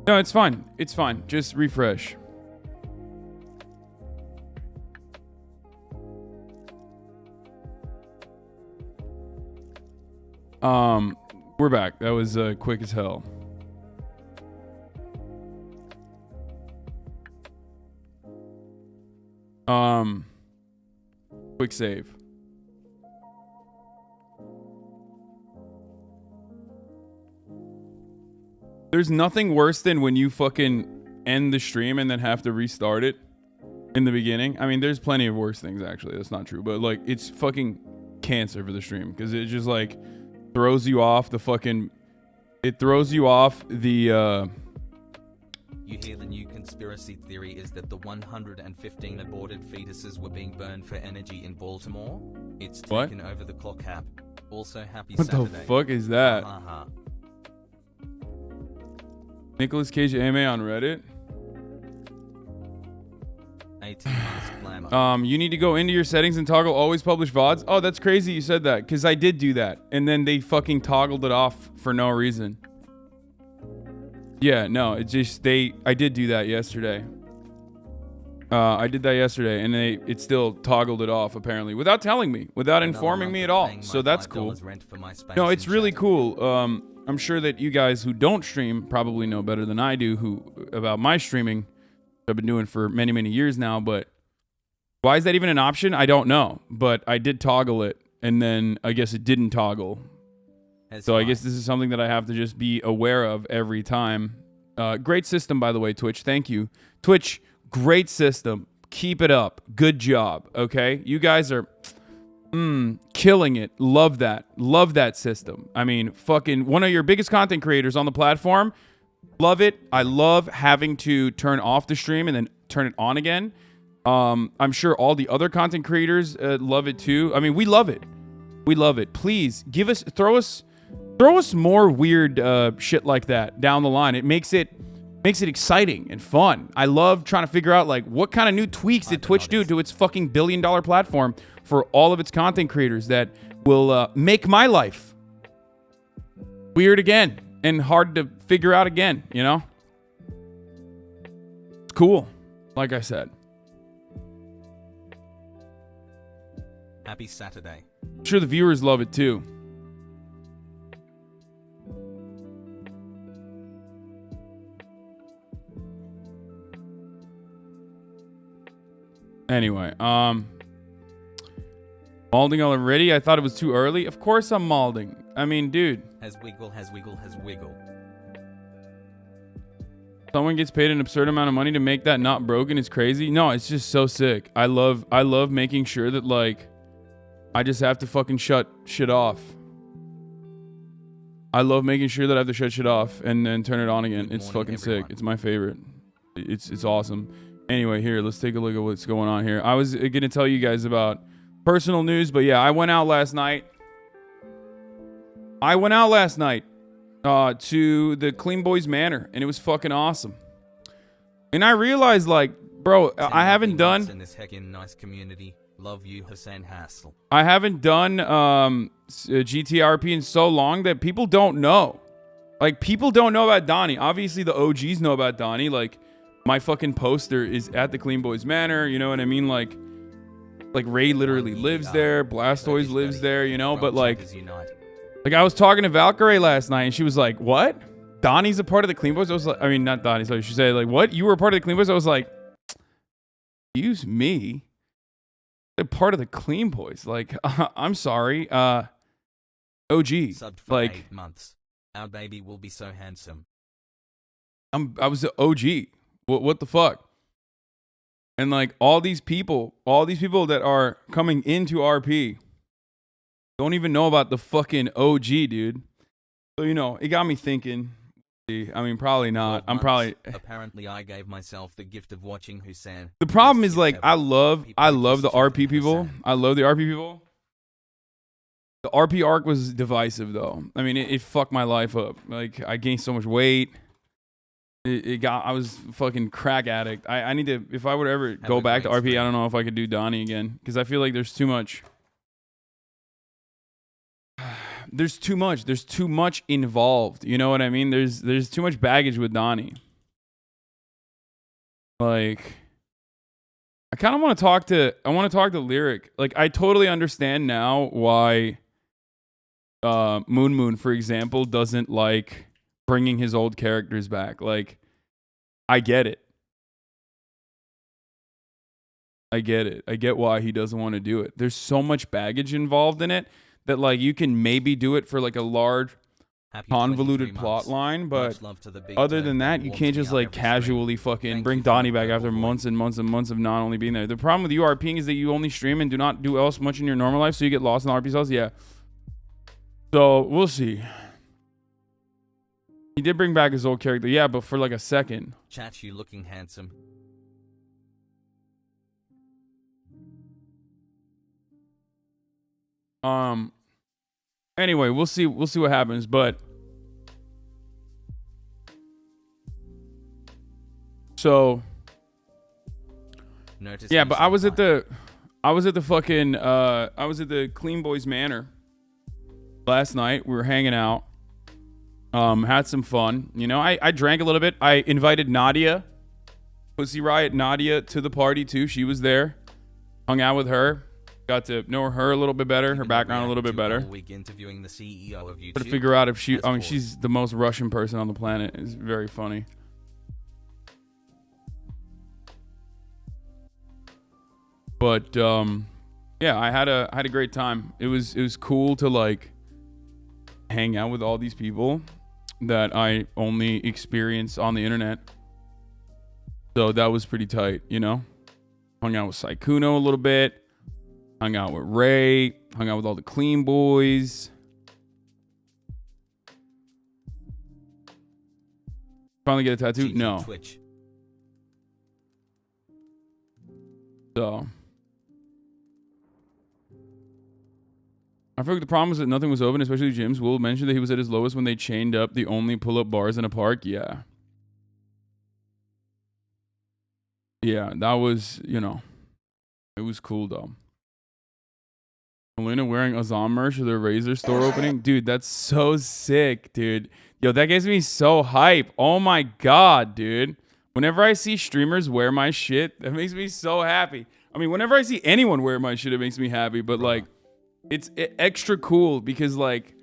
No, it's fine. It's fine. Just refresh. We're back. That was quick as hell. Quick save. There's nothing worse than when you fucking end the stream and then have to restart it in the beginning. I mean, there's plenty of worse things, actually. That's not true. But, like, it's fucking cancer for the stream because it just, like, throws you off the fucking... It throws you off the... You hear the new conspiracy theory is that the 115 aborted fetuses were being burned for energy in Baltimore? It's taken over the clock app. Also, happy Saturday. What the fuck is that? Nicolas Cage AMA on Reddit? 18 months glamour. You need to go into your settings and toggle always publish VODs. Oh, that's crazy you said that, because I did do that. And then they fucking toggled it off for no reason. Yeah, no, it's just I did do that yesterday. I did that yesterday, and it still toggled it off, apparently, without telling me, without informing me at all. So that's cool. No, it's really cool. I'm sure that you guys who don't stream probably know better than I do about my streaming. I've been doing for many, many years now, but why is that even an option? I don't know, but I did toggle it, and then I guess it didn't toggle. So I guess this is something that I have to just be aware of every time. Great system, by the way, Twitch. Thank you. Twitch, great system. Keep it up. Good job, okay? You guys are killing it. Love that. Love that system. I mean, fucking one of your biggest content creators on the platform. Love it. I love having to turn off the stream and then turn it on again. I'm sure all the other content creators love it too. I mean, we love it. We love it. Please throw us more weird shit like that down the line. It makes it exciting and fun. I love trying to figure out like what kind of new tweaks did Twitch do to its fucking billion-dollar platform for all of its content creators that will make my life weird again and hard to figure out again, you know? It's cool, like I said. Happy Saturday. I'm sure the viewers love it too. Anyway, malding already? I thought it was too early. Of course I'm malding. I mean, dude. Has wiggle. Someone gets paid an absurd amount of money to make that not broken is crazy. No, it's just so sick. I love making sure that like I just have to fucking shut shit off. I love making sure that I have to shut shit off and then turn it on again. It's fucking sick. It's my favorite. It's awesome. Anyway, here, let's take a look at what's going on here. I was going to tell you guys about personal news, but yeah, I went out last night. To the Clean Boys Manor, and it was fucking awesome. And I realized, like, bro, I haven't done... In this heckin' nice community. Love you, Hasan Hassel. I haven't done GTRP in so long that people don't know. Like, people don't know about Donnie. Obviously, the OGs know about Donnie. Like, my fucking poster is at the Clean Boys Manor. You know what I mean? Like Ray literally lives there. Blastoise lives there, you know? But, like, I was talking to Valkyrie last night, and she was like, what? Donnie's a part of the Clean Boys? I was like, I mean, not Donnie. So she said, like, what? You were a part of the Clean Boys? I was like, excuse me? A part of the Clean Boys? Like, I'm sorry. OG. Subbed for like 8 months. Our baby will be so handsome. I was the OG. What the fuck? And like all these people that are coming into RP don't even know about the fucking OG, dude. So, you know, it got me thinking. I mean, probably not. Apparently, I gave myself the gift of watching Hasan. The problem is, like, I love the RP people. I love the RP people. The RP arc was divisive, though. I mean, it fucked my life up. Like, I gained so much weight. I was fucking crack addict. I need to, if I would ever go back to RP, I don't know if I could do Donnie again. Because I feel like there's too much. There's too much involved. You know what I mean? There's too much baggage with Donnie. Like, I kind of want to talk to Lyric. Like, I totally understand now why Moon, for example, doesn't like bringing his old characters back. Like, I get it. I get why he doesn't want to do it. There's so much baggage involved in it that, like, you can maybe do it for like a large convoluted plot line, but other than that, you can't just like casually fucking bring Donnie back after months and months and months of not only being there. The problem with you RPing is that you only stream and do not do else much in your normal life, so you get lost in the RP cells. Yeah. So we'll see. He did bring back his old character, yeah, but for like a second. Chat, you looking handsome. Anyway, we'll see what happens, but so yeah, but I was at the Clean Boys Manor last night. We were hanging out. Had some fun. You know, I drank a little bit. I invited Nadia, Pussy Riot Nadia, to the party too. She was there. Hung out with her. Got to know her a little bit better, her background a little bit better. Interviewing the CEO of YouTube. To figure out if she's the most Russian person on the planet. It's very funny. But yeah, I had a great time. It was cool to like hang out with all these people that I only experience on the internet. So that was pretty tight, you know? Hung out with Saikuno a little bit. Hung out with Ray. Hung out with all the Clean Boys. Finally get a tattoo? No. Twitch. So I feel like the problem was that nothing was open, especially gyms. Will mentioned that he was at his lowest when they chained up the only pull-up bars in a park. Yeah. Yeah, that was, you know, it was cool though. Elena wearing Hasan merch at the Razor store opening. Dude, that's so sick, dude. Yo, that gets me so hype. Oh my God, dude. Whenever I see streamers wear my shit, that makes me so happy. I mean, whenever I see anyone wear my shit, it makes me happy. But like, it's extra cool because like,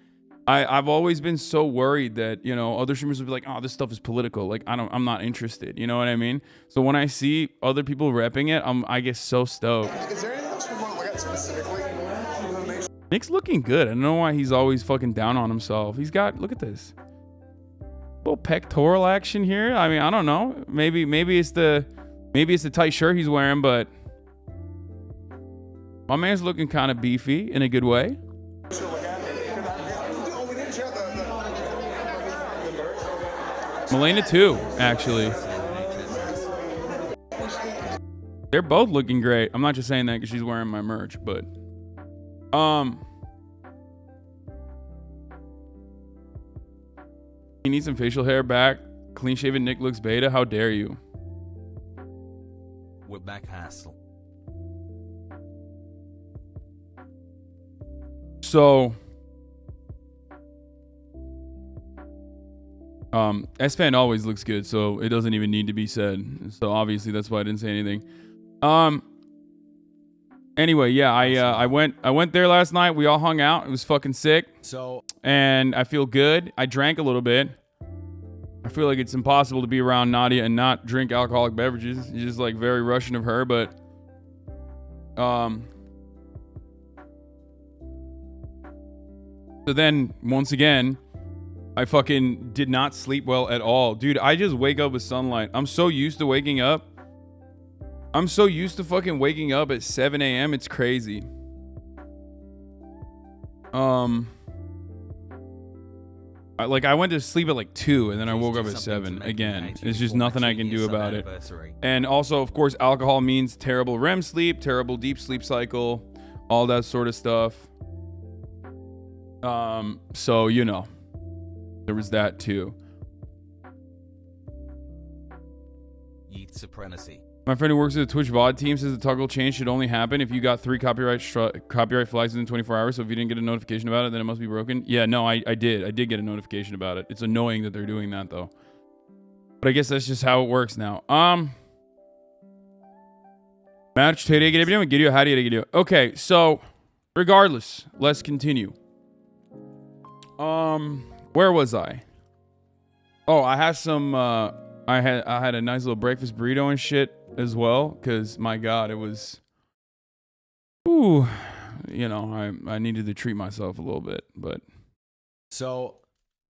I've always been so worried that, you know, other streamers would be like, oh, this stuff is political. Like, I'm not interested. You know what I mean? So when I see other people repping it, I get so stoked. Is there anything else we want to look at specifically? Nick's looking good. I don't know why he's always fucking down on himself. He's got, look at this. Little pectoral action here. I mean, I don't know. Maybe it's the tight shirt he's wearing, but my man's looking kind of beefy in a good way. Melena too, actually. They're both looking great. I'm not just saying that because she's wearing my merch, but he needs some facial hair back. Clean shaven Nick looks beta. How dare you? We're back, Hassel. So S-Fan always looks good, so it doesn't even need to be said. So obviously that's why I didn't say anything. Anyway, yeah, I went there last night. We all hung out. It was fucking sick. And I feel good. I drank a little bit. I feel like it's impossible to be around Nadia and not drink alcoholic beverages. It's just like very Russian of her, but so then once again, I fucking did not sleep well at all. Dude, I just wake up with sunlight. I'm so used to waking up. I'm so used to fucking waking up at 7 a.m. It's crazy. I went to sleep at like 2 and then I woke up at 7 again. There's just nothing I can do about it. And also, of course, alcohol means terrible REM sleep, terrible deep sleep cycle, all that sort of stuff. So, you know, there was that too. Yeet supremacy. My friend who works at the Twitch VOD team says the toggle change should only happen if you got 3 copyright flags within 24 hours. So if you didn't get a notification about it, then it must be broken. Yeah, no, I did. I did get a notification about it. It's annoying that they're doing that though. But I guess that's just how it works now. Match TD gelebiliyor mu? Geliyor, her yere geliyor. Okay, so regardless, let's continue. Where was I? Oh, I had some I had a nice little breakfast burrito and shit as well, cuz my god, it was ooh, you know, I needed to treat myself a little bit, but so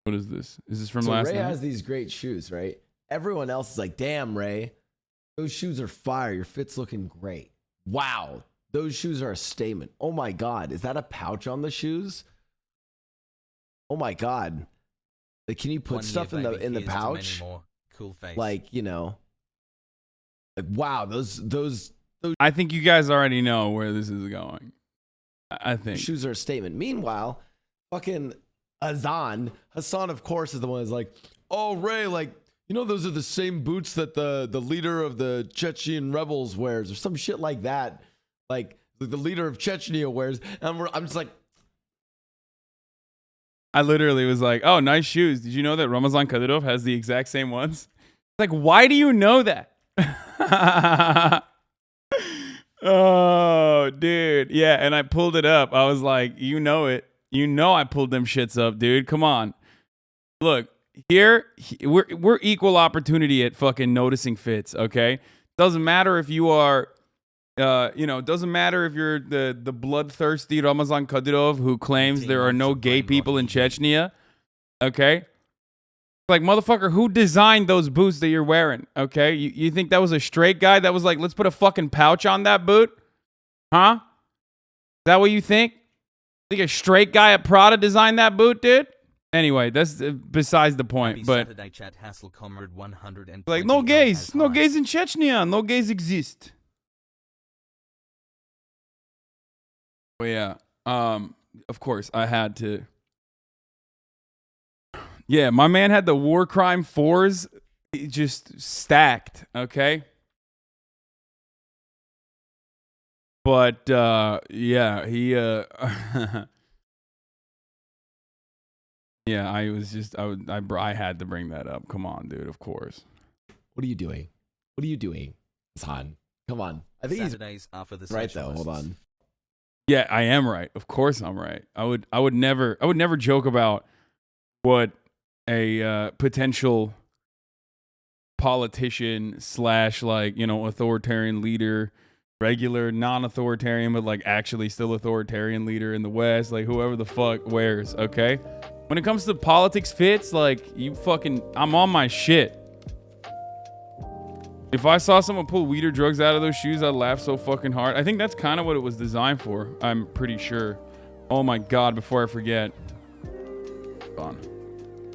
what is this? Is this from last Ray night? has these great shoes, right? Everyone else is like, "Damn, Ray, those shoes are fire. Your fit's looking great. Wow, those shoes are a statement. Oh my god, is that a pouch on the shoes? Oh my god, like, can you put stuff in the pouch? Cool face. Like, you know, like, wow, those I think you guys already know where this is going. I think shoes are a statement. Meanwhile, fucking Hasan, of course, is the one who's like, "Oh, Ray, like, you know, those are the same boots that the leader of the Chechen rebels wears," or some shit like that. Like the leader of Chechnya wears. And I'm just like, I literally was like, "Oh, nice shoes. Did you know that Ramazan Kadyrov has the exact same ones?" Like, why do you know that? Oh, dude. Yeah, and I pulled it up. I was like, you know it. You know I pulled them shits up, dude. Come on. Look, here we're equal opportunity at fucking noticing fits, okay? Doesn't matter if you are doesn't matter if you're the bloodthirsty Ramazan Kadyrov who claims there are no gay people in Chechnya, okay? Like, motherfucker, who designed those boots that you're wearing, okay? You think that was a straight guy that was like, let's put a fucking pouch on that boot? Huh? Is that what you think? Think a straight guy at Prada designed that boot, dude? Anyway, that's besides the point. Happy but Saturday chat, Hassel Comrade 120 like, no gays in Chechnya, no gays exist. But yeah, of course I had to. Yeah, my man had the war crime 4s just stacked, okay? But yeah, he yeah, I had to bring that up. Come on, dude, of course. what are you doing? What are you doing, Hasan? Come on. I think Saturdays are for the right though. Hold on. Yeah, I am right. Of course I'm right. I would never joke about what a potential politician / like, you know, authoritarian leader, regular non-authoritarian but like actually still authoritarian leader in the West, like whoever the fuck wears, okay? When it comes to politics fits, like, I'm on my shit. If I saw someone pull weed or drugs out of those shoes, I'd laugh so fucking hard. I think that's kind of what it was designed for. I'm pretty sure. Oh my god, before I forget. Hold on.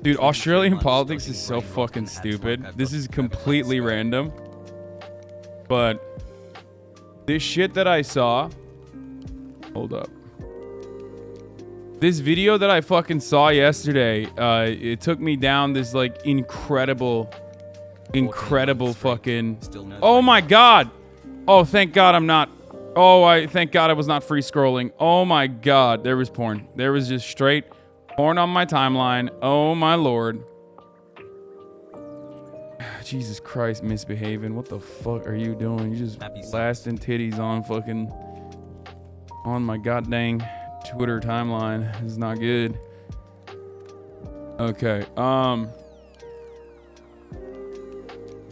Dude, Australian politics is so fucking stupid. This is completely random. But this shit that I saw. Hold up. This video that I fucking saw yesterday, it took me down this like incredible fucking. Oh my god. Oh, thank god I'm not. Oh, thank god I was not free scrolling. Oh my god, there was porn. There was just straight porn on my timeline. Oh my lord. Jesus Christ, misbehaving. What the fuck are you doing? You just blasting titties on my god dang Twitter timeline. This is not good. Okay.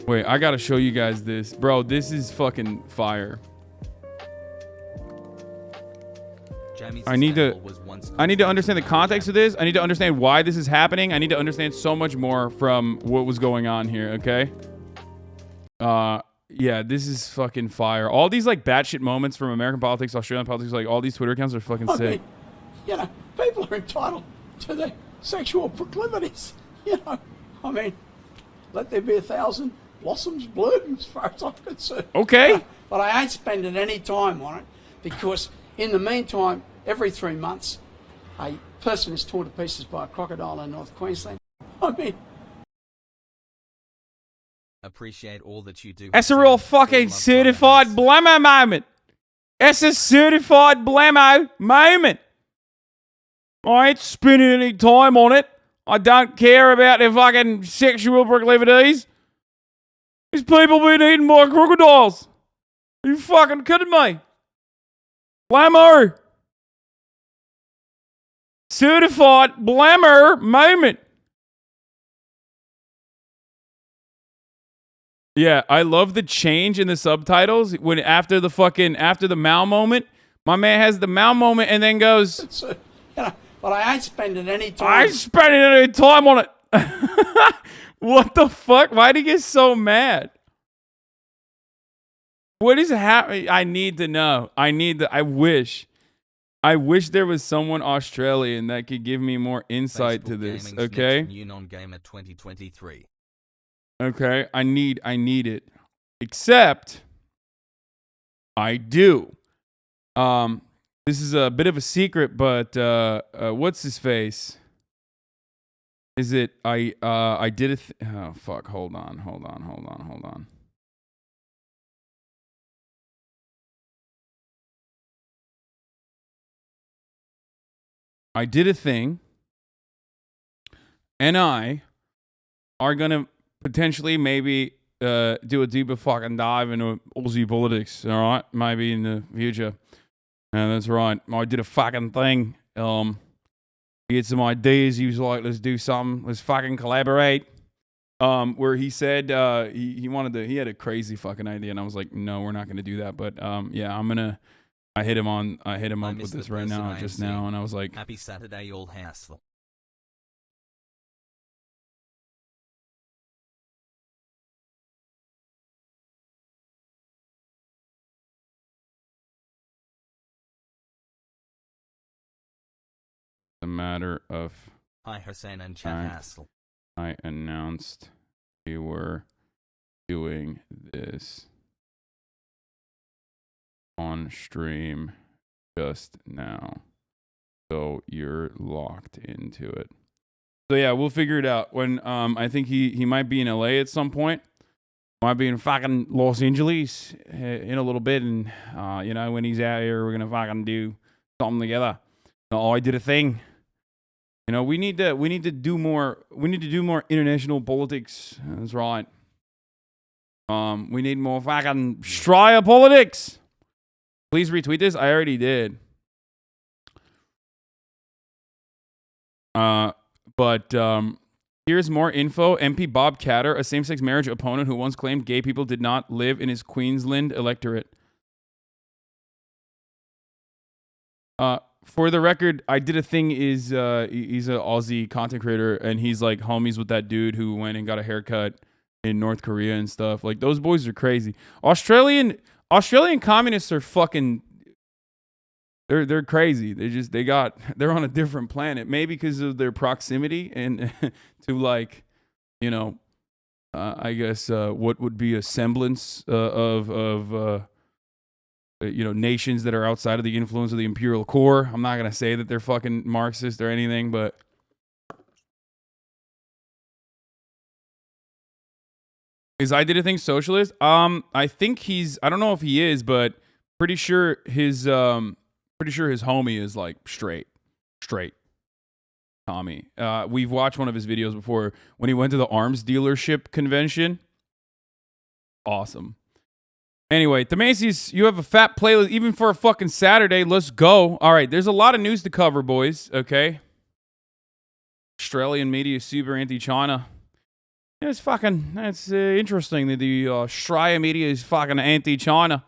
Wait, I gotta show you guys this. Bro, this is fucking fire. I need to understand the context of this. I need to understand why this is happening. I need to understand so much more from what was going on here, okay? Yeah, this is fucking fire. All these like batshit moments from American politics, Australian politics, like all these Twitter accounts are fucking sick. Mean, you know, people are entitled to their sexual proclivities. You know, I mean, let there be 1,000 blossoms bloom as far as I'm concerned. Okay. But I ain't spending any time on it because in the meantime, every 3 months, a person is torn to pieces by a crocodile in North Queensland. I mean, appreciate all that you do. That's a real fucking certified blammo moment. That's a certified blammo moment. I ain't spending any time on it. I don't care about their fucking sexual proclivities. These people been eaten by crocodiles. Are you fucking kidding me? Blammer. Certified blammer moment. Yeah, I love the change in the subtitles when after the Mao moment, my man has the Mao moment and then goes, but I ain't spending any time. I ain't spending any time on it. What the fuck? Why'd he get so mad? What is happening? I need to know. I wish there was someone Australian that could give me more insight to this. Okay. Gamer 2023. Okay, I need it. Except I do. This is a bit of a secret, but what's his face? Is it I did a oh fuck, hold on. I did a thing, and I are gonna potentially maybe do a deeper fucking dive into Aussie politics, all right? Maybe in the future. And that's right. I did a fucking thing. He had some ideas. He was like, let's do something. Let's fucking collaborate. Where he said he had a crazy fucking idea, and I was like, no, we're not gonna do that. But yeah, I hit him up with this right now, just now, and I was like, happy Saturday, all hassle. a matter of Hi Hasan and chat hassle. I announced we were doing this on stream just now, so you're locked into it. So yeah, we'll figure it out when I think he might be in LA at some point. Might be in fucking Los Angeles in a little bit, and when he's out here, we're gonna fucking do something together. Oh, I did a thing. We need to do more. We need to do more international politics. That's right. We need more fucking Australia politics. Please retweet this. I already did. But here's more info. MP Bob Catter, a same-sex marriage opponent who once claimed gay people did not live in his Queensland electorate. For the record, I did a thing. He's an Aussie content creator, and he's like homies with that dude who went and got a haircut in North Korea and stuff. Like, those boys are crazy. Australian communists are fucking. They're crazy. They're on a different planet. Maybe because of their proximity and to like, I guess what would be a semblance of nations that are outside of the influence of the imperial core. I'm not gonna say that they're fucking Marxist or anything, but is I did a thing socialist? I think I don't know if he is, but pretty sure his homie is like straight Tommy. We've watched one of his videos before when he went to the arms dealership convention. Awesome. Anyway, the Macy's, you have a fat playlist even for a fucking Saturday. Let's go. All right, there's a lot of news to cover, boys. Okay. Australian media super anti-China. It's interesting that the Australia media is fucking anti-China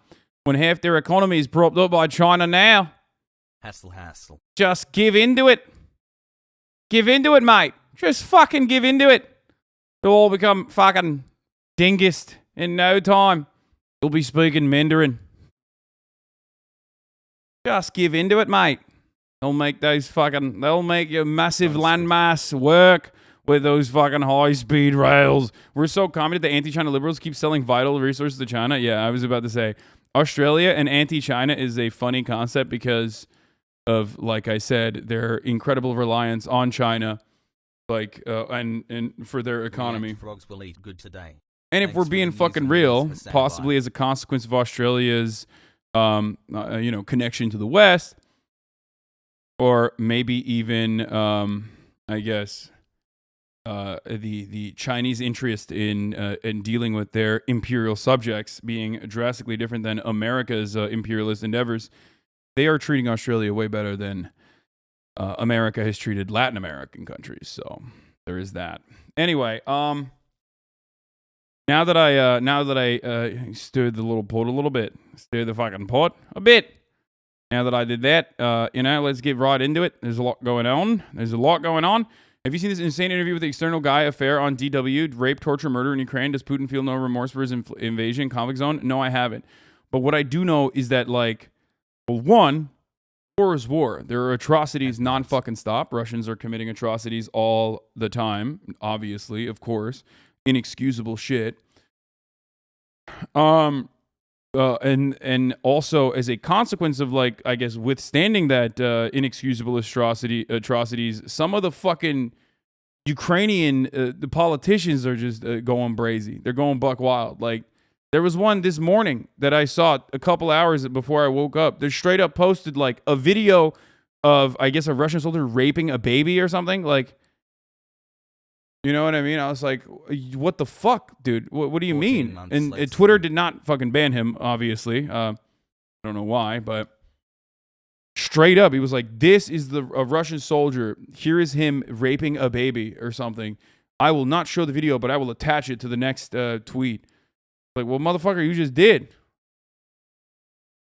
when half their economy is propped up by China now. Hassle. Just give into it. Give into it, mate. Just fucking give into it. They'll all become fucking dingist in no time. You'll be speaking Mandarin. Just give into it, mate. They'll make your massive landmass work with those fucking high-speed rails. We're so commented the anti-China liberals keep selling vital resources to China. Yeah, I was about to say. Australia and anti-China is a funny concept because of, like I said, their incredible reliance on China, and for their economy. Frogs will eat good today. And if we're being fucking real, possibly as a consequence of Australia's, connection to the West, or maybe even, I guess, the Chinese interest in dealing with their imperial subjects being drastically different than America's imperialist endeavors, they are treating Australia way better than America has treated Latin American countries. So there is that. Anyway, now that I stirred the little pot a little bit, stirred the fucking pot a bit. Now that I did that, let's get right into it. There's a lot going on. Have you seen this insane interview with the external guy affair on DW? Rape, torture, murder in Ukraine. Does Putin feel no remorse for his invasion, conflict zone? No, I haven't. But what I do know is that, like, well, one, war is war. There are atrocities non-fucking stop. Russians are committing atrocities all the time, obviously, of course. Inexcusable shit. And also as a consequence of, like, I guess, withstanding that inexcusable atrocities, some of the fucking Ukrainian the politicians are just going brazy. They're going buck wild. Like, there was one this morning that I saw a couple hours before I woke up. They straight up posted, like, a video of, I guess, a Russian soldier raping a baby or something. Like, you know what I mean? I was like, what the fuck, dude? What do you mean? And Twitter did not fucking ban him, obviously. I don't know why, but straight up, he was like, this is a Russian soldier. Here is him raping a baby or something. I will not show the video, but I will attach it to the next tweet. Like, well, motherfucker, you just did.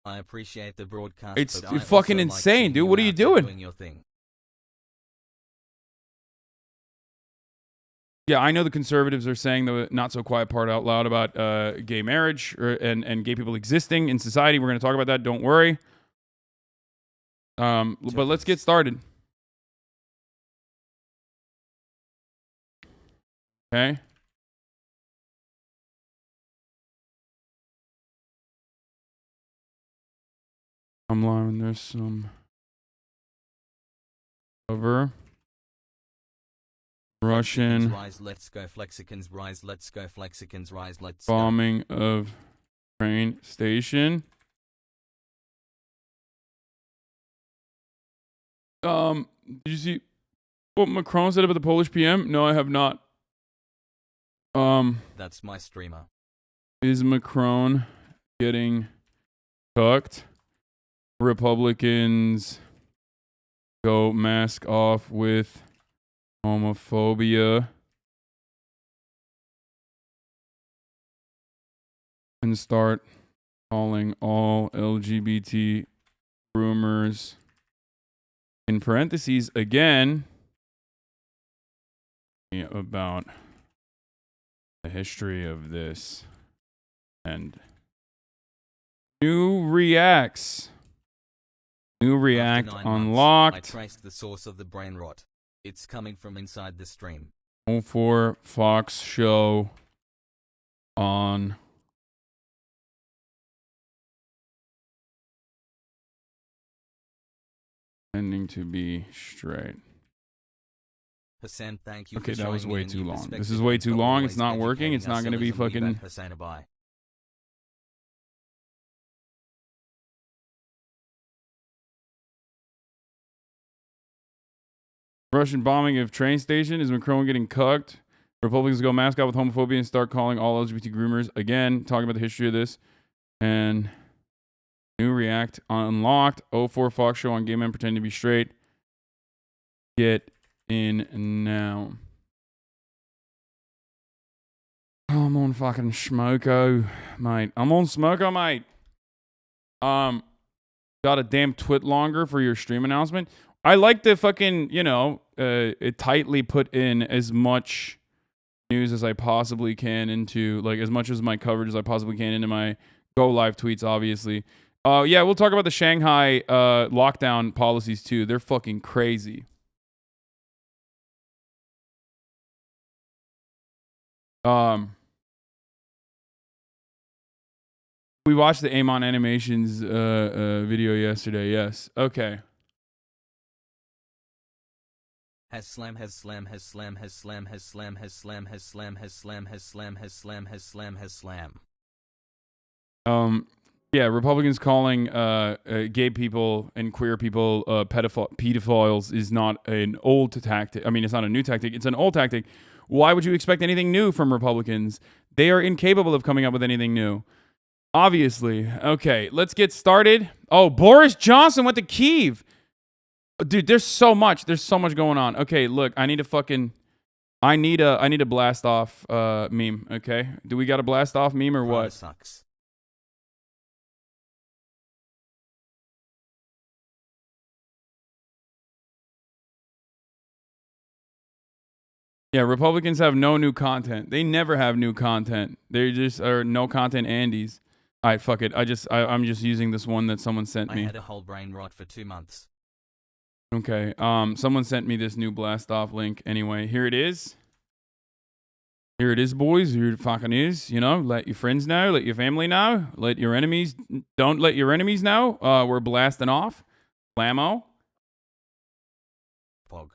I appreciate the broadcast. It's fucking insane, dude. What are you doing? Your thing. Yeah, I know the conservatives are saying the not so quiet part out loud about gay marriage and gay people existing in society. We're going to talk about that. Don't worry. But let's get started. Okay. I'm lying. There's some cover. Russian rise, let's go Flexicans rise, let's go Flexicans rise, let's bombing of train station. Did you see what Macron said about the Polish PM? No, I have not. That's my streamer. Is Macron getting cooked? Republicans go mask off with homophobia and start calling all LGBT groomers, in parentheses again, about the history of this. And new React unlocked. I traced the source of the brain rot. It's coming from inside the stream. 04 Fox show on ending to be straight. Hasan, thank you. Okay, that was way too long. This is way too long. It's not working. It's not going to be fucking. HasanAbi. Russian bombing of train station. Is Macron getting cucked? Republicans go mask out with homophobia and start calling all LGBT groomers. Again, talking about the history of this. And new React unlocked. 04 Fox show on gay men pretending to be straight. Get in now. I'm on fucking Smoko, mate. I'm on Smoko, mate. Got a damn twit longer for your stream announcement. I like to fucking, it tightly put in as much news as I possibly can into, like, as much as my coverage as I possibly can into my go live tweets, obviously. Yeah, we'll talk about the Shanghai lockdown policies too. They're fucking crazy. We watched the Amon Animations video yesterday. Yes. Okay. Has slam has slam has slam has slam has slam has slam has slam has slam has slam has slam has slam has slam. Yeah, Republicans calling gay people and queer people pedophiles is not an old tactic. I mean, it's not a new tactic. It's an old tactic. Why would you expect anything new from Republicans? They are incapable of coming up with anything new. Obviously. Okay, let's get started. Oh, Boris Johnson went to Kiev. Dude, there's so much. There's so much going on. Okay, look, I need a blast off meme, okay? Do we got a blast off meme or what? Sucks. Yeah, Republicans have no new content. They never have new content. They just are no content Andes. All right, fuck it. I'm just using this one that someone sent me. I had a whole brain rot for 2 months. Okay. Someone sent me this new blast off link. Anyway, here it is. Here it is, boys. Here it fucking is. You know, let your friends know, let your family know, let your enemies. Don't let your enemies know. We're blasting off. Blammo. Pog.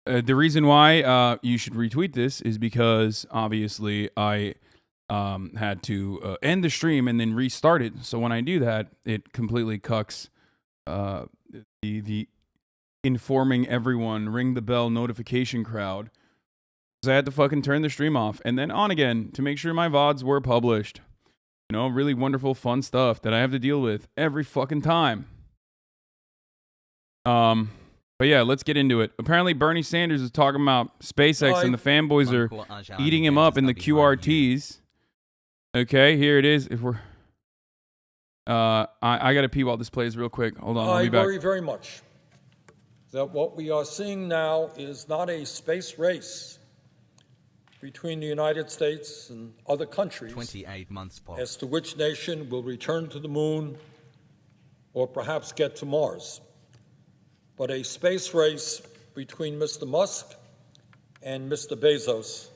The reason why you should retweet this is because obviously I had to end the stream and then restart it. So when I do that, it completely cucks the informing everyone, ring the bell notification crowd. So I had to fucking turn the stream off and then on again to make sure my VODs were published. You know, really wonderful, fun stuff that I have to deal with every fucking time. But yeah, let's get into it. Apparently, Bernie Sanders is talking about SpaceX and the fanboys are eating him up in the QRTs. Okay, here it is. If we're, I gotta pee while this plays real quick. Hold on, I'll be back. I worry very much that what we are seeing now is not a space race between the United States and other countries 28 months as to which nation will return to the moon or perhaps get to Mars, but a space race between Mr. Musk and Mr. Bezos,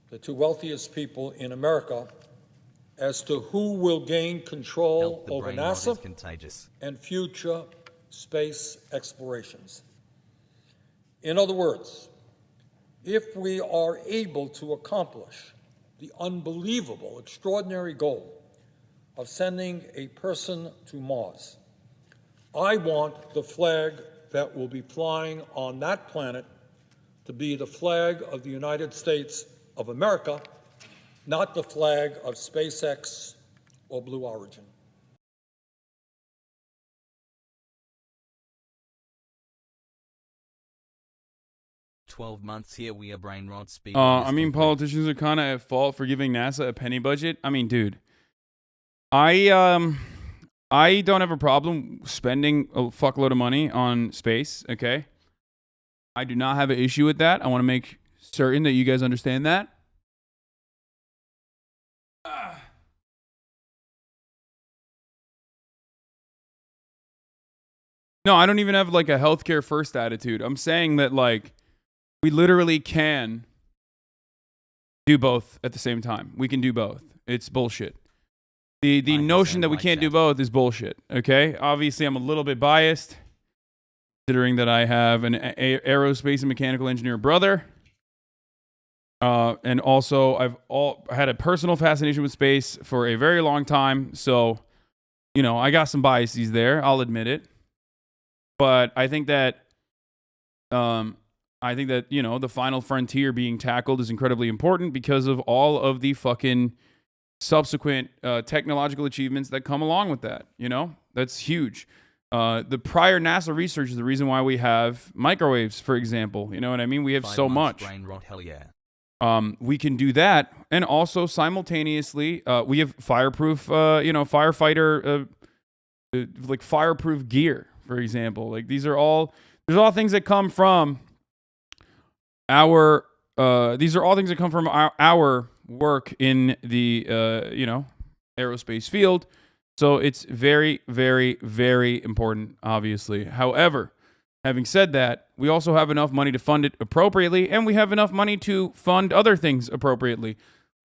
the two wealthiest people in America, as to who will gain control over NASA and future space explorations. In other words, if we are able to accomplish the unbelievable, extraordinary goal of sending a person to Mars, I want the flag that will be flying on that planet to be the flag of the United States of America, not the flag of SpaceX or Blue Origin. "12 months here, we are brain rot speak." I mean, politicians are kind of at fault for giving NASA a penny budget. I mean, dude, I don't have a problem spending a fuckload of money on space, okay? I do not have an issue with that. I want to make certain that you guys understand that. No, I don't even have like a healthcare first attitude. I'm saying that like we literally can do both at the same time. We can do both. It's bullshit. The notion that we can't do both is bullshit, okay? Obviously, I'm a little bit biased, considering that I have an aerospace and mechanical engineer brother. And also, I've had a personal fascination with space for a very long time. So, you know, I got some biases there. I'll admit it. But I think that, you know, the final frontier being tackled is incredibly important because of all of the fucking subsequent technological achievements that come along with that. You know, that's huge. The prior NASA research is the reason why we have microwaves, for example. You know what I mean? We have so much. Brain rot, hell yeah. We can do that, and also simultaneously, we have fireproof, firefighter, like fireproof gear, for example. Like there's all things that come from our. These are all things that come from our work in the aerospace field. So it's very, very, very important, obviously. However, having said that, we also have enough money to fund it appropriately, and we have enough money to fund other things appropriately,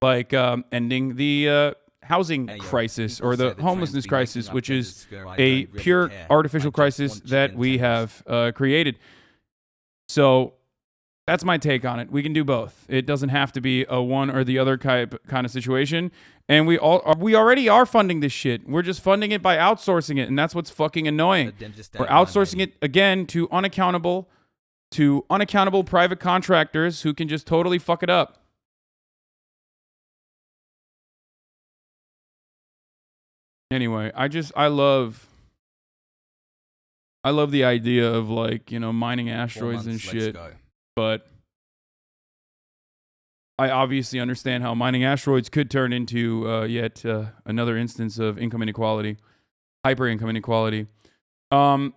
like ending the housing crisis or the homelessness crisis, which is a pure artificial crisis that we have created. So That's my take on it. We can do both. It doesn't have to be a one or the other kind of situation. And we already are funding this shit. We're just funding it by outsourcing it, and that's what's fucking annoying. We're outsourcing it again to unaccountable private contractors who can just totally fuck it up. Anyway, I love the idea of, like, you know, mining asteroids and shit. But I obviously understand how mining asteroids could turn into yet another instance of income inequality, hyper income inequality.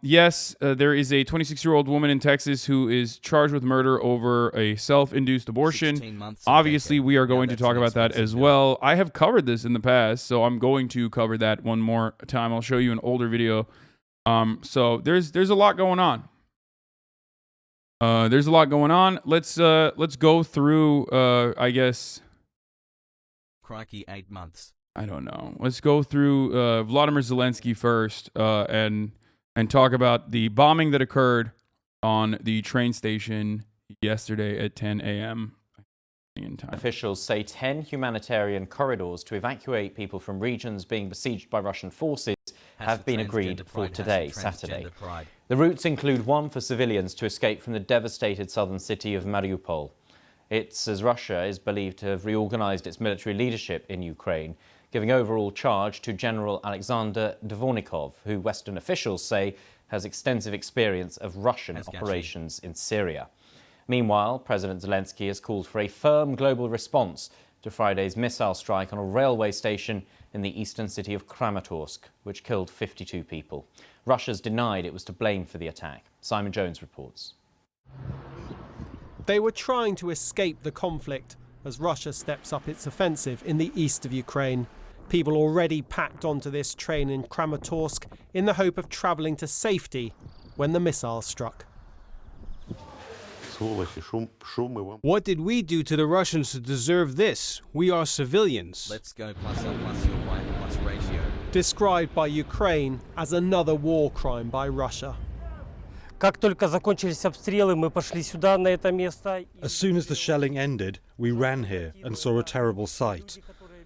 Yes, there is a 26-year-old woman in Texas who is charged with murder over a self-induced abortion. Obviously, we are going to talk about that as well. I have covered this in the past, so I'm going to cover that one more time. I'll show you an older video. So there's a lot going on. There's a lot going on. Let's go through, I guess. Crikey, 8 months. I don't know. Let's go through Vladimir Zelensky first, and talk about the bombing that occurred on the train station yesterday at 10 a.m. Officials say 10 humanitarian corridors to evacuate people from regions being besieged by Russian forces have been agreed for today, Saturday. The routes include one for civilians to escape from the devastated southern city of Mariupol. It's as Russia is believed to have reorganized its military leadership in Ukraine, giving overall charge to General Alexander Dvornikov, who Western officials say has extensive experience of Russian operations in Syria. Meanwhile, President Zelensky has called for a firm global response to Friday's missile strike on a railway station in the eastern city of Kramatorsk, which killed 52 people. Russia's denied it was to blame for the attack. Simon Jones reports. They were trying to escape the conflict as Russia steps up its offensive in the east of Ukraine. People already packed onto this train in Kramatorsk in the hope of travelling to safety when the missile struck. What did we do to the Russians to deserve this? We are civilians. Let's go plus L plus your Y plus ratio. Described by Ukraine as another war crime by Russia. As soon as the shelling ended, we ran here and saw a terrible sight.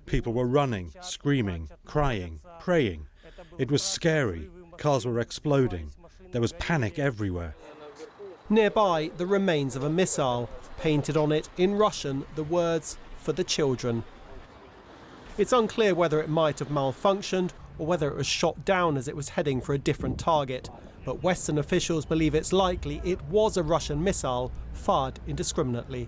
People were running, screaming, crying, praying. It was scary. Cars were exploding. There was panic everywhere. Nearby, the remains of a missile, painted on it in Russian the words, "For the children." It's unclear whether it might have malfunctioned or whether it was shot down as it was heading for a different target. But Western officials believe it's likely it was a Russian missile fired indiscriminately.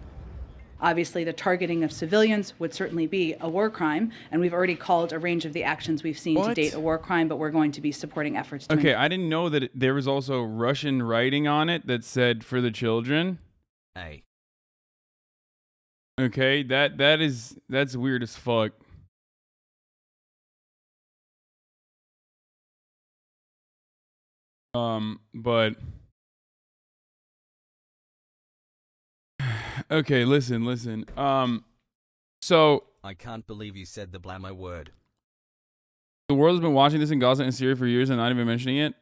Obviously, the targeting of civilians would certainly be a war crime, and we've already called a range of the actions we've seen to date a war crime, but we're going to be supporting efforts to... Okay, I didn't know that there was also Russian writing on it that said "for the children." Hey. Okay, that's weird as fuck. But okay, listen. So I can't believe you said the blammo word. The world has been watching this in Gaza and Syria for years and not even mentioning it.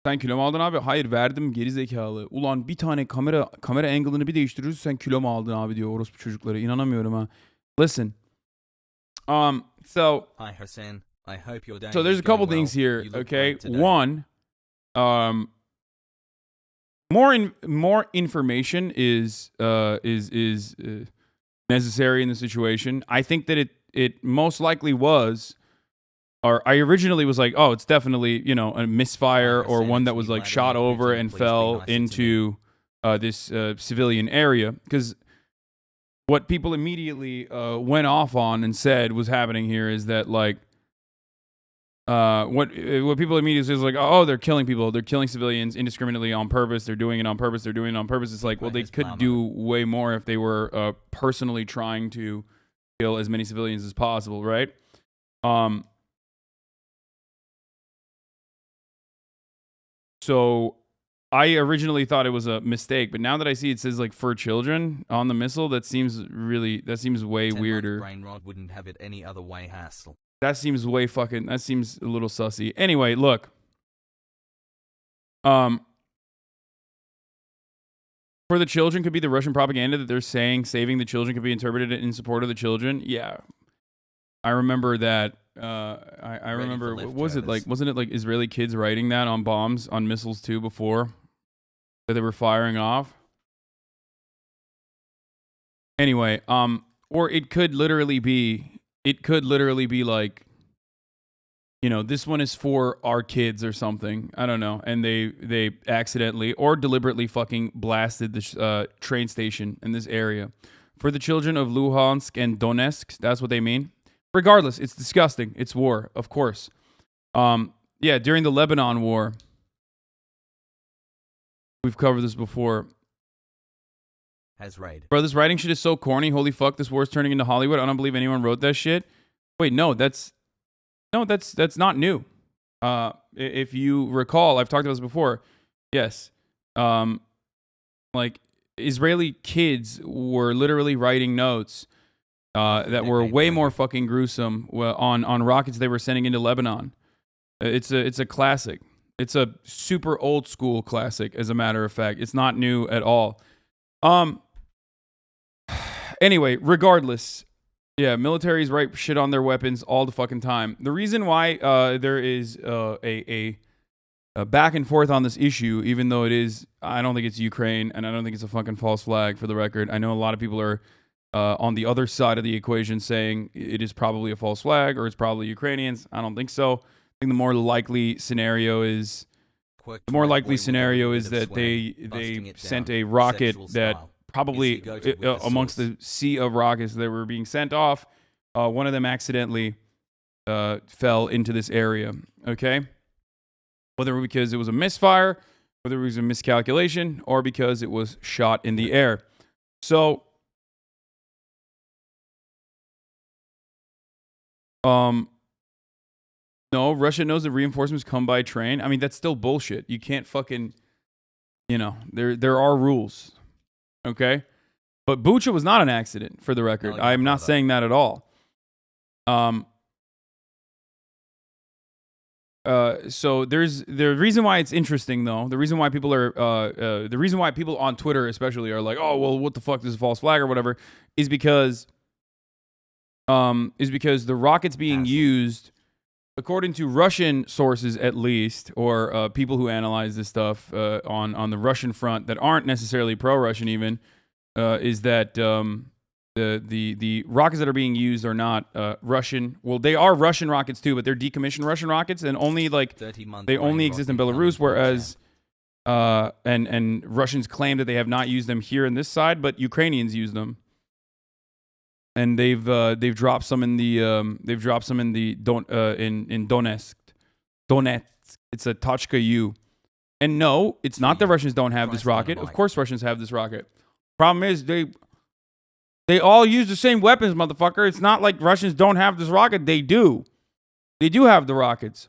Sen kilo mu aldın abi? Hayır, verdim, geri zekalı. Ulan bir tane kamera angle'ını bir değiştiriyorsun, sen kilo mu aldın abi diyor orospu çocukları. İnanamıyorum ha. Listen. So Hi Hasan. I hope your day so there's a couple things here, okay? One, more information is necessary in the situation. I think that it most likely was, or I originally was like, oh, it's definitely, you know, a misfire or one that was like shot over and fell into this civilian area, because what people immediately went off on and said was happening here is that, like, what people immediately say is like, oh, they're killing people, they're killing civilians indiscriminately on purpose, they're doing it on purpose, they're doing it on purpose. It's like, well, they could do way more if they were personally trying to kill as many civilians as possible, right? So I originally thought it was a mistake, but now that I see it says like "for children" on the missile, that seems way weirder. Brain rot wouldn't have it any other way, hassle. That seems that seems a little sussy. Anyway, look. For the children could be the Russian propaganda that they're saying saving the children could be interpreted in support of the children. Yeah. I remember that. I remember, what was it like? Wasn't it like Israeli kids writing that on bombs, on missiles too before that they were firing off? Anyway, or it could literally be like, you know, this one is for our kids or something. I don't know. And they accidentally or deliberately fucking blasted the train station in this area. For the children of Luhansk and Donetsk, that's what they mean. Regardless, it's disgusting. It's war, of course. Yeah, during the Lebanon war, we've covered this before. Bro, this writing shit is so corny. Holy fuck, this war is turning into Hollywood. I don't believe anyone wrote that shit. Wait, no, that's not new. If you recall, I've talked about this before. Yes. Like, Israeli kids were literally writing notes that were way more fucking gruesome on rockets they were sending into Lebanon. It's a classic. It's a super old school classic, as a matter of fact. It's not new at all. Anyway, regardless, yeah, militaries write shit on their weapons all the fucking time. The reason why there is a back and forth on this issue, even though it is, I don't think it's Ukraine, and I don't think it's a fucking false flag, for the record. I know a lot of people are on the other side of the equation saying it is probably a false flag or it's probably Ukrainians. I don't think so. I think the more likely scenario is that they sent a rocket that probably amongst the sea of rockets that were being sent off, one of them accidentally fell into this area. Okay, whether because it was a misfire, whether it was a miscalculation, or because it was shot in the air. So, no, Russia knows that reinforcements come by train. I mean, that's still bullshit. You can't fucking, you know, there are rules. Okay? But Bucha was not an accident, for the record. No, I'm not saying that at all. So there's the reason why it's interesting, though. The reason why people on Twitter especially are like, oh, well, what the fuck, this is a false flag or whatever, is because the rockets being used, according to Russian sources at least, or people who analyze this stuff on the Russian front that aren't necessarily pro-Russian even, is that the rockets that are being used are not Russian. Well, they are Russian rockets too, but they're decommissioned Russian rockets, and only like they only exist in Belarus, whereas and Russians claim that they have not used them here in this side, but Ukrainians use them. And they've dropped some in the in Donetsk. It's a Tochka U. And no, it's not that Russians don't have this rocket. Of course Russians have this rocket. Problem is they all use the same weapons, motherfucker. It's not like Russians don't have this rocket. They do. They do have the rockets.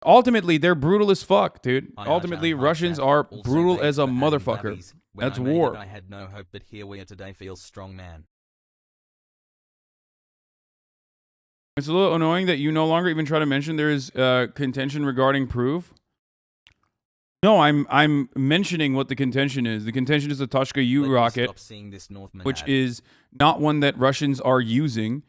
Ultimately, they're brutal as fuck, dude. Ultimately, Russians are brutal as a motherfucker. That's war. I had no hope, but here we are today. Feels strong, man. It's a little annoying that you no longer even try to mention there is contention regarding proof. No, I'm mentioning what the contention is. The contention is the Tochka U rocket, which is not one that Russians are using,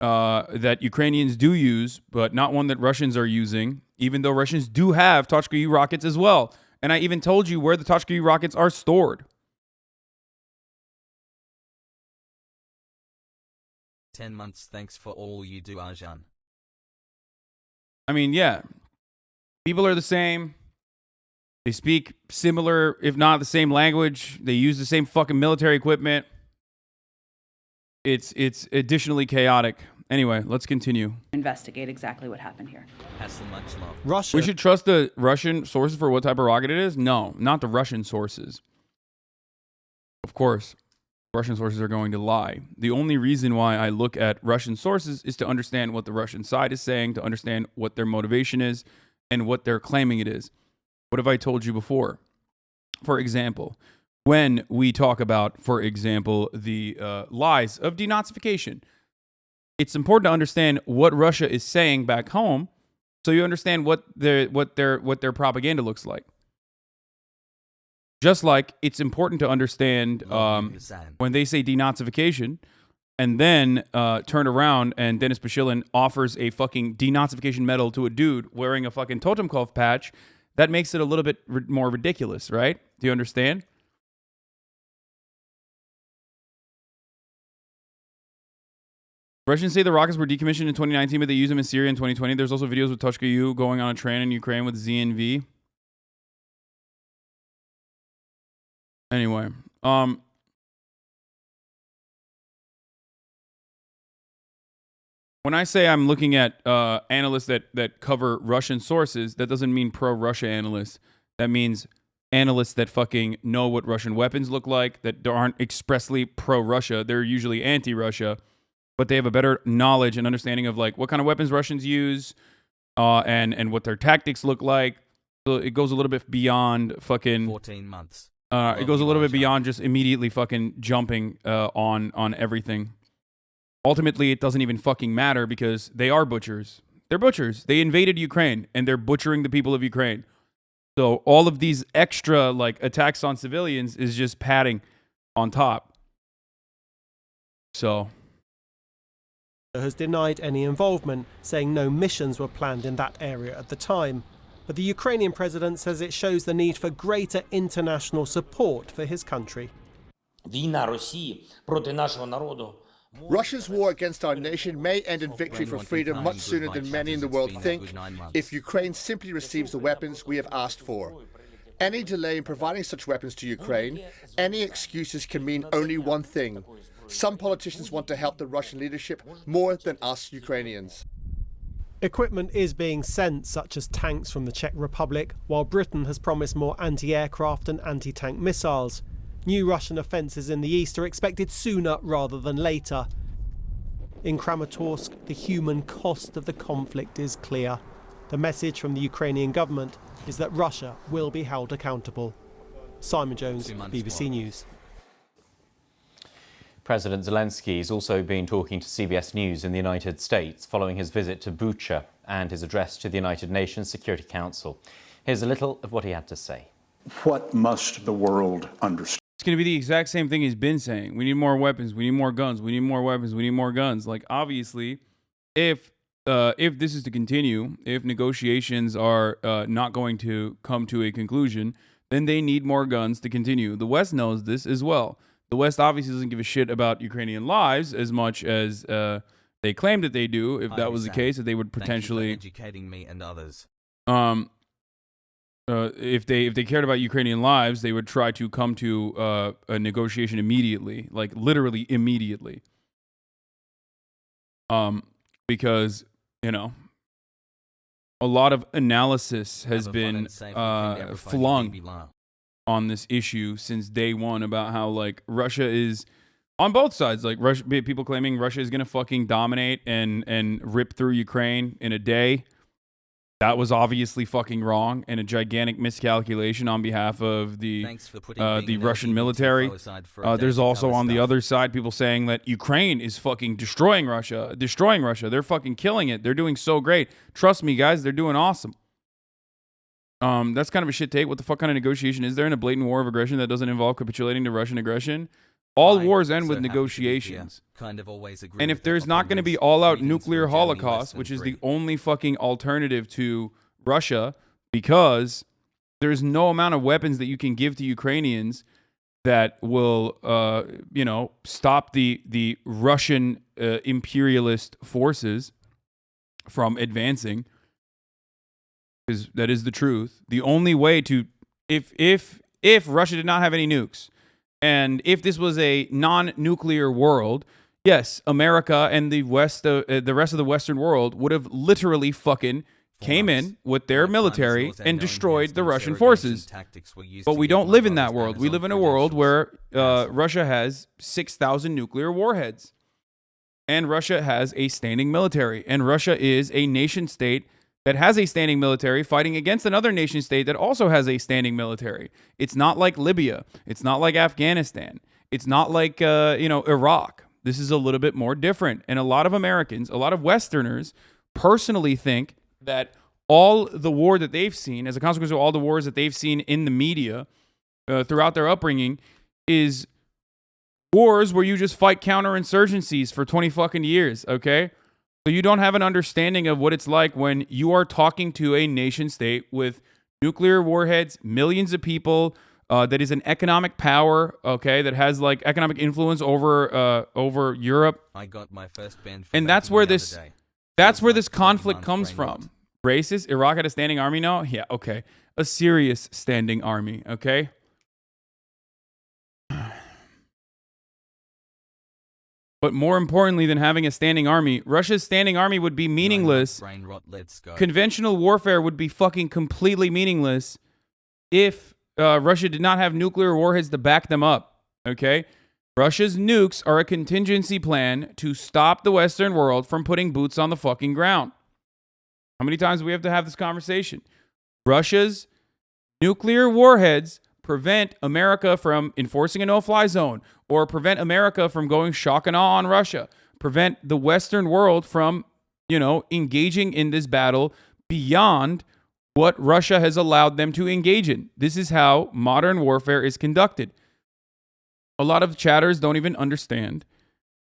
that Ukrainians do use, but not one that Russians are using, even though Russians do have Tochka U rockets as well. And I even told you where the Tochka U rockets are stored. 10 months. Thanks for all you do, Hasan. I mean, yeah. People are the same. They speak similar, if not the same language. They use the same fucking military equipment. It's additionally chaotic. Anyway, let's continue. Investigate exactly what happened here. Russia. We should trust the Russian sources for what type of rocket it is? No, not the Russian sources. Of course, Russian sources are going to lie. The only reason why I look at Russian sources is to understand what the Russian side is saying, to understand what their motivation is, and what they're claiming it is. What have I told you before? For example, when we talk about, for example, the lies of denazification, it's important to understand what Russia is saying back home so you understand what their propaganda looks like. Just like it's important to understand when they say denazification, and then turn around and Dennis Bashilin offers a fucking denazification medal to a dude wearing a fucking Totenkopf patch. That makes it a little bit more ridiculous, right? Do you understand? Russians say the rockets were decommissioned in 2019, but they used them in Syria in 2020. There's also videos with Toshka U going on a train in Ukraine with ZNV. Anyway, when I say I'm looking at analysts that cover Russian sources, that doesn't mean pro-Russia analysts. That means analysts that fucking know what Russian weapons look like, that aren't expressly pro-Russia. They're usually anti-Russia, but they have a better knowledge and understanding of like what kind of weapons Russians use and what their tactics look like. So it goes a little bit beyond fucking 14 months. It goes a little bit beyond just immediately fucking jumping on everything. Ultimately, it doesn't even fucking matter because they are butchers. They're butchers. They invaded Ukraine and they're butchering the people of Ukraine. So all of these extra like attacks on civilians is just padding on top. So has denied any involvement, saying no missions were planned in that area at the time. But the Ukrainian president says it shows the need for greater international support for his country. Russia's war against our nation may end in victory for freedom much sooner than many in the world think if Ukraine simply receives the weapons we have asked for. Any delay in providing such weapons to Ukraine, any excuses can mean only one thing. Some politicians want to help the Russian leadership more than us Ukrainians. Equipment is being sent, such as tanks from the Czech Republic, while Britain has promised more anti-aircraft and anti-tank missiles. New Russian offences in the east are expected sooner rather than later. In Kramatorsk, the human cost of the conflict is clear. The message from the Ukrainian government is that Russia will be held accountable. Simon Jones, BBC News. President Zelensky has also been talking to CBS News in the United States following his visit to Bucha and his address to the United Nations Security Council. Here's a little of what he had to say. What must the world understand? It's going to be the exact same thing he's been saying. We need more weapons. We need more guns. We need more weapons. We need more guns. Like, obviously, if this is to continue, if negotiations are not going to come to a conclusion, then they need more guns to continue. The West knows this as well. The West obviously doesn't give a shit about Ukrainian lives as much as they claim that they do. If that was the case, that they would potentially educating me and others. If they cared about Ukrainian lives, they would try to come to a negotiation immediately, like literally immediately. Because a lot of analysis has been flung on this issue since day one about how like Russia is on both sides. Like Russia, people claiming Russia is gonna fucking dominate and rip through Ukraine in a day. That was obviously fucking wrong and a gigantic miscalculation on behalf of the Russian military. There's also on the other side people saying that Ukraine is fucking destroying Russia. They're fucking killing it. They're doing so great. Trust me, guys, they're doing awesome. That's kind of a shit take. What the fuck kind of negotiation is there in a blatant war of aggression that doesn't involve capitulating to Russian aggression? All wars end with negotiations. And if there's not going to be all-out nuclear holocaust, which is the only fucking alternative to Russia, because there's no amount of weapons that you can give to Ukrainians that will, stop the Russian imperialist forces from advancing. Because that is the truth. The only way to, if Russia did not have any nukes, and if this was a non-nuclear world, yes, America and the rest of the Western world would have literally fucking came in with their military and destroyed the Russian forces. But we don't live in that world. We live in a world where Russia has 6,000 nuclear warheads, and Russia has a standing military, and Russia is a nation state that has a standing military fighting against another nation state that also has a standing military. It's not like Libya. It's not like Afghanistan. It's not like, Iraq. This is a little bit more different. And a lot of Americans, a lot of Westerners personally think that all the war that they've seen, as a consequence of all the wars that they've seen in the media throughout their upbringing, is wars where you just fight counterinsurgencies for 20 fucking years, okay? So you don't have an understanding of what it's like when you are talking to a nation state with nuclear warheads, millions of people, that is an economic power, okay, that has like economic influence over Europe. I got my first ban from and that's where this conflict comes from. Racist? Iraq had a standing army now? Yeah, okay. A serious standing army, okay? But more importantly than having a standing army, Russia's standing army would be meaningless. Brain rot, let's go. Conventional warfare would be fucking completely meaningless if Russia did not have nuclear warheads to back them up, okay? Russia's nukes are a contingency plan to stop the Western world from putting boots on the fucking ground. How many times do we have to have this conversation? Russia's nuclear warheads prevent America from enforcing a no-fly zone, or prevent America from going shock and awe on Russia, prevent the Western world from, engaging in this battle beyond what Russia has allowed them to engage in. This is how modern warfare is conducted. A lot of chatters don't even understand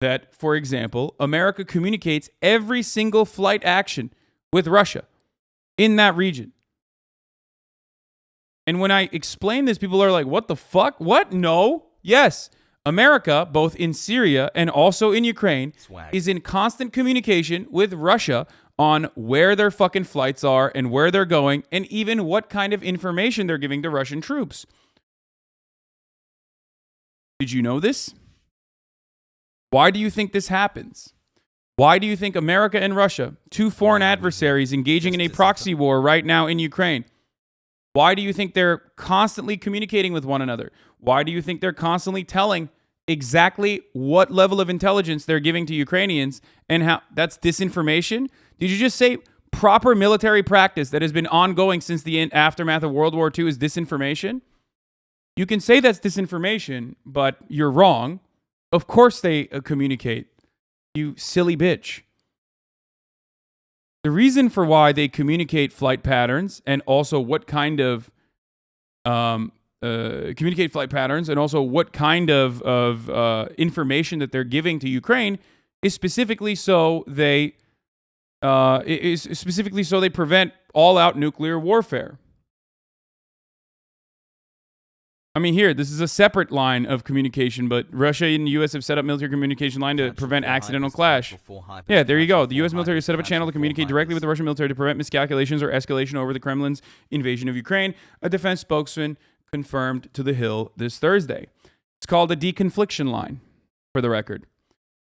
that, for example, America communicates every single flight action with Russia in that region. And when I explain this, people are like, what the fuck? What? No. Yes. America, both in Syria and also in Ukraine, is in constant communication with Russia on where their fucking flights are and where they're going, and even what kind of information they're giving to Russian troops. Did you know this? Why do you think this happens? Why do you think America and Russia, two foreign adversaries engaging in a proxy war right now in Ukraine, why do you think they're constantly communicating with one another? Why do you think they're constantly telling exactly what level of intelligence they're giving to Ukrainians and how that's disinformation? Did you just say proper military practice that has been ongoing since the aftermath of World War II is disinformation? You can say that's disinformation, but you're wrong. Of course they communicate, you silly bitch. The reason for why they communicate flight patterns and also what kind of information that they're giving to Ukraine is specifically so they prevent all-out nuclear warfare. I mean, here, this is a separate line of communication, but Russia and the U.S. have set up military communication line to prevent accidental clash. Yeah, there you go. The U.S. military has set up a channel to communicate directly with the Russian military to prevent miscalculations or escalation over the Kremlin's invasion of Ukraine, a defense spokesman confirmed to The Hill this Thursday. It's called a deconfliction line, for the record.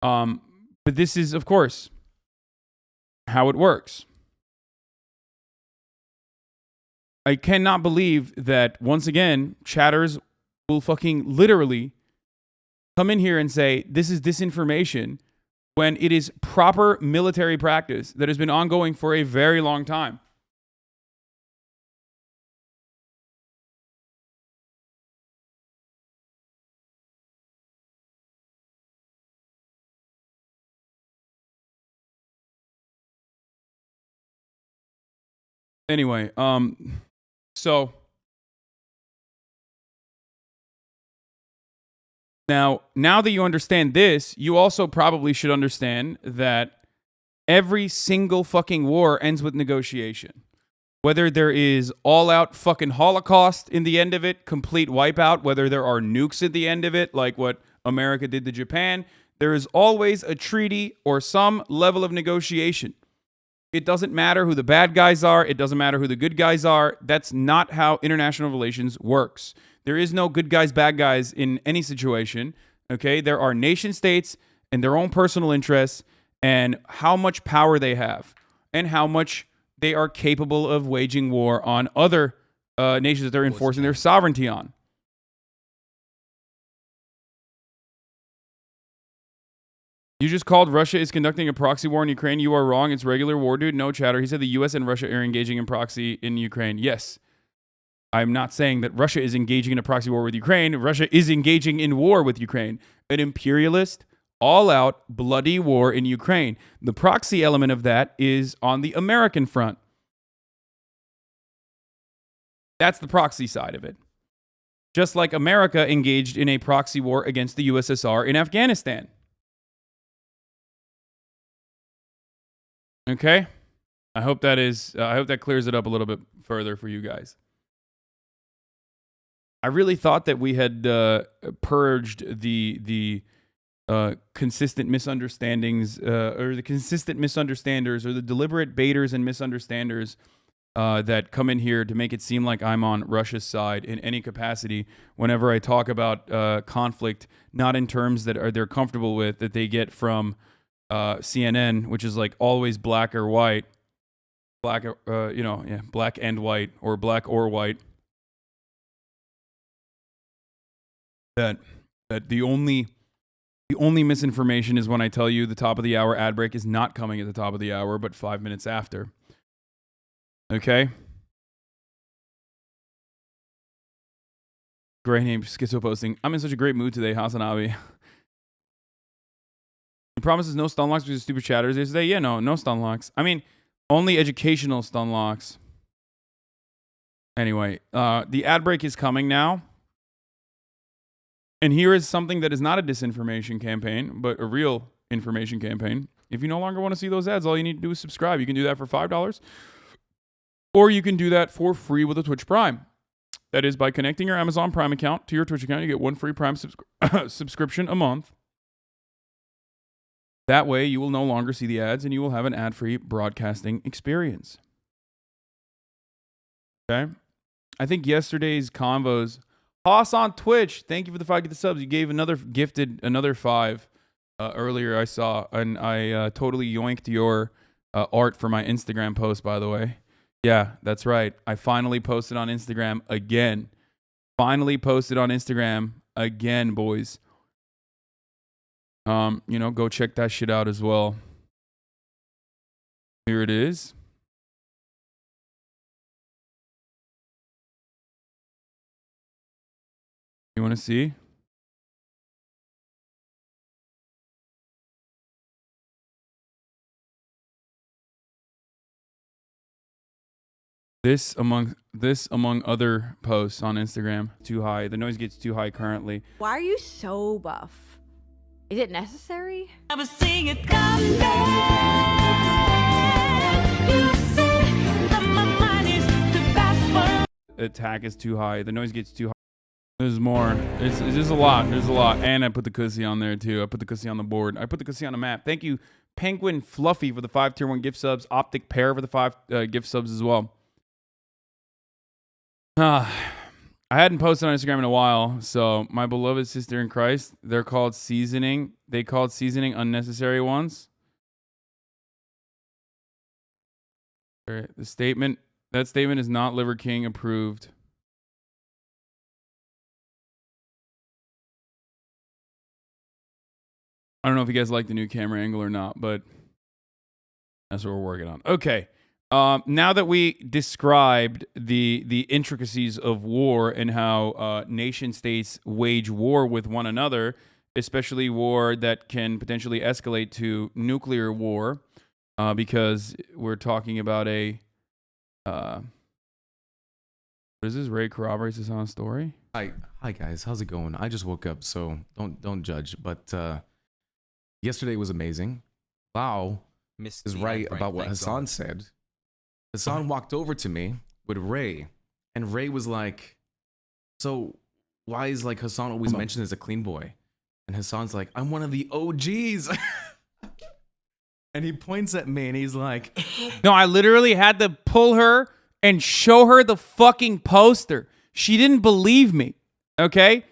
But this is, of course, how it works. I cannot believe that, once again, chatters will fucking literally come in here and say this is disinformation when it is proper military practice that has been ongoing for a very long time. Anyway, So now that you understand this, you also probably should understand that every single fucking war ends with negotiation. Whether there is all-out fucking Holocaust in the end of it, complete wipeout, whether there are nukes at the end of it, like what America did to Japan, there is always a treaty or some level of negotiation. It doesn't matter who the bad guys are. It doesn't matter who the good guys are. That's not how international relations works. There is no good guys, bad guys in any situation. Okay? There are nation states and their own personal interests and how much power they have and how much they are capable of waging war on other nations that they're enforcing their sovereignty on. You just called Russia is conducting a proxy war in Ukraine. You are wrong. It's regular war, dude. No chatter. He said the U.S. and Russia are engaging in proxy in Ukraine. Yes. I'm not saying that Russia is engaging in a proxy war with Ukraine. Russia is engaging in war with Ukraine. An imperialist, all-out, bloody war in Ukraine. The proxy element of that is on the American front. That's the proxy side of it. Just like America engaged in a proxy war against the USSR in Afghanistan. Okay? I hope that clears it up a little bit further for you guys. I really thought that we had purged the consistent misunderstandings or the consistent misunderstanders or the deliberate baiters and misunderstanders that come in here to make it seem like I'm on Russia's side in any capacity whenever I talk about conflict, not in terms that they're comfortable with, that they get from CNN, which is like always black or white, black and white, or black or white. That the only misinformation is when I tell you the top of the hour ad break is not coming at the top of the hour, but 5 minutes after. Okay? Great name, Schizo posting. I'm in such a great mood today, HasanAbi. He promises no stun locks because of stupid chatters yesterday. Yeah, no stun locks. I mean, only educational stun locks. Anyway, the ad break is coming now. And here is something that is not a disinformation campaign, but a real information campaign. If you no longer want to see those ads, all you need to do is subscribe. You can do that for $5. Or you can do that for free with a Twitch Prime. That is by connecting your Amazon Prime account to your Twitch account. You get one free Prime subscription a month. That way, you will no longer see the ads and you will have an ad-free broadcasting experience. Okay? I think yesterday's convos... Hasan on Twitch, thank you for the 5 gifted subs. You gave gifted another 5 earlier, I saw, and I totally yoinked your art for my Instagram post, by the way. Yeah, that's right. I finally posted on Instagram again. Boys. Go check that shit out as well. Here it is. You want to see? This among other posts on Instagram. Too high. The noise gets too high currently. Why are you so buff? Is it necessary? I was seeing it come back. You say that my mind is the password. Attack is too high. The noise gets too high. There's more. It's just a lot. There's a lot. And I put the cussy on there too. I put the cussy on the board. I put the cussy on the map. Thank you, Penguin Fluffy, for the 5 tier 1 gift subs. Optic Pair for the 5 gift subs as well. I hadn't posted on Instagram in a while, so my beloved sister in Christ, they're called seasoning. They called seasoning unnecessary ones. That statement is not Liver King approved. I don't know if you guys like the new camera angle or not, but that's what we're working on. Okay. Now that we described the intricacies of war and how nation states wage war with one another, especially war that can potentially escalate to nuclear war, because we're talking about a what is this? Ray corroborates this on a story. Hi guys, how's it going? I just woke up, so don't judge. But yesterday was amazing. Wow is right about what Hasan said. Hasan walked over to me with Ray, and Ray was like, so why is like Hasan always mentioned as a clean boy? And Hasan's like, I'm one of the OGs. And he points at me and he's like, no, I literally had to pull her and show her the fucking poster. She didn't believe me. Okay?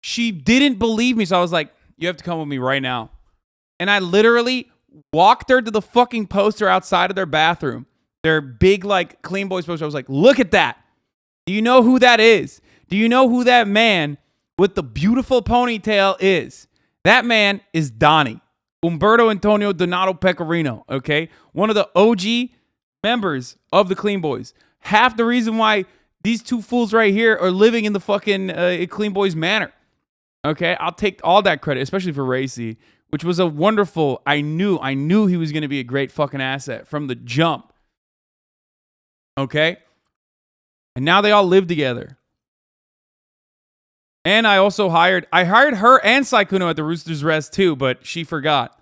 She didn't believe me. So I was like, you have to come with me right now. And I literally walked her to the fucking poster outside of their bathroom. Their big, like, Clean Boys poster. I was like, look at that. Do you know who that is? Do you know who that man with the beautiful ponytail is? That man is Donnie. Umberto Antonio Donato Pecorino, okay? One of the OG members of the Clean Boys. Half the reason why these two fools right here are living in the fucking Clean Boys manor. Okay? I'll take all that credit, especially for Racy, which was a wonderful, I knew he was going to be a great fucking asset from the jump. Okay? And now they all live together. And I also hired her and Saikuno at the Rooster's Rest too, but she forgot.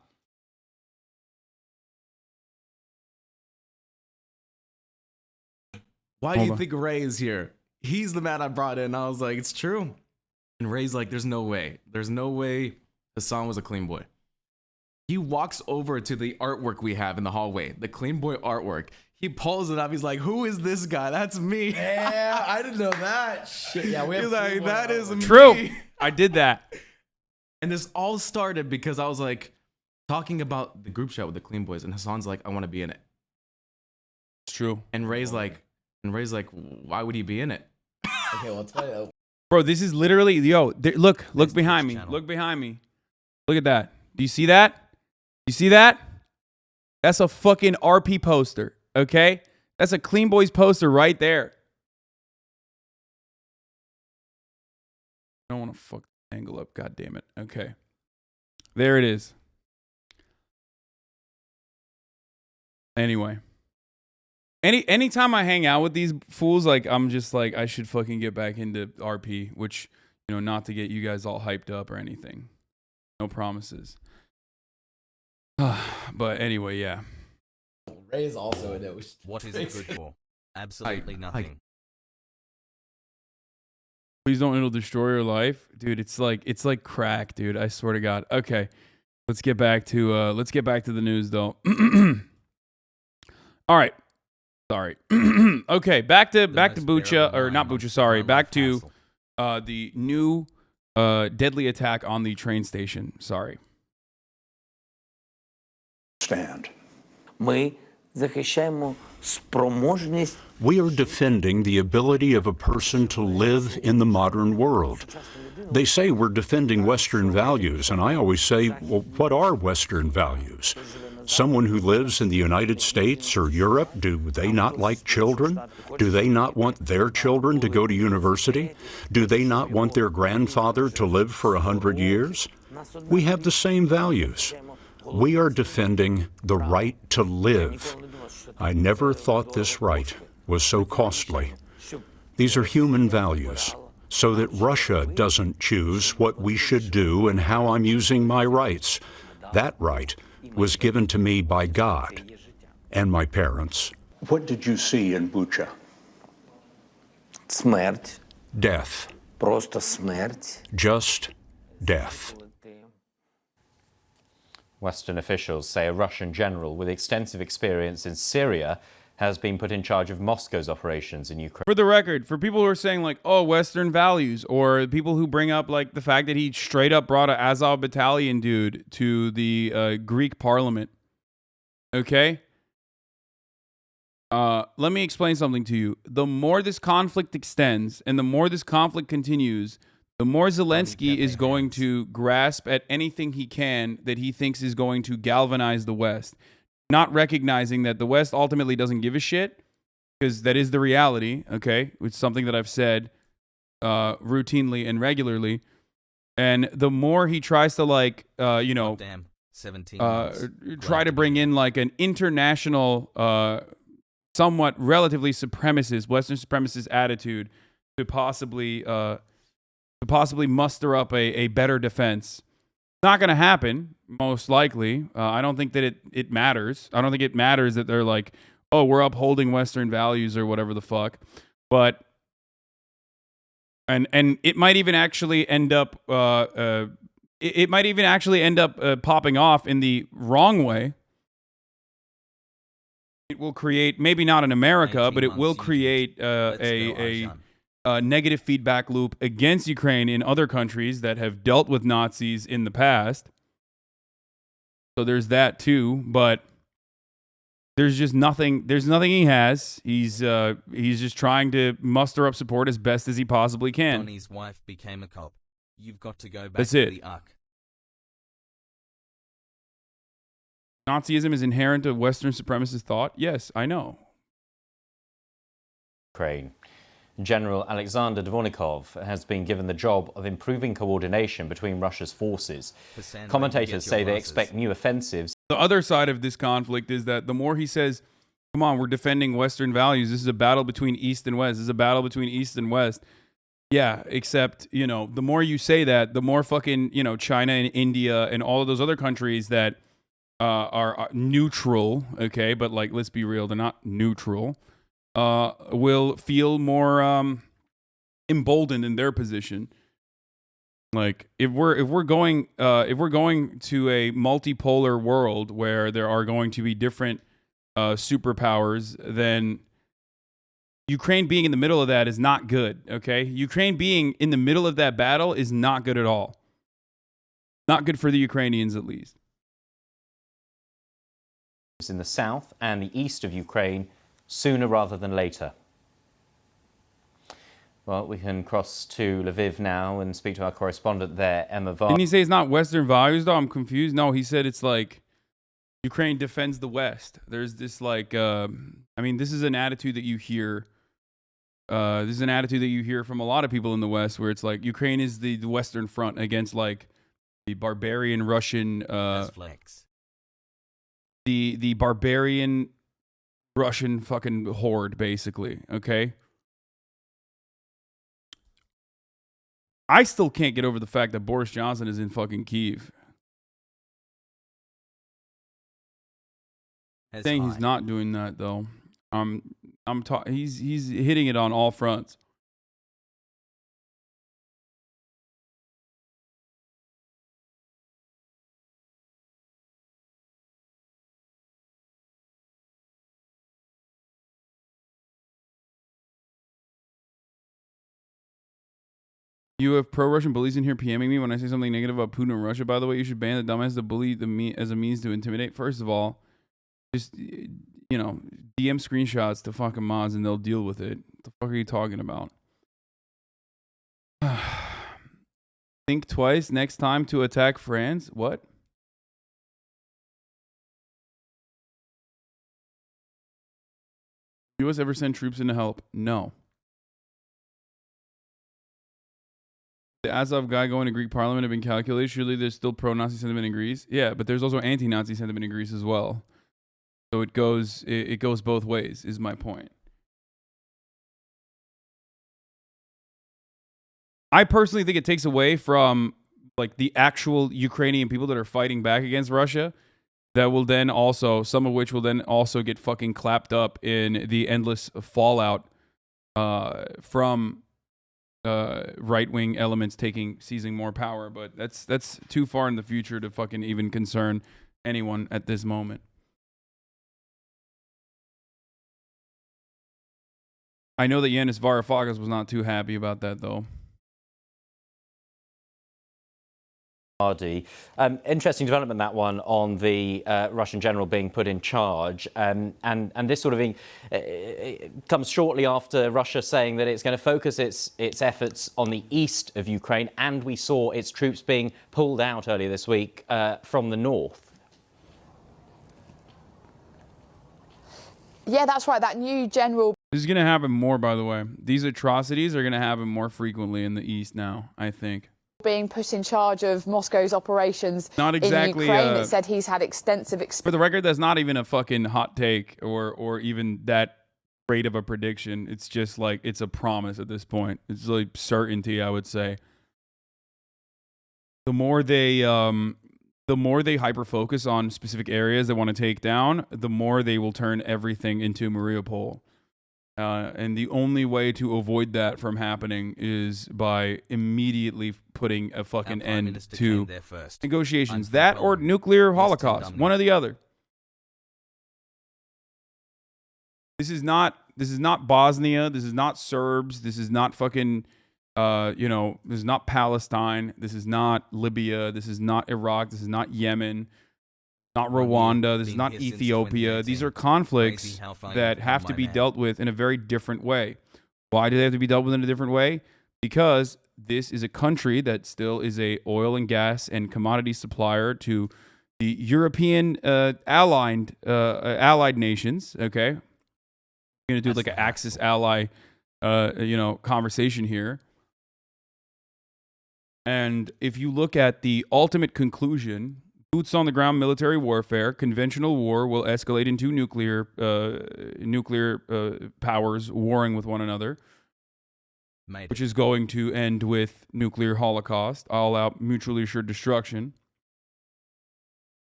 Why do you think Ray is here? He's the man I brought in. I was like, it's true. And Ray's like, there's no way. There's no way Hasan was a clean boy. He walks over to the artwork we have in the hallway, the clean boy artwork. He pulls it up. He's like, who is this guy? That's me. Yeah, I didn't know that. Shit, yeah, we have He's like, that is me. True. I did that. And this all started because I was like talking about the group chat with the clean boys, and Hasan's like, I want to be in it. It's true. And Ray's like, why would he be in it? Okay, well, tell you. Bro, this is literally, look behind me. Look behind me. Look at that. Do you see that? You see that? That's a fucking RP poster, okay? That's a Clean Boys poster right there. I don't want to fuck the angle up, god damn it. Okay. There it is. Anyway. Anytime I hang out with these fools, like, I'm just like, I should fucking get back into RP, which, not to get you guys all hyped up or anything. No promises. But anyway, yeah. Ray is also in it. What is it good for? Absolutely nothing. Please don't, it'll destroy your life. Dude, it's like crack, dude. I swear to God. Okay. Let's get back to the news though. All right. Sorry. Okay, back to Bucha, or not Bucha, sorry. Back to the new deadly attack on the train station. Sorry. Stand. We are defending the ability of a person to live in the modern world. They say we're defending Western values, and I always say, well, what are Western values? Someone who lives in the United States or Europe, do they not like children? Do they not want their children to go to university? Do they not want their grandfather to live for 100 years? We have the same values. We are defending the right to live. I never thought this right was so costly. These are human values, so that Russia doesn't choose what we should do and how I'm using my rights. That right was given to me by God and my parents. What did you see in Bucha? Смерть. Death. Просто смерть. Just death. Western officials say a Russian general with extensive experience in Syria has been put in charge of Moscow's operations in Ukraine. For the record, for people who are saying like, oh, Western values, or people who bring up like the fact that he straight up brought an Azov battalion dude to the Greek parliament. Okay? Let me explain something to you. The more this conflict extends and the more this conflict continues, the more Zelensky is going to grasp at anything he can that he thinks is going to galvanize the West, not recognizing that the West ultimately doesn't give a shit, because that is the reality, okay? It's something that I've said routinely and regularly. And the more he tries to like, try to bring in like an international, somewhat relatively supremacist, Western supremacist attitude to possibly muster up a better defense. Not going to happen, most likely. I don't think that it matters. I don't think it matters that they're like, oh, we're upholding Western values or whatever the fuck. But and it might even actually end up popping off in the wrong way. It will create, maybe not in America, but it will create a negative feedback loop against Ukraine in other countries that have dealt with Nazis in the past. So there's that too, but there's just nothing. There's nothing he has. He's just trying to muster up support as best as he possibly can. Donnie's wife became a cop. You've got to go back That's to it. the Ark. Nazism is inherent to Western supremacist thought. Yes, I know. Ukraine. General Alexander Dvornikov has been given the job of improving coordination between Russia's forces. Commentators say they expect new offensives. The other side of this conflict is that the more he says, Come on, we're defending Western values. This is a battle between East and West. This is a battle between East and West. Yeah, except, you know, the more you say that, the more fucking, you know, China and India and all of those other countries that are neutral, okay, but like, let's be real, they're not neutral, will feel more emboldened in their position. Like, if we're going to a multipolar world where there are going to be different superpowers, then Ukraine being in the middle of that is not good, okay? Ukraine being in the middle of that battle is not good at all. Not good for the Ukrainians, at least. In the south and the east of Ukraine sooner rather than later. Well, we can cross to Lviv now and speak to our correspondent there, Emma Var. Didn't he say it's not Western values, though? I'm confused. No, he said it's like Ukraine defends the West. There's this like, I mean, this is an attitude that you hear. This is an attitude that you hear from a lot of people in the West, where it's like Ukraine is the Western front against like the barbarian Russian, the barbarian Russian fucking horde, basically. Okay. I still can't get over the fact that Boris Johnson is in fucking Kiev. Saying he's not doing that though. He's hitting it on all fronts. You have pro-Russian bullies in here PMing me when I say something negative about Putin and Russia. By the way, you should ban the dumbass that bully as a means to intimidate. First of all, just, you know, DM screenshots to fucking mods and they'll deal with it. What the fuck are you talking about? Think twice next time to attack France. What? U.S. ever send troops in to help? No. The Azov guy going to Greek parliament have been calculated. Surely there's still pro-Nazi sentiment in Greece. Yeah, but there's also anti-Nazi sentiment in Greece as well. So it goes both ways, is my point. I personally think it takes away from like the actual Ukrainian people that are fighting back against Russia, that will then also, some of which will then also get fucking clapped up in the endless fallout from right-wing elements seizing more power. But that's too far in the future to fucking even concern anyone at this moment. I know that Yanis Varoufakis was not too happy about that, though. Interesting development, that one, on the Russian general being put in charge. And this sort of thing comes shortly after Russia saying that it's going to focus its efforts on the east of Ukraine. And we saw its troops being pulled out earlier this week from the north. Yeah, that's right. That new general... This is going to happen more, by the way. These atrocities are going to happen more frequently in the east now, I think. Being put in charge of Moscow's operations not exactly, in Ukraine. It said he's had extensive experience. For the record, that's not even a fucking hot take or even that great of a prediction. It's just like, it's a promise at this point. It's like certainty, I would say. The more they hyper-focus on specific areas they want to take down, the more they will turn everything into Mariupol. And the only way to avoid that from happening is by immediately putting a fucking end to negotiations. That or nuclear holocaust, one or the other. This is not Bosnia. This is not Serbs. This is not fucking, this is not Palestine. This is not Libya. This is not Iraq. This is not Yemen. Not Rwanda, this is not Ethiopia. These are conflicts that have to be dealt with in a very different way. Why do they have to be dealt with in a different way? Because this is a country that still is a oil and gas and commodity supplier to the European allied nations. Okay, I'm gonna do like an Axis ally, conversation here. And if you look at the ultimate conclusion boots on the ground military warfare. Conventional war will escalate into nuclear powers warring with one another, which is going to end with nuclear holocaust, all out mutually assured destruction.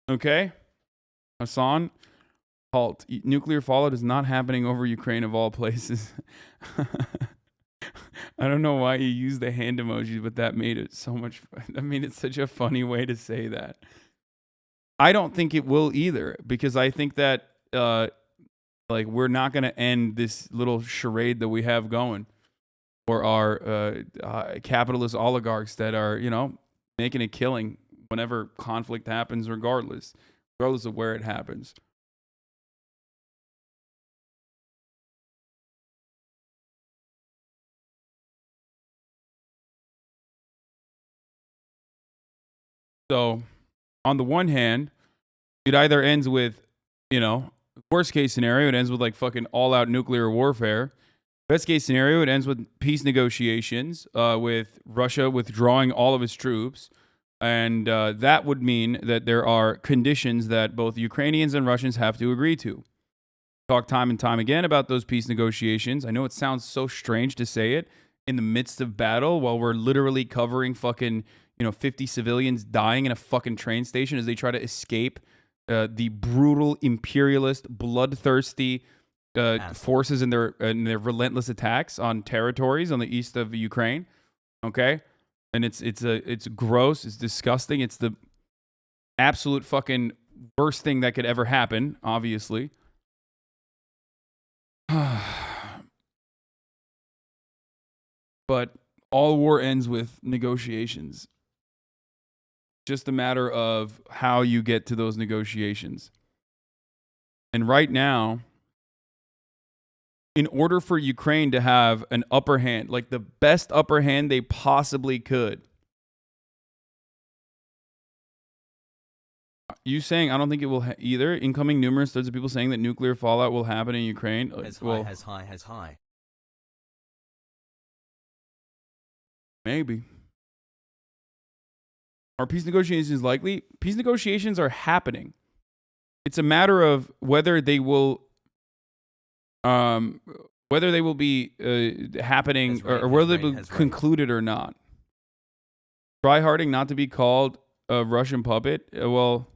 Okay, Hasan, halt. Nuclear fallout is not happening over Ukraine of all places. I don't know why you used the hand emoji, but that made it so much. I mean, it's such a funny way to say that. I don't think it will either, because I think that like we're not going to end this little charade that we have going, or our capitalist oligarchs that are, you know, making a killing whenever conflict happens, regardless of where it happens. So, on the one hand, it either ends with, you know, worst case scenario, it ends with like fucking all out nuclear warfare. Best case scenario, it ends with peace negotiations, with Russia withdrawing all of its troops. And that would mean that there are conditions that both Ukrainians and Russians have to agree to. Talk time and time again about those peace negotiations. I know it sounds so strange to say it in the midst of battle while we're literally covering fucking, 50 civilians dying in a fucking train station as they try to escape the brutal, imperialist, bloodthirsty forces in their relentless attacks on territories on the east of Ukraine. Okay, and it's gross, it's disgusting, it's the absolute fucking worst thing that could ever happen. Obviously, but all war ends with negotiations. Just a matter of how you get to those negotiations. And right now, in order for Ukraine to have an upper hand, like the best upper hand they possibly could. You saying I don't think it will either? Incoming numerous threads of people saying that nuclear fallout will happen in Ukraine. Has high. Maybe. Are peace negotiations likely? Peace negotiations are happening. It's a matter of whether they will be happening or whether they will be concluded or not. Tryharding not to be called a Russian puppet? Well,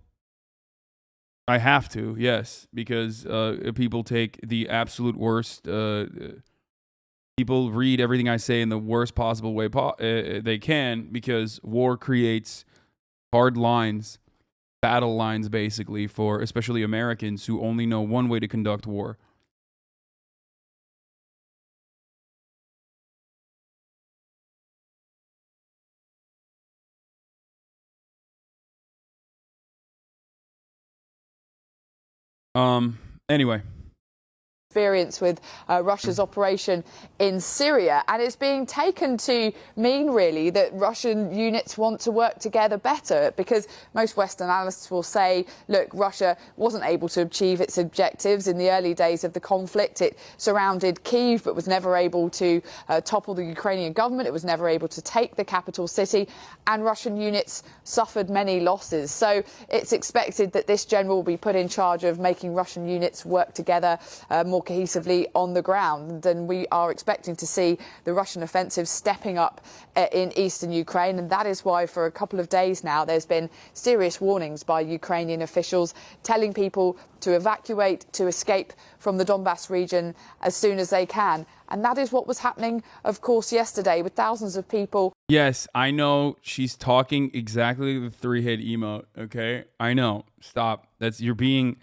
I have to, yes, because people take the absolute worst. People read everything I say in the worst possible way they can, because war creates hard lines, battle lines, basically, for especially Americans who only know one way to conduct war. Anyway. Experience with Russia's operation in Syria, and it's being taken to mean really that Russian units want to work together better, because most Western analysts will say, look, Russia wasn't able to achieve its objectives in the early days of the conflict. It surrounded Kiev but was never able to topple the Ukrainian government. It was never able to take the capital city, and Russian units suffered many losses. So it's expected that this general will be put in charge of making Russian units work together more cohesively on the ground, and we are expecting to see the Russian offensive stepping up in eastern Ukraine, and that is why for a couple of days now there's been serious warnings by Ukrainian officials telling people to evacuate, to escape from the Donbass region as soon as they can. And that is what was happening, of course, yesterday, with thousands of people. Yes, I know she's talking exactly the three-head emote, okay? I know. Stop. You're being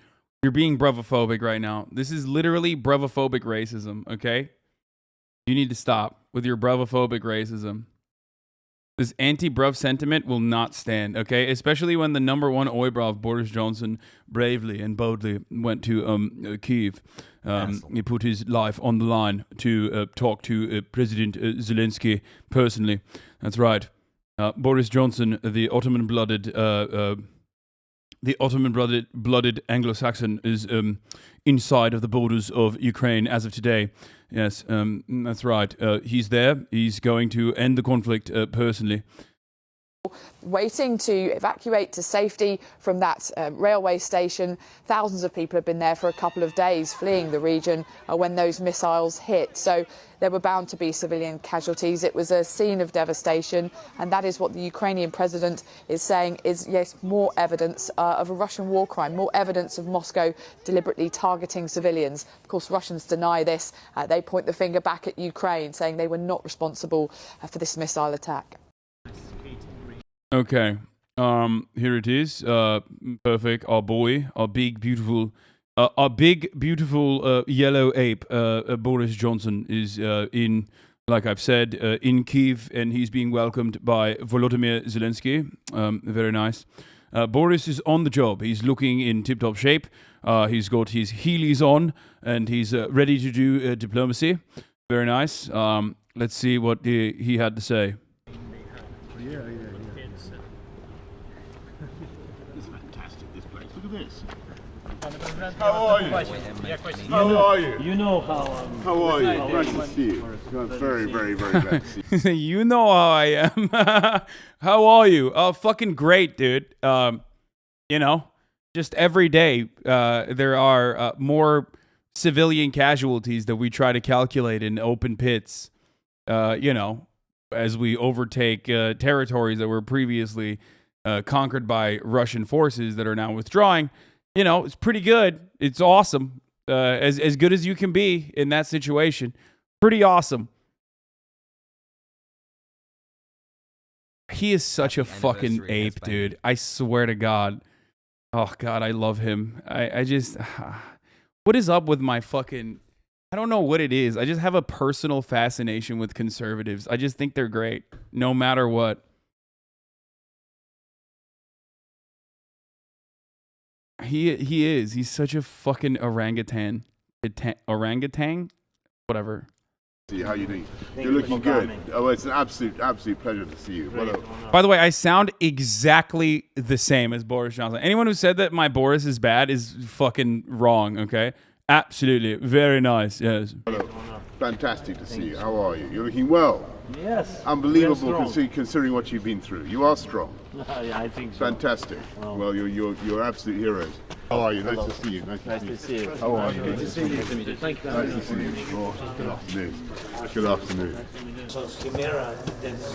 bravophobic right now. This is literally bravophobic racism, okay? You need to stop with your bravophobic racism. This anti-bruv sentiment will not stand, okay? Especially when the number one oibrav, Boris Johnson, bravely and boldly went to Kiev. He put his life on the line to talk to President Zelensky personally. That's right. Boris Johnson, the Ottoman-blooded Anglo-Saxon, is inside of the borders of Ukraine as of today. Yes, that's right. He's there. He's going to end the conflict personally. waiting to evacuate to safety from that railway station. Thousands of people have been there for a couple of days fleeing the region when those missiles hit. So there were bound to be civilian casualties. It was a scene of devastation, and that is what the Ukrainian president is saying is, yes, more evidence of a Russian war crime, more evidence of Moscow deliberately targeting civilians. Of course, Russians deny this. They point the finger back at Ukraine, saying they were not responsible for this missile attack. Okay. Here it is. Perfect. Our boy, our big, beautiful yellow ape, Boris Johnson, is in, like I've said, in Kiev, and he's being welcomed by Volodymyr Zelensky. Very nice. Boris is on the job. He's looking in tip-top shape. He's got his heelys on, and he's ready to do diplomacy. Very nice. Let's see what he had to say. It's fantastic, this place. Look at this. How are you? How are you? You know how are you? Nice to see you. Very, very, very glad to see you. You know how I am. How are you? Oh, fucking great, dude. You know, just every day there are more civilian casualties that we try to calculate in open pits. You know, as we overtake territories that were previously conquered by Russian forces that are now withdrawing. You know, it's pretty good. It's awesome. As good as you can be in that situation. Pretty awesome. He is such a fucking ape, dude. I swear to God. Oh, God, I love him. I just... What is up with my fucking... I don't know what it is. I just have a personal fascination with conservatives. I just think they're great, no matter what. He is. He's such a fucking orangutan. Orangutan? Whatever. See how you doing? You're looking good. Oh, it's an absolute pleasure to see you. By the way, I sound exactly the same as Boris Johnson. Anyone who said that my Boris is bad is fucking wrong, okay? Absolutely. Very nice, yes. Hello. Fantastic to see you. How are you? You're looking well. Yes. Unbelievable considering what you've been through. You are strong. Yeah, I think so. Fantastic. Well, you're absolute heroes. How are you? Nice to see you. Nice to see you. How are you? Good to see you. Thank you. Nice to see you. Oh, good afternoon. Good afternoon.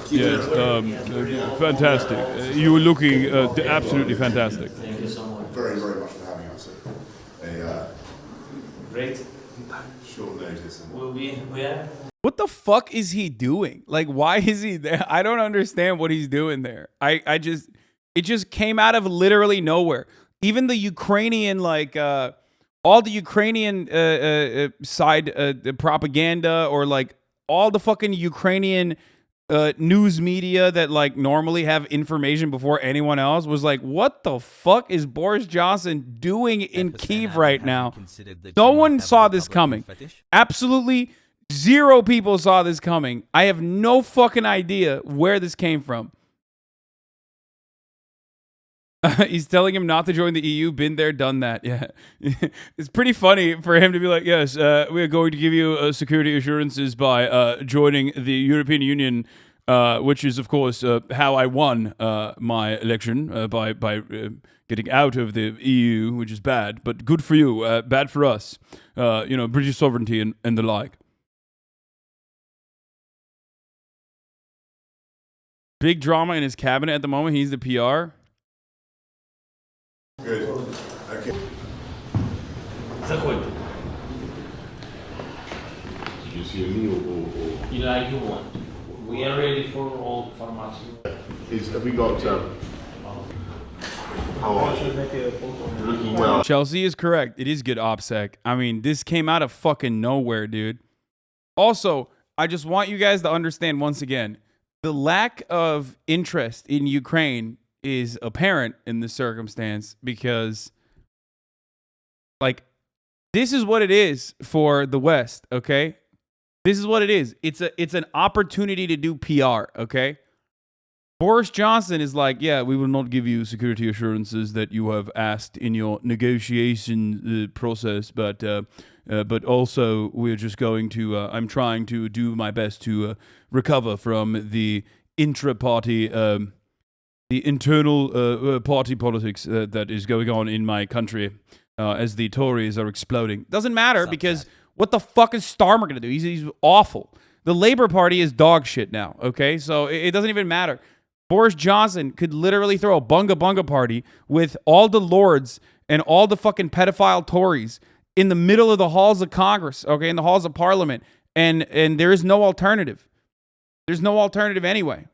Yes, fantastic. You were looking absolutely fantastic. Thank you so much. Very, very much for having us. Great. Short notice. Will we? Yeah. What the fuck is he doing? Like, why is he there? I don't understand what he's doing there. It just came out of literally nowhere. Even the Ukrainian, like, all the Ukrainian side propaganda, or like all the fucking Ukrainian news media that like normally have information before anyone else was like, what the fuck is Boris Johnson doing in Kiev right now? No one saw this coming. Absolutely zero people saw this coming. I have no fucking idea where this came from. He's telling him not to join the EU. Been there, done that. Yeah. It's pretty funny for him to be like, yes, we are going to give you security assurances by joining the European Union, which is, of course, how I won my election, by getting out of the EU, which is bad, but good for you, bad for us. You know, British sovereignty and the like. Big drama in his cabinet at the moment. He's the PR. Good. Okay. Заходите. You see a meal or... You like you want. We are ready for all pharmacy. Have we got... How are you? Looking well. Chelsea is correct. It is good OPSEC. I mean, this came out of fucking nowhere, dude. Also, I just want you guys to understand once again, the lack of interest in Ukraine is apparent in this circumstance, because like, this is what it is for the West, okay? This is what it is. It's an opportunity to do PR, okay? Boris Johnson is like, yeah, we will not give you security assurances that you have asked in your negotiation process, but also we're just going to, I'm trying to do my best to recover from the intra-party internal party politics that is going on in my country as the Tories are exploding. Doesn't matter because what the fuck is Starmer going to do? He's awful. The Labour Party is dog shit now, okay? So it doesn't even matter. Boris Johnson could literally throw a bunga bunga party with all the lords and all the fucking pedophile Tories in the middle of the halls of Congress, okay, in the halls of Parliament, and there is no alternative. There's no alternative anyway.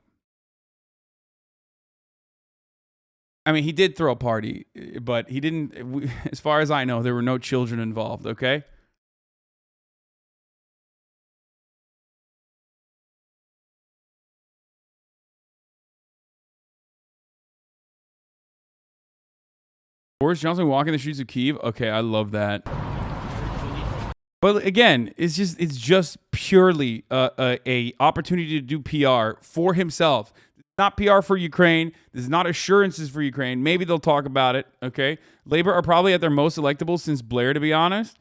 I mean, he did throw a party, but he didn't, as far as I know, there were no children involved, okay? Boris Johnson walking the streets of Kiev. Okay, I love that. But again, it's just purely a opportunity to do PR for himself. Not PR for Ukraine. This is not assurances for Ukraine. Maybe they'll talk about it. Okay, Labour are probably at their most electable since Blair, to be honest.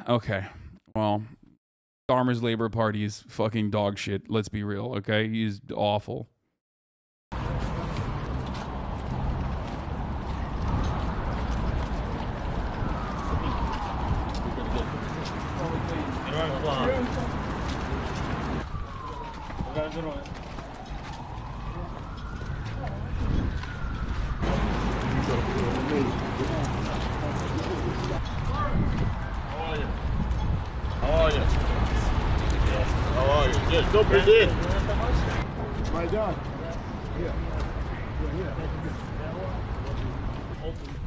Okay, well, Starmer's Labour Party is fucking dog shit. Let's be real. Okay, he's awful. Don't begin. My dog.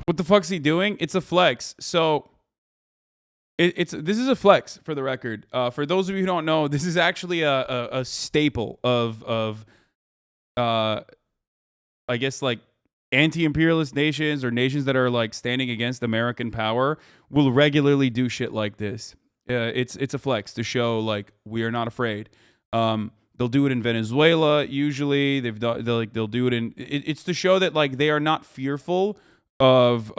What the fuck's he doing? It's a flex. So this is a flex for the record. For those of you who don't know, this is actually a staple of I guess like anti-imperialist nations or nations that are like standing against American power will regularly do shit like this. It's a flex to show like we are not afraid. They'll do it in Venezuela usually. They'll do it in. It's to show that like they are not fearful of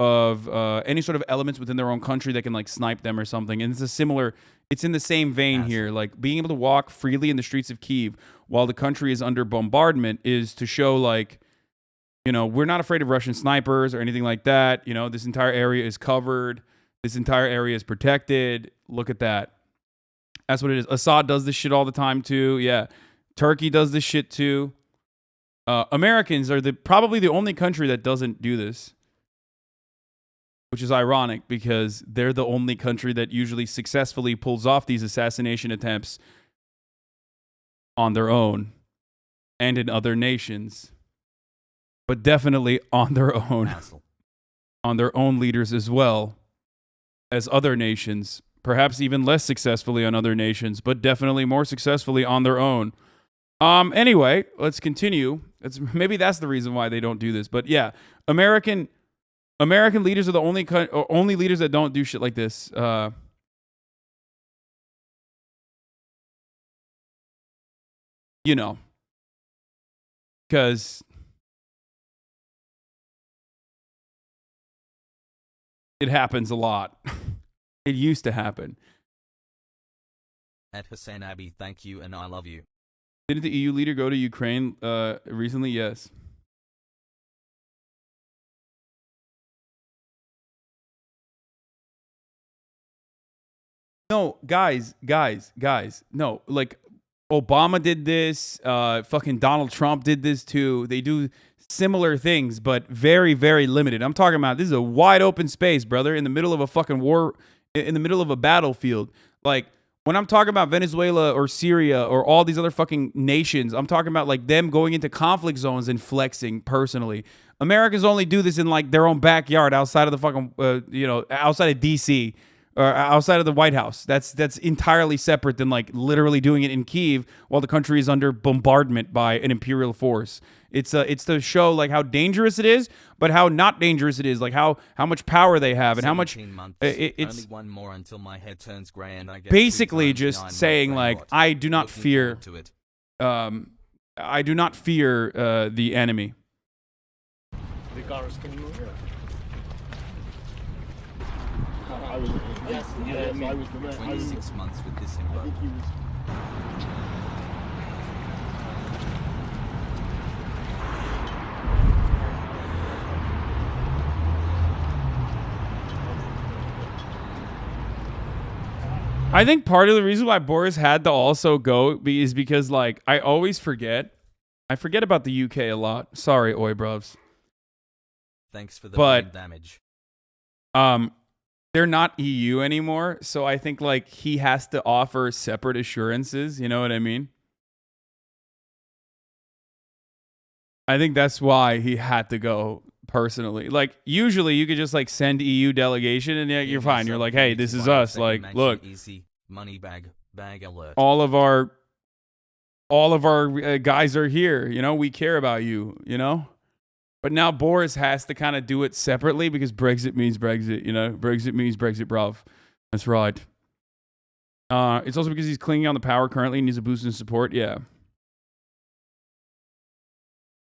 any sort of elements within their own country that can like snipe them or something. And it's in the same vein here. Like being able to walk freely in the streets of Kiev while the country is under bombardment is to show like, you know, we're not afraid of Russian snipers or anything like that. You know, this entire area is covered. This entire area is protected. Look at that. That's what it is. Assad does this shit all the time too. Yeah. Turkey does this shit too. Americans are probably the only country that doesn't do this. Which is ironic because they're the only country that usually successfully pulls off these assassination attempts on their own and in other nations. But definitely on their own. On their own leaders as well as other nations. Perhaps even less successfully on other nations, but definitely more successfully on their own. Anyway, let's continue. Maybe that's the reason why they don't do this. But yeah, American leaders are the only leaders that don't do shit like this. You know, because it happens a lot. It used to happen. At HasanAbi, thank you and I love you. Didn't the EU leader go to Ukraine recently? Yes. No, guys. No, like Obama did this. Fucking Donald Trump did this too. They do similar things, but very, very limited. I'm talking about this is a wide open space, brother, in the middle of a fucking war, in the middle of a battlefield. Like when I'm talking about Venezuela or Syria or all these other fucking nations, I'm talking about like them going into conflict zones and flexing personally. Americans only do this in like their own backyard outside of the fucking, outside of DC. Or outside of the White House. That's entirely separate than like literally doing it in Kiev while the country is under bombardment by an imperial force. It's to show like how dangerous it is, but how not dangerous it is. Like how much power they have and how much. It's only one more until my head turns gray and I get basically just saying like I do not fear. I do not fear the enemy. The car is coming over here. I was 26 months with this in I think part of the reason why Boris had to also go is because, like, I always forget. I forget about the UK a lot. Sorry, oi bruvs. Thanks for the brain damage. They're not EU anymore, so I think, like, he has to offer separate assurances. You know what I mean? I think that's why he had to go personally. Like, usually you could just, like, send EU delegation and you're fine. You're like, hey, this is us. Like, look, money bag alert. all of our guys are here. You know, we care about you. You know, but now Boris has to kind of do it separately because Brexit means Brexit. You know, Brexit means Brexit, bruv. That's right. It's also because he's clinging on the power currently and needs a boost in support. Yeah.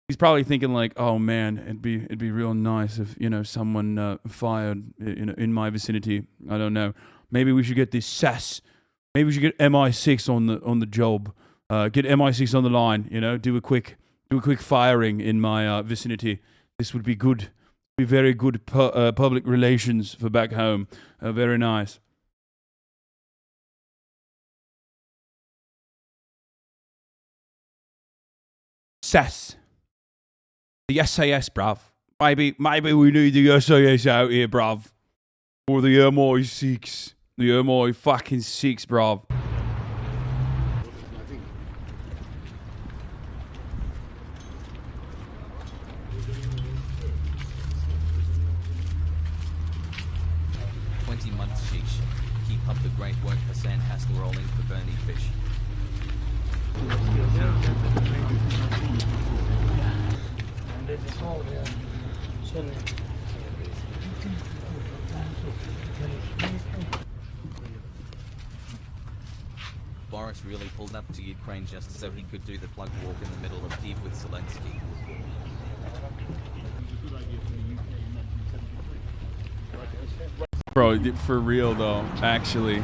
He's probably thinking like, "Oh man, it'd be real nice if, you know, someone fired in my vicinity. I don't know. Maybe we should get this SAS. Maybe we should get MI6 on the job. Get MI6 on the line. You know, do a quick firing in my vicinity. This would be good. Be very good public relations for back home. Very nice." SAS. The SAS, bruv. Maybe we need the SAS out here, bruv. Or the MI6. The MI fucking 6, bruv. Months, sheesh. Keep up the great work, Hasan. Hasan rolling for Bernie fish. Boris really pulled up to Ukraine just so he could do the plug walk in the middle of Kiev with Zelensky. Bro, for real though, actually.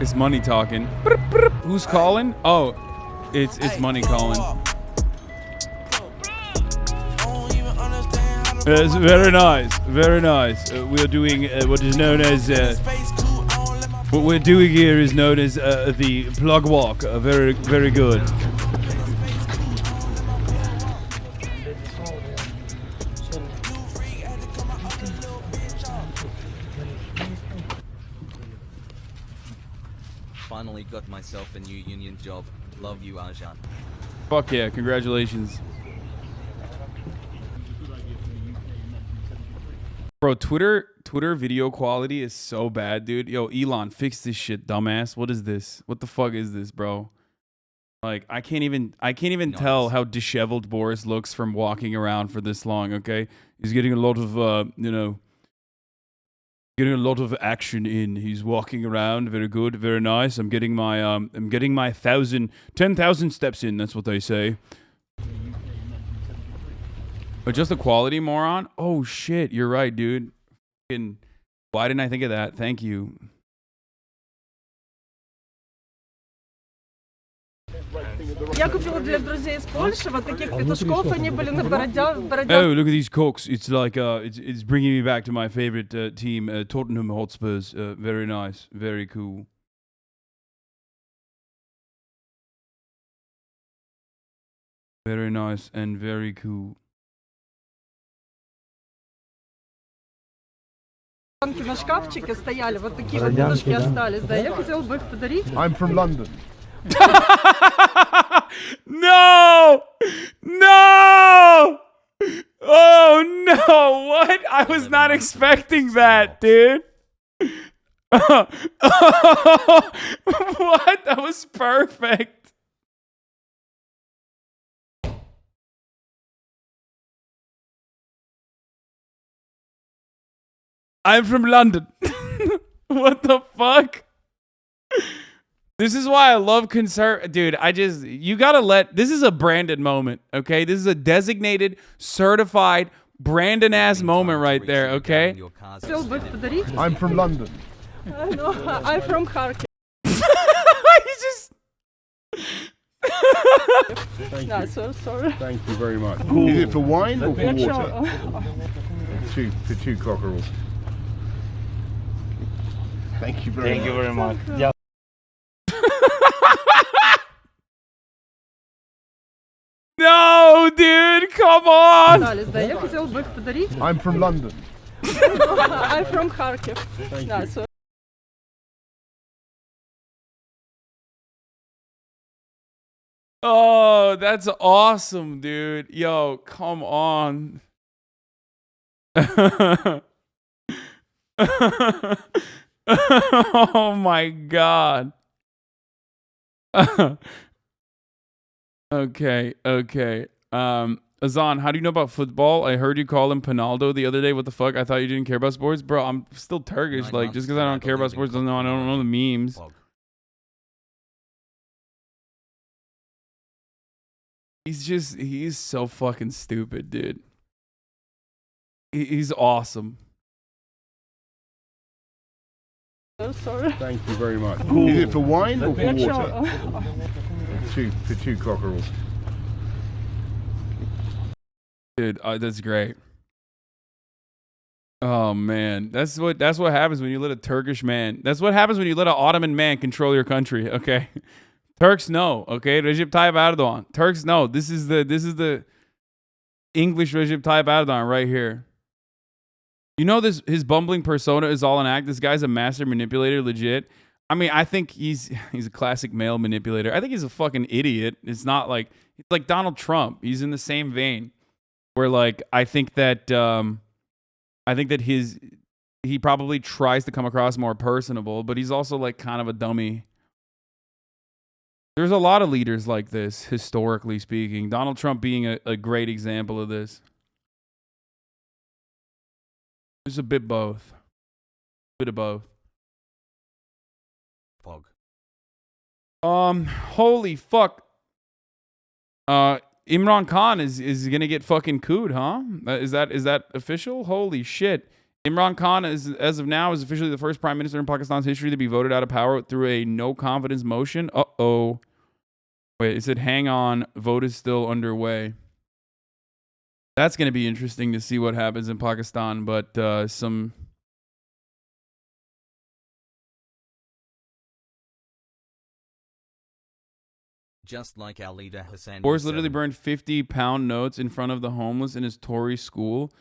It's money talking. Who's calling? Oh, it's money calling. It's very nice, very nice. We're doing what is known as what we're doing here is known as the plug walk. Very, very good. Finally got myself a new union job. Love you, Hasan. Fuck yeah, congratulations. Bro, Twitter video quality is so bad, dude. Yo, Elon, fix this shit, dumbass. What is this? What the fuck is this, bro? Like, I can't even tell how disheveled Boris looks from walking around for this long, okay? He's getting a lot of getting a lot of action in. He's walking around, very good, very nice. I'm getting my 10,000 steps in, that's what they say. But just the quality, moron? Oh shit, you're right, dude. Why didn't I think of that? Thank you. Я купила для друзей из Польши вот таких петушков, они были на Oh, look at these cocks. It's like it's bringing me back to my favorite team, Tottenham Hotspurs. Very nice, very cool. Very nice and very cool. На шкафчике стояли, вот такие вот петушки остались, да, я хотела бы их подарить. I'm from London. No! No! Oh no! What? I was not expecting that, dude. What? That was perfect. I'm from London. What the fuck? This is why I love dude, you gotta this is a Brandon moment, okay? This is a designated, certified, Brandon-ass moment right there, okay? I'm from London. No, I'm from Kharkiv. Thank No, you. so sorry. Thank you very much. Is it for wine or for Yeah, water? sure. For two cockerels. Thank you very much. Thank you very much. No, dude, come on. Я хотела бы подарить. I'm from London. I'm from Kharkiv. Thank No, you. so Oh, that's awesome, dude. Yo, come on. Oh my god. Okay, okay. Hasan, how do you know about football? I heard you call him Pinaldo the other day. What the fuck? I thought you didn't care about sports. Bro, I'm still Turkish. Like, just because I don't care about sports doesn't mean I don't know the memes. He's so fucking stupid, dude. He's awesome. sorry. Thank you very much. Is it for wine or for Yeah, water? sure. For two cockerels. Dude, that's great. Oh man, that's what happens when you let a Turkish man. That's what happens when you let an Ottoman man control your country. Okay, Turks know. Okay, Recep Tayyip Erdogan. Turks know. This is the English Recep Tayyip Erdogan right here. You know this. His bumbling persona is all an act. This guy's a master manipulator, legit. I mean, I think he's a classic male manipulator. I think he's a fucking idiot. It's like Donald Trump. He's in the same vein. Where like I think that he probably tries to come across more personable, but he's also like kind of a dummy. There's a lot of leaders like this, historically speaking. Donald Trump being a great example of this. There's a bit both. Bit of both. Fog. Holy fuck. Imran Khan is gonna get fucking cooed, huh? Is that official? Holy shit! Imran Khan as of now is officially the first prime minister in Pakistan's history to be voted out of power through a no confidence motion. Wait, it said hang on, vote is still underway. That's gonna be interesting to see what happens in Pakistan, but Just like our leader Hasan. Boris literally burned 50-pound notes in front of the homeless in his Tory school.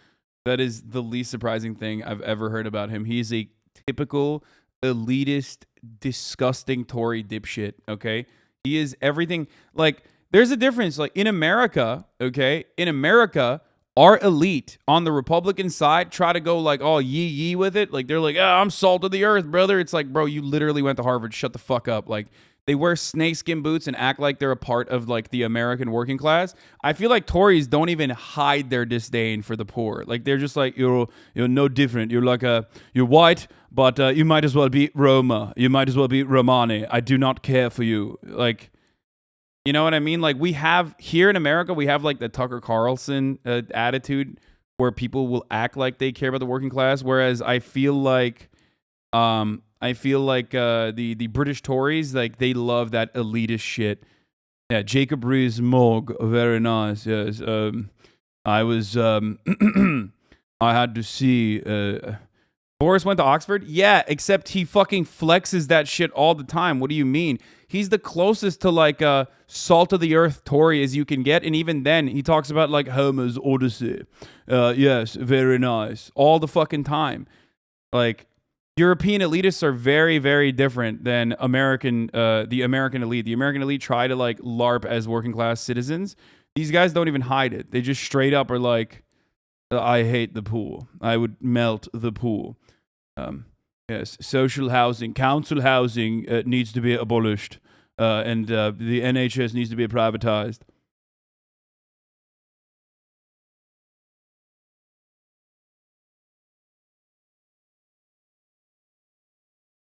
That is the least surprising thing I've ever heard about him. He's a typical elitist, disgusting Tory dipshit, okay? He is everything. Like, there's a difference. Like, in America, okay? In America, our elite on the Republican side try to go like all yee with it. Like, they're like, I'm salt of the earth, brother. It's like, bro, you literally went to Harvard. Shut the fuck up. Like, they wear snakeskin boots and act like they're a part of like the American working class. I feel like Tories don't even hide their disdain for the poor. Like they're just like you're no different. You're like you're white, but you might as well be Roma. You might as well be Romani. I do not care for you. Like, you know what I mean? Like we have here in America, we have like the Tucker Carlson attitude where people will act like they care about the working class, whereas I feel like the British Tories, like they love that elitist shit. Yeah, Jacob Rees-Mogg, very nice. Yes, I was I had to see. Boris went to Oxford. Yeah, except he fucking flexes that shit all the time. What do you mean? He's the closest to like a salt of the earth Tory as you can get, and even then he talks about like Homer's Odyssey. Yes, very nice, all the fucking time. Like. European elitists are very, very different than the American elite. The American elite try to like LARP as working class citizens. These guys don't even hide it. They just straight up are like, I hate the pool. I would melt the pool. Yes, social housing, council housing needs to be abolished, and the NHS needs to be privatized.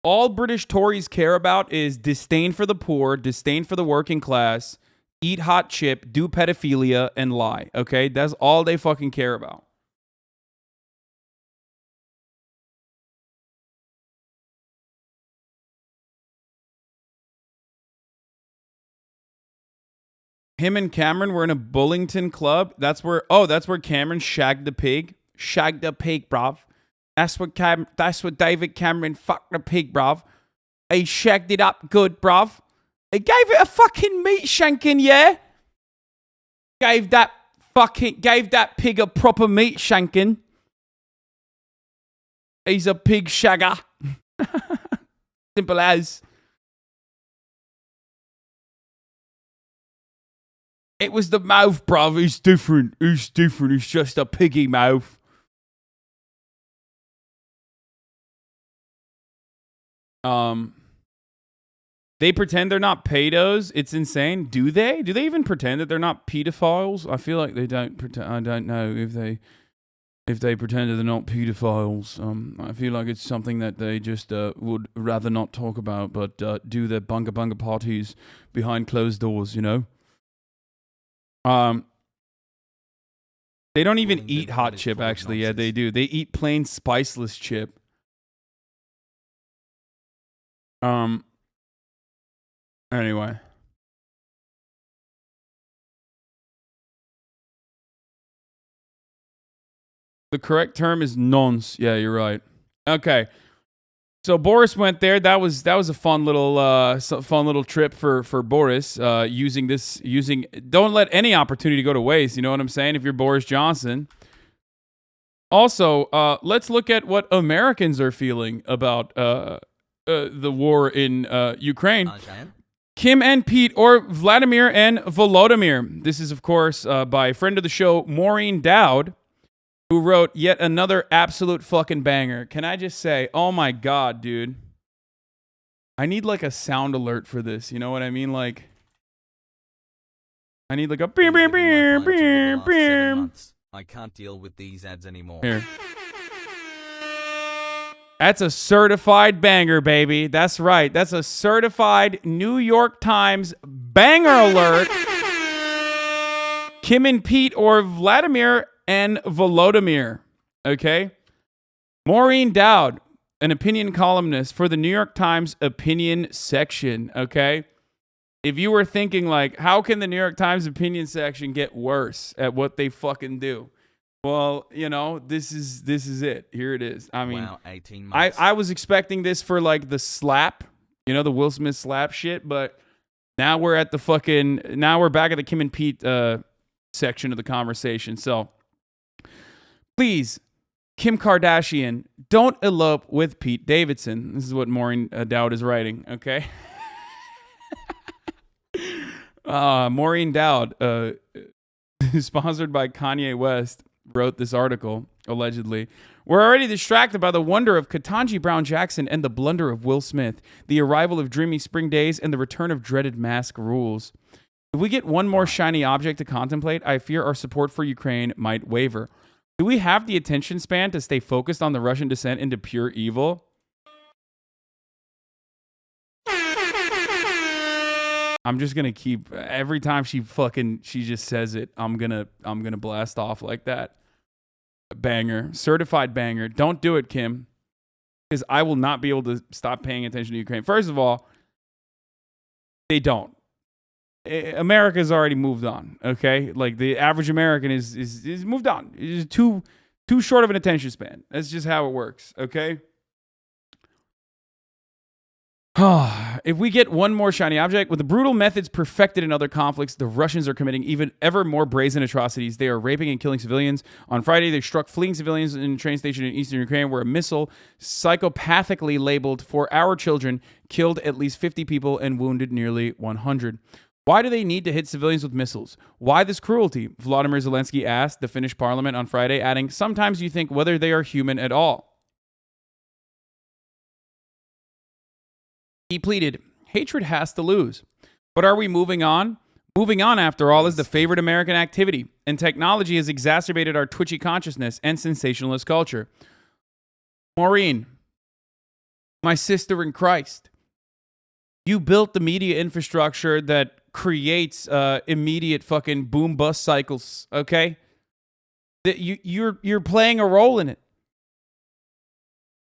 All British Tories care about is disdain for the poor, disdain for the working class, eat hot chip, do pedophilia, and lie. Okay? That's all they fucking care about. him and Cameron were in a Bullington club. That's where Cameron shagged the pig. Shagged the pig, bruv. That's what David Cameron fucked the pig, bruv. He shagged it up good, bruv. He gave it a fucking meat shanking, yeah? Gave that pig a proper meat shanking. He's a pig shagger. Simple as. It was the mouth, bruv. He's different. He's just a piggy mouth. They pretend they're not pedos. It's insane. Do they? Do they even pretend that they're not pedophiles? I feel like they don't pretend. I don't know if they pretend that they're not pedophiles. I feel like it's something that they just would rather not talk about, but do their bunga bunga parties behind closed doors, you know? They don't even eat hot chip, actually. Yeah, they do. They eat plain spiceless chip. Anyway. The correct term is nonce. Yeah, you're right. Okay. So Boris went there. That was a fun little trip for Boris. Don't let any opportunity go to waste. You know what I'm saying? If you're Boris Johnson. Also, let's look at what Americans are feeling about the war in Ukraine. Kim and Pete, or Vladimir and Volodymyr. This is, of course, by a friend of the show, Maureen Dowd, who wrote yet another absolute fucking banger. Can I just say, oh my God, dude. I need like a sound alert for this. You know what I mean? Like, I need like a beep, beep, beep, beep, beep. I can't deal with these ads anymore. Here. That's a certified banger, baby. That's right. That's a certified New York Times banger alert. Kim and Pete, or Vladimir and Volodymyr. Okay? Maureen Dowd, an opinion columnist for the New York Times opinion section. Okay? If you were thinking like, how can the New York Times opinion section get worse at what they fucking do? Well, you know, this is it. Here it is. I mean, wow, 18 months. I was expecting this for like the slap, you know, the Will Smith slap shit, but now we're back at the Kim and Pete section of the conversation. So please, Kim Kardashian, don't elope with Pete Davidson. This is what Maureen Dowd is writing, okay? Maureen Dowd, sponsored by Kanye West, wrote this article, allegedly. We're already distracted by the wonder of Ketanji Brown Jackson and the blunder of Will Smith, the arrival of dreamy spring days, and the return of dreaded mask rules. If we get one more shiny object to contemplate, I fear our support for Ukraine might waver. Do we have the attention span to stay focused on the Russian descent into pure evil? I'm just gonna keep, every time she just says it, I'm gonna blast off like that. Banger, certified banger. Don't do it, Kim, because I will not be able to stop paying attention to Ukraine. First of all, they don't. America's already moved on. Okay, like the average American is moved on. It's too short of an attention span. That's just how it works. Okay. If we get one more shiny object, with the brutal methods perfected in other conflicts, the Russians are committing ever more brazen atrocities. They are raping and killing civilians. On Friday, they struck fleeing civilians in a train station in eastern Ukraine, where a missile, psychopathically labeled "for our children," killed at least 50 people and wounded nearly 100. Why do they need to hit civilians with missiles? Why this cruelty? Volodymyr Zelensky asked the Finnish parliament on Friday, adding, "Sometimes you think whether they are human at all." He pleaded, hatred has to lose. But are we moving on? Moving on, after all, is the favorite American activity, and technology has exacerbated our twitchy consciousness and sensationalist culture. Maureen, my sister in Christ, you built the media infrastructure that creates immediate fucking boom bust cycles, okay? That you're playing a role in it.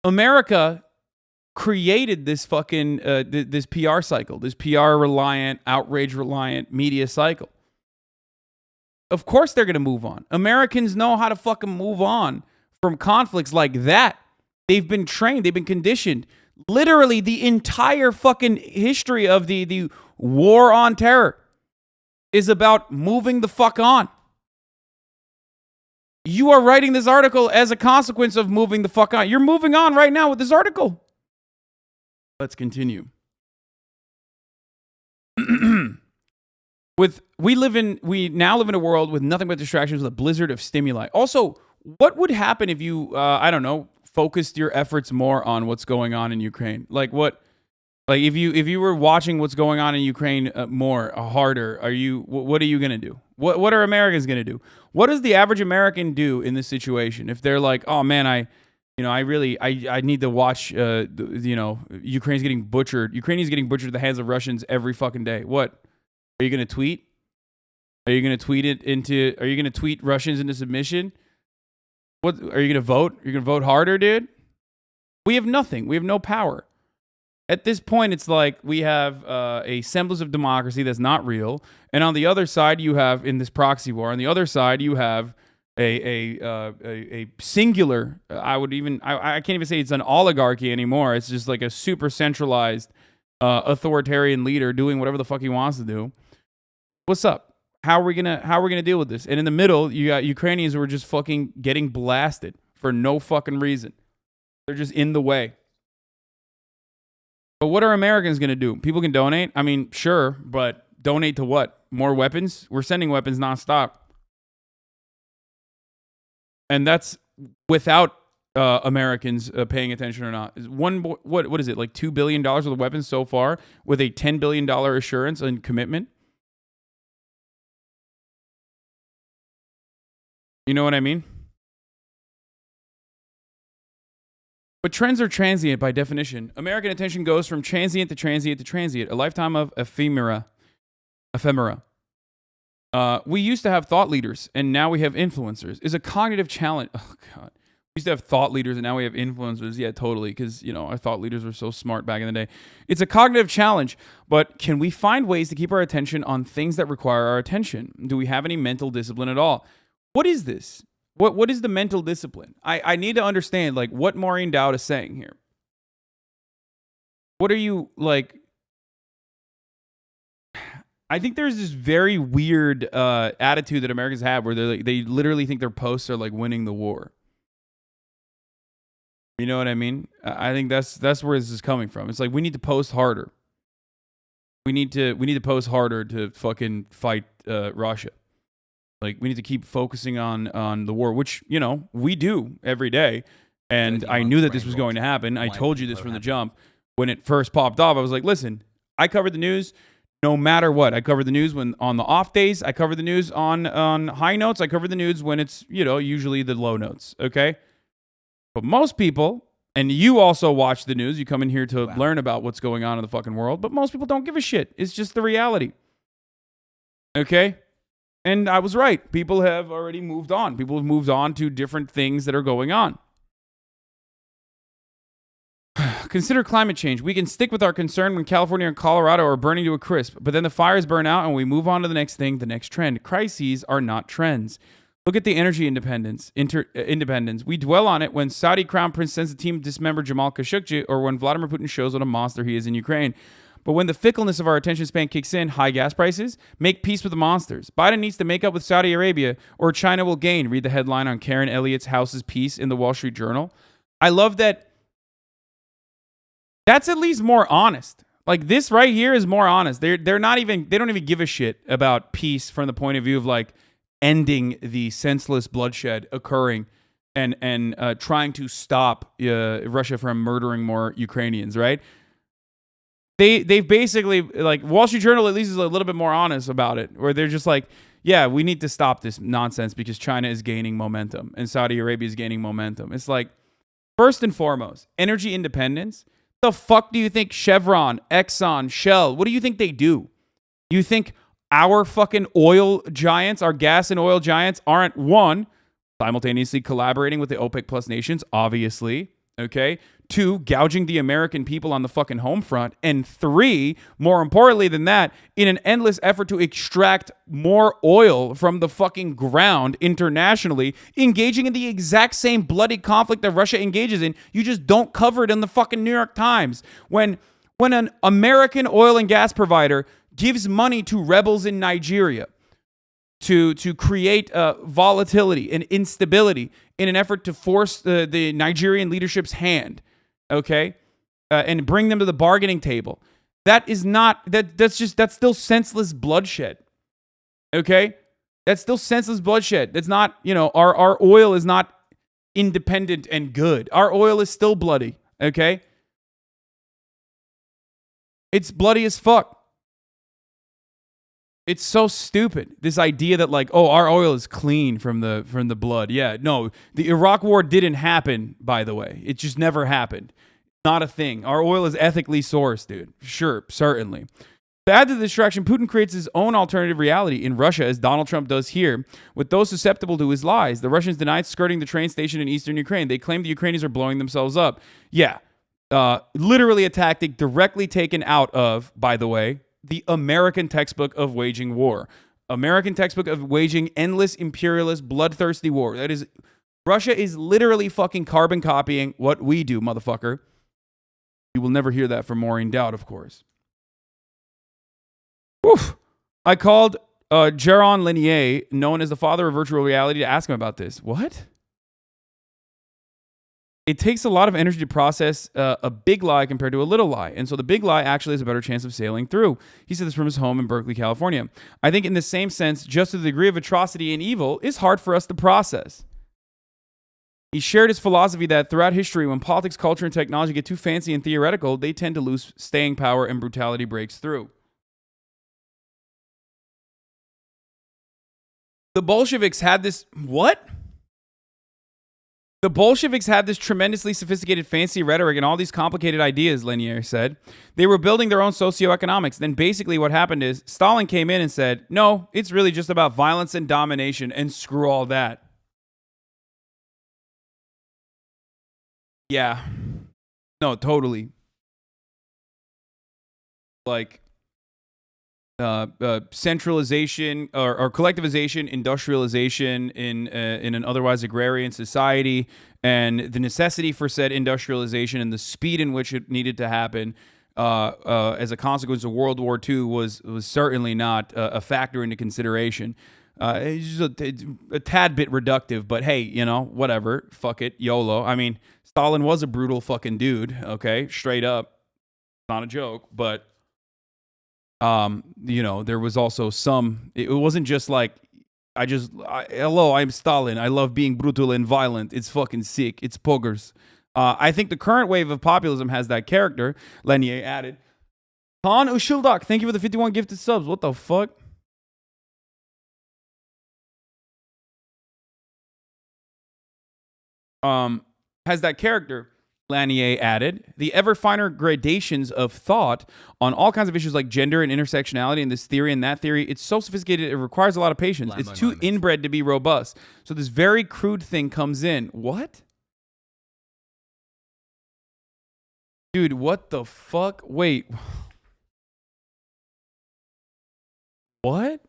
America created this fucking this PR cycle, this PR reliant, outrage reliant media cycle. Of course they're going to move on. Americans know how to fucking move on from conflicts like that. They've been trained. They've been conditioned. Literally the entire fucking history of the war on terror is about moving the fuck on. You are writing this article as a consequence of moving the fuck on. You're moving on right now with this article. Let's continue. We now live in a world with nothing but distractions, with a blizzard of stimuli. Also, what would happen if you, I don't know, focused your efforts more on what's going on in Ukraine? Like if you were watching what's going on in Ukraine harder, what are you gonna do? What are Americans gonna do? What does the average American do in this situation if they're like, oh man, I need to watch, Ukraine's getting butchered. Ukrainians getting butchered at the hands of Russians every fucking day. What? Are you going to tweet? Are you going to tweet Russians into submission? What? Are you going to vote? Are you going to vote harder, dude? We have nothing. We have no power. At this point, it's like we have a semblance of democracy that's not real. And on the other side, you have, in this proxy war, on the other side, you have a singular, I can't even say it's an oligarchy anymore. It's just like a super centralized authoritarian leader doing whatever the fuck he wants to do. What's up? How are we gonna deal with this? And in the middle, you got Ukrainians who are just fucking getting blasted for no fucking reason. They're just in the way. But what are Americans gonna do? People can donate. I mean, sure, but donate to what? More weapons? We're sending weapons nonstop. And that's without Americans paying attention or not. What is it, like $2 billion worth of weapons so far with a $10 billion assurance and commitment? You know what I mean? But trends are transient by definition. American attention goes from transient to transient to transient, a lifetime of ephemera. We used to have thought leaders, and now we have influencers. Is a cognitive challenge. Oh, God. We used to have thought leaders, and now we have influencers. Yeah, totally, because, our thought leaders were so smart back in the day. It's a cognitive challenge, but can we find ways to keep our attention on things that require our attention? Do we have any mental discipline at all? What is this? What is the mental discipline? I need to understand, like, what Maureen Dowd is saying here. What are you, like... I think there's this very weird attitude that Americans have where they literally think their posts are like winning the war. You know what I mean? I think that's where this is coming from. It's like we need to post harder. We need to post harder to fucking fight Russia. Like we need to keep focusing on the war, which we do every day. And I knew that this was going to happen. I told you this from the jump when it first popped off. I was like, listen, I covered the news. No matter what, I cover the news when on the off days. I cover the news on high notes. I cover the news when it's usually the low notes. Okay, but most people, and you also watch the news. You come in here to learn about what's going on in the fucking world. But most people don't give a shit. It's just the reality. Okay, and I was right. People have already moved on. People have moved on to different things that are going on. Consider climate change. We can stick with our concern when California and Colorado are burning to a crisp, but then the fires burn out and we move on to the next thing, the next trend. Crises are not trends. Look at the energy independence. We dwell on it when Saudi Crown Prince sends a team to dismember Jamal Khashoggi or when Vladimir Putin shows what a monster he is in Ukraine. But when the fickleness of our attention span kicks in, high gas prices, make peace with the monsters. Biden needs to make up with Saudi Arabia or China will gain. Read the headline on Karen Elliott's house's piece in the Wall Street Journal. I love that. That's at least more honest. Like this right here is more honest. They don't even give a shit about peace from the point of view of like ending the senseless bloodshed occurring and trying to stop Russia from murdering more Ukrainians, right? They've basically, like, Wall Street Journal at least is a little bit more honest about it, where they're just like, yeah, we need to stop this nonsense because China is gaining momentum and Saudi Arabia is gaining momentum. It's like, first and foremost, energy independence. The fuck do you think Chevron, Exxon, Shell, what do you think they do? You think our fucking oil giants, our gas and oil giants aren't, one, simultaneously collaborating with the OPEC plus nations, obviously, Okay? 2, gouging the American people on the fucking home front. And 3, more importantly than that, in an endless effort to extract more oil from the fucking ground internationally, engaging in the exact same bloody conflict that Russia engages in. You just don't cover it in the fucking New York Times. When an American oil and gas provider gives money to rebels in Nigeria to create volatility and instability in an effort to force the Nigerian leadership's hand, okay, and bring them to the bargaining table. That is not, that's still senseless bloodshed, okay? That's still senseless bloodshed. That's not, our oil is not independent and good. Our oil is still bloody, okay? It's bloody as fuck. It's so stupid. This idea that our oil is clean from the blood. Yeah, no, the Iraq war didn't happen, by the way. It just never happened. Not a thing. Our oil is ethically sourced, dude. Sure, certainly. To add to the distraction, Putin creates his own alternative reality in Russia, as Donald Trump does here, with those susceptible to his lies. The Russians denied skirting the train station in eastern Ukraine. They claim the Ukrainians are blowing themselves up. Yeah, literally a tactic directly taken out of, by the way, the American textbook of waging war. American textbook of waging endless, imperialist, bloodthirsty war. That is, Russia is literally fucking carbon copying what we do, motherfucker. You will never hear that from Maureen Dowd, of course. Oof. I called Jaron Lanier, known as the father of virtual reality, to ask him about this. What? It takes a lot of energy to process a big lie compared to a little lie. And so the big lie actually has a better chance of sailing through. He said this from his home in Berkeley, California. I think in the same sense, just the degree of atrocity and evil is hard for us to process. He shared his philosophy that throughout history, when politics, culture, and technology get too fancy and theoretical, they tend to lose staying power and brutality breaks through. The Bolsheviks had this... What? The Bolsheviks had this tremendously sophisticated, fancy rhetoric and all these complicated ideas, Lanier said. They were building their own socioeconomics. Then basically what happened is Stalin came in and said, no, it's really just about violence and domination, and screw all that. Yeah. No, totally. Centralization or collectivization, industrialization in an otherwise agrarian society, and the necessity for said industrialization and the speed in which it needed to happen as a consequence of World War II was certainly not a factor into consideration. It's just a tad bit reductive, but hey, whatever. Fuck it, YOLO. I mean, Stalin was a brutal fucking dude, okay? Straight up. Not a joke, but there was also it wasn't just like, hello, I'm Stalin. I love being brutal and violent. It's fucking sick. It's poggers. I think the current wave of populism has that character, Lanier added. Han Ushildak, thank you for the 51 gifted subs. What the fuck? Has that character, Lanier added. The ever finer gradations of thought on all kinds of issues like gender and intersectionality and this theory and that theory. It's so sophisticated, it requires a lot of patience. It's too inbred to be robust. So this very crude thing comes in. What? Dude, what the fuck? Wait. What?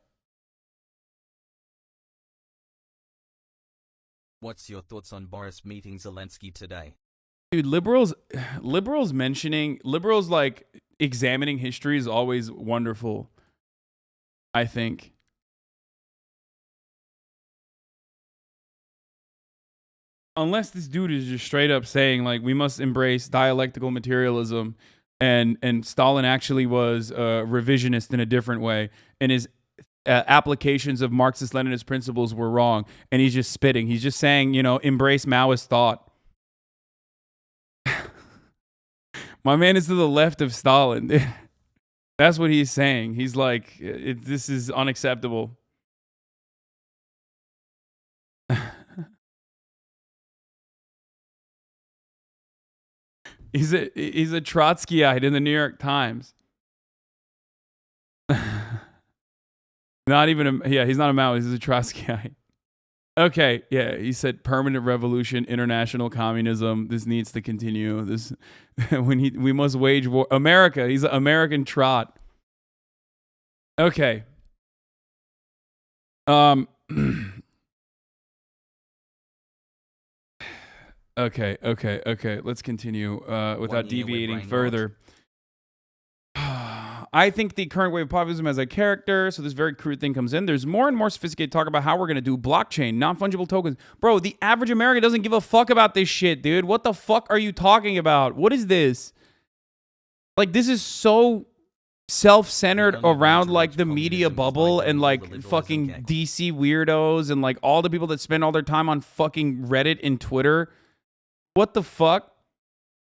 What's your thoughts on Boris meeting Zelensky today? Dude, liberals examining history is always wonderful, I think. Unless this dude is just straight up saying, we must embrace dialectical materialism, and Stalin actually was revisionist in a different way, and his applications of Marxist-Leninist principles were wrong, and he's just spitting. He's just saying, embrace Maoist thought. My man is to the left of Stalin. That's what he's saying. He's like, this is unacceptable. He's a Trotskyite in the New York Times. Not even he's not a Maoist, he's a Trotskyite. Okay, yeah, he said permanent revolution, international communism. This needs to continue. This we must wage war. America, he's an American trot. Okay. Okay. Let's continue without deviating further. I think the current wave of populism has a character, so this very crude thing comes in. There's more and more sophisticated talk about how we're going to do blockchain, non-fungible tokens. Bro, the average American doesn't give a fuck about this shit, dude. What the fuck are you talking about? What is this? Like, this is so self-centered around, like, the media bubble and, like, fucking DC weirdos and, like, all the people that spend all their time on fucking Reddit and Twitter. What the fuck?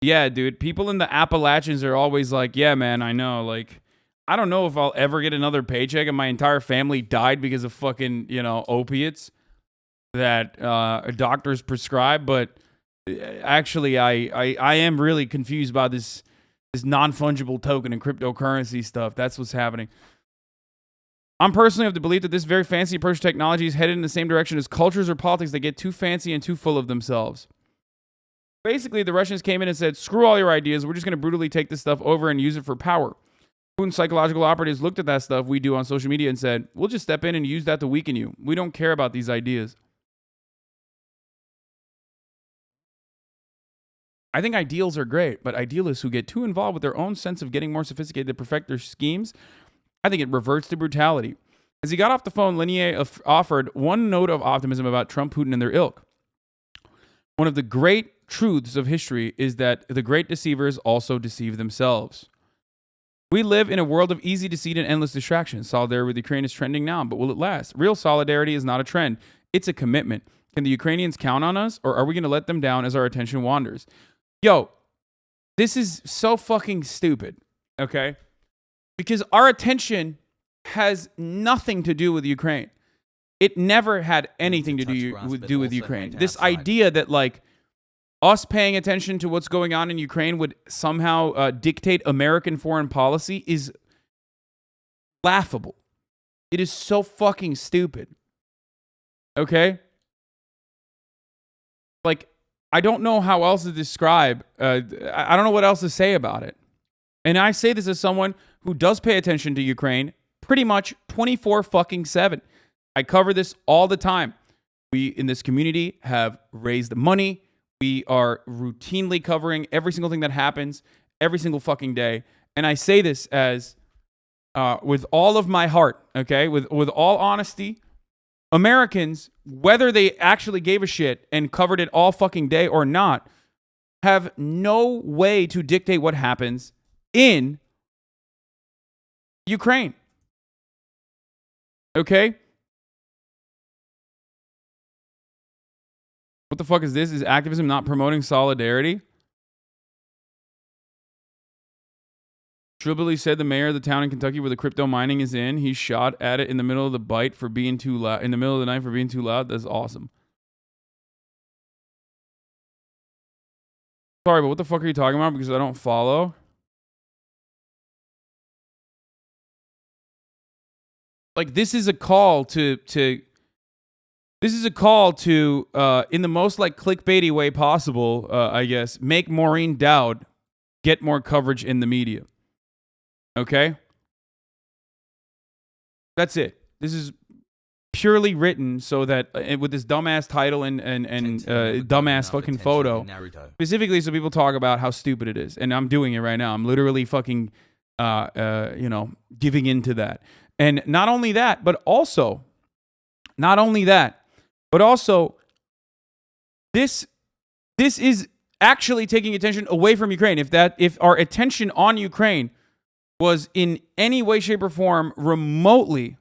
Yeah, dude. People in the Appalachians are always like, yeah, man, I know, like... I don't know if I'll ever get another paycheck, and my entire family died because of fucking, opiates that doctors prescribe. But actually, I am really confused by this non-fungible token and cryptocurrency stuff. That's what's happening. I'm personally of the belief that this very fancy approach to technology is headed in the same direction as cultures or politics that get too fancy and too full of themselves. Basically, the Russians came in and said, screw all your ideas. We're just going to brutally take this stuff over and use it for power. Putin's psychological operatives looked at that stuff we do on social media and said, we'll just step in and use that to weaken you. We don't care about these ideas. I think ideals are great, but idealists who get too involved with their own sense of getting more sophisticated to perfect their schemes, I think it reverts to brutality. As he got off the phone, Lenier offered one note of optimism about Trump, Putin, and their ilk. One of the great truths of history is that the great deceivers also deceive themselves. We live in a world of easy deceit and endless distractions. Solidarity with Ukraine is trending now, but will it last? Real solidarity is not a trend. It's a commitment. Can the Ukrainians count on us, or are we going to let them down as our attention wanders? Yo, this is so fucking stupid, okay? Because our attention has nothing to do with Ukraine. It never had anything to do with Ukraine. This idea that, like, us paying attention to what's going on in Ukraine would somehow dictate American foreign policy is laughable. It is so fucking stupid. Okay? Like, I don't know how else to describe. I don't know what else to say about it. And I say this as someone who does pay attention to Ukraine pretty much 24/7. I cover this all the time. We in this community have raised money. We are routinely covering every single thing that happens every single fucking day. And I say this as, with all of my heart, okay? With all honesty, Americans, whether they actually gave a shit and covered it all fucking day or not, have no way to dictate what happens in Ukraine. Okay? What the fuck is this? Is activism not promoting solidarity? Trillbilly said the mayor of the town in Kentucky where the crypto mining is in, he shot at it in the middle of the bite for being too loud. In the middle of the night for being too loud. That's awesome. Sorry, but what the fuck are you talking about? Because I don't follow. Like, this is a call to this is a call to, in the most, like, clickbaity way possible, I guess, make Maureen Dowd get more coverage in the media. Okay? That's it. This is purely written so that, with this dumbass title and dumbass fucking photo, specifically so people talk about how stupid it is. And I'm doing it right now. I'm literally fucking, giving into that. And not only that, but also, this is actually taking attention away from Ukraine. If our attention on Ukraine was in any way, shape, or form remotely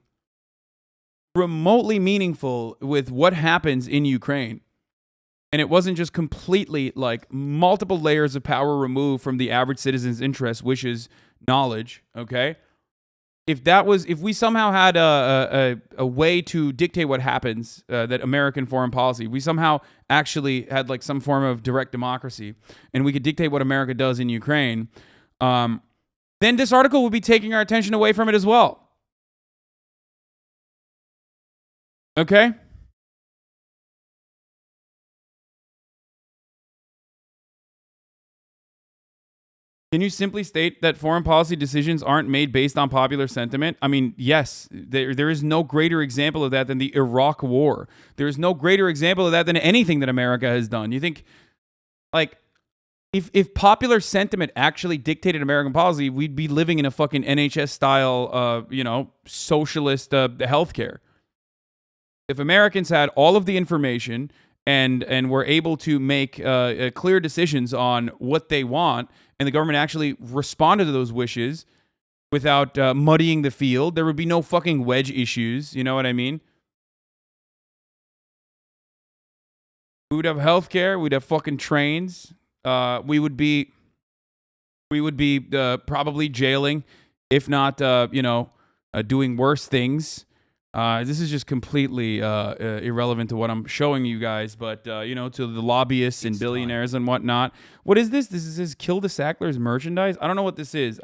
meaningful with what happens in Ukraine, and it wasn't just completely, like, multiple layers of power removed from the average citizen's interests, wishes, knowledge, okay? If we somehow had a way to dictate what happens, that American foreign policy, we somehow actually had, like, some form of direct democracy, and we could dictate what America does in Ukraine, then this article would be taking our attention away from it as well. Okay? Can you simply state that foreign policy decisions aren't made based on popular sentiment? I mean, yes, there is no greater example of that than the Iraq War. There is no greater example of that than anything that America has done. You think, like, if popular sentiment actually dictated American policy, we'd be living in a fucking NHS style, socialist healthcare. If Americans had all of the information and were able to make clear decisions on what they want, and the government actually responded to those wishes without muddying the field, there would be no fucking wedge issues. You know what I mean? We would have healthcare. We'd have fucking trains. We would be probably jailing, if not, doing worse things. This is just completely irrelevant to what I'm showing you guys, but, to the lobbyists and billionaires and whatnot. What is this? This is Kill the Sacklers merchandise? I don't know what this is.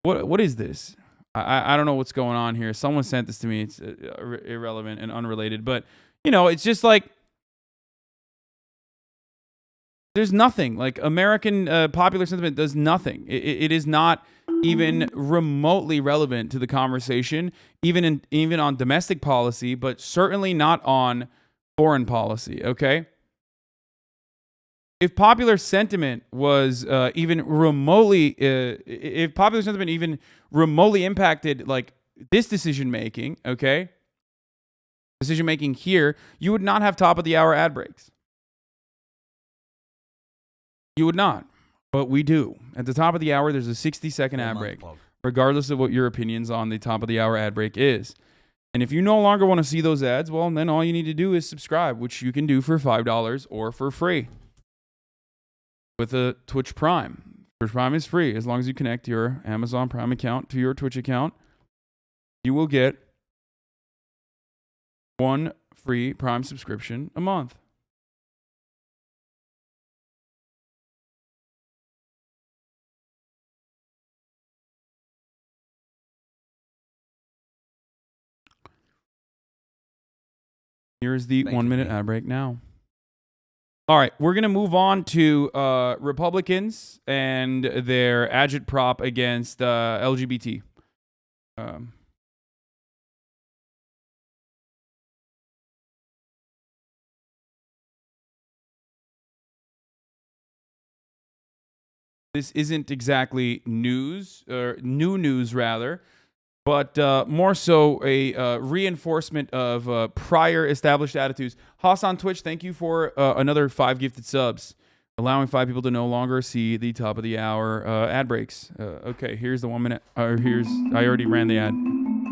What is this? I don't know what's going on here. Someone sent this to me. It's irrelevant and unrelated, but, it's just like, there's nothing. Like, American popular sentiment does nothing. It is not even remotely relevant to the conversation, even on domestic policy, but certainly not on foreign policy, okay? If popular sentiment was even remotely impacted, like, this decision-making, okay? Decision-making here, you would not have top-of-the-hour ad breaks. You would not, but we do. At the top of the hour, there's a 60-second ad break, regardless of what your opinions on the top of the hour ad break is. And if you no longer want to see those ads, well, then all you need to do is subscribe, which you can do for $5 or for free with a Twitch Prime. Twitch Prime is free. As long as you connect your Amazon Prime account to your Twitch account, you will get one free Prime subscription a month. Here's the 1-minute ad break now. All right, we're going to move on to Republicans and their agitprop against LGBT. This isn't exactly news, or new news rather, but more so a reinforcement of prior established attitudes. Hasan Twitch, thank you for another 5 gifted subs, allowing 5 people to no longer see the top of the hour ad breaks. Okay, here's the 1 minute. I already ran the ad.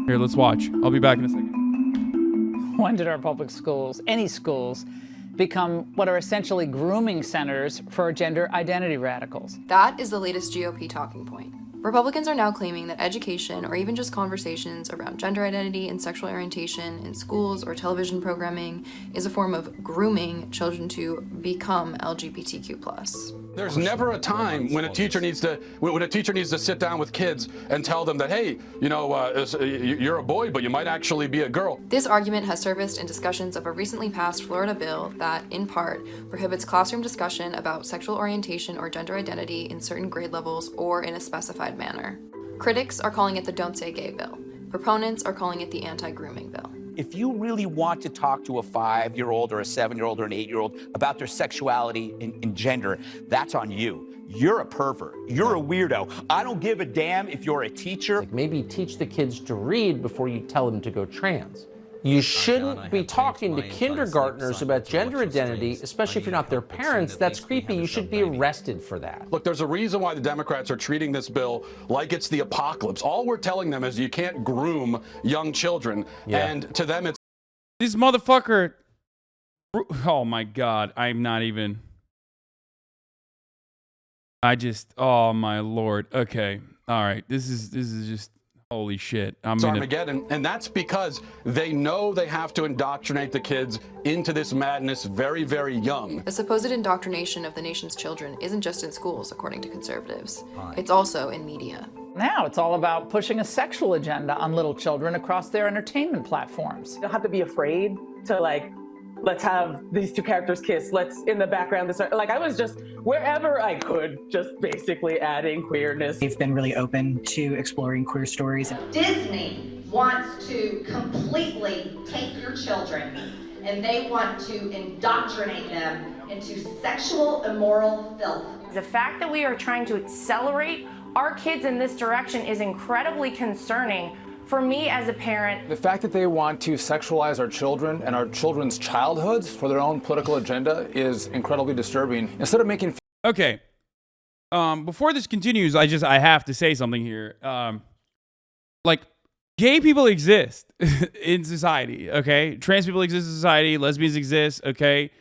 Here, let's watch. I'll be back in a second. When did our public schools, any schools, become what are essentially grooming centers for gender identity radicals? That is the latest GOP talking point. Republicans are now claiming that education, or even just conversations around gender identity and sexual orientation in schools or television programming, is a form of grooming children to become LGBTQ+. There's never a time when a teacher needs to sit down with kids and tell them that, hey, you're a boy, but you might actually be a girl. This argument has surfaced in discussions of a recently passed Florida bill that, in part, prohibits classroom discussion about sexual orientation or gender identity in certain grade levels or in a specified manner. Critics are calling it the Don't Say Gay bill. Proponents are calling it the Anti-Grooming bill. If you really want to talk to a 5-year-old or a 7-year-old or an 8-year-old about their sexuality and gender, that's on you. You're a pervert. You're a weirdo. I don't give a damn if you're a teacher. Like, maybe teach the kids to read before you tell them to go trans. You shouldn't be talking to kindergartners about gender identity, especially if you're not their parents. That's creepy. You should be arrested for that. Look, there's a reason why the Democrats are treating this bill like it's the apocalypse. All we're telling them is you can't groom young children. Yeah. And to them, it's... This motherfucker... Oh, my God. I'm not even... Oh, my Lord. Okay. All right. This is just... Holy shit. It's Armageddon, and that's because they know they have to indoctrinate the kids into this madness very, very young. The supposed indoctrination of the nation's children isn't just in schools, according to conservatives. It's also in media. Now it's all about pushing a sexual agenda on little children across their entertainment platforms. You don't have to be afraid to, let's have these two characters kiss, let's in the background this, like I was just wherever I could, just basically adding queerness. They've been really open to exploring queer stories. Disney wants to completely take your children and they want to indoctrinate them into sexual immoral filth. The fact that we are trying to accelerate our kids in this direction is incredibly concerning for me as a parent. The fact that they want to sexualize our children and our children's childhoods for their own political agenda is incredibly disturbing. Instead of making... Okay. Before this continues, I have to say something here. Like, gay people exist in society, okay? Trans people exist in society. Lesbians exist, okay?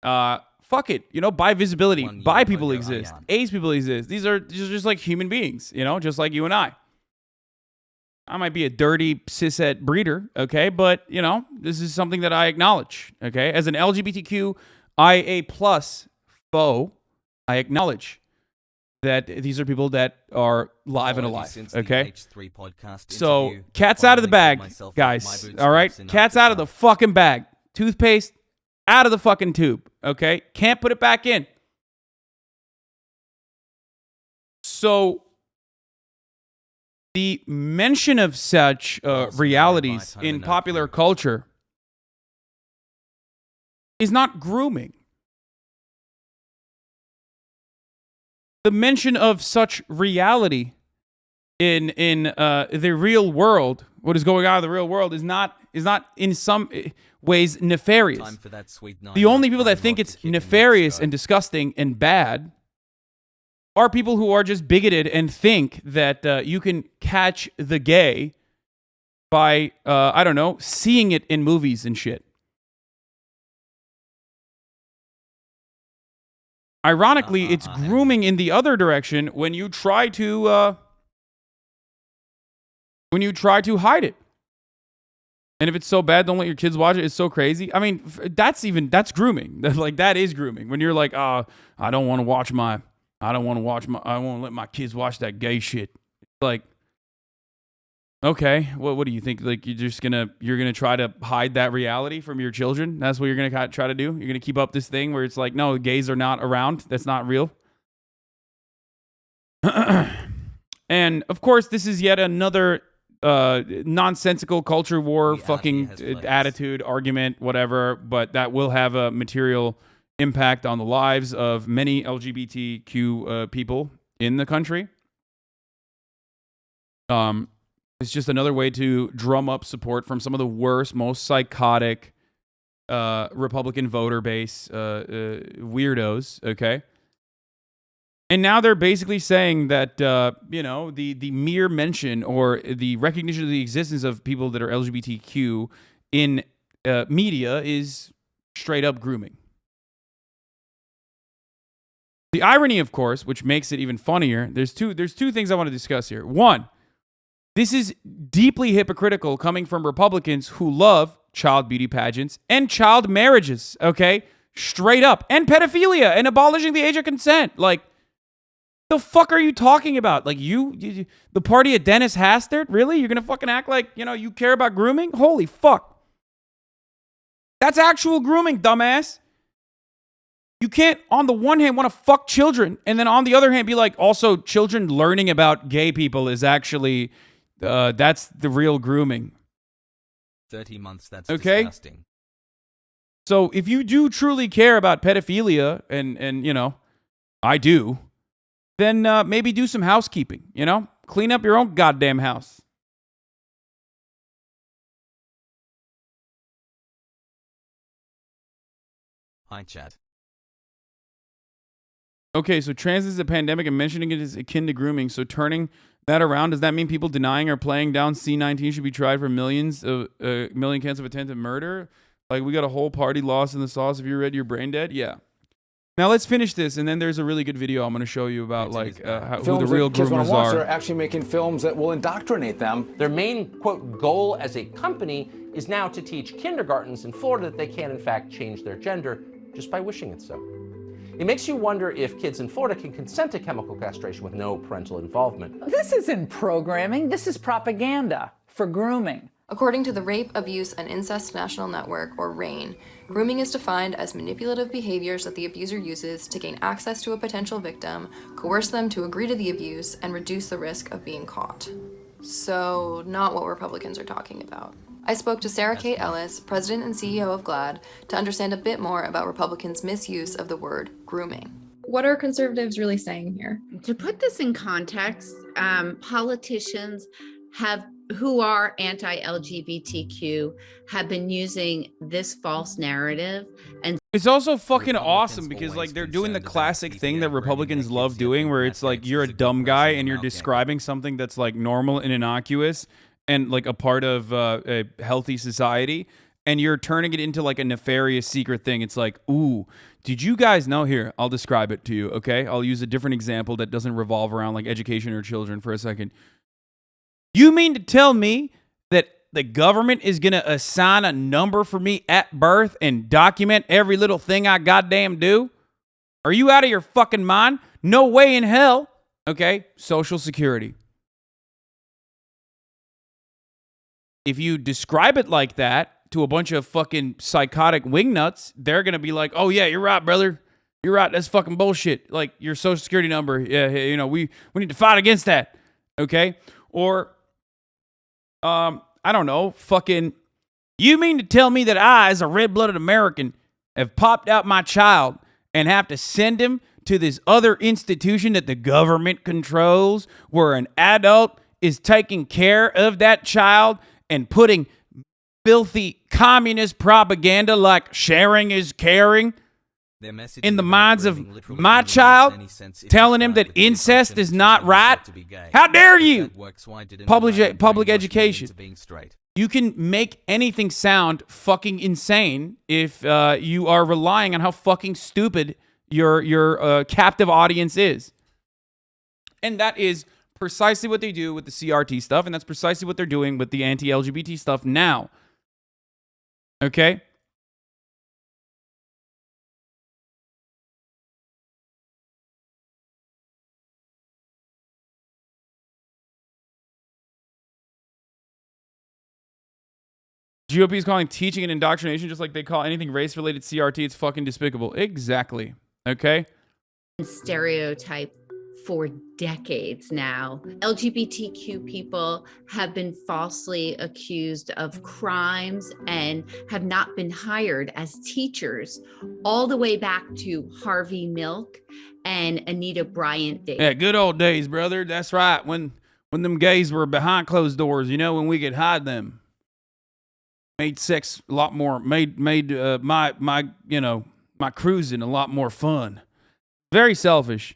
Fuck it. You know, bi visibility. Bi people exist. Ace people exist. These are just like human beings, you know, just like you and I. I might be a dirty cishet breeder, okay? But, you know, this is something that I acknowledge, okay? As an LGBTQIA+ foe, I acknowledge that these are people that are live and alive, okay? So, cat's out of the bag, guys, all right? Cat's out of the fucking bag. Toothpaste out of the fucking tube, okay? Can't put it back in. So, the mention of such realities in popular culture is not grooming. The mention of such reality in the real world, what is going on in the real world, is not in some ways nefarious. The only people that think it's nefarious and disgusting and bad are people who are just bigoted and think that you can catch the gay by, I don't know, seeing it in movies and shit. Ironically, it's grooming in the other direction when you try to hide it. And if it's so bad, don't let your kids watch it. It's so crazy. I mean, that's grooming. Like, that is grooming. When you're like, I won't let my kids watch that gay shit. Like, okay, what do you think? Like, you're gonna try to hide that reality from your children? That's what you're gonna try to do? You're gonna keep up this thing where it's like, no, gays are not around. That's not real. And of course, this is yet another nonsensical culture war fucking attitude, argument, whatever, but that will have a material impact on the lives of many LGBTQ people in the country. It's just another way to drum up support from some of the worst, most psychotic Republican voter base weirdos, okay? And now they're basically saying that, the mere mention or the recognition of the existence of people that are LGBTQ in media is straight up grooming. The irony, of course, which makes it even funnier, there's two things I want to discuss here. One, this is deeply hypocritical coming from Republicans who love child beauty pageants and child marriages, okay? Straight up. And pedophilia and abolishing the age of consent. Like, the fuck are you talking about? Like, you the party of Dennis Hastert? Really? You're going to fucking act like, you care about grooming? Holy fuck. That's actual grooming, dumbass. You can't, on the one hand, want to fuck children, and then on the other hand, be like, also, children learning about gay people is actually, that's the real grooming. 30 months, that's okay? Disgusting. So if you do truly care about pedophilia, and I do, then maybe do some housekeeping, Clean up your own goddamn house. Hi, chat. Okay, so trans is a pandemic and mentioning it is akin to grooming. So turning that around, does that mean people denying or playing down C-19 should be tried for million counts of attempted murder? Like, we got a whole party lost in the sauce. If you're ready, you're brain dead? Yeah. Now let's finish this, and then there's a really good video I'm going to show you about who the real groomers are. They're actually making films that will indoctrinate them. Their main, quote, goal as a company is now to teach kindergartens in Florida that they can, in fact, change their gender just by wishing it so. It makes you wonder if kids in Florida can consent to chemical castration with no parental involvement. This isn't programming. This is propaganda for grooming. According to the Rape, Abuse, and Incest National Network, or RAIN, grooming is defined as manipulative behaviors that the abuser uses to gain access to a potential victim, coerce them to agree to the abuse, and reduce the risk of being caught. So, not what Republicans are talking about. I spoke to Sarah Kate Ellis, president and CEO of GLAAD, to understand a bit more about Republicans' misuse of the word grooming. What are conservatives really saying here? To put this in context, politicians who are anti-LGBTQ have been using this false narrative, and it's also fucking awesome because like they're doing the classic thing that Republicans love doing, where it's like you're a dumb guy and you're describing something that's like normal and innocuous and like a part of a healthy society, and you're turning it into like a nefarious secret thing. It's like, ooh, did you guys know? Here, I'll describe it to you, okay? I'll use a different example that doesn't revolve around like education or children for a second. You mean to tell me that the government is going to assign a number for me at birth and document every little thing I goddamn do? Are you out of your fucking mind? No way in hell. Okay, Social Security. If you describe it like that to a bunch of fucking psychotic wingnuts, they're going to be like, oh yeah, you're right, brother. You're right. That's fucking bullshit. Like your Social Security number. Yeah, you know, we need to fight against that. Okay? Or I don't know, fucking, you mean to tell me that I, as a red-blooded American, have popped out my child and have to send him to this other institution that the government controls, where an adult is taking care of that child and putting filthy communist propaganda like sharing is caring in the minds of my child, telling him that incest is not right? How dare you? Public education. You can make anything sound fucking insane if you are relying on how fucking stupid your captive audience is. And that is precisely what they do with the CRT stuff, and that's precisely what they're doing with the anti-LGBT stuff now. Okay? GOP is calling teaching and indoctrination just like they call anything race-related CRT. It's fucking despicable. Exactly. Okay? stereotype for decades now. LGBTQ people have been falsely accused of crimes and have not been hired as teachers all the way back to Harvey Milk and Anita Bryant days. Yeah, good old days, brother. That's right. When them gays were behind closed doors, you know, when we could hide them. Made sex a lot more, made my cruising a lot more fun. Very selfish.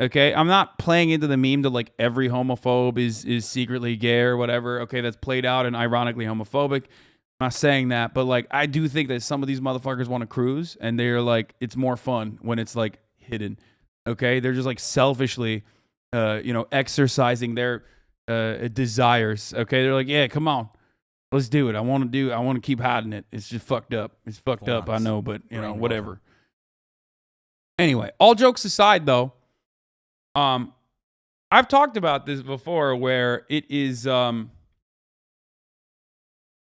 Okay, I'm not playing into the meme that like every homophobe is secretly gay or whatever. Okay, that's played out and ironically homophobic. I'm not saying that, but like I do think that some of these motherfuckers want to cruise and they're like, it's more fun when it's like hidden. Okay, they're just like selfishly, exercising their desires. Okay, they're like, yeah, come on, let's do it. I want to keep hiding it. It's just fucked up. It's fucked up. I know, but whatever. Anyway, all jokes aside, though. I've talked about this before where it is, I've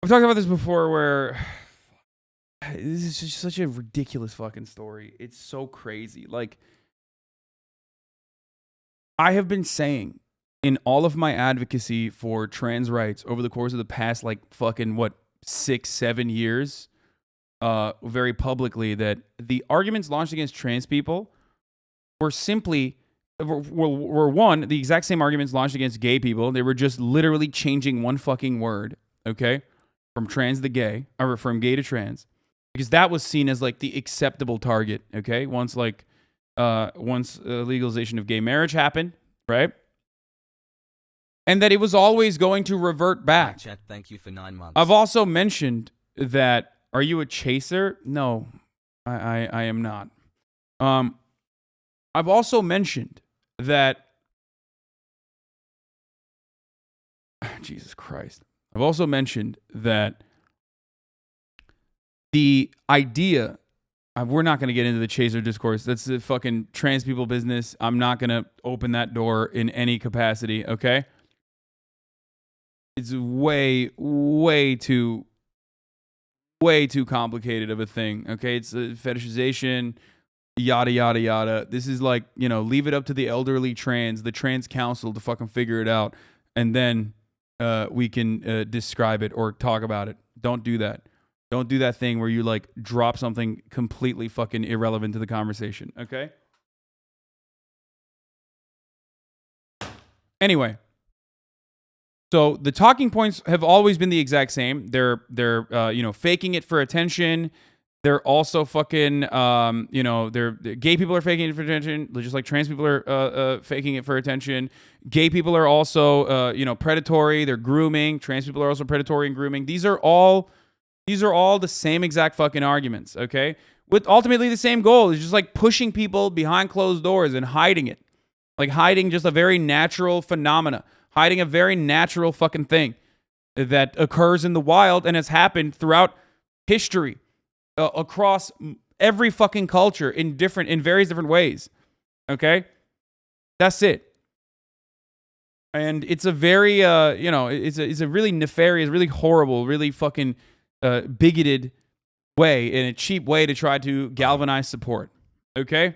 talked about this before where this is just such a ridiculous fucking story. It's so crazy. Like, I have been saying in all of my advocacy for trans rights over the course of the past, like fucking 6-7 years, very publicly, that the arguments launched against trans people were simply were one, the exact same arguments launched against gay people. They were just literally changing one fucking word, okay? From trans to gay, or from gay to trans. Because that was seen as like the acceptable target, okay? Once legalization of gay marriage happened, right? And that it was always going to revert back. Chat, thank you for 9 months. I've also mentioned that, are you a chaser? No, I am not. I've also mentioned that, Jesus Christ. I've also mentioned that the idea, we're not going to get into the chaser discourse. That's the fucking trans people business. I'm not going to open that door in any capacity, okay? It's way too complicated of a thing. Okay, it's a fetishization, yada yada yada. This is like, you know, leave it up to the elderly trans, the trans council to fucking figure it out, and then we can describe it or talk about it. Don't do that. Don't do that thing where you like drop something completely fucking irrelevant to the conversation. Okay. Anyway. So the talking points have always been the exact same. They're you know, faking it for attention. They're also fucking you know, they're gay people are faking it for attention, just like trans people are faking it for attention. Gay people are also you know, predatory. They're grooming. Trans people are also predatory and grooming. These are all the same exact fucking arguments. Okay, with ultimately the same goal. It's just like pushing people behind closed doors and hiding it, like hiding just a very natural phenomena. Hiding a very natural fucking thing that occurs in the wild and has happened throughout history, across every fucking culture in various different ways. Okay, that's it. And it's a very you know, it's a really nefarious, really horrible, really fucking bigoted way and a cheap way to try to galvanize support. Okay.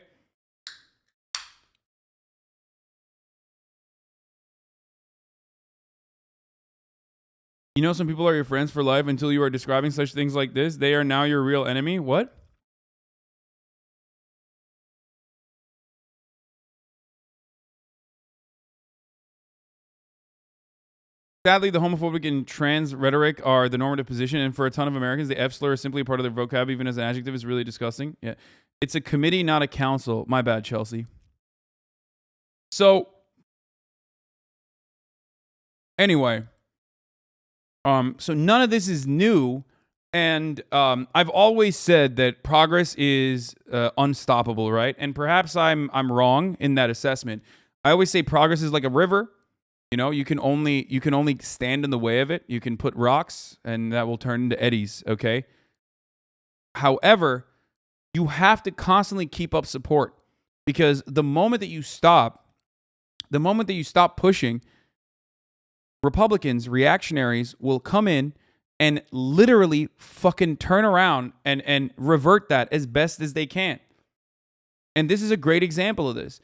You know, some people are your friends for life until you are describing such things like this. They are now your real enemy. What? Sadly, the homophobic and trans rhetoric are the normative position, and for a ton of Americans, the F slur is simply a part of their vocab, even as an adjective. Is really disgusting. Yeah, it's a committee, not a council. My bad, Chelsea. So, anyway. So none of this is new, and I've always said that progress is unstoppable, right? And perhaps I'm wrong in that assessment. I always say progress is like a river. You know, you can only stand in the way of it. You can put rocks, and that will turn into eddies. Okay. However, you have to constantly keep up support, because the moment that you stop pushing, Republicans, reactionaries will come in and literally fucking turn around and revert that as best as they can. And this is a great example of this.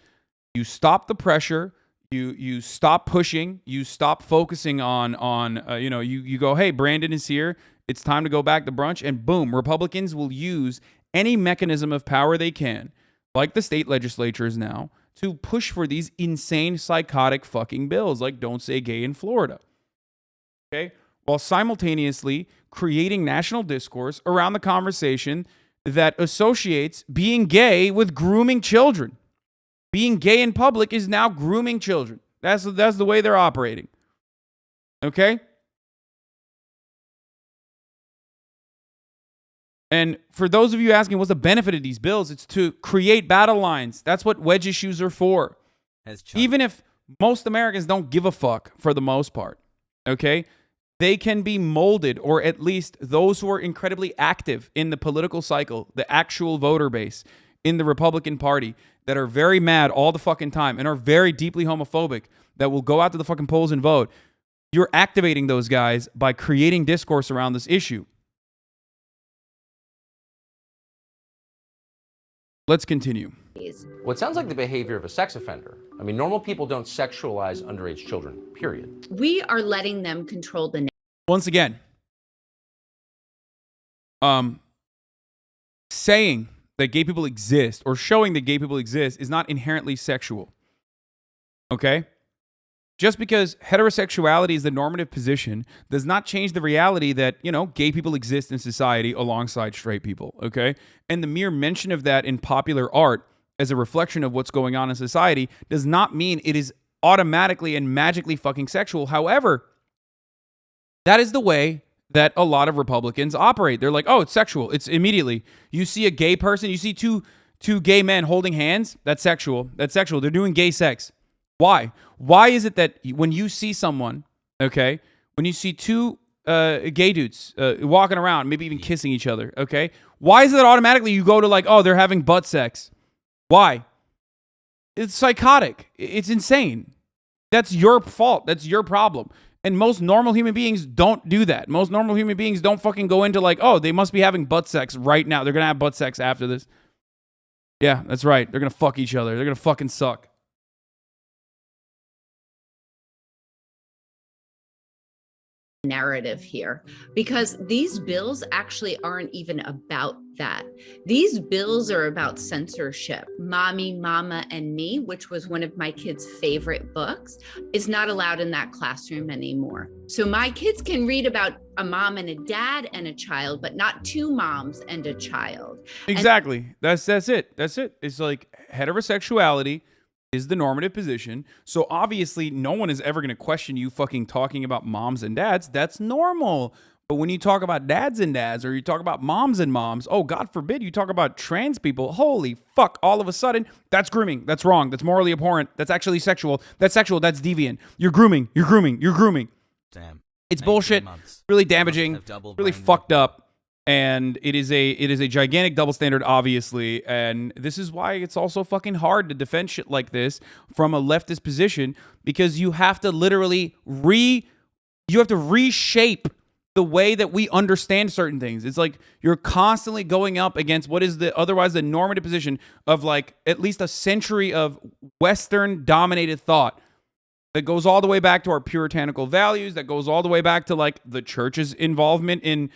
You stop the pressure, you stop pushing, you stop focusing on you know, you go, hey, Brandon is here, it's time to go back to brunch, and boom, Republicans will use any mechanism of power they can, like the state legislatures now, to push for these insane, psychotic fucking bills like Don't Say Gay in Florida. Okay? While simultaneously creating national discourse around the conversation that associates being gay with grooming children. Being gay in public is now grooming children. That's the way they're operating. Okay? And for those of you asking what's the benefit of these bills, it's to create battle lines. That's what wedge issues are for. Even if most Americans don't give a fuck for the most part, okay? They can be molded, or at least those who are incredibly active in the political cycle, the actual voter base in the Republican Party that are very mad all the fucking time and are very deeply homophobic that will go out to the fucking polls and vote. You're activating those guys by creating discourse around this issue. Let's continue. Well, it sounds like the behavior of a sex offender. I mean, normal people don't sexualize underage children, period. We are letting them control the. Once again, saying that gay people exist or showing that gay people exist is not inherently sexual. Okay? Just because heterosexuality is the normative position does not change the reality that, you know, gay people exist in society alongside straight people, okay? And the mere mention of that in popular art as a reflection of what's going on in society does not mean it is automatically and magically fucking sexual. However, that is the way that a lot of Republicans operate. They're like, oh, it's sexual. It's immediately. You see a gay person, you see two gay men holding hands, that's sexual. That's sexual. They're doing gay sex. Why? Why is it that when you see someone, okay, when you see two gay dudes walking around, maybe even kissing each other, okay, why is it that automatically you go to like, oh, they're having butt sex? Why? It's psychotic. It's insane. That's your fault. That's your problem. And most normal human beings don't do that. Most normal human beings don't fucking go into like, oh, they must be having butt sex right now. They're going to have butt sex after this. Yeah, that's right. They're going to fuck each other. They're going to fucking suck. Narrative here, because these bills actually aren't even about that. These bills are about censorship. Mommy, Mama, and Me, which was one of my kids' favorite books, is not allowed in that classroom anymore. So my kids can read about a mom and a dad and a child, but not two moms and a child. Exactly. That's it. That's it. It's like heterosexuality is the normative position. So obviously no one is ever going to question you fucking talking about moms and dads. That's normal. But when you talk about dads and dads, or you talk about moms and moms, oh, God forbid you talk about trans people, holy fuck, all of a sudden, that's grooming. That's wrong. That's morally abhorrent. That's actually sexual. That's sexual. That's deviant. You're grooming. You're grooming. You're grooming. Damn. It's bullshit. Really damaging. Really fucked up. And it is a gigantic double standard, obviously. And this is why it's also fucking hard to defend shit like this from a leftist position, because you have to literally reshape the way that we understand certain things. It's like you're constantly going up against what is otherwise the normative position of like at least a century of Western dominated thought that goes all the way back to our puritanical values, that goes all the way back to like the church's involvement in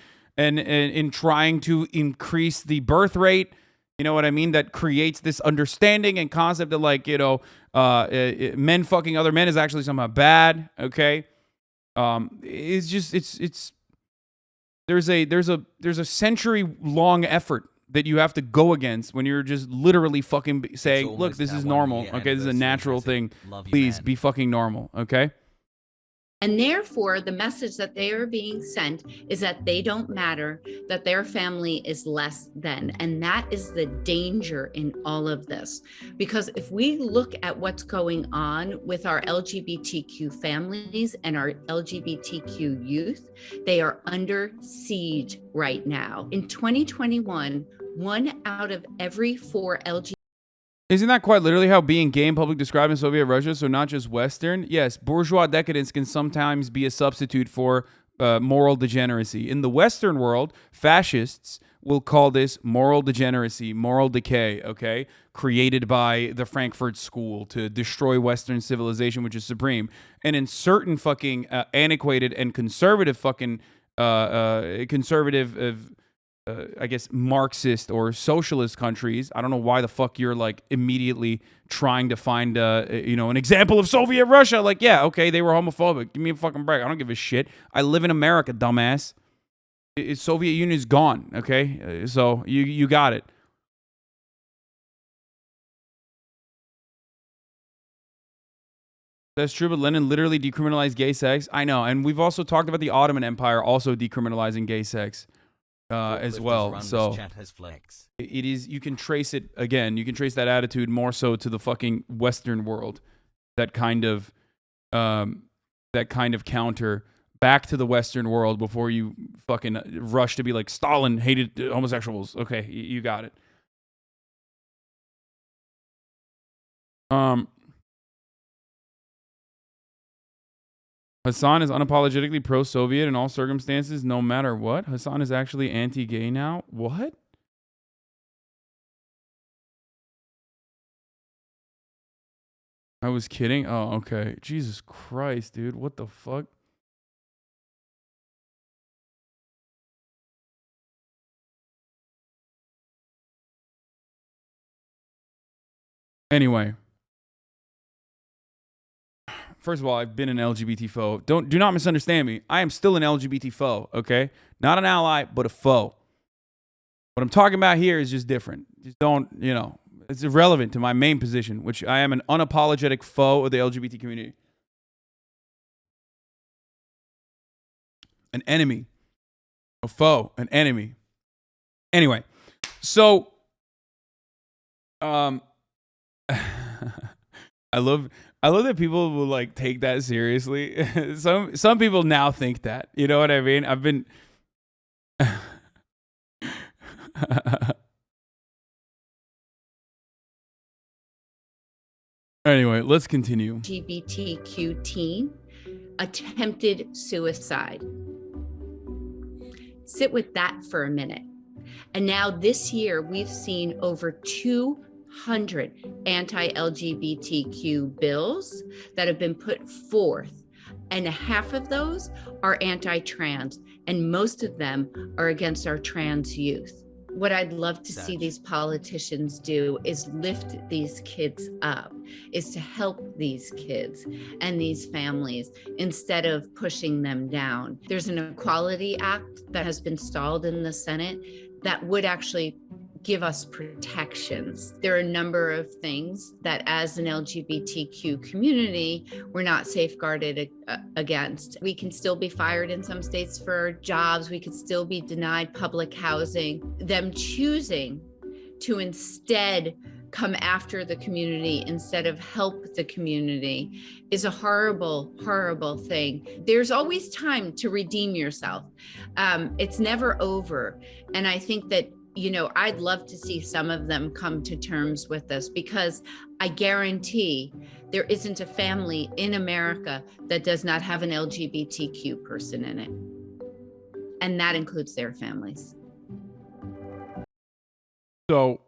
trying to increase the birth rate. You know what I mean? That creates this understanding and concept of like, men fucking other men is actually somehow bad. Okay. It's just, there's a century long effort that you have to go against when you're just literally fucking saying, look, this is normal. Okay. This is a natural thing. Please be fucking normal. Okay. And therefore, the message that they are being sent is that they don't matter, that their family is less than. And that is the danger in all of this. Because if we look at what's going on with our LGBTQ families and our LGBTQ youth, they are under siege right now. In 2021, 1 out of every 4 LGBT. Isn't that quite literally how being gay in public described in Soviet Russia, so not just Western? Yes, bourgeois decadence can sometimes be a substitute for moral degeneracy. In the Western world, fascists will call this moral degeneracy, moral decay, okay? Created by the Frankfurt School to destroy Western civilization, which is supreme. And in certain fucking antiquated and conservative fucking I guess Marxist or socialist countries. I don't know why the fuck you're like immediately trying to find an example of Soviet Russia. Like, yeah, okay, they were homophobic. Give me a fucking break. I don't give a shit. I live in America, dumbass. Soviet Union is gone. Okay, so you got it. That's true, but Lenin literally decriminalized gay sex. I know, and we've also talked about the Ottoman Empire also decriminalizing gay sex. As well, so it is. You can trace it again. You can trace that attitude more so to the fucking Western world, that kind of counter back to the Western world before you fucking rush to be like Stalin hated homosexuals. Okay, you got it. Hasan is unapologetically pro-Soviet in all circumstances, no matter what. Hasan is actually anti-gay now. What? I was kidding. Oh, okay. Jesus Christ, dude. What the fuck? Anyway. First of all, I've been an LGBT foe. Do not misunderstand me. I am still an LGBT foe, okay? Not an ally, but a foe. What I'm talking about here is just different. Just don't, it's irrelevant to my main position, which I am an unapologetic foe of the LGBT community. An enemy. A foe. An enemy. Anyway, so I love that people will like take that seriously. Some people now think that. You know what I mean? I've been Anyway, let's continue. LGBTQ teen. attempted suicide. Sit with that for a minute. And now this year, we've seen over 200 anti-LGBTQ bills that have been put forth, and half of those are anti-trans, and most of them are against our trans youth. What I'd love to see these politicians do is lift these kids up, is to help these kids and these families instead of pushing them down. There's an Equality Act that has been stalled in the Senate that would actually give us protections. There are a number of things that as an LGBTQ community, we're not safeguarded against. We can still be fired in some states for jobs. We could still be denied public housing. Them choosing to instead come after the community instead of help the community is a horrible, horrible thing. There's always time to redeem yourself. It's never over. And I think that, you know, I'd love to see some of them come to terms with this, because I guarantee there isn't a family in America that does not have an LGBTQ person in it. And that includes their families. So,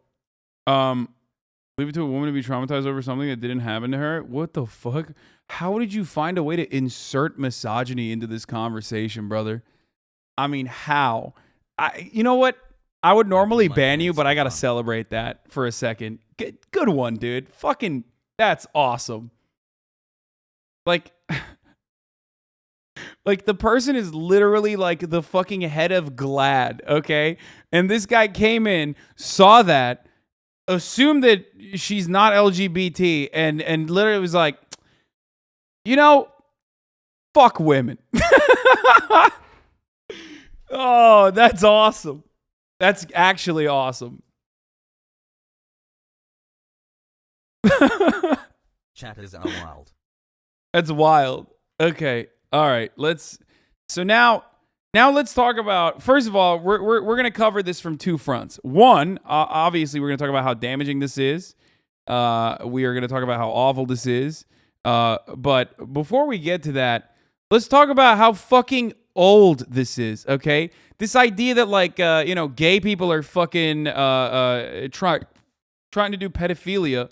leave it to a woman to be traumatized over something that didn't happen to her? What the fuck? How did you find a way to insert misogyny into this conversation, brother? I mean, how? You know what? I would normally ban you, but I got to celebrate that for a second. Good one, dude. Fucking, that's awesome. Like the person is literally like the fucking head of GLAAD, okay? And this guy came in, saw that, assumed that she's not LGBT, and literally was like, you know, fuck women. Oh, that's awesome. That's actually awesome. Chatters are wild. That's wild. Okay. All right. So now let's talk about, first of all, we're going to cover this from two fronts. One, obviously we're going to talk about how damaging this is. We are going to talk about how awful this is. But before we get to that, let's talk about how fucking old this is, okay? This idea that, like, gay people are fucking trying to do pedophilia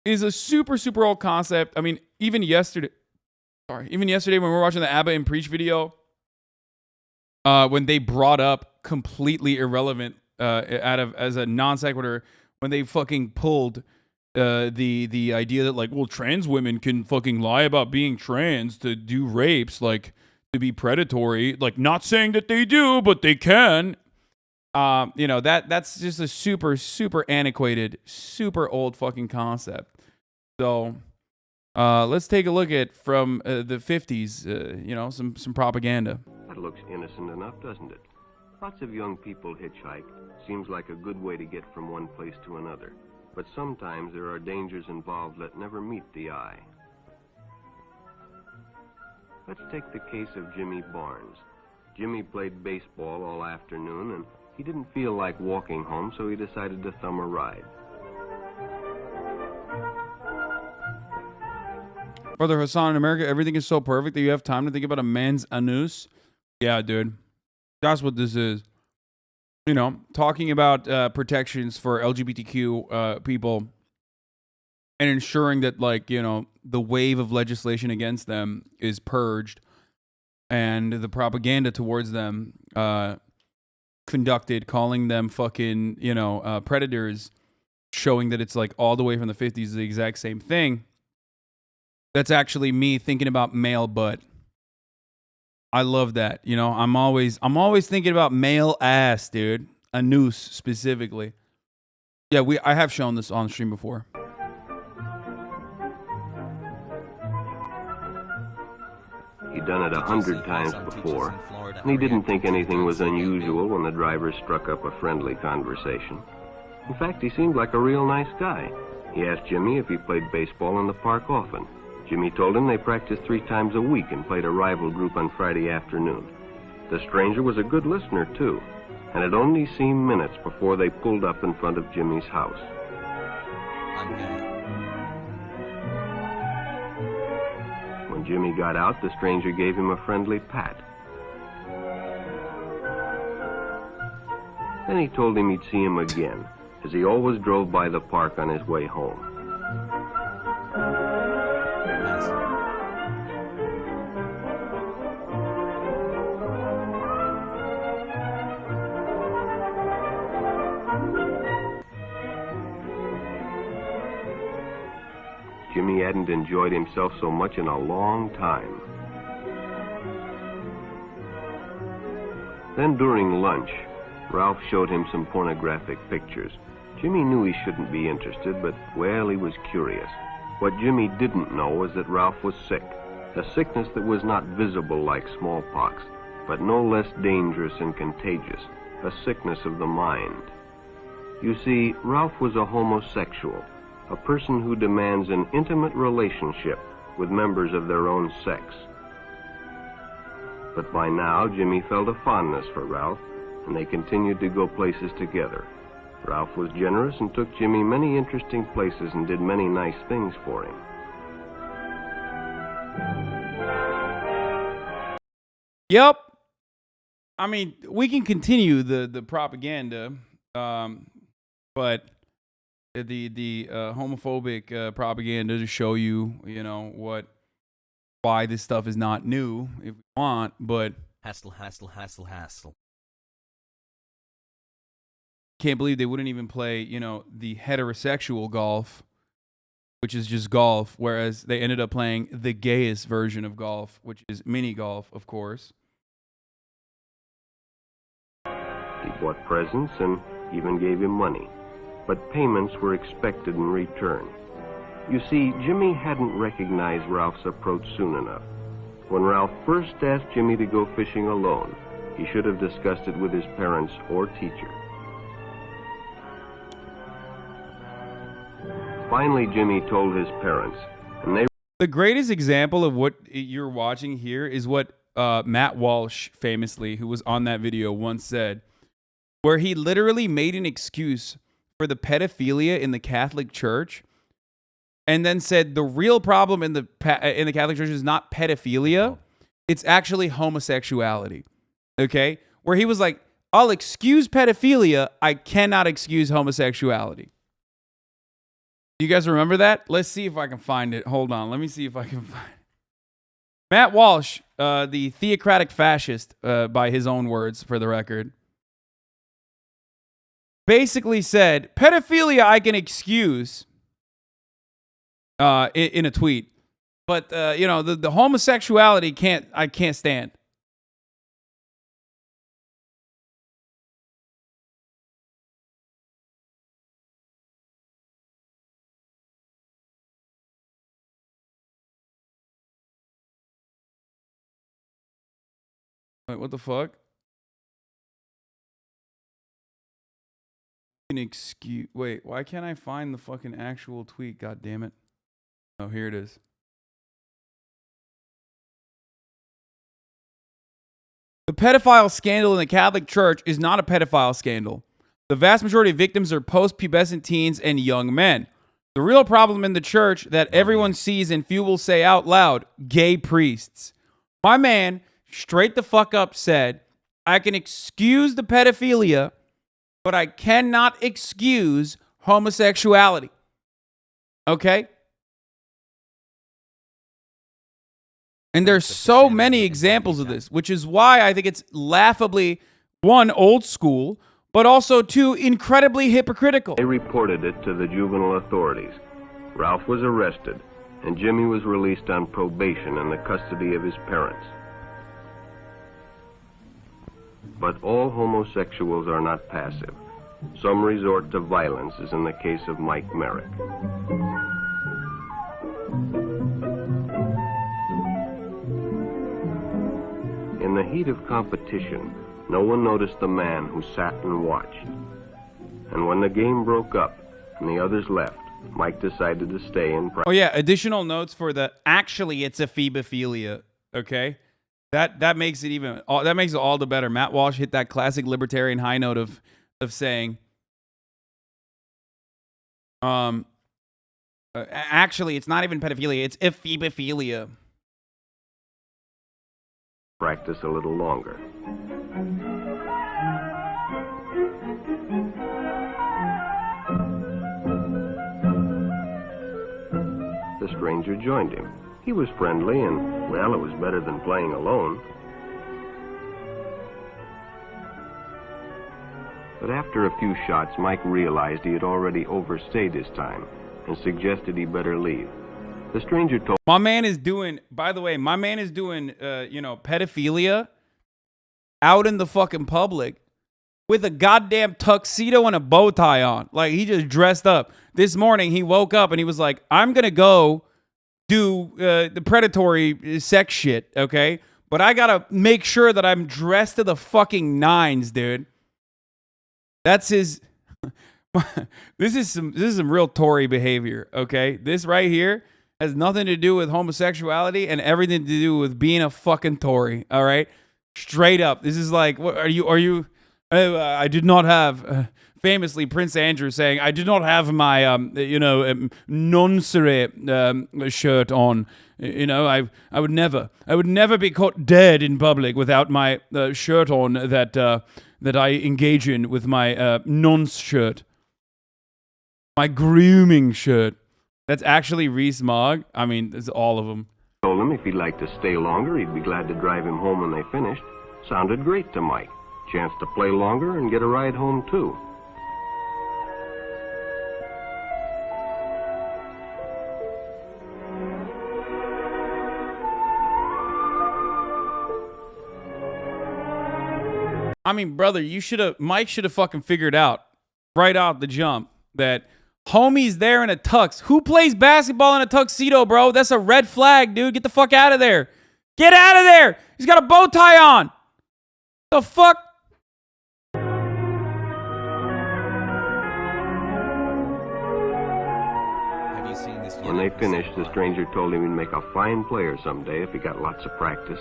is a super, super old concept. I mean, even yesterday when we were watching the Abba and Preach video, when they brought up completely irrelevant as a non sequitur, when they fucking pulled the idea that, like, well, trans women can fucking lie about being trans to do rapes, like, to be predatory, like, not saying that they do, but they can. That's just a super, super antiquated, super old fucking concept. So let's take a look at from the 50s, some propaganda. That looks innocent enough, doesn't it? Lots of young people hitchhike. Seems like a good way to get from one place to another. But sometimes there are dangers involved that never meet the eye. Let's take the case of Jimmy Barnes. Jimmy played baseball all afternoon, and he didn't feel like walking home, so he decided to thumb a ride. Brother Hasan, in America, everything is so perfect that you have time to think about a man's anus. Yeah, dude. That's what this is. You know, talking about protections for LGBTQ people and ensuring that, like, the wave of legislation against them is purged and the propaganda towards them conducted, calling them fucking, predators, showing that it's like all the way from the 50s is the exact same thing. That's actually me thinking about male butt. I love that. I'm always thinking about male ass, dude. A noose specifically. Yeah, I have shown this on stream before. He'd done it 100 times before, and he didn't think anything was unusual when the driver struck up a friendly conversation. In fact, he seemed like a real nice guy. He asked Jimmy if he played baseball in the park often. Jimmy told him they practiced 3 times a week and played a rival group on Friday afternoon. The stranger was a good listener, too, and it only seemed minutes before they pulled up in front of Jimmy's house. Jimmy got out, the stranger gave him a friendly pat. Then he told him he'd see him again, as he always drove by the park on his way home. Jimmy hadn't enjoyed himself so much in a long time. Then during lunch, Ralph showed him some pornographic pictures. Jimmy knew he shouldn't be interested, but, well, he was curious. What Jimmy didn't know was that Ralph was sick, a sickness that was not visible like smallpox, but no less dangerous and contagious, a sickness of the mind. You see, Ralph was a homosexual, a person who demands an intimate relationship with members of their own sex. But by now, Jimmy felt a fondness for Ralph, and they continued to go places together. Ralph was generous and took Jimmy many interesting places and did many nice things for him. Yep. I mean, we can continue the propaganda, but the homophobic propaganda to show you, you know, why this stuff is not new, if you want, but Hassle. Can't believe they wouldn't even play, you know, the heterosexual golf, which is just golf, whereas they ended up playing the gayest version of golf, which is mini golf, of course. He bought presents and even gave him money, but payments were expected in return. You see, Jimmy hadn't recognized Ralph's approach soon enough. When Ralph first asked Jimmy to go fishing alone, he should have discussed it with his parents or teacher. Finally, Jimmy told his parents, and they... The greatest example of what you're watching here is what Matt Walsh, famously, who was on that video, once said, where he literally made an excuse for the pedophilia in the Catholic Church, and then said the real problem in the Catholic Church is not pedophilia, it's actually homosexuality. Okay? Where he was like, I'll excuse pedophilia, I cannot excuse homosexuality. Do you guys remember that? Let's see if I can find it. Hold on. Let me see if I can find it. Matt Walsh, the theocratic fascist, by his own words, for the record, basically said, pedophilia I can excuse in a tweet. But, you know, the homosexuality I can't stand. Wait, what the fuck? Wait, why can't I find the fucking actual tweet? God damn it. Oh, here it is. The pedophile scandal in the Catholic Church is not a pedophile scandal. The vast majority of victims are post-pubescent teens and young men. The real problem in the church that everyone sees and few will say out loud, gay priests. My man, straight the fuck up, said, I can excuse the pedophilia, but I cannot excuse homosexuality. Okay? And there's so many examples of this, which is why I think it's laughably, one, old school, but also, two, incredibly hypocritical. They reported it to the juvenile authorities. Ralph was arrested, and Jimmy was released on probation in the custody of his parents. But all homosexuals are not passive. Some resort to violence, as in the case of Mike Merrick. In the heat of competition, no one noticed the man who sat and watched. And when the game broke up and the others left, Mike decided to stay in private. Oh yeah, additional notes for the actually it's a phebophilia, okay? That makes it even that makes it all the better. Matt Walsh hit that classic libertarian high note of saying actually it's not even pedophilia, it's ephebophilia. practice a little longer. The stranger joined him. He was friendly and, well, it was better than playing alone. But after a few shots, Mike realized he had already overstayed his time and suggested he better leave. The stranger told... My man is doing, by the way, my man is doing, pedophilia out in the fucking public with a goddamn tuxedo and a bow tie on. Like, he just dressed up. This morning, he woke up and he was like, I'm going to go do the predatory sex shit, okay? But I got to make sure that I'm dressed to the fucking nines, dude. That's his... This is some real Tory behavior, okay? This right here has nothing to do with homosexuality and everything to do with being a fucking Tory, all right? Straight up. This is like, what are you I did not have famously Prince Andrew saying, I did not have my noncery shirt on. You know, I would never be caught dead in public without my shirt on that I engage in with my nonce shirt. My grooming shirt. That's actually Reese Mogg. I mean, it's all of them. Told him if he'd like to stay longer, he'd be glad to drive him home when they finished. Sounded great to Mike. Chance to play longer and get a ride home, too. I mean, brother, Mike should have fucking figured out right out the jump that homie's there in a tux. Who plays basketball in a tuxedo, bro? That's a red flag, dude. Get the fuck out of there. Get out of there. He's got a bow tie on. The fuck? Have you seen this? When they finished, the stranger told him he'd make a fine player someday if he got lots of practice.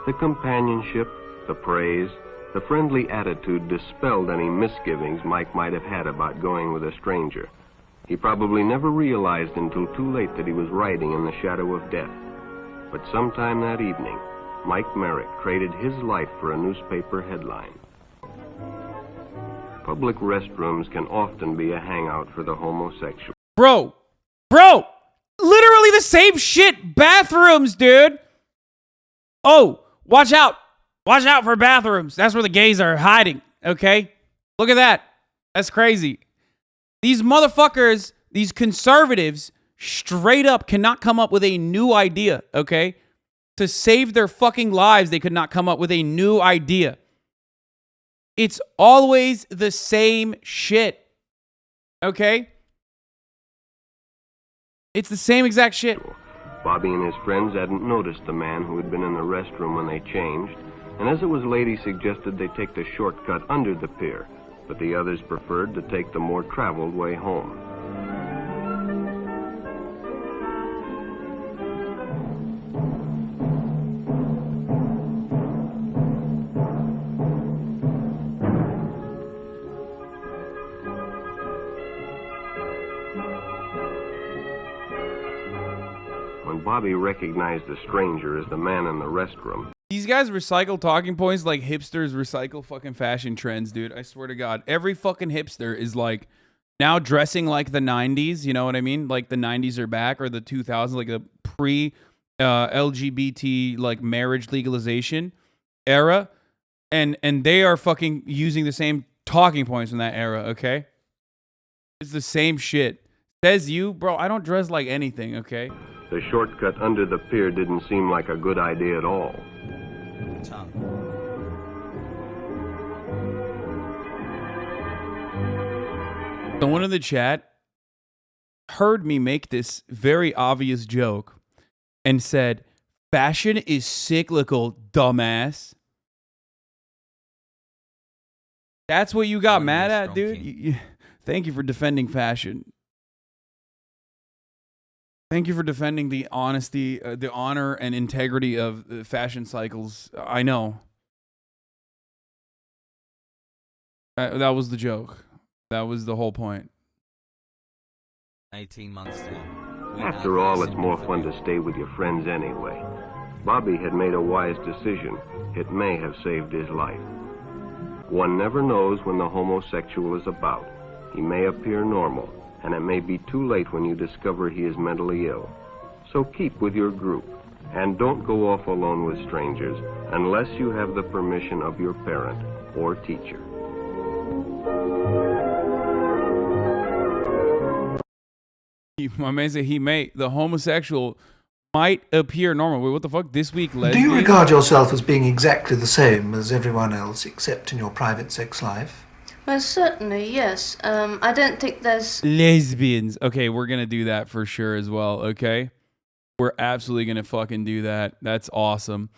The companionship, the praise, the friendly attitude dispelled any misgivings Mike might have had about going with a stranger. He probably never realized until too late that he was riding in the shadow of death. But sometime that evening, Mike Merrick traded his life for a newspaper headline. Public restrooms can often be a hangout for the homosexual. Bro, literally the same shit. Bathrooms, dude. Oh, watch out. Watch out for bathrooms. That's where the gays are hiding, okay? Look at that. That's crazy. These motherfuckers, these conservatives, straight up cannot come up with a new idea, okay? To save their fucking lives, they could not come up with a new idea. It's always the same shit, okay? It's the same exact shit. Bobby and his friends hadn't noticed the man who had been in the restroom when they changed, and as it was late, he suggested they take the shortcut under the pier, but the others preferred to take the more traveled way home. When Bobby recognized the stranger as the man in the restroom, these guys recycle talking points like hipsters recycle fucking fashion trends, dude. I swear to God. Every fucking hipster is like now dressing like the 90s. You know what I mean? Like the 90s are back, or the 2000s, like a pre-LGBT like marriage legalization era. And they are fucking using the same talking points from that era, okay? It's the same shit. Says you, bro, I don't dress like anything, okay? the shortcut under the pier didn't seem like a good idea at all. Someone in the chat heard me make this very obvious joke and said, "Fashion is cyclical, dumbass." That's what you got mad at, dude? Thank you for defending fashion. Thank you for defending the honesty, the honor and integrity of fashion cycles. I know. That was the joke. That was the whole point. 18 months now. After all, it's more fun to stay with your friends anyway. Bobby had made a wise decision. It may have saved his life. One never knows when the homosexual is about. He may appear normal, and it may be too late when you discover he is mentally ill. So keep with your group, and don't go off alone with strangers unless you have the permission of your parent or teacher. My man said the homosexual might appear normal. Wait, what the fuck? This week, Do lesbian? you regard yourself as being exactly the same as everyone else, except in your private sex life? Well, certainly, yes. I don't think there's... Lesbians. Okay, we're going to do that for sure as well, okay? We're absolutely going to fucking do that. That's awesome.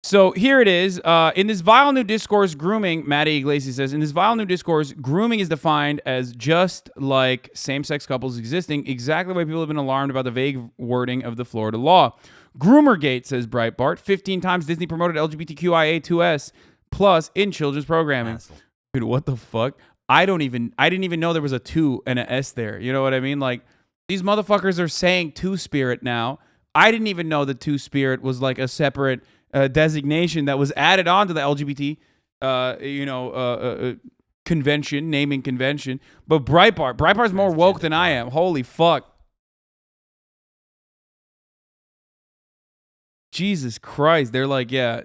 So here it is. In this vile new discourse, grooming, Maddie Iglesias says, in this vile new discourse, grooming is defined as just like same-sex couples existing, exactly why people have been alarmed about the vague wording of the Florida law. Groomergate, says Breitbart, 15 times Disney promoted LGBTQIA2S plus in children's programming. Dude, what the fuck? I didn't even know there was a 2 and an S there. You know what I mean? Like, these motherfuckers are saying Two-Spirit now. I didn't even know that Two-Spirit was like a separate designation that was added on to the LGBT, convention, naming convention. But Breitbart's more woke than I am. Holy fuck. Jesus Christ. They're like, yeah.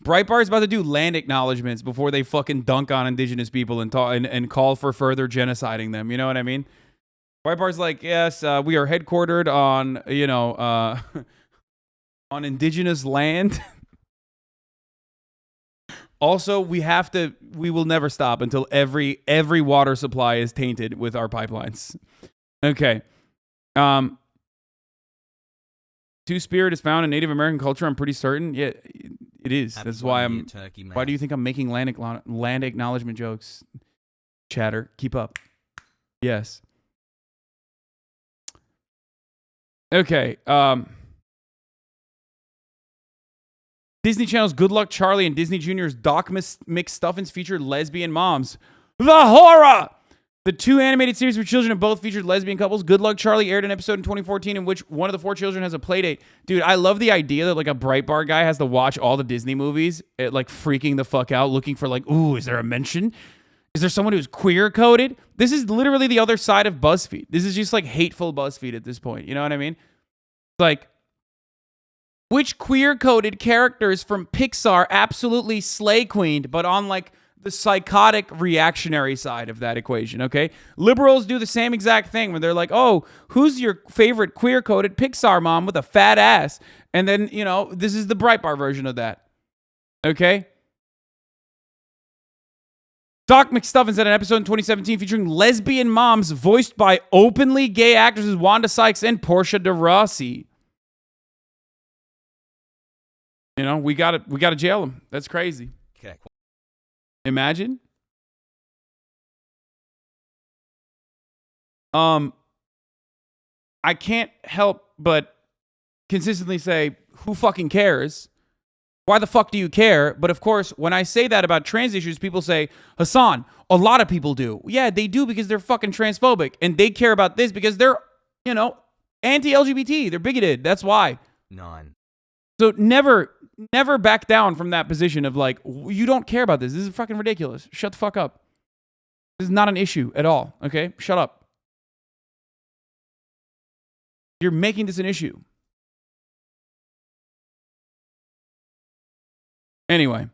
Breitbart's about to do land acknowledgments before they fucking dunk on indigenous people and call for further genociding them. You know what I mean? Breitbart's like, yes, we are headquartered on, on indigenous land. Also, we will never stop until every water supply is tainted with our pipelines. Okay. Two-Spirit is found in Native American culture, I'm pretty certain. Yeah, it is. That's why why do you think I'm making land acknowledgement jokes? Chatter, keep up. Yes. Okay. Disney Channel's Good Luck Charlie and Disney Junior's Doc McStuffins featured lesbian moms. The horror! The 2 animated series for children have both featured lesbian couples. Good Luck Charlie aired an episode in 2014 in which one of the 4 children has a playdate. Dude, I love the idea that like a Breitbart guy has to watch all the Disney movies, like freaking the fuck out, looking for like, ooh, is there a mention? Is there someone who's queer coded? This is literally the other side of BuzzFeed. This is just like hateful BuzzFeed at this point. You know what I mean? Like, which queer-coded characters from Pixar absolutely slay queened, but on like the psychotic reactionary side of that equation, okay? Liberals do the same exact thing when they're like, oh, who's your favorite queer-coded Pixar mom with a fat ass? And then, this is the Breitbart version of that, okay? Doc McStuffins had an episode in 2017 featuring lesbian moms voiced by openly gay actresses Wanda Sykes and Portia de Rossi. We gotta jail him. That's crazy. Okay. Imagine. I can't help but consistently say, who fucking cares? Why the fuck do you care? But of course, when I say that about trans issues, people say, Hasan, a lot of people do. Yeah, they do because they're fucking transphobic. And they care about this because they're, anti-LGBT. They're bigoted. That's why. None. So never back down from that position of like, you don't care about this. This is fucking ridiculous. Shut the fuck up. This is not an issue at all. Okay? Shut up. You're making this an issue. Anyway,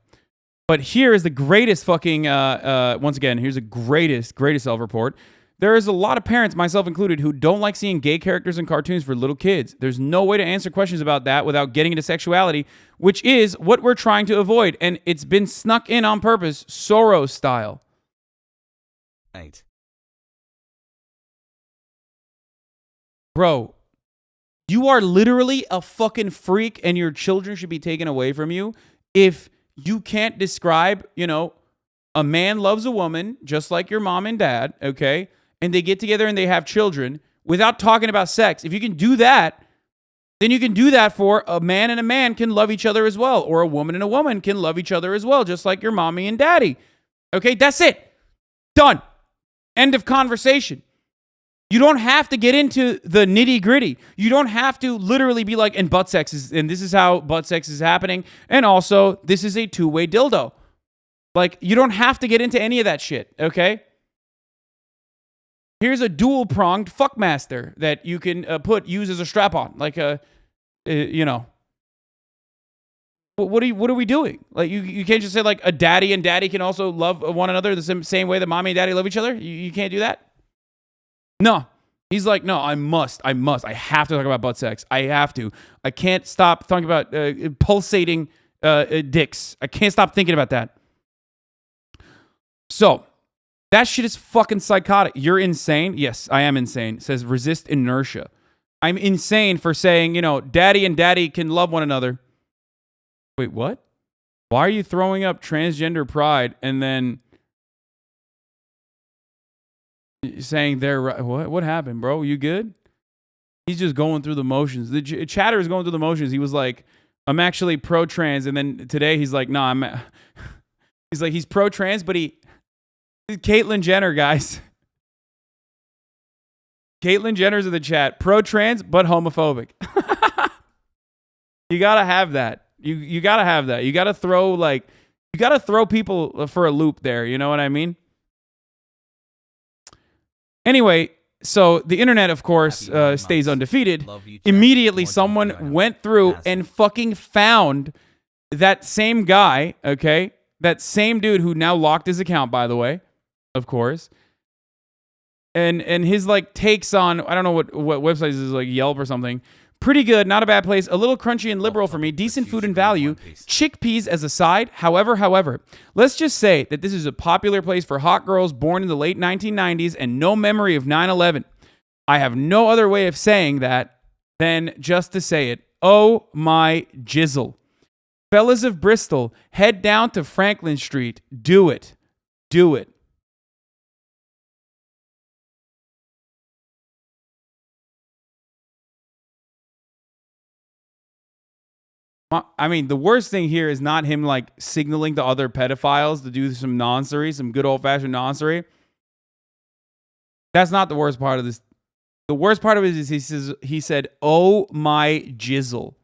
but here is the greatest fucking, once again, here's the greatest self-report. There is a lot of parents, myself included, who don't like seeing gay characters in cartoons for little kids. There's no way to answer questions about that without getting into sexuality, which is what we're trying to avoid. And it's been snuck in on purpose, Soros style. Right. Bro, you are literally a fucking freak and your children should be taken away from you if you can't describe, a man loves a woman just like your mom and dad, okay? And they get together and they have children without talking about sex. If you can do that, then you can do that for a man and a man can love each other as well. Or a woman and a woman can love each other as well, just like your mommy and daddy. Okay, that's it. Done. End of conversation. You don't have to get into the nitty gritty. You don't have to literally be like, and butt sex is, and this is how butt sex is happening. And also, this is a two-way dildo. Like, you don't have to get into any of that shit, okay? Here's a dual-pronged fuckmaster that you can use as a strap-on. Like, you know. What are we doing? Like, you can't just say, like, a daddy and daddy can also love one another the same way that mommy and daddy love each other? You can't do that? No. He's like, no, I must. I have to talk about butt sex. I have to. I can't stop talking about pulsating dicks. I can't stop thinking about that. So, that shit is fucking psychotic. You're insane? Yes, I am insane. It says resist inertia. I'm insane for saying, you know, daddy and daddy can love one another. Wait, what? Why are you throwing up transgender pride and then saying they're right? What happened, bro? You good? He's just going through the motions. The chatter is going through the motions. He was like, I'm actually pro-trans. And then today he's like, no, he's like, he's pro-trans, but Caitlyn Jenner, guys. Caitlyn Jenner's in the chat. Pro-trans, but homophobic. You gotta have that. You gotta have that. You gotta throw people for a loop there. You know what I mean? Anyway, so the internet, of course, stays undefeated. Immediately, someone went through and fucking found that same guy, okay? That same dude who now locked his account, by the way, of course. And his, like, takes on, I don't know what website this is, like Yelp or something. Pretty good, not a bad place. A little crunchy and liberal for me. Decent food and value. Chickpeas as a side. However, let's just say that this is a popular place for hot girls born in the late 1990s and no memory of 9/11. I have no other way of saying that than just to say it. Oh my jizzle. Fellas of Bristol, head down to Franklin Street. Do it. Do it. I mean, the worst thing here is not him, like, signaling to other pedophiles to do some noncery, some good old-fashioned noncery. That's not the worst part of this. The worst part of it is he said, oh my jizzle.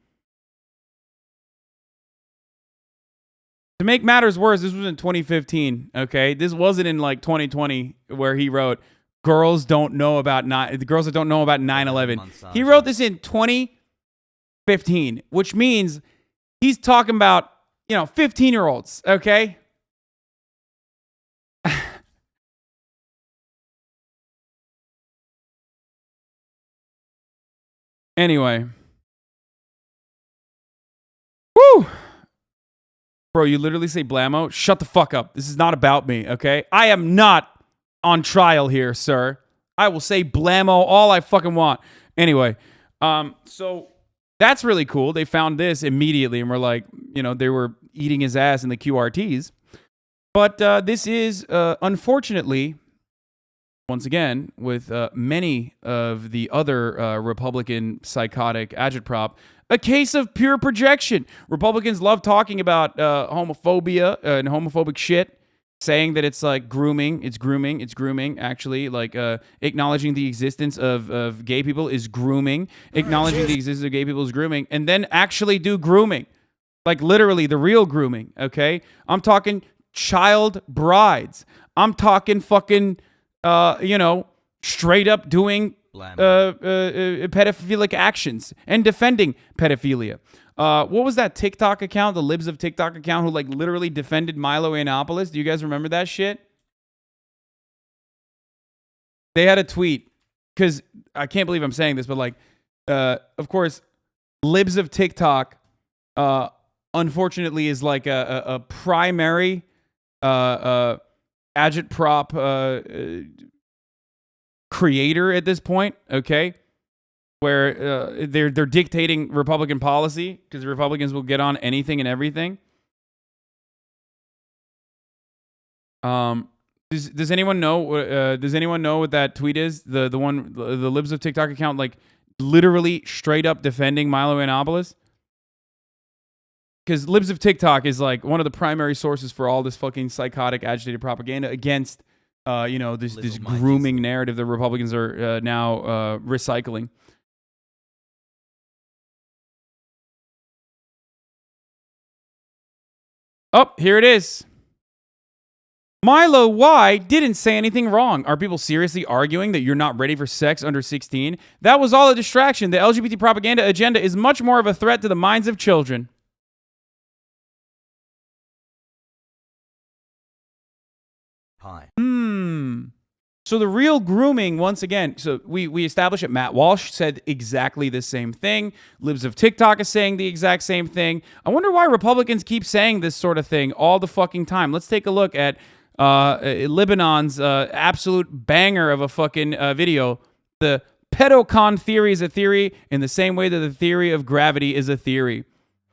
To make matters worse, this was in 2015, okay? This wasn't in, like, 2020 where he wrote, girls that don't know about 9/11. He wrote this in 2015, which means he's talking about, 15-year-olds, okay? Anyway. Woo! Bro, you literally say blammo? Shut the fuck up. This is not about me, okay? I am not on trial here, sir. I will say blammo all I fucking want. Anyway, so that's really cool. They found this immediately and were like, they were eating his ass in the QRTs. But this is, unfortunately, once again, with many of the other Republican psychotic agitprop, a case of pure projection. Republicans love talking about homophobia and homophobic shit, saying that it's like grooming. It's grooming. Actually, like acknowledging the existence of gay people is grooming. Acknowledging the existence of gay people is grooming. And then actually do grooming. Like literally the real grooming, okay? I'm talking child brides. I'm talking fucking, straight up doing pedophilic actions and defending pedophilia. What was that TikTok account, the Libs of TikTok account, who like literally defended Milo Yiannopoulos? Do you guys remember that shit? They had a tweet, because I can't believe I'm saying this, but like, of course, Libs of TikTok, unfortunately, is like a primary agitprop creator at this point, okay? Where they're dictating Republican policy because Republicans will get on anything and everything. Does anyone know? Does anyone know what that tweet is? The Libs of TikTok account, like literally straight up defending Milo Yiannopoulos. Because Libs of TikTok is like one of the primary sources for all this fucking psychotic, agitated propaganda against you know, this grooming narrative that Republicans are now recycling. Oh, here it is. Milo Y didn't say anything wrong. Are people seriously arguing that you're not ready for sex under 16? That was all a distraction. The LGBT propaganda agenda is much more of a threat to the minds of children. Hi. So the real grooming, once again, so we established it. Matt Walsh said exactly the same thing. Libs of TikTok is saying the exact same thing. I wonder why Republicans keep saying this sort of thing all the fucking time. Let's take a look at Lebanon's absolute banger of a fucking video. The pedocon theory is a theory in the same way that the theory of gravity is a theory.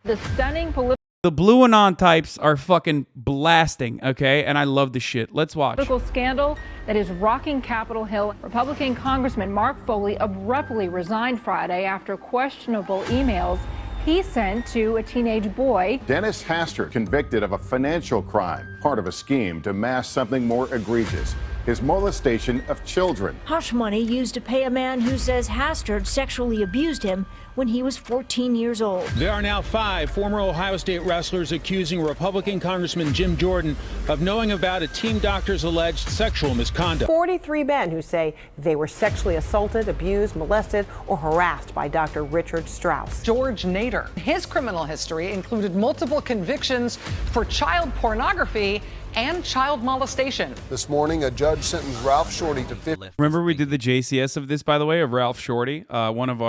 The stunning The Blue Anon types are fucking blasting, okay? And I love the shit. Let's watch. political scandal that is rocking Capitol Hill. Republican Congressman Mark Foley abruptly resigned Friday after questionable emails he sent to a teenage boy. Dennis Hastert convicted of a financial crime, part of a scheme to mask something more egregious, his molestation of children. Hush money used to pay a man who says Hastert sexually abused him when he was 14 years old. There are now 5 former Ohio State wrestlers accusing Republican Congressman Jim Jordan of knowing about a team doctor's alleged sexual misconduct. 43 men who say they were sexually assaulted, abused, molested, or harassed by Dr. Richard Strauss. George Nader. His criminal history included multiple convictions for child pornography and child molestation. This morning, a judge sentenced Ralph Shorty to 50. Remember we did the JCS of this, by the way, of Ralph Shorty, one of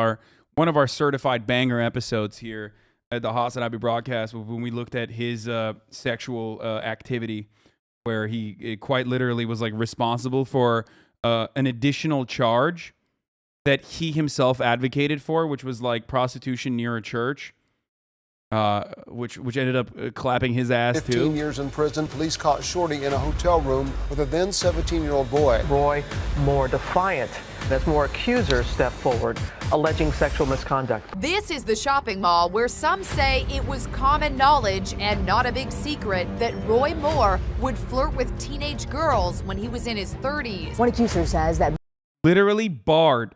our certified banger episodes here at the HasanAbi broadcast when we looked at his sexual activity, where he quite literally was like responsible for an additional charge that he himself advocated for, which was like prostitution near a church. Which ended up clapping his ass 15 too. years in prison, police caught Shorty in a hotel room with a then 17-year-old boy. Roy more defiant as more accusers step forward, alleging sexual misconduct. This is the shopping mall where some say it was common knowledge and not a big secret that Roy Moore would flirt with teenage girls when he was in his 30s. One accuser says that Literally barred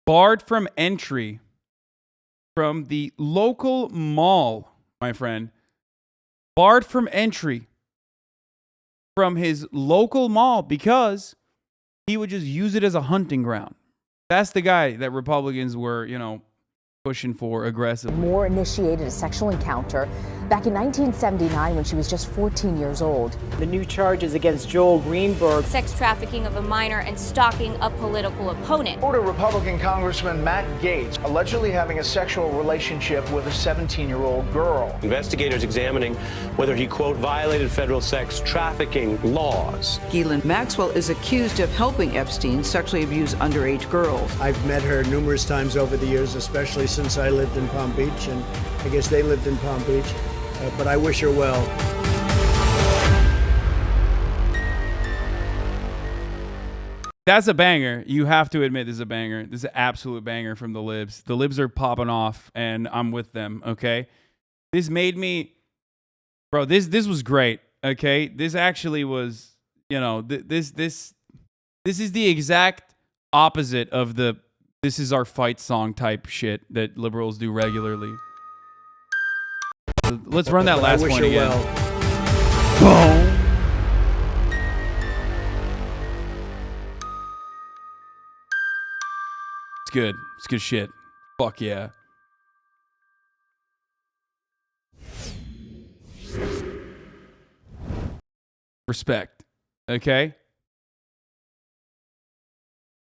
from entry from the local mall, my friend. Barred from entry from his local mall because he would just use it as a hunting ground. That's the guy that Republicans were, you know, pushing for aggressively. Moore initiated a sexual encounter back in 1979 when she was just 14 years old. The new charges against Joel Greenberg. Sex trafficking of a minor and stalking a political opponent. Florida Republican Congressman Matt Gaetz allegedly having a sexual relationship with a 17-year-old girl. Investigators examining whether he, quote, violated federal sex trafficking laws. Ghislaine Maxwell is accused of helping Epstein sexually abuse underage girls. I've met her numerous times over the years, especially since I lived in Palm Beach, and I guess they lived in Palm Beach. But I wish her well. That's a banger. You have to admit this is a banger. This is an absolute banger from the Libs. The Libs are popping off, and I'm with them, okay? This made me... Bro, this was great, okay? This actually was, you know, this is the exact opposite of the this is our fight song type shit that liberals do regularly. Let's run that last point again. Boom. It's good. It's good shit. Fuck yeah. Respect. Okay?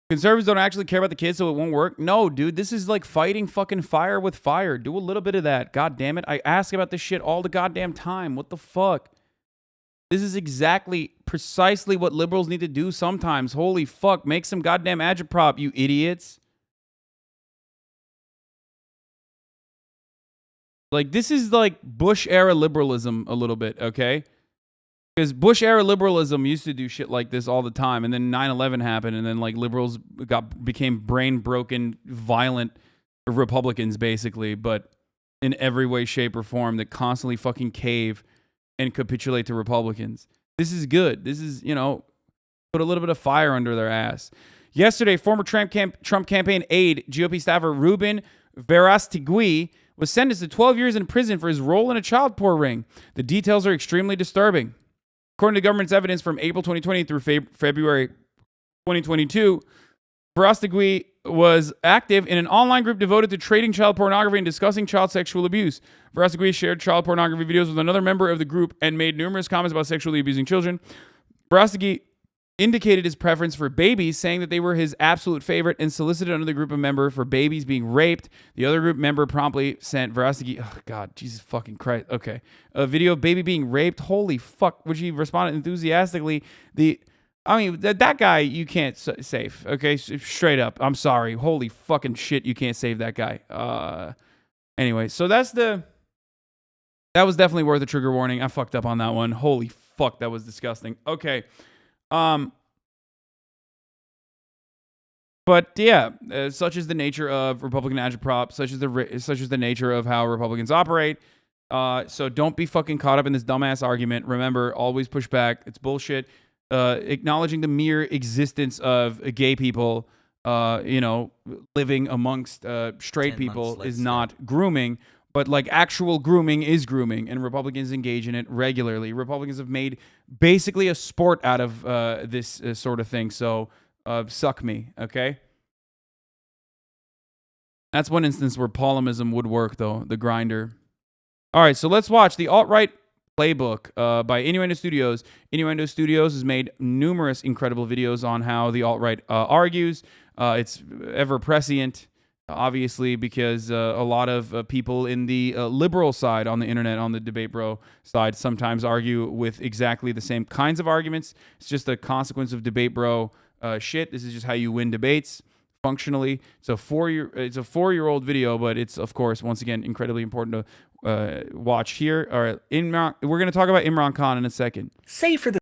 Conservatives don't actually care about the kids, so it won't work. No, dude, this is like fighting fucking fire with fire. Do a little bit of that. God damn it. I ask about this shit all the goddamn time. What the fuck? This is precisely what liberals need to do sometimes. Holy fuck. Make some goddamn agitprop, you idiots. Like, this is like Bush-era liberalism a little bit, okay? Because Bush-era liberalism used to do shit like this all the time, and then 9/11 happened, and then like liberals became brain-broken, violent Republicans, basically, but in every way, shape, or form that constantly fucking cave and capitulate to Republicans. This is good. This is, put a little bit of fire under their ass. Yesterday, former Trump campaign aide, GOP staffer Ruben Verastegui, was sentenced to 12 years in prison for his role in a child porn ring. The details are extremely disturbing. According to government's evidence from April 2020 through February 2022, Verastegui was active in an online group devoted to trading child pornography and discussing child sexual abuse. Verastegui shared child pornography videos with another member of the group and made numerous comments about sexually abusing children. Verastegui indicated his preference for babies, saying that they were his absolute favorite, and solicited another group of member for babies being raped. The other group member promptly sent Verastegui, oh God, Jesus fucking Christ, okay, a video of baby being raped. Holy fuck, which he responded enthusiastically. That guy you can't save, okay, straight up. I'm sorry, holy fucking shit, you can't save that guy. Anyway, so that was definitely worth a trigger warning. I fucked up on that one. Holy fuck, that was disgusting. Okay. But yeah, such is the nature of Republican agitprop, such is the nature of how Republicans operate. So don't be fucking caught up in this dumbass argument. Remember, always push back. It's bullshit. Acknowledging the mere existence of gay people, living amongst straight people is not grooming. But like actual grooming is grooming, and Republicans engage in it regularly. Republicans have made basically a sport out of this sort of thing. So suck me, okay? That's one instance where Paulinism would work, though, the grinder. All right, so let's watch the alt-right Playbook by Innuendo Studios. Innuendo Studios has made numerous incredible videos on how the alt-right argues. It's ever prescient. Obviously, because a lot of people in the liberal side on the internet, on the Debate Bro side, sometimes argue with exactly the same kinds of arguments. It's just a consequence of Debate Bro shit. This is just how you win debates functionally. It's a 4-year-old video, but it's, of course, once again, incredibly important to watch here. All right, we're going to talk about Imran Khan in a second. Say for the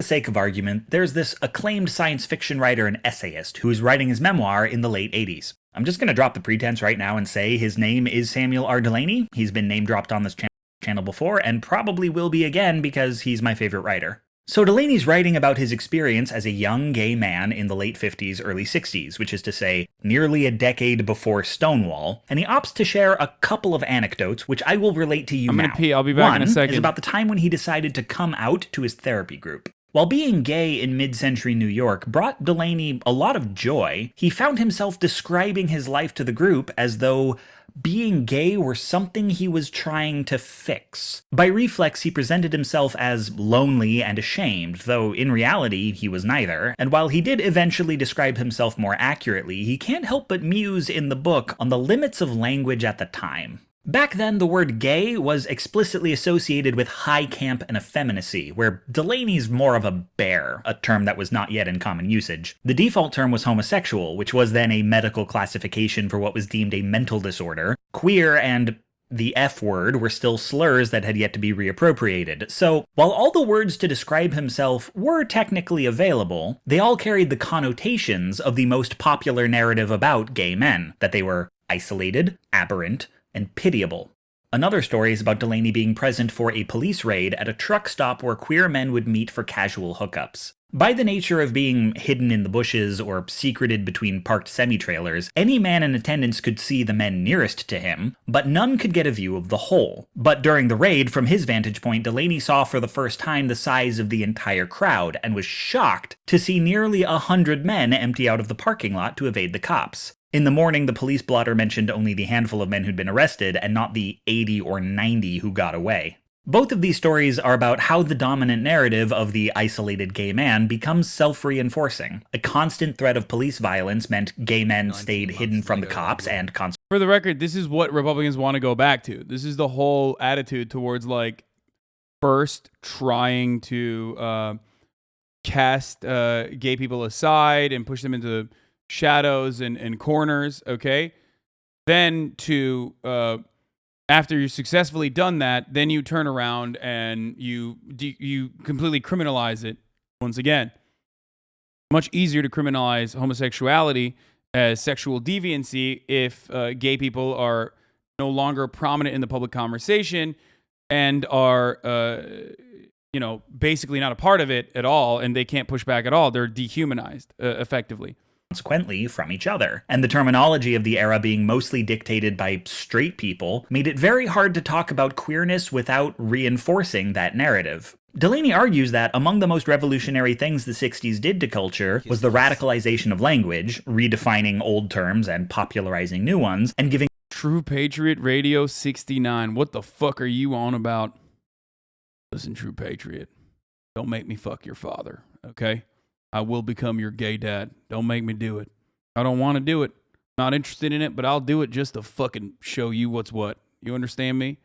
sake of argument, there's this acclaimed science fiction writer and essayist who is writing his memoir in the late 80s. I'm just going to drop the pretense right now and say his name is Samuel R. Delany. He's been name dropped on this channel before and probably will be again because he's my favorite writer. So Delany's writing about his experience as a young gay man in the late 50s, early 60s, which is to say nearly a decade before Stonewall, and he opts to share a couple of anecdotes which I will relate to you now. I'm going to pee. I'll be back in a second. One is about the time when he decided to come out to his therapy group. While being gay in mid-century New York brought Delany a lot of joy, he found himself describing his life to the group as though being gay were something he was trying to fix. By reflex, he presented himself as lonely and ashamed, though in reality he was neither, and while he did eventually describe himself more accurately, he can't help but muse in the book on the limits of language at the time. Back then, the word gay was explicitly associated with high camp and effeminacy, where Delany's more of a bear, a term that was not yet in common usage. The default term was homosexual, which was then a medical classification for what was deemed a mental disorder. Queer and the F word were still slurs that had yet to be reappropriated. So, while all the words to describe himself were technically available, they all carried the connotations of the most popular narrative about gay men, that they were isolated, aberrant, and pitiable. Another story is about Delany being present for a police raid at a truck stop where queer men would meet for casual hookups. By the nature of being hidden in the bushes or secreted between parked semi-trailers, any man in attendance could see the men nearest to him, but none could get a view of the whole. But during the raid, from his vantage point, Delany saw for the first time the size of the entire crowd, and was shocked to see nearly 100 men empty out of the parking lot to evade the cops. In the morning, the police blotter mentioned only the handful of men who'd been arrested, and not the 80 or 90 who got away. Both of these stories are about how the dominant narrative of the isolated gay man becomes self-reinforcing. A constant threat of police violence meant gay men stayed hidden from the cops and For the record, this is what Republicans want to go back to. This is the whole attitude towards, like, first trying to cast gay people aside and push them into shadows and corners, okay? Then after you've successfully done that, then you turn around and you completely criminalize it once again. Much easier to criminalize homosexuality as sexual deviancy if gay people are no longer prominent in the public conversation and are basically not a part of it at all, and they can't push back at all. They're dehumanized, effectively. Consequently from each other. And the terminology of the era being mostly dictated by straight people made it very hard to talk about queerness without reinforcing that narrative. Delaney argues that among the most revolutionary things the 60s did to culture was the radicalization of language, redefining old terms and popularizing new ones, and giving True Patriot Radio 69. What the fuck are you on about? Listen, True Patriot, don't make me fuck your father, okay? I will become your gay dad. Don't make me do it. I don't want to do it. Not interested in it, but I'll do it just to fucking show you what's what. You understand me?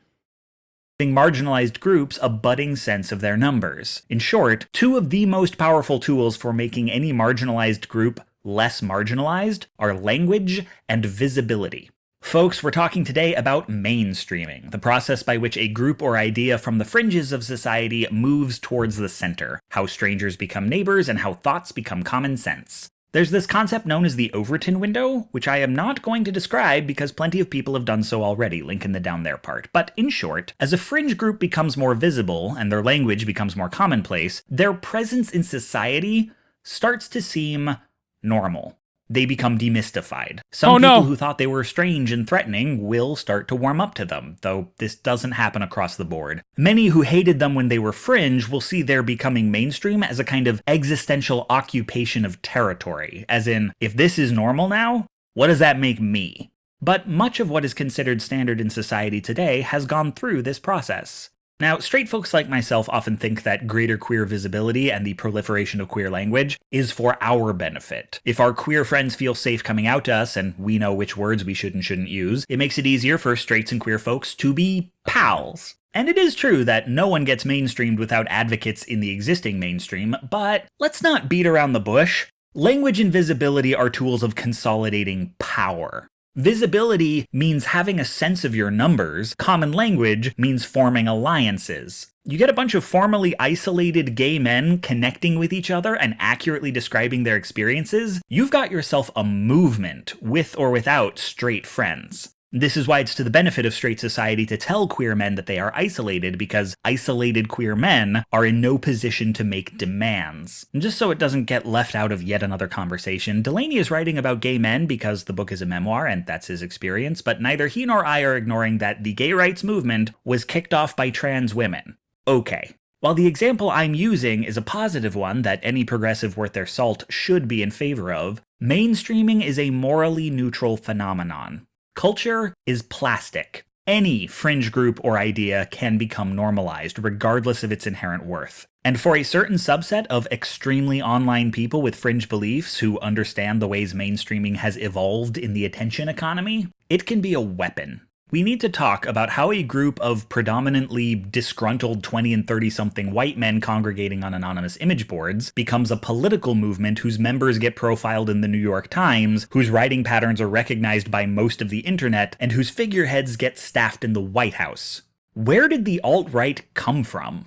Marginalized groups a budding sense of their numbers. In short, two of the most powerful tools for making any marginalized group less marginalized are language and visibility. Folks, we're talking today about mainstreaming, the process by which a group or idea from the fringes of society moves towards the center, how strangers become neighbors, and how thoughts become common sense. There's this concept known as the Overton window, which I am not going to describe because plenty of people have done so already, link in the down there part. But in short, as a fringe group becomes more visible and their language becomes more commonplace, their presence in society starts to seem normal. They become demystified. Some people who thought they were strange and threatening will start to warm up to them, though this doesn't happen across the board. Many who hated them when they were fringe will see their becoming mainstream as a kind of existential occupation of territory, as in, if this is normal now, what does that make me? But much of what is considered standard in society today has gone through this process. Now, straight folks like myself often think that greater queer visibility and the proliferation of queer language is for our benefit. If our queer friends feel safe coming out to us and we know which words we should and shouldn't use, it makes it easier for straights and queer folks to be pals. And it is true that no one gets mainstreamed without advocates in the existing mainstream, but let's not beat around the bush. Language and visibility are tools of consolidating power. Visibility means having a sense of your numbers. Common language means forming alliances. You get a bunch of formally isolated gay men connecting with each other and accurately describing their experiences. You've got yourself a movement, with or without straight friends. This is why it's to the benefit of straight society to tell queer men that they are isolated, because isolated queer men are in no position to make demands. And just so it doesn't get left out of yet another conversation, Delaney is writing about gay men because the book is a memoir and that's his experience, but neither he nor I are ignoring that the gay rights movement was kicked off by trans women. Okay. While the example I'm using is a positive one that any progressive worth their salt should be in favor of, mainstreaming is a morally neutral phenomenon. Culture is plastic. Any fringe group or idea can become normalized, regardless of its inherent worth. And for a certain subset of extremely online people with fringe beliefs who understand the ways mainstreaming has evolved in the attention economy, it can be a weapon. We need to talk about how a group of predominantly disgruntled 20 and 30-something white men congregating on anonymous image boards becomes a political movement whose members get profiled in the New York Times, whose writing patterns are recognized by most of the internet, and whose figureheads get staffed in the White House. Where did the alt-right come from?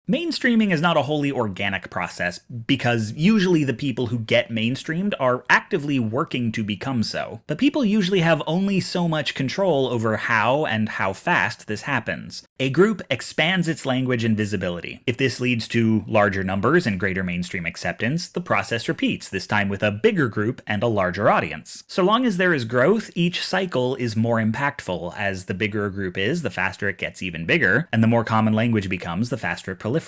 Mainstreaming is not a wholly organic process, because usually the people who get mainstreamed are actively working to become so. But people usually have only so much control over how and how fast this happens. A group expands its language and visibility. If this leads to larger numbers and greater mainstream acceptance, the process repeats, this time with a bigger group and a larger audience. So long as there is growth, each cycle is more impactful. As the bigger a group is, the faster it gets even bigger, and the more common language becomes, the faster it proliferates.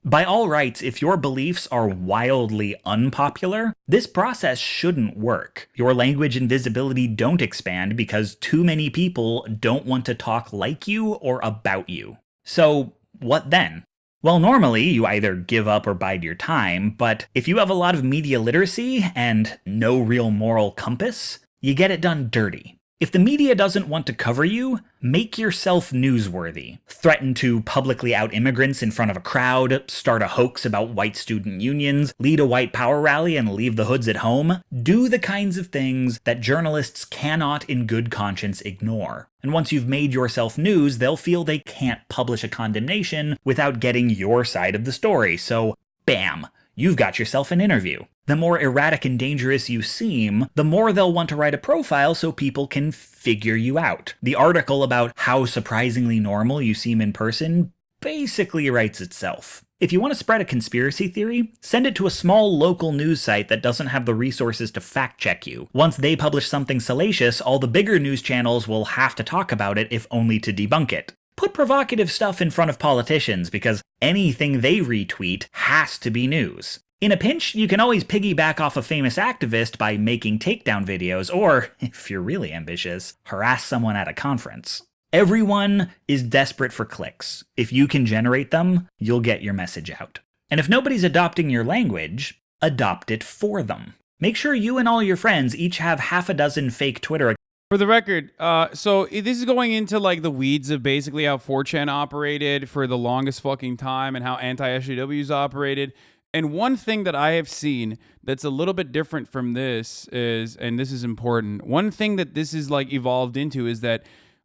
By all rights, if your beliefs are wildly unpopular, this process shouldn't work. Your language and visibility don't expand because too many people don't want to talk like you or about you. So, what then? Well, normally you either give up or bide your time, but if you have a lot of media literacy and no real moral compass, you get it done dirty. If the media doesn't want to cover you, make yourself newsworthy. Threaten to publicly out immigrants in front of a crowd, start a hoax about white student unions, lead a white power rally and leave the hoods at home. Do the kinds of things that journalists cannot in good conscience ignore. And once you've made yourself news, they'll feel they can't publish a condemnation without getting your side of the story. So, bam, you've got yourself an interview. The more erratic and dangerous you seem, the more they'll want to write a profile so people can figure you out. The article about how surprisingly normal you seem in person basically writes itself. If you want to spread a conspiracy theory, send it to a small local news site that doesn't have the resources to fact check you. Once they publish something salacious, all the bigger news channels will have to talk about it if only to debunk it. Put provocative stuff in front of politicians because anything they retweet has to be news. In a pinch, you can always piggyback off a famous activist by making takedown videos, or, if you're really ambitious, harass someone at a conference. Everyone is desperate for clicks. If you can generate them, you'll get your message out. And if nobody's adopting your language, adopt it for them. Make sure you and all your friends each have half a dozen fake Twitter accounts. For the record, so this is going into like the weeds of basically how 4chan operated for the longest fucking time and how anti-SJWs operated. And one thing that I have seen that's a little bit different from this is, and this is important, one thing that this is like evolved into is that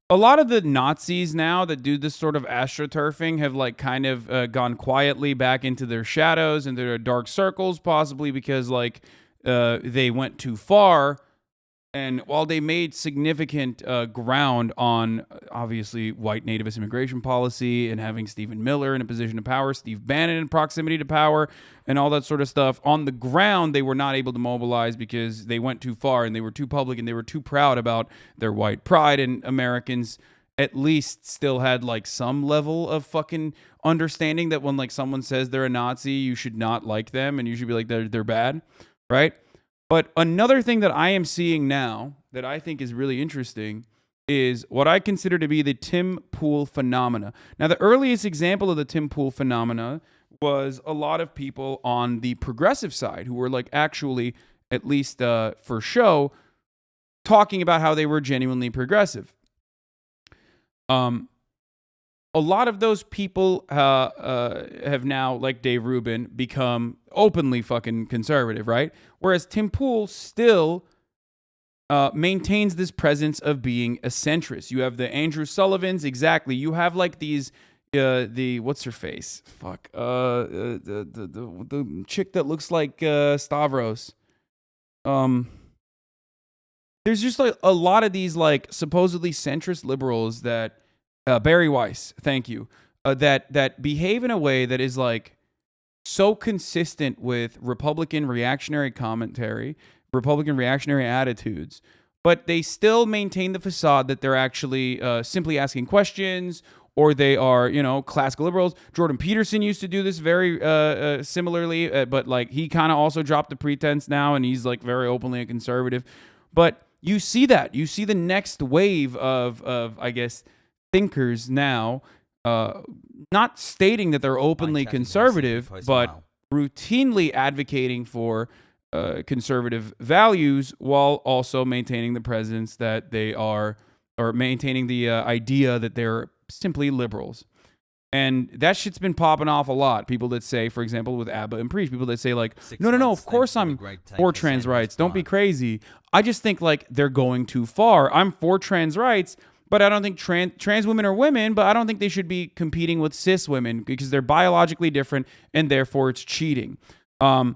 a lot of the Nazis now that do this sort of astroturfing have like kind of gone quietly back into their shadows and their dark circles, possibly because like they went too far. And while they made significant ground on, obviously, white nativist immigration policy and having Stephen Miller in a position of power, Steve Bannon in proximity to power, and all that sort of stuff, on the ground, they were not able to mobilize because they went too far and they were too public and they were too proud about their white pride. And Americans at least still had like some level of fucking understanding that when like someone says they're a Nazi, you should not like them and you should be like, they're bad, right? But another thing that I am seeing now that I think is really interesting is what I consider to be the Tim Pool phenomena. Now, the earliest example of the Tim Pool phenomena was a lot of people on the progressive side who were like actually, at least for show, talking about how they were genuinely progressive. A lot of those people have now, like Dave Rubin, become openly fucking conservative, right? Whereas Tim Pool still maintains this presence of being a centrist. You have the Andrew Sullivans, exactly. You have like these, what's her face? Fuck. The chick that looks like Stavros. There's just like a lot of these like supposedly centrist liberals that Barry Weiss, thank you, that behave in a way that is like so consistent with Republican reactionary commentary, Republican reactionary attitudes, but they still maintain the facade that they're actually simply asking questions, or they are, you know, classical liberals. Jordan Peterson used to do this very similarly, but like he kind of also dropped the pretense now, and he's like very openly a conservative. But you see that. You see the next wave of I guess, thinkers now not stating that they're openly conservative, but routinely advocating for conservative values while also maintaining the presence that they are, or maintaining the idea that they're simply liberals. And that shit's been popping off a lot. People that say, for example, with Abba and Preach, people that say like, no, of course I'm for trans rights. Don't be crazy. I just think like they're going too far. I'm for trans rights, but I don't think trans women are women, but I don't think they should be competing with cis women because they're biologically different and therefore it's cheating. Tim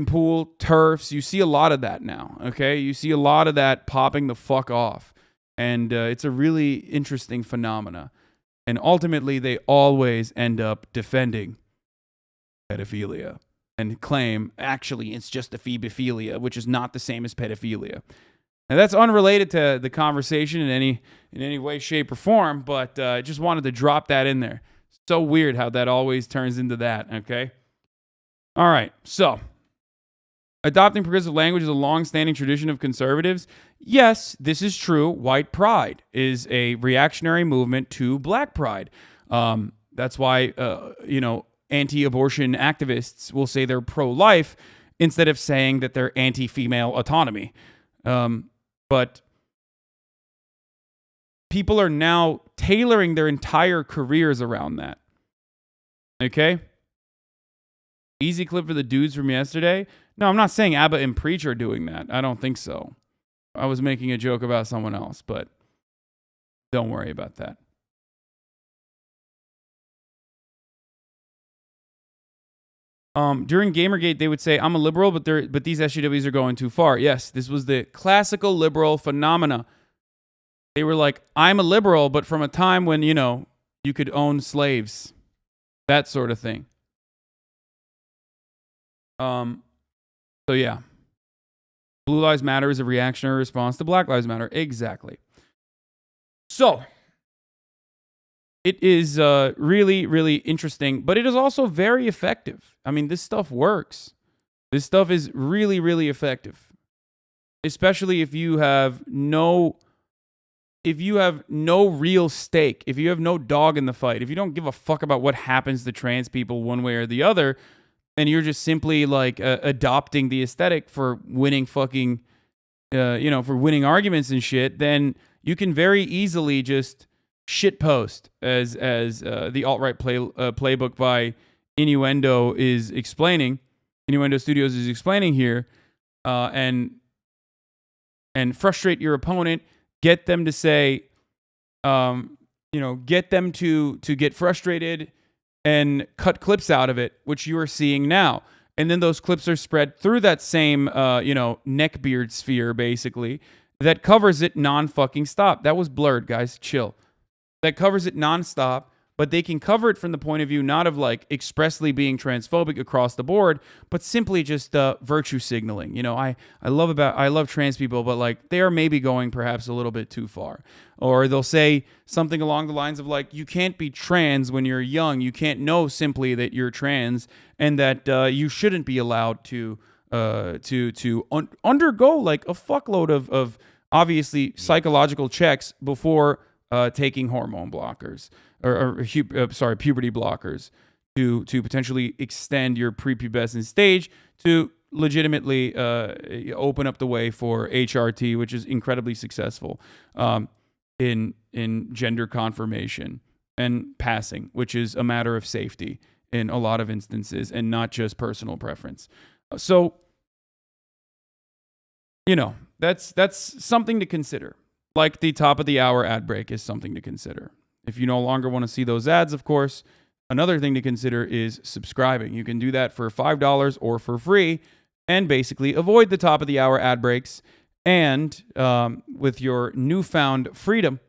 Pool, TERFs, you see a lot of that now, okay? You see a lot of that popping the fuck off. And it's a really interesting phenomena. And ultimately, they always end up defending pedophilia and claim, actually, it's just ephebophilia, which is not the same as pedophilia. Now, that's unrelated to the conversation in any way, shape, or form, but I just wanted to drop that in there. So weird how that always turns into that, okay? All right, so adopting progressive language is a long-standing tradition of conservatives. Yes, this is true. White pride is a reactionary movement to black pride. That's why, anti-abortion activists will say they're pro-life instead of saying that they're anti-female autonomy. But people are now tailoring their entire careers around that. Okay? Easy clip for the dudes from yesterday. No, I'm not saying Abba and Preach are doing that. I don't think so. I was making a joke about someone else, but don't worry about that. During Gamergate, they would say, I'm a liberal, but these SJWs are going too far. Yes, this was the classical liberal phenomena. They were like, I'm a liberal, but from a time when, you could own slaves. That sort of thing. So yeah. Blue Lives Matter is a reactionary response to Black Lives Matter. Exactly. So it is really, really interesting, but it is also very effective. I mean, this stuff works. This stuff is really, really effective. Especially if you have no real stake, if you have no dog in the fight, if you don't give a fuck about what happens to trans people one way or the other, and you're just simply like adopting the aesthetic for winning fucking, for winning arguments and shit, then you can very easily just shitpost as the alt-right playbook by Innuendo is explaining. Innuendo Studios is explaining here, and frustrate your opponent. Get them to say, get them to get frustrated and cut clips out of it, which you are seeing now. And then those clips are spread through that same, neckbeard sphere, basically, that covers it non-fucking stop. That was blurred, guys. Chill. That covers it non-stop, but they can cover it from the point of view not of like expressly being transphobic across the board, but simply just virtue signaling. I love trans people, but like they are maybe going perhaps a little bit too far. Or they'll say something along the lines of like, you can't be trans when you're young. You can't know simply that you're trans, and that you shouldn't be allowed to undergo like a fuckload of obviously psychological checks before taking hormone blockers or puberty blockers to potentially extend your prepubescent stage to legitimately open up the way for HRT, which is incredibly successful in gender confirmation and passing, which is a matter of safety in a lot of instances and not just personal preference. So, that's something to consider. Like the top of the hour ad break is something to consider. If you no longer want to see those ads, of course, another thing to consider is subscribing. You can do that for $5 or for free and basically avoid the top of the hour ad breaks. And with your newfound freedom,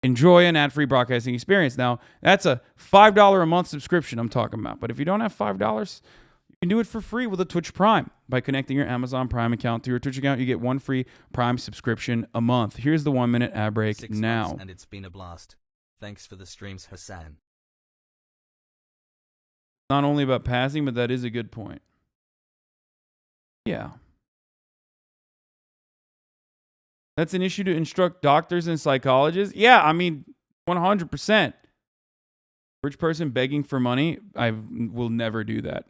enjoy an ad-free broadcasting experience. Now, that's a $5 a month subscription I'm talking about. But if you don't have $5, you can do it for free with a Twitch Prime. By connecting your Amazon Prime account to your Twitch account, you get one free Prime subscription a month. Here's the 1-minute ad break 6 now. months and it's been a blast. Thanks for the streams, Hasan. Not only about passing, but that is a good point. Yeah. That's an issue to instruct doctors and psychologists. Yeah, I mean, 100%. Rich person begging for money, I will never do that.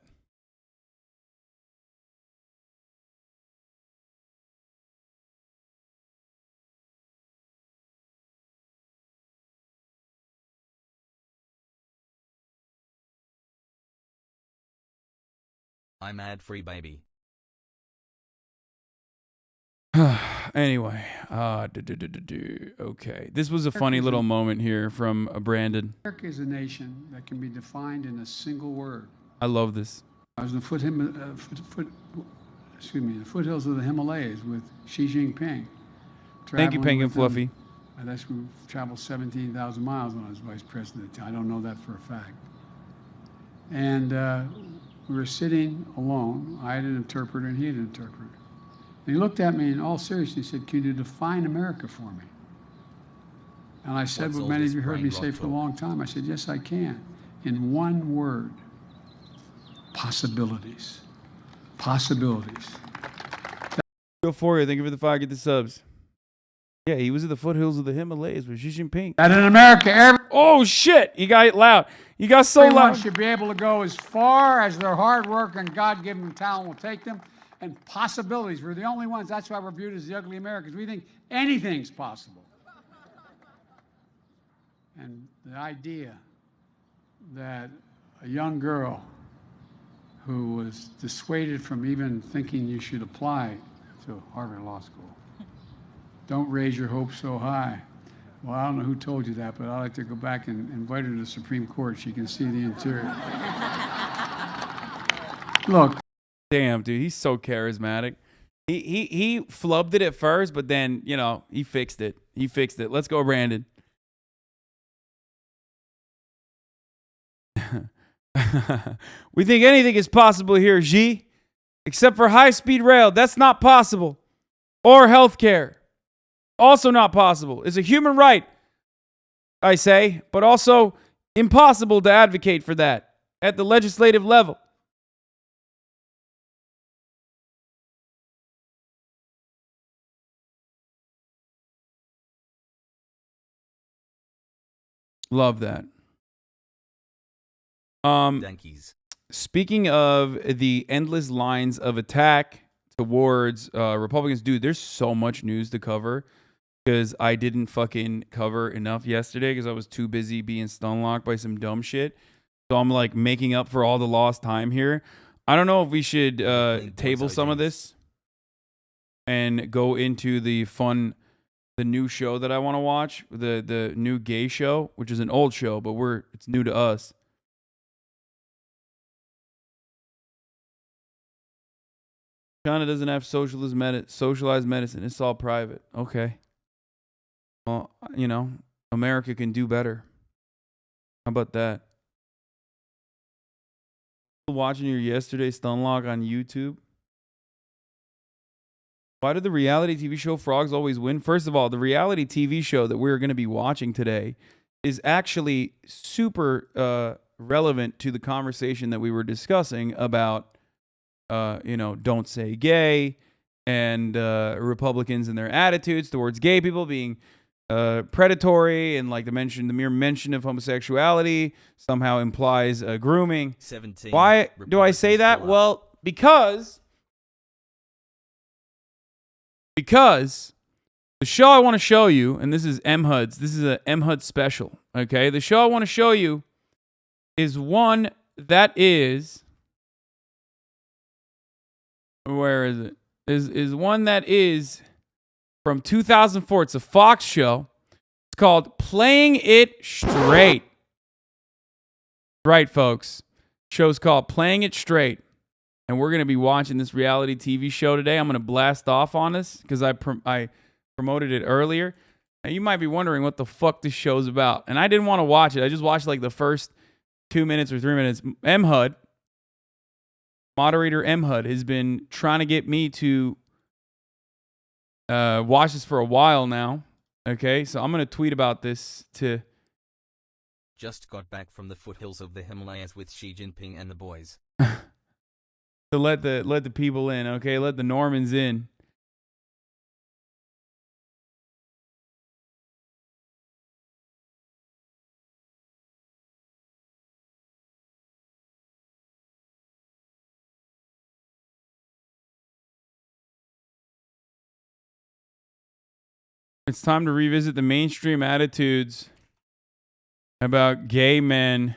I'm ad-free, baby. Anyway, okay. This was a funny little moment here from Brandon. America is a nation that can be defined in a single word. I love this. I was in the foothills of the Himalayas with Xi Jinping. Thank you, Penguin Fluffy. That's we traveled 17,000 miles when I was vice president. I don't know that for a fact. And we were sitting alone. I had an interpreter and he had an interpreter. And he looked at me in all seriousness. He said, "Can you define America for me?" And I said what many of you heard me say for a long time. I said, "Yes, I can. In one word, possibilities. Possibilities." Go for it. Thank you for the 5. Get the subs. Yeah, he was at the foothills of the Himalayas with Xi Jinping. And in America, oh shit! He got loud. He got so everyone loud. should be able to go as far as their hard work and God-given talent will take them. And possibilities. We're the only ones. That's why we're viewed as the ugly Americans. We think anything's possible. And the idea that a young girl who was dissuaded from even thinking you should apply to Harvard Law School, don't raise your hopes so high. Well, I don't know who told you that, but I'd like to go back and invite her to the Supreme Court. She can see the interior. Look. Damn, dude, he's so charismatic. He flubbed it at first, but then, he fixed it. He fixed it. Let's go, Brandon. We think anything is possible here, Xi, except for high-speed rail. That's not possible. Or healthcare. Also not possible. It's a human right, I say, but also impossible to advocate for that at the legislative level. Love that. Speaking of the endless lines of attack towards Republicans, dude, there's so much news to cover because I didn't fucking cover enough yesterday because I was too busy being stunlocked by some dumb shit. So I'm like making up for all the lost time here. I don't know if we should table some of this and go into the new show that I want to watch, the new gay show, which is an old show, but it's new to us. China doesn't have socialized medicine. It's all private. Okay. Well, you know, America can do better. How about that? Watching your yesterday stunlock on YouTube. Why did the reality TV show Frogs always win? First of all, the reality TV show that we're going to be watching today is actually super relevant to the conversation that we were discussing about don't say gay and Republicans and their attitudes towards gay people being predatory, and like the mere mention of homosexuality somehow implies grooming. 17. Why do I say that? Well, because the show I want to show you, and this is MHUD's, this is a MHUD special, okay? The show I want to show you is one that is, where is it? Is one that is from 2004. It's a Fox show. It's called Playing It Straight. Right, folks. Show's called Playing It Straight. And we're going to be watching this reality TV show today. I'm going to blast off on this because I promoted it earlier. Now, you might be wondering what the fuck this show's about. And I didn't want to watch it. I just watched like the first 2 minutes or 3 minutes. MHUD, moderator MHUD, has been trying to get me to watch this for a while now. Okay, so I'm going to tweet about this to... Just got back from the foothills of the Himalayas with Xi Jinping and the boys. To let the people in, okay? Let the Normans in. It's time to revisit the mainstream attitudes about gay men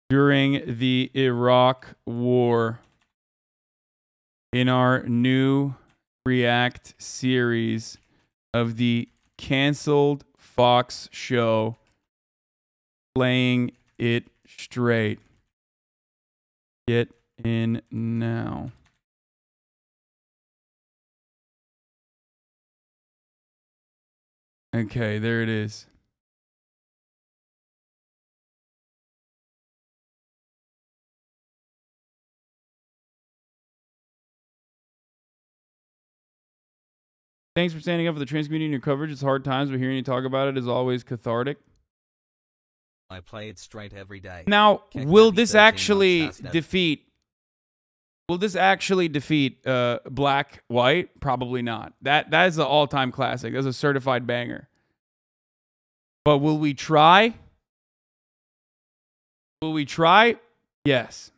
during the Iraq War in our new React series of the canceled Fox show Playing It Straight. Get in now. Okay, there it is. Thanks for standing up for the trans community in your coverage. It's hard times, but hearing you talk about it is always cathartic. I play it straight every day. Now, will this actually defeat... Will this actually defeat Black White? Probably not. That is an all-time classic. That's a certified banger. But will we try? Will we try? Yes.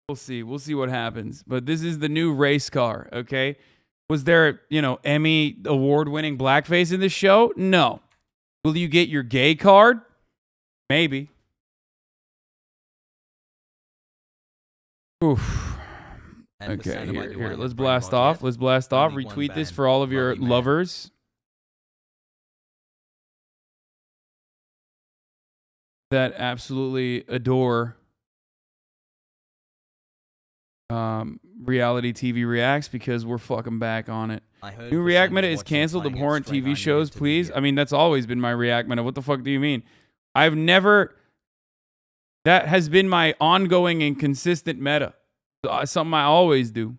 We'll see. We'll see what happens. But this is the new race car, okay? Was there, Emmy award-winning blackface in this show? No. Will you get your gay card? Maybe. Oof. Okay, here. Let's blast off. Let's blast off. Retweet this for all of your lovers that absolutely adore reality TV reacts, because we're fucking back on it. New React Meta is canceled. Abhorrent TV shows, please. I mean, that's always been my React Meta. What the fuck do you mean? I've never That has been my ongoing and consistent meta. Something I always do.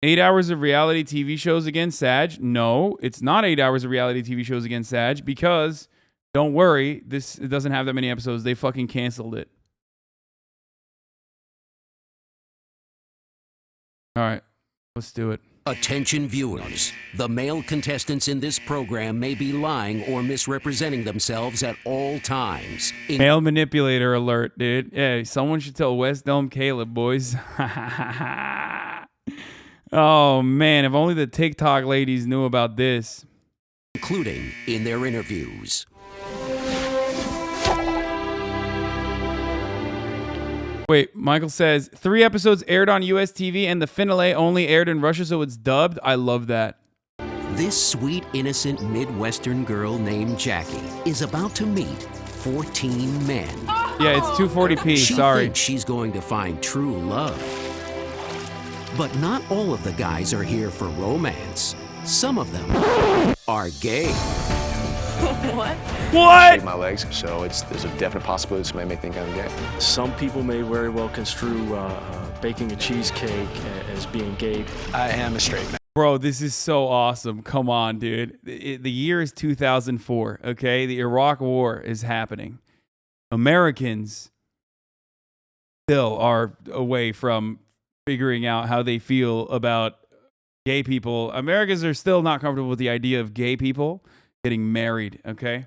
Eight hours of reality TV shows against Sag? No, it's not 8 hours of reality TV shows against Sag because, don't worry, it doesn't have that many episodes. They fucking canceled it. All right, let's do it. Attention viewers. The male contestants in this program may be lying or misrepresenting themselves at all times. Male manipulator alert, dude. Yeah, someone should tell West Elm Caleb, boys. Oh, man, if only the TikTok ladies knew about this. Including in their interviews. Wait, Michael says, 3 episodes aired on US TV and the finale only aired in Russia, so it's dubbed. I love that. This sweet, innocent Midwestern girl named Jackie is about to meet 14 men. Yeah, it's 240p, she sorry. Thinks she's going to find true love. But not all of the guys are here for romance. Some of them are gay. What? What? Shave my legs, so there's a definite possibility somebody may think I'm gay. Some people may very well construe baking a cheesecake as being gay. I am a straight man. Bro, this is so awesome. Come on, dude. The year is 2004, okay? The Iraq War is happening. Americans still are away from figuring out how they feel about gay people. Americans are still not comfortable with the idea of gay people getting married, okay?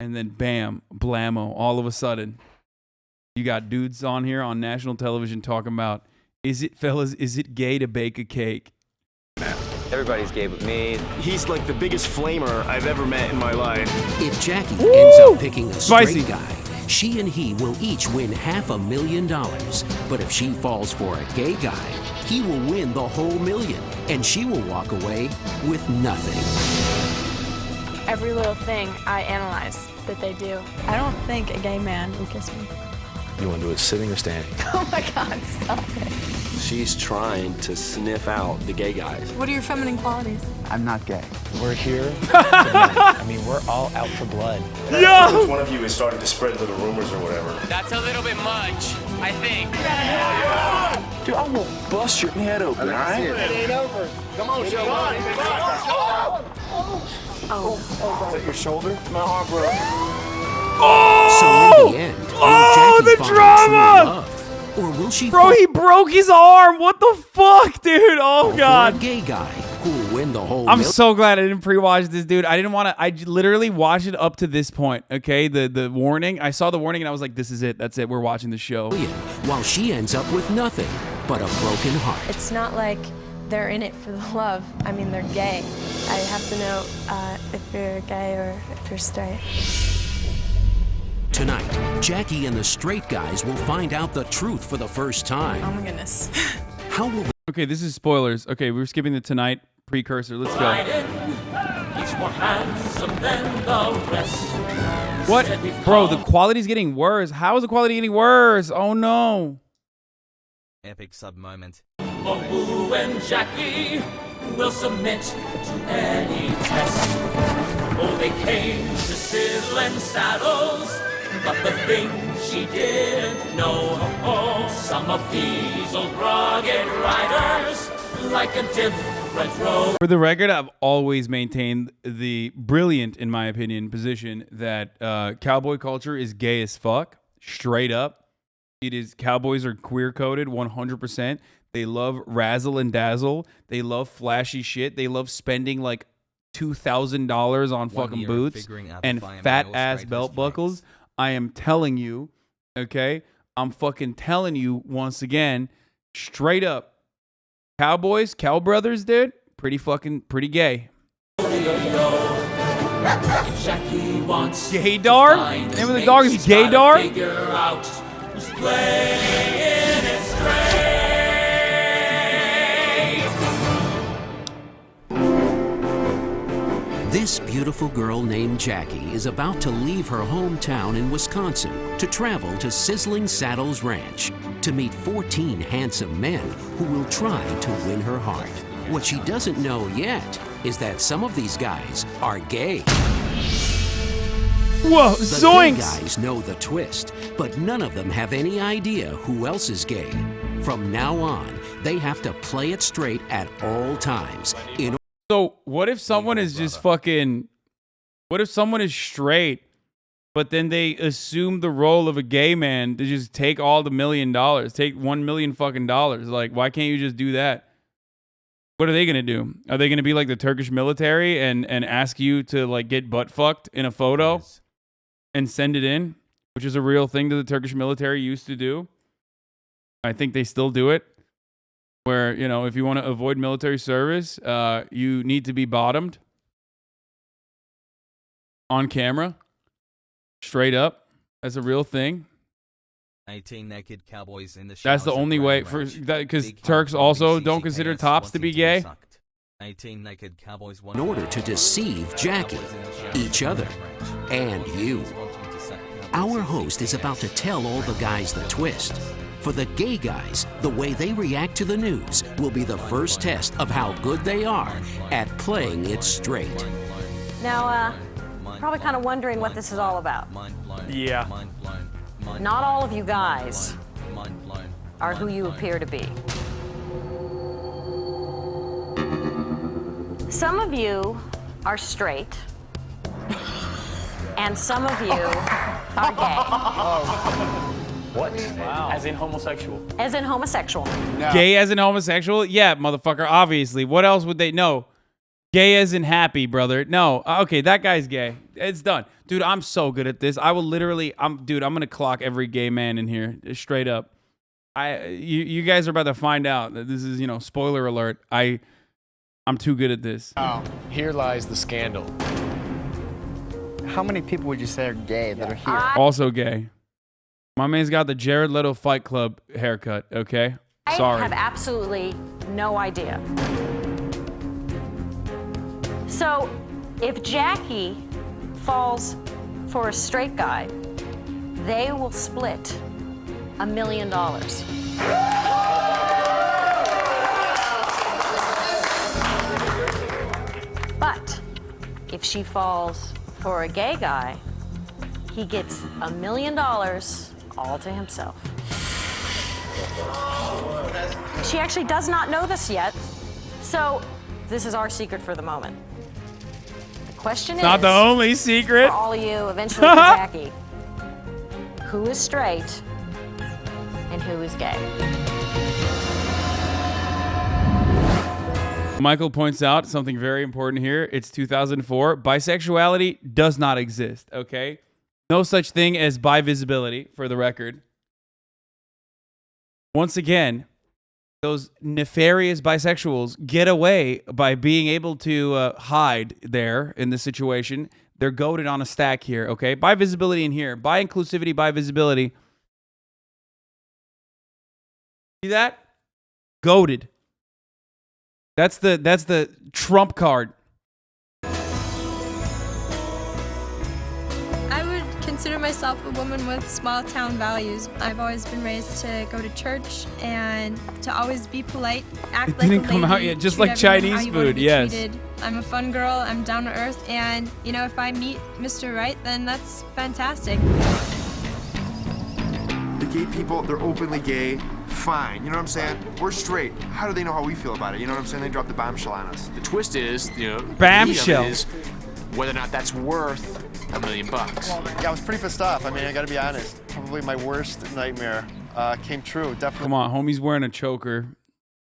And then bam, blammo, all of a sudden, you got dudes on here on national television talking about, is it gay to bake a cake? Everybody's gay but me. He's like the biggest flamer I've ever met in my life. If Jackie ends up picking a straight guy, she and he will each win $500,000. But if she falls for a gay guy, he will win the whole $1,000,000, and she will walk away with nothing. Every little thing I analyze that they do. I don't think a gay man will kiss me. You want to do it sitting or standing? Oh my God, stop it. She's trying to sniff out the gay guys. What are your feminine qualities? I'm not gay. We're here. I mean, we're all out for blood. Yeah! One of you is starting to spread little rumors or whatever. That's a little bit much, I think. Dude, I will bust your head open, all right? It ain't over. Come on, Sheldon. Oh. Is that your shoulder? My arm broke. So in the end, will Jackie the drama! Or will she? Bro, he broke his arm. What the fuck, dude? Oh God. A gay guy who will win the whole. I'm so glad I didn't pre-watch this, dude. I didn't want to. I literally watched it up to this point. Okay, the warning. I saw the warning and I was like, this is it. That's it. We're watching the show. While she ends up with nothing but a broken heart. It's not like they're in it for the love. I mean, they're gay. I have to know if you're gay or if you're straight. Tonight, Jackie and the straight guys will find out the truth for the first time. Oh my goodness. How will Okay, this is spoilers. Okay, we're skipping the tonight precursor. Let's go. What? Bro, the quality's getting worse. How is the quality getting worse? Oh no. Epic sub moment. Boo and Jackie will submit to any test. Oh, they came to sizzle and saddles. But the things she didn't know, some of these old rugged riders like a different road. For the record, I've always maintained the brilliant, in my opinion, position that cowboy culture is gay as fuck, straight up. It is. Cowboys are queer coded 100%. They love razzle and dazzle. They love flashy shit. They love spending like $2,000 on fucking boots and fat ass belt buckles. I am telling you, okay? I'm fucking telling you once again, straight up. Cowboys, cow brothers, dude, pretty gay. Gaydar? Name of the dog is Gaydar? This beautiful girl named Jackie is about to leave her hometown in Wisconsin to travel to Sizzling Saddles Ranch to meet 14 handsome men who will try to win her heart. What she doesn't know yet is that some of these guys are gay. Whoa, the zoinks! Gay guys know the twist, but none of them have any idea who else is gay. From now on, they have to play it straight at all times. So what if someone is just fucking, what if someone is straight, but then they assume the role of a gay man to just take all the $1 million, take $1 million fucking dollars? Like, why can't you just do that? What are they going to do? Are they going to be like the Turkish military and ask you to like get butt fucked in a photo and send it in, which is a real thing that the Turkish military used to do? I think they still do it. Where, you know, if you want to avoid military service, you need to be bottomed on camera, straight up. That's a real thing. 18 naked cowboys in the That's the only way for that, because Turks also don't consider tops to be gay. 18 naked cowboys In order to deceive Jackie, each other, and you. Our host is about to tell all the guys the twist. For the gay guys, the way they react to the news will be the first test of how good they are at playing it straight. Now, probably kind of wondering what this is all about. Yeah. Not all of you guys are who you appear to be. Some of you are straight, and some of you are gay. What? Wow. As in homosexual. As in homosexual. No. Gay as in homosexual? Yeah, motherfucker, obviously. What else would they know? Gay as in happy, brother. No. Okay, that guy's gay. It's done. Dude, I'm so good at this. I will literally, I'm going to clock every gay man in here, straight up. You guys are about to find out that this is, you know, spoiler alert. I'm too good at this. Oh, here lies the scandal. How many people would you say are gay that are here? Also gay. My man's got the Jared Leto Fight Club haircut, okay? Sorry. I have absolutely no idea. So, if Jackie falls for a straight guy, they will split $1 million. But if she falls for a gay guy, he gets $1 million all to himself. She actually does not know this yet, so this is our secret for the moment. The question is, not the only secret for all of you, eventually for Jackie, who is straight and who is gay? Michael points out something very important here. It's 2004. Bisexuality does not exist, okay? No such thing as bi-visibility, for the record. Once again, those nefarious bisexuals get away by being able to hide there in this situation. They're goated on a stack here, okay? Bi-visibility in here. Bi-inclusivity, bi-visibility. See that? Goated. That's the trump card. Consider myself a woman with small town values. I've always been raised to go to church and to always be polite, act like a lady. It didn't come out yet, just like Chinese food, yes. Treated. I'm a fun girl, I'm down to earth, and you know, if I meet Mr. Right, then that's fantastic. The gay people, they're openly gay, fine, you know what I'm saying? We're straight. How do they know how we feel about it? You know what I'm saying? They dropped the bombshell on us. The twist is, you know, bombshell is whether or not that's worth $1 million. Yeah, I was pretty pissed off. I mean, I gotta be honest. Probably my worst nightmare came true. Definitely. Come on, homie's wearing a choker.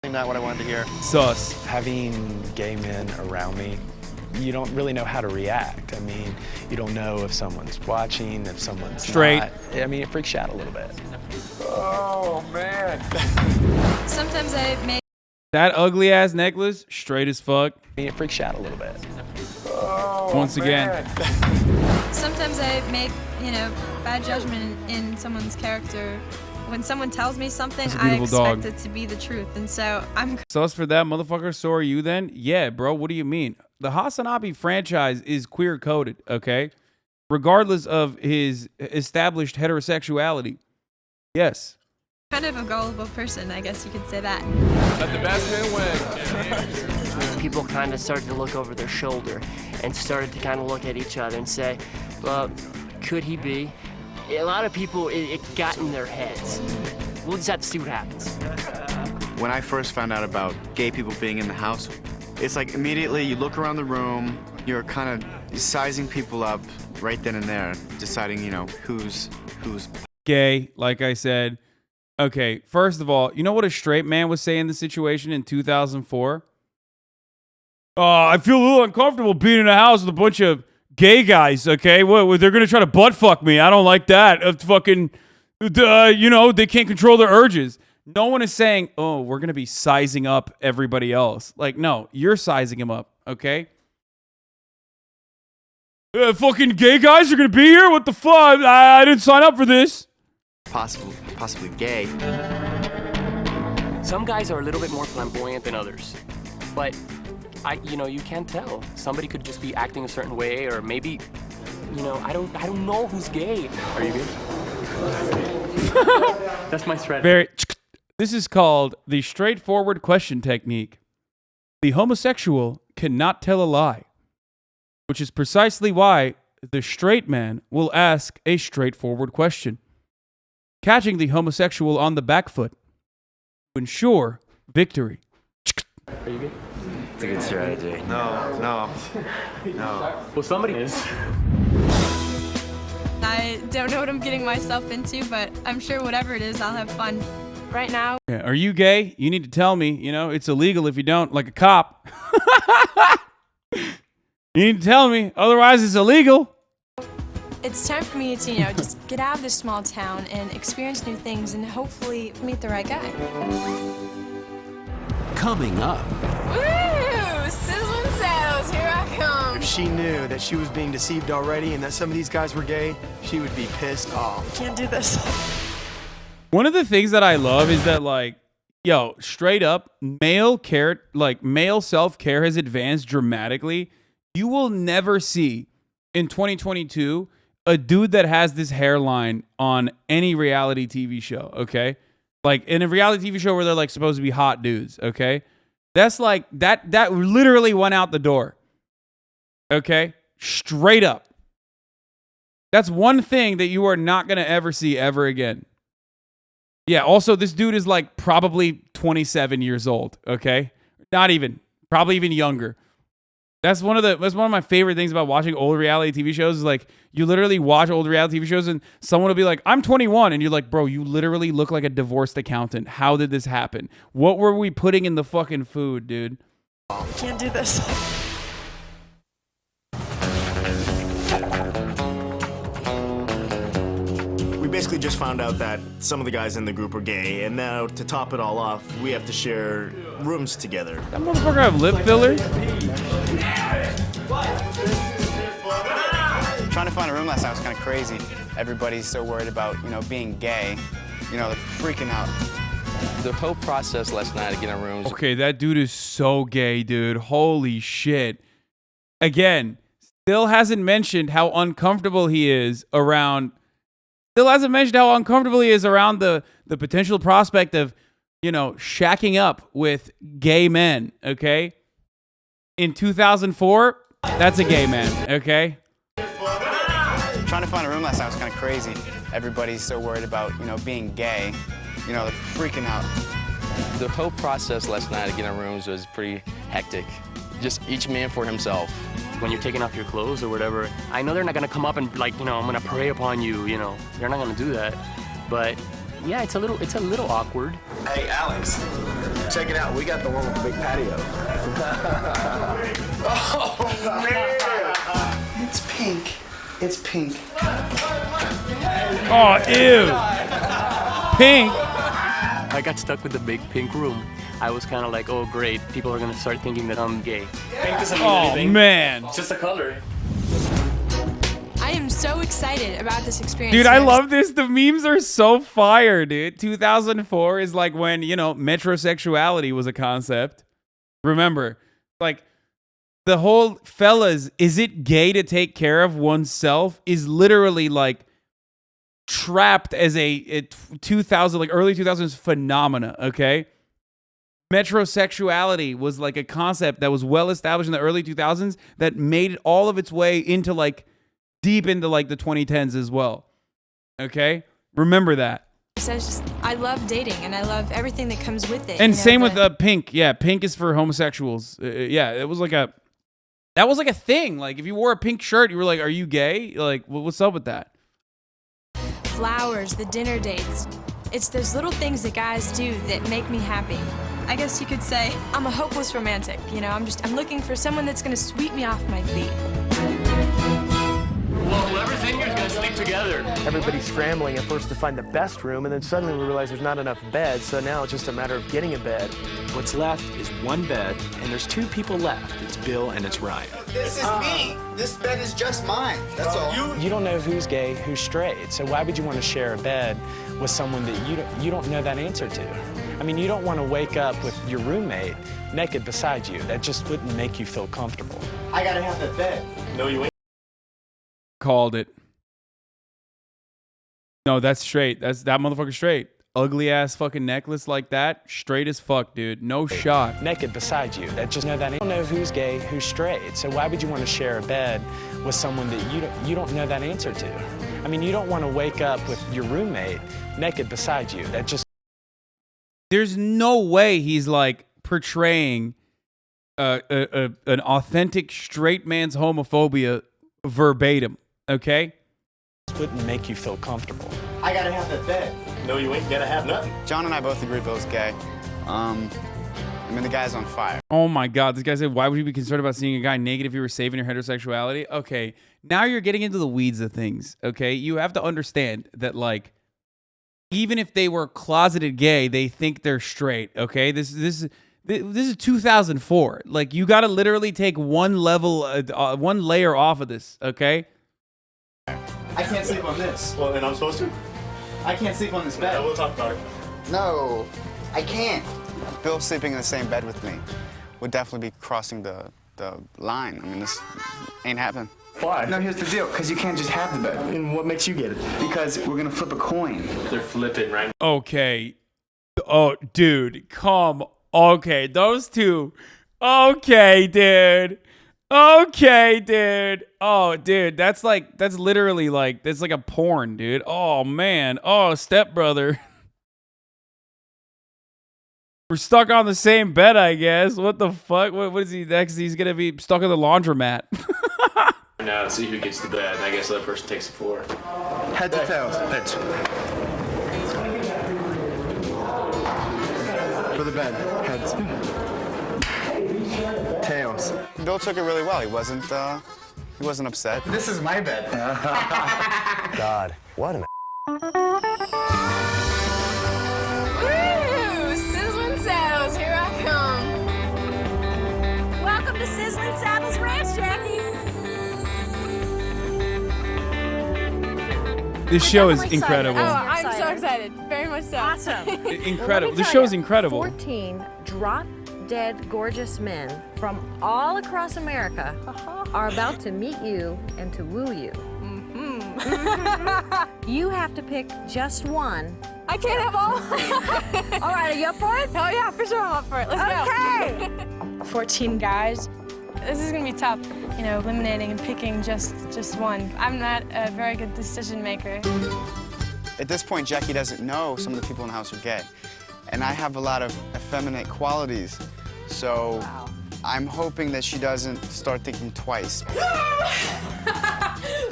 Not what I wanted to hear. Sus. Having gay men around me, you don't really know how to react. I mean, you don't know if someone's watching, if someone's straight. Not. I mean, it freaks you out a little bit. Oh, man. Sometimes I make that ugly ass necklace, straight as fuck. I mean, it freaks you out a little bit. Oh, once again. Sometimes I make, you know, bad judgment in someone's character. When someone tells me something, I expect it to be the truth, and so I'm sus for that, motherfucker. So are you then? Yeah, bro. What do you mean? the HasanAbi franchise is queer coded, okay? Regardless of his established heterosexuality. Yes. Kind of a gullible person, I guess you could say that. Let the best man win. People kind of started to look over their shoulder and started to kind of look at each other and say, well, could he be? A lot of people, it got in their heads. We'll just have to see what happens. When I first found out about gay people being in the house, it's like immediately you look around the room, you're kind of sizing people up right then and there, deciding, you know, who's gay, like I said. Okay, first of all, you know what a straight man would say in the situation in 2004? I feel a little uncomfortable being in a house with a bunch of gay guys, okay? What, they're going to try to butt fuck me. I don't like that. You know, they can't control their urges. No one is saying, oh, we're going to be sizing up everybody else. Like, no, you're sizing them up, okay? Fucking gay guys are going to be here? What the fuck? I didn't sign up for this. possibly gay. Some guys are a little bit more flamboyant than others, but you can't tell. Somebody could just be acting a certain way, or maybe, I don't know who's gay. Are you gay? That's my strategy. This is called the straightforward question technique. The homosexual cannot tell a lie, which is precisely why the straight man will ask a straightforward question, catching the homosexual on the back foot to ensure victory. Are you gay? It's a good strategy. No. Well, somebody is. I don't know what I'm getting myself into, but I'm sure whatever it is, I'll have fun. Right now. Yeah, are you gay? You need to tell me. It's illegal if you don't, like a cop. You need to tell me, otherwise it's illegal. It's time for me to, just get out of this small town and experience new things and hopefully meet the right guy. Coming up. Woo! Sizzling saddles, here I come. If she knew that she was being deceived already and that some of these guys were gay, she would be pissed off. Can't do this. One of the things that I love is that, straight up, male self-care has advanced dramatically. You will never see in 2022 a dude that has this hairline on any reality TV show, okay? Like in a reality TV show where they're supposed to be hot dudes, okay? That's that literally went out the door. Okay? Straight up. That's one thing that you are not going to ever see ever again. Yeah, also this dude is probably 27 years old, okay? Not even, probably even younger. That's one of my favorite things about watching old reality TV shows is you literally watch old reality TV shows and someone will be like, I'm 21. And you're like, bro, you literally look like a divorced accountant. How did this happen? What were we putting in the fucking food, dude? Can't do this. We basically just found out that some of the guys in the group are gay, and now to top it all off, we have to share rooms together. That motherfucker have lip fillers? Trying to find a room last night was kind of crazy. Everybody's so worried about, being gay. They're freaking out. The whole process last night to get in rooms. Okay, that dude is so gay, dude. Holy shit. Again, still hasn't mentioned how uncomfortable he is around the potential prospect of, shacking up with gay men, okay? In 2004, that's a gay man, okay? Trying to find a room last night was kind of crazy. Everybody's so worried about, being gay. They're freaking out. The whole process last night to get in rooms was pretty hectic. Just each man for himself. When you're taking off your clothes or whatever, I know they're not gonna come up and I'm gonna prey upon you, They're not gonna do that. But yeah, it's a little awkward. Hey, Alex, check it out. We got the one with the big patio. Oh, man. It's pink. It's pink. Oh, ew. Pink. I got stuck with the big pink room. I was kind of like, oh, great. People are going to start thinking that I'm gay. Pink doesn't mean anything. Oh, man. It's just a color. I am so excited about this experience. Dude, I love this. The memes are so fire, dude. 2004 is when, metrosexuality was a concept. Remember, The whole fellas, is it gay to take care of oneself is literally like trapped as a 2000, like early 2000s phenomena, okay? Metrosexuality was like a concept that was well established in the early 2000s that made all of its way into like deep into like the 2010s as well. Okay? Remember that. I love dating and I love everything that comes with it. And same with pink. Yeah, pink is for homosexuals. Yeah, it was like that was like a thing. Like if you wore a pink shirt, you were like, "Are you gay?" Like, what's up with that? Flowers, the dinner dates. It's those little things that guys do that make me happy. I guess you could say I'm a hopeless romantic. You know, I'm looking for someone that's gonna sweep me off my feet. Well, whoever's in here is going to stick together. Everybody's scrambling at first to find the best room, and then suddenly we realize there's not enough beds, so now it's just a matter of getting a bed. What's left is one bed, and there's two people left. It's Bill and it's Ryan. This is me. This bed is just mine. That's all. You don't know who's gay, who's straight, so why would you want to share a bed with someone that you don't know that answer to? I mean, you don't want to wake up with your roommate naked beside you. That just wouldn't make you feel comfortable. I gotta have the bed. No, you ain't. Called it. No, that's straight. That motherfucker straight. Ugly ass fucking necklace like that, straight as fuck, dude. No shot. Naked beside you. That just know that. You don't know who's gay, who's straight. So why would you want to share a bed with someone that you don't know that answer to? I mean, you don't want to wake up with your roommate naked beside you. That just. There's no way he's like portraying an authentic straight man's homophobia verbatim. Okay. Wouldn't make you feel comfortable. I gotta have the bed. No, you ain't gonna have nothing. John and I both agree Bill's gay. I mean, the guy's on fire. Oh my God. This guy said, why would you be concerned about seeing a guy naked if you were saving your heterosexuality? Okay. Now you're getting into the weeds of things. Okay. You have to understand that, like, even if they were closeted gay, they think they're straight. Okay. This is 2004. Like, you got to literally take one layer off of this. Okay. I can't sleep on this. Well, then I'm supposed to? I can't sleep on this bed. Yeah, we'll talk about it. No, I can't. Bill sleeping in the same bed with me would definitely be crossing the line. I mean, this ain't happening. Why? No, here's the deal. Because you can't just have the bed. And what makes you get it? Because we're going to flip a coin. They're flipping right now. Okay. Oh, dude. Come. Okay. Those two. Okay, dude. Okay, dude. Oh, dude. That's literally like, that's like a porn, dude. Oh, man. Oh, stepbrother. We're stuck on the same bed, I guess. What the fuck? What is he next? He's going to be stuck in the laundromat. Now to see who gets the bed. I guess the other person takes the floor. Heads or tails? Heads. For the bed. Heads. Tails. Bill took it really well. He wasn't upset. This is my bed. God, what an Woo! Sizzling Saddles, here I come. Welcome to Sizzling Saddles Ranch, Jackie. This show is incredible. Oh, I'm so excited. Very much so. Awesome. Incredible. This show is incredible. 14 drop-dead gorgeous men from all across America are about to meet you and to woo you. You have to pick just one. I can't have all. All right, are you up for it? Oh yeah, for sure I'm up for it. Let's go. 14 guys. This is gonna be tough, you know, eliminating and picking just one. I'm not a very good decision maker. At this point, Jackie doesn't know some of the people in the house are gay. And I have a lot of effeminate qualities. So I'm hoping that she doesn't start thinking twice.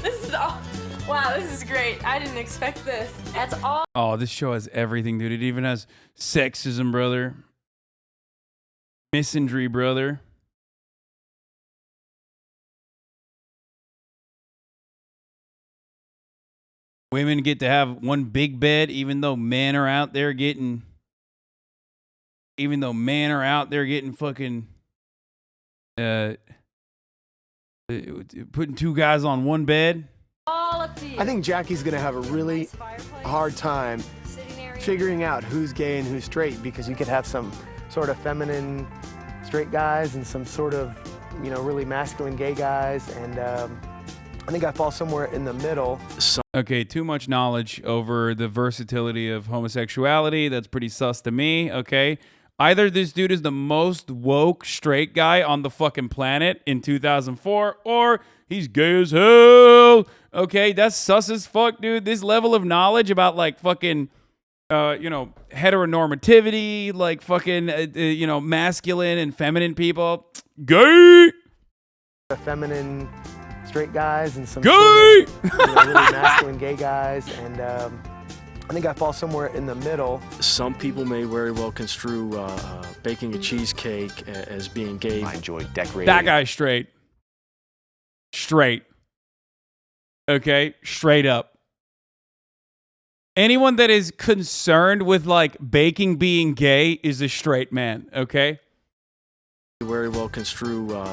This is all. Wow, this is great. I didn't expect this. That's all. Oh, this show has everything, dude. It even has sexism, brother. Misandry, brother. Women get to have one big bed, even though men are out there getting fucking putting two guys on one bed. All up to you. I think Jackie's gonna have a really hard time figuring out who's gay and who's straight, because you could have some sort of feminine straight guys and some sort of you know, really masculine gay guys, and I think I fall somewhere in the middle. Okay, too much knowledge over the versatility of homosexuality. That's pretty sus to me, okay? Either this dude is the most woke straight guy on the fucking planet in 2004, or he's gay as hell. Okay, that's sus as fuck, dude. This level of knowledge about like fucking, you know, heteronormativity, like fucking, you know, masculine and feminine people. Gay! Feminine straight guys and some gay! Sort of, you know, really masculine gay guys, and I think I fall somewhere in the middle. Some people may very well construe baking a cheesecake as being gay. I enjoy decorating. That guy's straight. Straight. Okay? Straight up. Anyone that is concerned with like baking being gay is a straight man, okay? Very well construe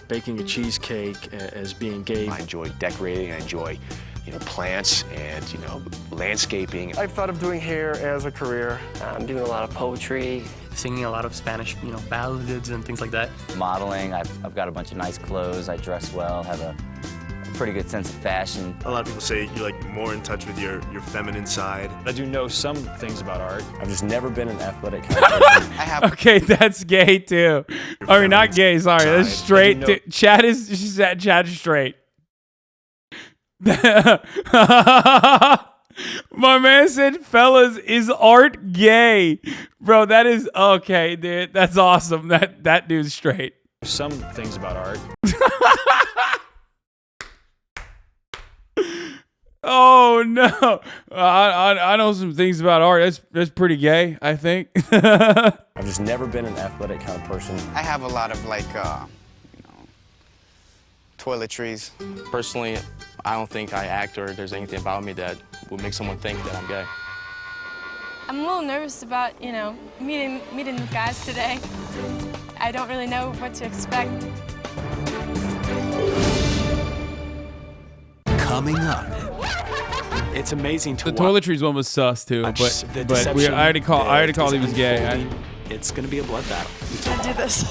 baking a cheesecake as being gay. I enjoy decorating. I enjoy, you know, plants and, you know, landscaping. I've thought of doing hair as a career. I'm doing a lot of poetry, singing a lot of Spanish, you know, ballads and things like that. Modeling. I've got a bunch of nice clothes. I dress well. Have a pretty good sense of fashion. A lot of people say you're like more in touch with your feminine side. I do know some things about art. I've just never been an athletic kind of person. I have. Okay, that's gay too. I mean, not gay, sorry. That's straight. Chad is straight. My man said, fellas, is art gay? Bro, that is okay, dude. That's awesome. That dude's straight. Some things about art. Oh no. I know some things about art. That's pretty gay, I think. I've just never been an athletic kind of person. I have a lot of like, you know, toiletries. Personally, I don't think I act or there's anything about me that would make someone think that I'm gay. I'm a little nervous about, you know, meeting the guys today. I don't really know what to expect. Coming up. It's amazing to The toiletries one was sus too, but I already called he was gay. It's gonna be a blood battle. I'll do this.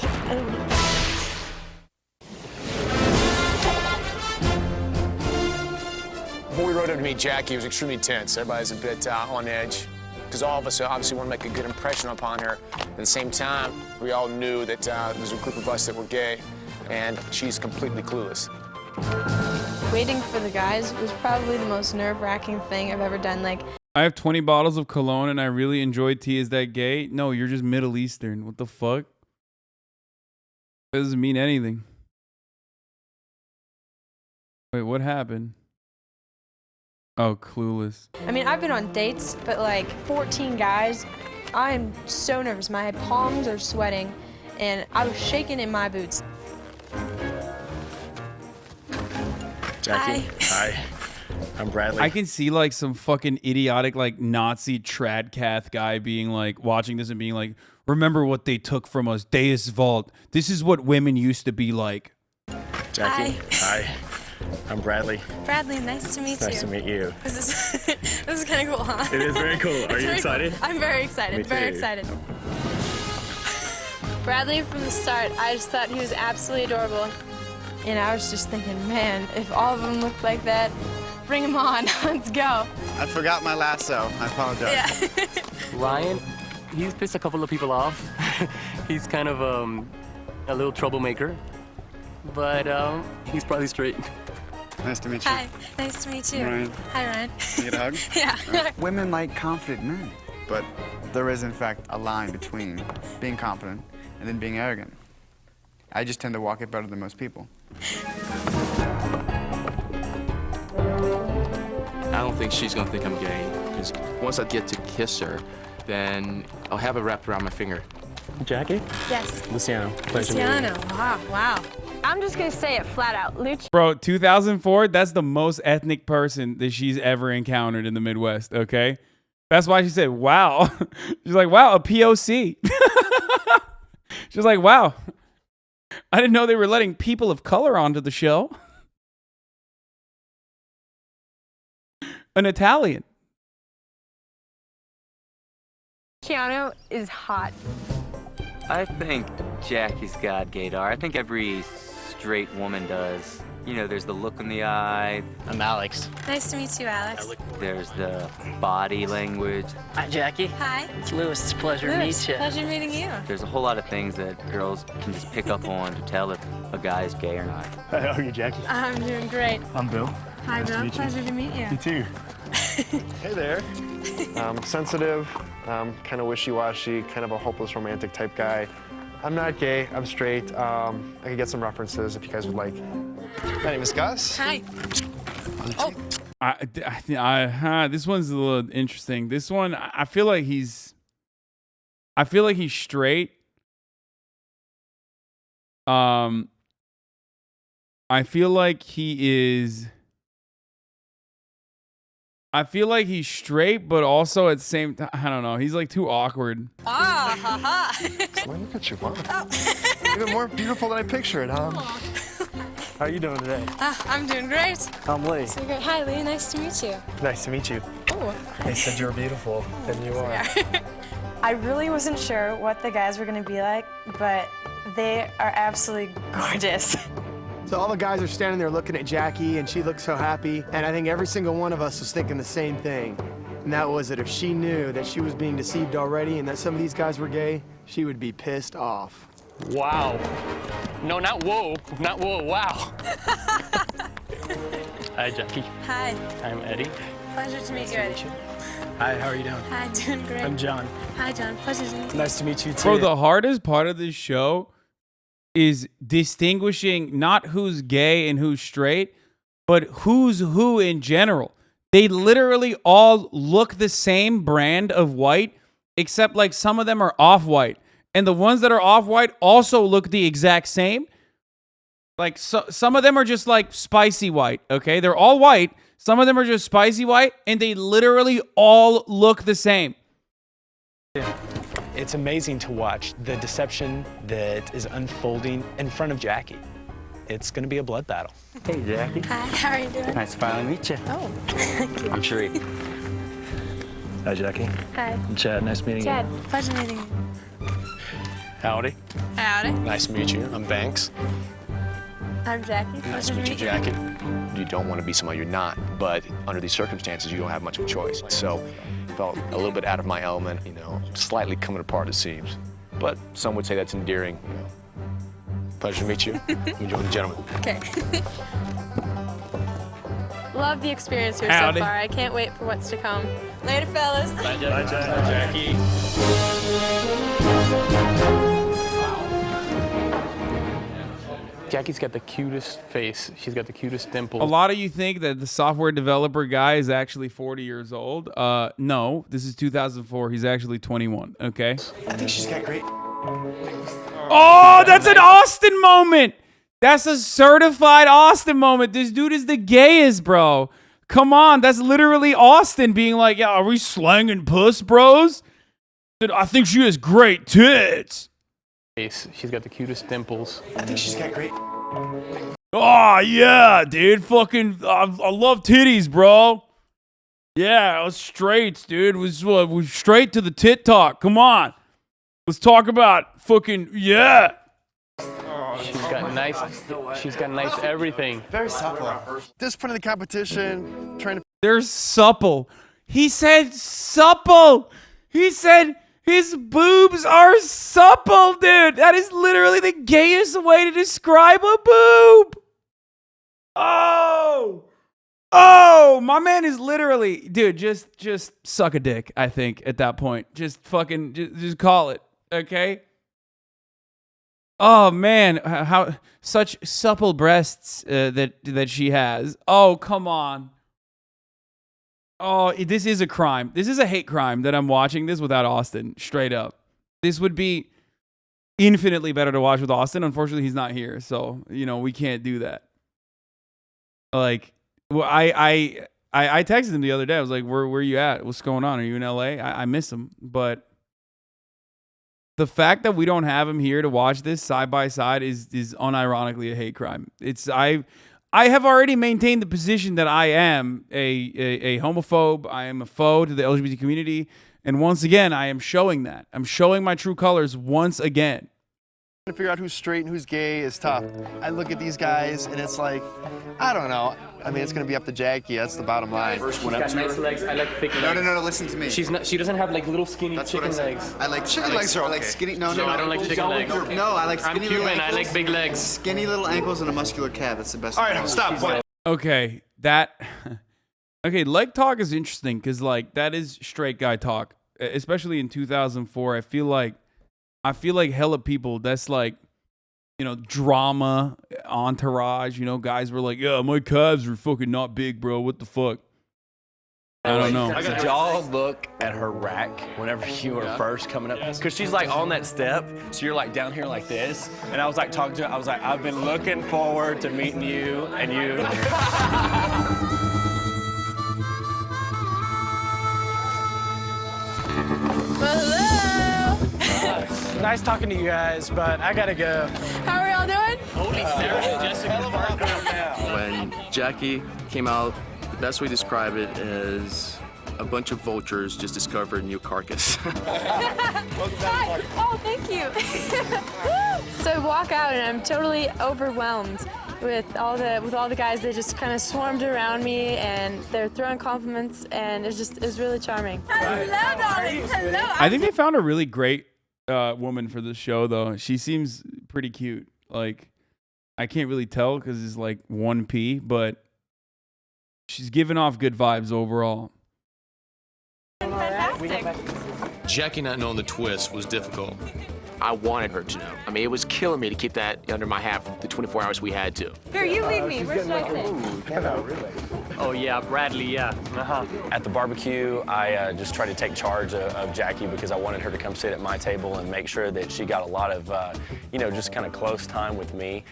Before we rode up to meet Jackie, it was extremely tense. Everybody's a bit on edge, because all of us obviously want to make a good impression upon her. At the same time, we all knew that there's a group of us that were gay, and she's completely clueless. Waiting for the guys was probably the most nerve-wracking thing I've ever done. Like, I have 20 bottles of cologne and I really enjoyed tea. Is that gay? No, you're just Middle Eastern. What the fuck? That doesn't mean anything. Wait, what happened? Oh, clueless. I mean, I've been on dates, but like 14 guys. I am so nervous. My palms are sweating, and I was shaking in my boots. Jackie, hi. I'm Bradley. I can see like some fucking idiotic like Nazi tradcath guy being like watching this and being like, remember what they took from us, Deus Vult. This is what women used to be like. Jackie, hi. I'm Bradley. Bradley, nice to meet you. Nice to meet you. This is kind of cool, huh? It is very cool. Are you excited? I'm very excited. Me Very too. excited. Bradley, from the start, I just thought he was absolutely adorable. And I was just thinking, man, if all of them looked like that, bring them on. Let's go. I forgot my lasso. I apologize. Yeah. Ryan, he's pissed a couple of people off. He's kind of a little troublemaker, but he's probably straight. Nice to meet you. Hi, nice to meet you. Ryan. Hi, Ryan. You get a hug? Yeah. Women like confident men, but there is in fact a line between being confident and then being arrogant. I just tend to walk it better than most people. I don't think she's gonna think I'm gay, because once I get to kiss her, then I'll have it wrapped around my finger. Jackie? Yes. Luciano. Pleasure meeting you. Luciano. Wow. I'm just gonna say it flat out. Bro, 2004, that's the most ethnic person that she's ever encountered in the Midwest, okay? That's why she said, wow. She's like, wow, a POC. She's like, wow. I didn't know they were letting people of color onto the show. An Italian. Luciano is hot. I think Jackie's got gaydar. I think every straight woman does. You know, there's the look in the eye. I'm Alex. Nice to meet you, Alex. There's the body language. Hi, Jackie. Hi. It's Lewis. It's a pleasure to Lewis, meet you. pleasure meeting you. There's a whole lot of things that girls can just pick up on to tell if a guy is gay or not. How are you, Jackie? I'm doing great. I'm Bill. Hi, Nice to Bill. meet you. Pleasure to meet you. You too. Hey there. Sensitive, kind of wishy-washy, kind of a hopeless romantic type guy. I'm not gay, I'm straight. I could get some references if you guys would like. My name is Gus. Hi. Oh. This one's a little interesting. This one, I feel like he's straight. I feel like he's straight, but also at the same time, I don't know. He's like too awkward. Ah, ha, ha. Look at you, Mom. Even more beautiful than I pictured, huh? How are you doing today? I'm doing great. I'm Lee. So great. Hi, Lee. Nice to meet you. Nice to meet you. Oh. They said you were beautiful, and you are. I really wasn't sure what the guys were going to be like, but they are absolutely gorgeous. So all the guys are standing there looking at Jackie, and she looks so happy. And I think every single one of us was thinking the same thing. And that was that if she knew that she was being deceived already and that some of these guys were gay, she would be pissed off. Wow. No, not whoa. Not whoa. Wow. Hi, Jackie. Hi. I'm Eddie. Pleasure to meet you, Eddie. Hi, how are you doing? Hi, doing great. I'm John. Hi, John. Pleasure to meet you. Nice to meet you too. Bro, the hardest part of this show is distinguishing not who's gay and who's straight, but who's who in general. They literally all look the same brand of white, except like some of them are off-white. And the ones that are off-white also look the exact same. Like some of them are just like spicy white, okay? They're all white. Some of them are just spicy white, and they literally all look the same. It's amazing to watch the deception that is unfolding in front of Jackie. It's going to be a blood battle. Hey, Jackie. Hi, how are you doing? Nice to finally meet you. Oh, thank you. I'm Sharif. Hi, Jackie. Hi. I'm Chad. Nice meeting Chad, pleasure meeting you. Howdy. Howdy. Nice to meet you. I'm Banks. I'm Jackie. Nice to meet you, Jackie. You don't want to be somebody you're not, but under these circumstances, you don't have much of a choice. So, felt a little bit out of my element, you know, slightly coming apart it seems. But some would say that's endearing, you know. Pleasure to meet you. Enjoy the gentleman. Okay. Love the experience here Howdy. so far. I can't wait for what's to come. Later, fellas. Bye, Jackie. Jackie's got the cutest face. She's got the cutest dimples. A lot of you think that the software developer guy is actually 40 years old. No, this is 2004. He's actually 21, okay? I think she's got great. Oh, that's an Austin moment. That's a certified Austin moment. This dude is the gayest, bro. Come on, that's literally Austin being like, yeah, are we slanging puss, bros? Dude, I think she has great tits. She's got the cutest dimples. I think she's got great. Oh, yeah, dude. Fucking, I love titties, bro. Yeah, us straights, dude. We're straight to the tit talk. Come on. Let's talk about fucking, yeah. She's got nice everything. Very supple. Discipline in the competition, trying to. They're supple. He said supple. He said his boobs are supple, dude. That is literally the gayest way to describe a boob. Oh, my man is literally, dude, just suck a dick, I think, at that point. Just fucking, just call it, okay? Oh, man, how such supple breasts that she has. Oh, come on. Oh, this is a crime. This is a hate crime that I'm watching this without Austin, straight up. This would be infinitely better to watch with Austin. Unfortunately, he's not here, so, you know, we can't do that. Like, well, I texted him the other day. I was like, where you at? What's going on? Are you in LA? I miss him, but the fact that we don't have him here to watch this side by side is unironically a hate crime. I have already maintained the position that I am a homophobe. I am a foe to the LGBT community. And once again, I am showing that. I'm showing my true colors once again. To figure out who's straight and who's gay is tough. I look at these guys and it's like, I don't know. I mean, it's gonna be up to Jackie. That's the bottom line. She's got nice legs. I like thick legs. No, listen to me. She doesn't have like little skinny chicken legs. I like chicken legs are okay. I like skinny. No, I don't like chicken legs. No, I like skinny little ankles. I like big legs. Skinny little ankles and a muscular calf. That's the best. All right, stop. Okay, okay, leg talk is interesting because like that is straight guy talk, especially in 2004. I feel like hella people. That's like, you know, drama, entourage. You know, guys were like, yeah, my calves are fucking not big, bro. What the fuck? I don't know. Did y'all look at her rack whenever you were first coming up? Because she's like on that step, so you're like down here like this. And I was like talking to her, I was like, I've been looking forward to meeting you and you. Hello. Nice talking to you guys, but I gotta go. How are y'all doing? Holy Sarah Jessica Parker. When Jackie came out, the best way to describe it is a bunch of vultures just discovered a new carcass. Hi. Oh, thank you. So I walk out and I'm totally overwhelmed with all the guys that just kind of swarmed around me and they're throwing compliments and it was really charming. Hello, darling. Hello. I think they found a really great woman for this show, though. She seems pretty cute. Like, I can't really tell because it's like 1P, but she's giving off good vibes overall. Fantastic. Jackie not knowing the twist was difficult. I wanted her to know. I mean, it was killing me to keep that under my hat for the 24 hours we had to. Here, you lead me. Where should I sit? Oh, yeah, Bradley, yeah. At the barbecue, I just tried to take charge of Jackie because I wanted her to come sit at my table and make sure that she got a lot of, just kind of close time with me.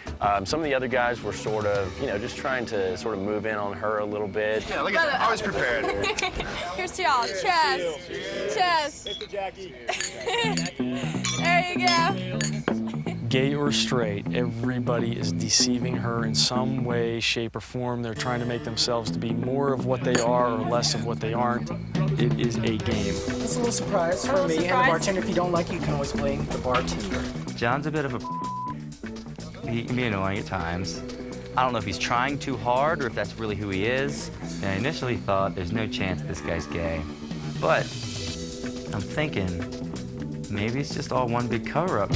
Some of the other guys were sort of, just trying to sort of move in on her a little bit. Yeah, look at that. I was prepared. Here's to y'all. Cheers. Cheers. There you go. Gay or straight, everybody is deceiving her in some way, shape, or form. They're trying to make themselves to be more of what they are or less of what they aren't. It is a game. It's a little surprise for me and the bartender. If you don't like it, you can always blame the bartender. John's a bit of a... He can be annoying at times. I don't know if he's trying too hard or if that's really who he is. And I initially thought there's no chance this guy's gay. But I'm thinking maybe it's just all one big cover-up.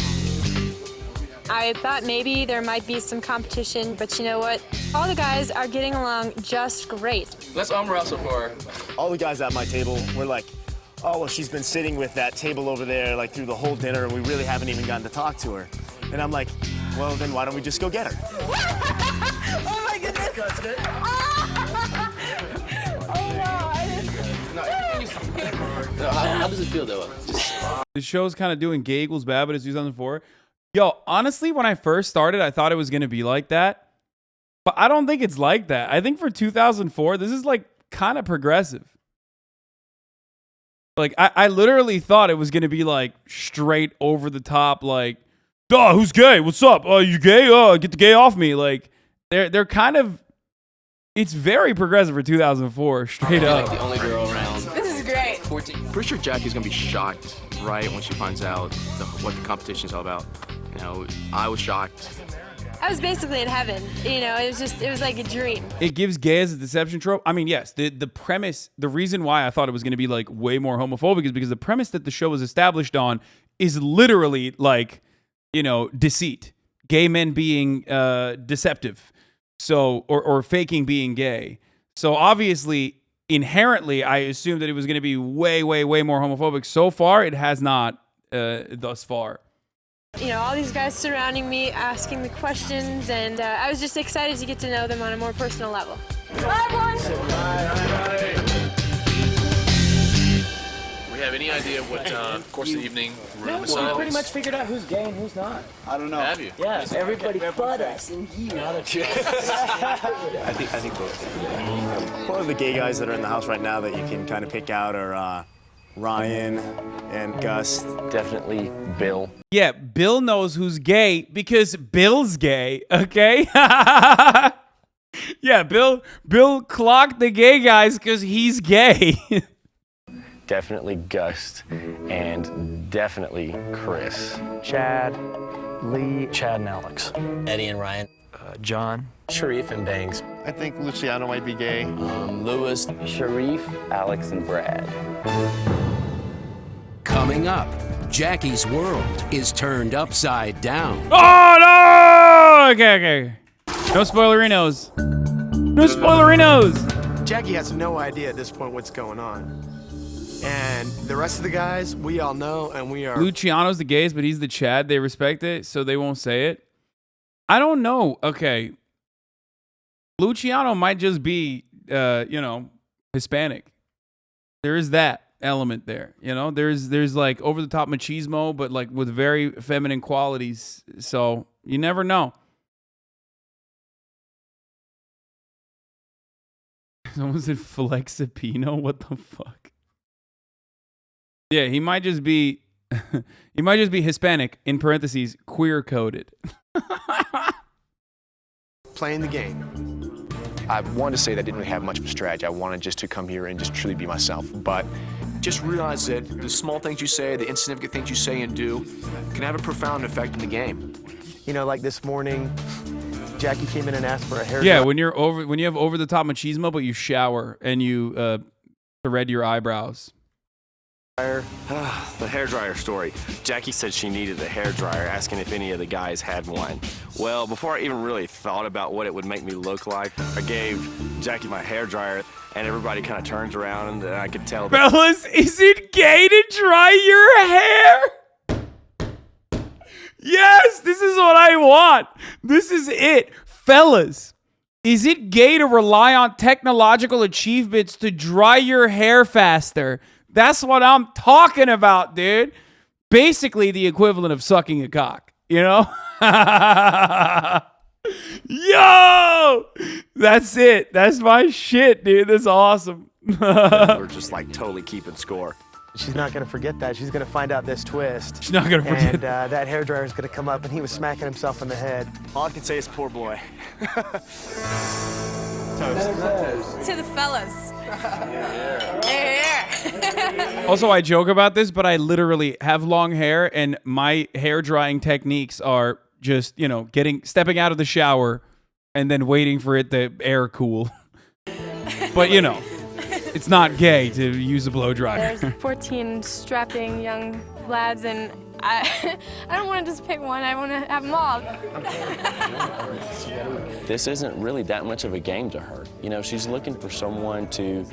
I thought maybe there might be some competition, but you know what? All the guys are getting along just great. Let's arm wrestle for her. All the guys at my table were like, oh, well, she's been sitting with that table over there like through the whole dinner and we really haven't even gotten to talk to her. And I'm like, well, then why don't we just go get her? Oh my goodness. How does it feel though? The show's kind of doing gay equals bad, but it's 2004. Yo, honestly, when I first started, I thought it was going to be like that. But I don't think it's like that. I think for 2004, this is like kind of progressive. Like, I literally thought it was going to be like straight over the top, like, duh, who's gay? What's up? Oh, you gay? Oh, get the gay off me. Like, they're kind of, it's very progressive for 2004, straight up. Like the only girl around. This is great. 14. Pretty sure Jackie's gonna be shocked, right, when she finds out what the competition's all about. I was shocked. I was basically in heaven. It was like a dream. It gives gay as a deception trope. I mean, yes, the premise, the reason why I thought it was going to be like way more homophobic is because the premise that the show was established on is literally like, deceit. Gay men being deceptive. So, or faking being gay. So obviously, inherently, I assumed that it was going to be way, way, way more homophobic. So far, it has not thus far. All these guys surrounding me, asking me questions, and I was just excited to get to know them on a more personal level. Bye, everyone. We have any idea what course of the evening room is? We pretty much figured out who's gay and who's not. I don't know. Have you? Yeah, everybody but us and you. I think both. One of the gay guys that are in the house right now that you can kind of pick out are Ryan and Gus. Definitely Bill. Yeah, Bill knows who's gay because Bill's gay, okay? Yeah, Bill clocked the gay guys because he's gay. Definitely Gus and definitely Chris. Chad, Lee, Chad, and Alex. Eddie and Ryan. John. Sharif and Bangs. I think Luciano might be gay. Lewis. Sharif. Alex and Brad. Coming up, Jackie's world is turned upside down. Oh, no! Okay. No spoilerinos. No spoilerinos. Jackie has no idea at this point what's going on. And the rest of the guys, we all know, and we are... Luciano's the gays, but he's the Chad. They respect it, so they won't say it. I don't know. Okay. Luciano might just be, Hispanic. There is that element there. There's like over-the-top machismo, but like with very feminine qualities. So you never know. Someone said Flexipino? What the fuck? Yeah, he might just be Hispanic, in parentheses, queer coded. Playing the game. I wanted to say that I didn't really have much of a strategy. I wanted just to come here and just truly be myself. But just realize that the small things you say, the insignificant things you say and do, can have a profound effect in the game. Like this morning, Jackie came in and asked for a hair. Yeah, when you have over the top machismo, but you shower and you thread your eyebrows. The hairdryer story. Jackie said she needed a hairdryer, asking if any of the guys had one. Well, before I even really thought about what it would make me look like, I gave Jackie my hairdryer, and everybody kind of turns around, and I could tell. Fellas, is it gay to dry your hair? Yes, this is what I want. This is it. Fellas, is it gay to rely on technological achievements to dry your hair faster? That's what I'm talking about, dude. Basically the equivalent of sucking a cock, Yo! That's it. That's my shit, dude. That's awesome. We're just like totally keeping score. She's not going to forget that. She's going to find out this twist. She's not going to forget. And that hairdryer is going to come up, and he was smacking himself in the head. All I can say is poor boy. To the fellas. Also, I joke about this, but I literally have long hair, and my hair drying techniques are just, stepping out of the shower and then waiting for it to air cool. But, it's not gay to use a blow dryer. There's 14 strapping young lads, and I don't want to just pick one. I want to have them all. This isn't really that much of a game to her. She's looking for someone to,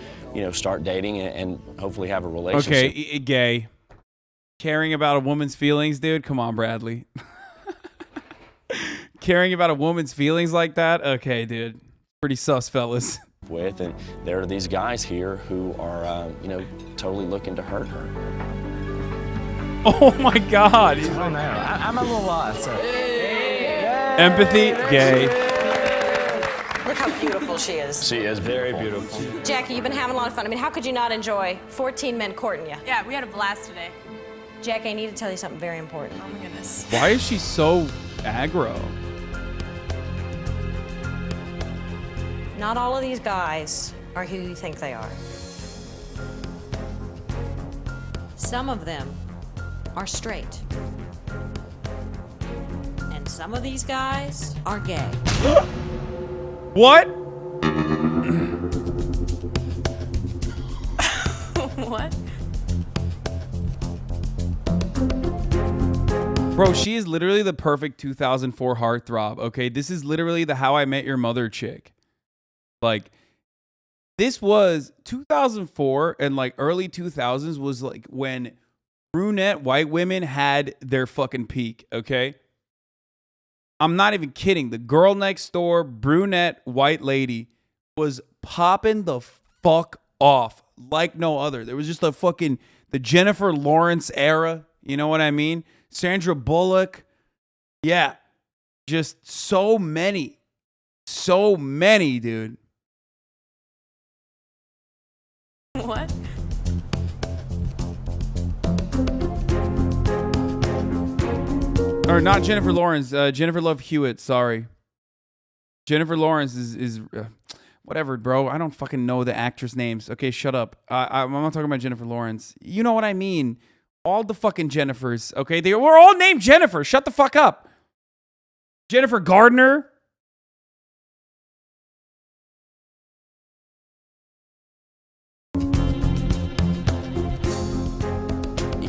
start dating and hopefully have a relationship. Okay, gay. Caring about a woman's feelings, dude? Come on, Bradley. Caring about a woman's feelings like that? Okay, dude. Pretty sus, fellas. With, and there are these guys here who are, totally looking to hurt her. Oh my God. I don't know. I'm a little lost. So. Empathy, gay. Look how beautiful she is. She is very beautiful. Jackie, you've been having a lot of fun. I mean, how could you not enjoy 14 men courting you? Yeah, we had a blast today. Jackie, I need to tell you something very important. Oh my goodness. Why is she so aggro? Not all of these guys are who you think they are. Some of them are straight. And some of these guys are gay. What? What? Bro, she is literally the perfect 2004 heartthrob, okay? This is literally the How I Met Your Mother chick. Like, this was 2004 and like early 2000s was like when brunette white women had their fucking peak, okay? I'm not even kidding. The girl next door, brunette white lady was popping the fuck off like no other. There was just the Jennifer Lawrence era. You know what I mean? Sandra Bullock. Yeah. Just so many. So many, dude. What? Or not Jennifer Lawrence. Jennifer Love Hewitt. Sorry. Jennifer Lawrence is whatever, bro. I don't fucking know the actress names. Okay, shut up. I'm not talking about Jennifer Lawrence. You know what I mean. All the fucking Jennifers. Okay, we're all named Jennifer. Shut the fuck up. Jennifer Gardner. You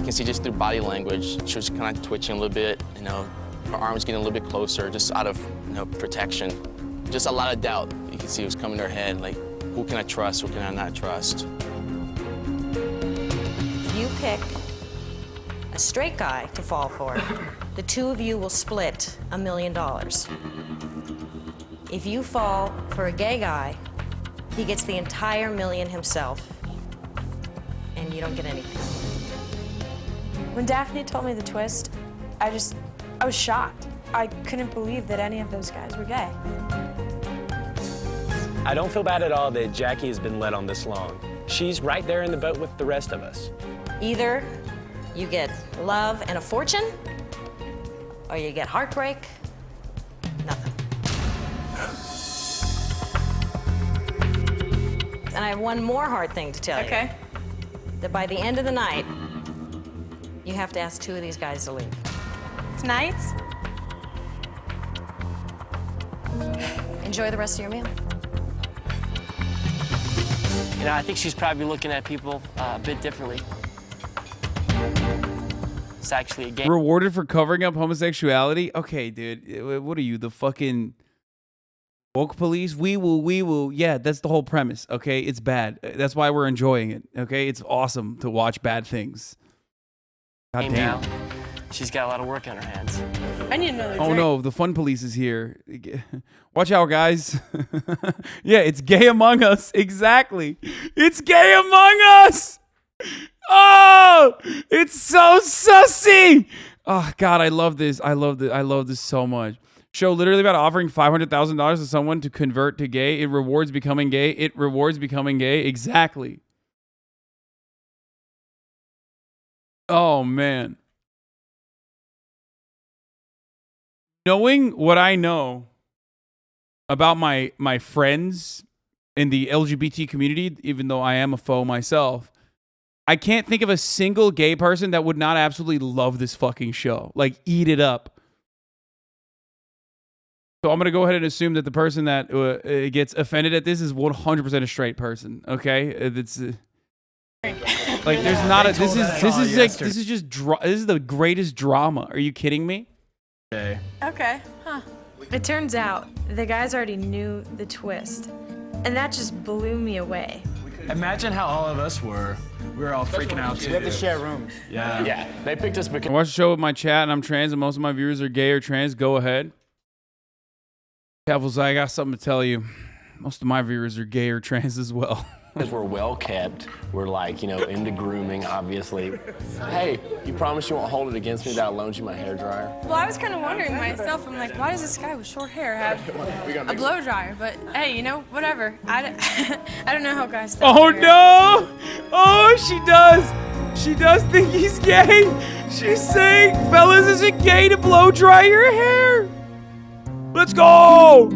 can see just through body language, she was kind of twitching a little bit, you know, her arms getting a little bit closer, just out of, you know, protection. Just a lot of doubt you can see was coming to her head, like, who can I trust, who can I not trust? If you pick a straight guy to fall for, the two of you will split $1 million. If you fall for a gay guy, he gets the entire million himself, and you don't get anything. When Daphne told me the twist, I was shocked. I couldn't believe that any of those guys were gay. I don't feel bad at all that Jackie has been led on this long. She's right there in the boat with the rest of us. Either you get love and a fortune, or you get heartbreak, nothing. And I have one more hard thing to tell you. Okay. That by the end of the night, you have to ask two of these guys to leave. Tonight? Enjoy the rest of your meal. You know, I think she's probably looking at people a bit differently. It's actually a game. Rewarded for covering up homosexuality? Okay, dude. What are you, the fucking woke police? We will. Yeah, that's the whole premise, okay? It's bad. That's why we're enjoying it, okay? It's awesome to watch bad things. God damn. Now, she's got a lot of work on her hands. I need another drink. Oh no, the fun police is here. Watch out, guys. Yeah, it's gay among us. Exactly. It's gay among us. Oh, it's so sussy. Oh God, I love this. I love this so much. Show literally about offering $500,000 to someone to convert to gay. It rewards becoming gay. It rewards becoming gay. Exactly. Oh man. Knowing what I know about my friends in the LGBT community, even though I am a faux myself, I can't think of a single gay person that would not absolutely love this fucking show. Like, eat it up. So I'm going to go ahead and assume that the person that gets offended at this is 100% a straight person, okay? It's like there's not a this is the greatest drama. Are you kidding me? Okay, huh. It turns out the guys already knew the twist, and that just blew me away. Imagine how all of us were. We were all freaking out too. We have to share rooms. Yeah. Yeah, they picked us because I watch the show with my chat and I'm trans and most of my viewers are gay or trans. Go ahead. Keffals, I got something to tell you. Most of my viewers are gay or trans as well. Because we're well kept, we're like, you know, into grooming, obviously. Hey, you promise you won't hold it against me that I loaned you my hairdryer? Well, I was kind of wondering myself, I'm like, why does this guy with short hair have a blow dryer? But hey, you know, whatever. I don't know how guys think. Oh no! Oh, she does! She does think he's gay! She's saying, fellas, is it gay to blow dry your hair? Let's go!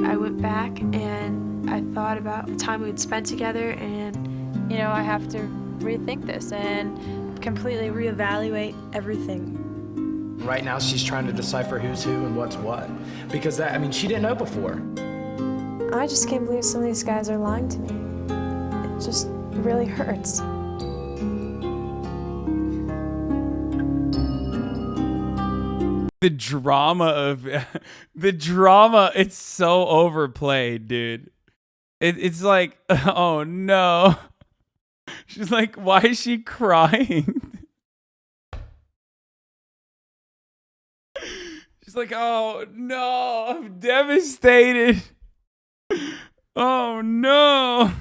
I went back and I thought about the time we'd spent together, and, you know, I have to rethink this and completely reevaluate everything. Right now, she's trying to decipher who's who and what's what. Because that, I mean, she didn't know before. I just can't believe some of these guys are lying to me. It just really hurts. The drama, it's so overplayed, dude. It's like, oh no. She's like, why is she crying? She's like, oh no, I'm devastated. Oh no.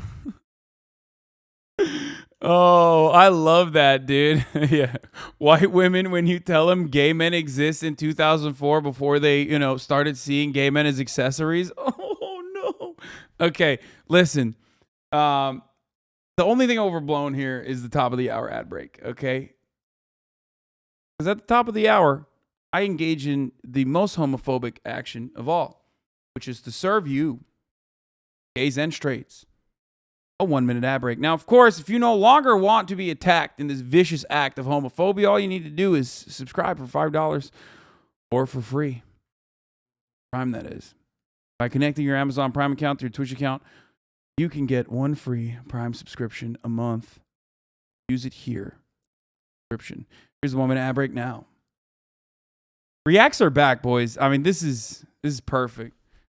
Oh, I love that, dude. Yeah. White women, when you tell them gay men exist in 2004 before they, you know, started seeing gay men as accessories. Oh, no. Okay, listen. The only thing overblown here is the top of the hour ad break, okay? Because at the top of the hour, I engage in the most homophobic action of all, which is to serve you, gays and straights, a 1-minute ad break. Now, of course, if you no longer want to be attacked in this vicious act of homophobia, all you need to do is subscribe for $5 or for free. Prime, that is. By connecting your Amazon Prime account to your Twitch account, you can get 1 free Prime subscription a month. Use it here. Subscription. Here's the 1 minute ad break now. Reacts are back, boys. I mean, this is perfect.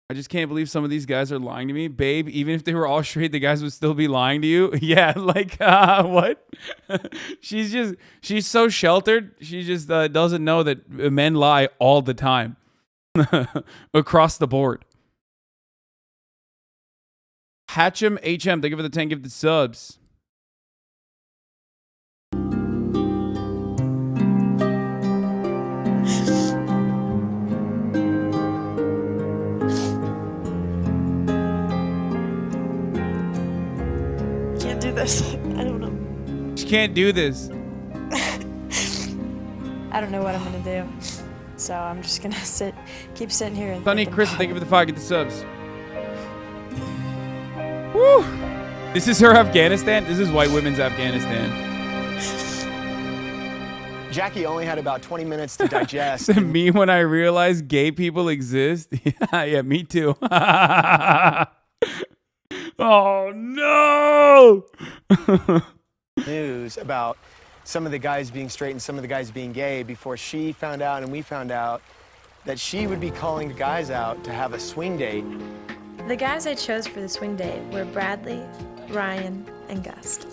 I just can't believe some of these guys are lying to me. Babe, even if they were all straight, the guys would still be lying to you. Yeah, like, what? she's so sheltered. She just doesn't know that men lie all the time. Across the board. Hatchem HM, thank you for the 10 gifted subs. Can't do this. I don't know. She can't do this. I don't know what I'm gonna do. So I'm just gonna keep sitting here and Sunny, Chris, thank you for the 5 gifted subs. Woo! This is her Afghanistan? This is white women's Afghanistan. Jackie only had about 20 minutes to digest. Me when I realized gay people exist? Yeah, me too. Oh, no! News about some of the guys being straight and some of the guys being gay before she found out and we found out that she would be calling the guys out to have a swing date. The guys I chose for the swing date were Bradley, Ryan, and Gust.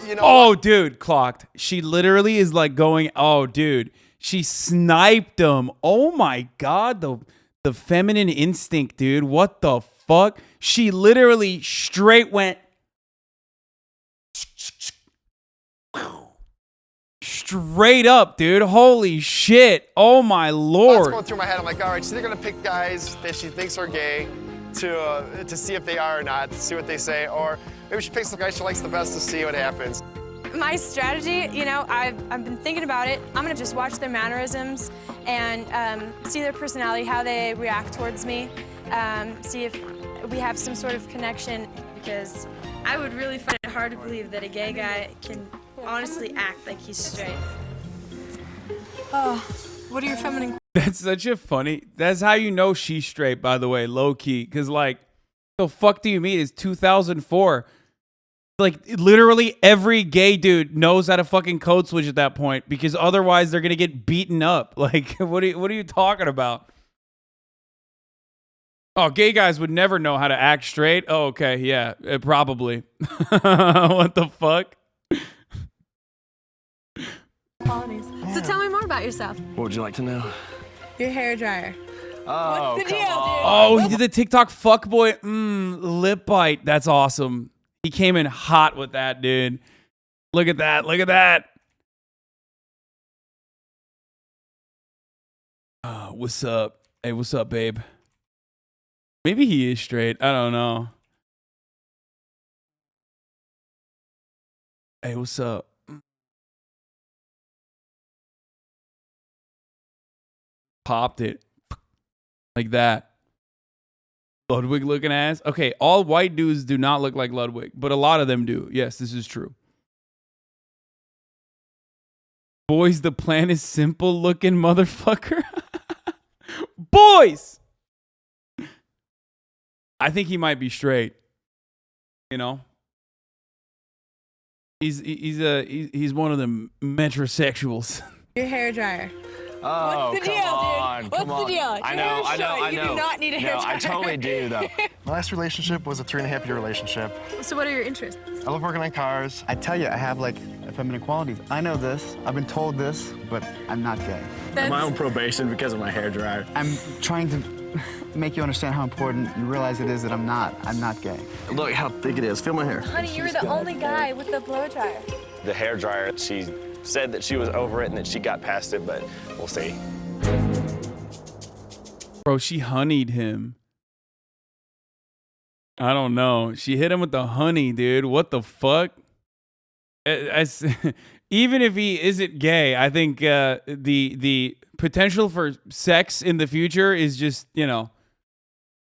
You know oh, dude, clocked. She literally is like going, oh, dude. She sniped him. Oh, my God. The feminine instinct, dude. What the fuck? She literally straight went. Straight up, dude. Holy shit. Oh, my Lord. Thoughts going through my head. I'm like, all right, she's either going to pick guys that she thinks are gay to see if they are or not, to see what they say, or maybe she picks the guy she likes the best to see what happens. My strategy, you know, I've been thinking about it. I'm gonna just watch their mannerisms and see their personality, how they react towards me, see if we have some sort of connection, because I would really find it hard to believe that a gay guy can honestly act like he's straight. Oh, what are your feminine? That's such a funny. That's how you know she's straight, by the way, low key. Because, like, the fuck do you mean? It's 2004. Like, literally every gay dude knows how to fucking code switch at that point, because otherwise they're gonna get beaten up. Like, what are you talking about? Oh, gay guys would never know how to act straight. Oh, okay, yeah, probably. What the fuck? Qualities. So tell me more about yourself. What would you like to know? Your hair dryer. Oh, What's the deal, dude? Oh, he did the TikTok fuckboy lip bite. That's awesome. He came in hot with that, dude. Look at that. Look at that. What's up? Hey, what's up, babe? Maybe he is straight. I don't know. Hey, what's up? Popped it. Like that. Ludwig looking ass. Okay, all white dudes do not look like Ludwig, but a lot of them do. Yes, this is true. Boys, the plan is simple looking motherfucker. Boys! I think he might be straight. You know? He's one of the metrosexuals. Your hair dryer. Oh, What's the come deal, on, dude? come What's the on. deal? I Your know, hair's I know, short. I know. You do not need a hair No, dryer. I totally do, though. My last relationship was a 3.5-year relationship. So what are your interests? I love working on cars. I tell you, I have like feminine qualities. I know this. I've been told this, but I'm not gay. I'm on probation because of my hair dryer. I'm trying to make you understand how important you realize it is that I'm not gay. Look how thick it is. Feel my hair. Honey, you were the only guy with the blow dryer. The hair dryer, she said that she was over it and that she got past it, but we'll see. Bro, she honeyed him. I don't know. She hit him with the honey, dude. What the fuck? Even if he isn't gay, I think the potential for sex in the future is just, you know,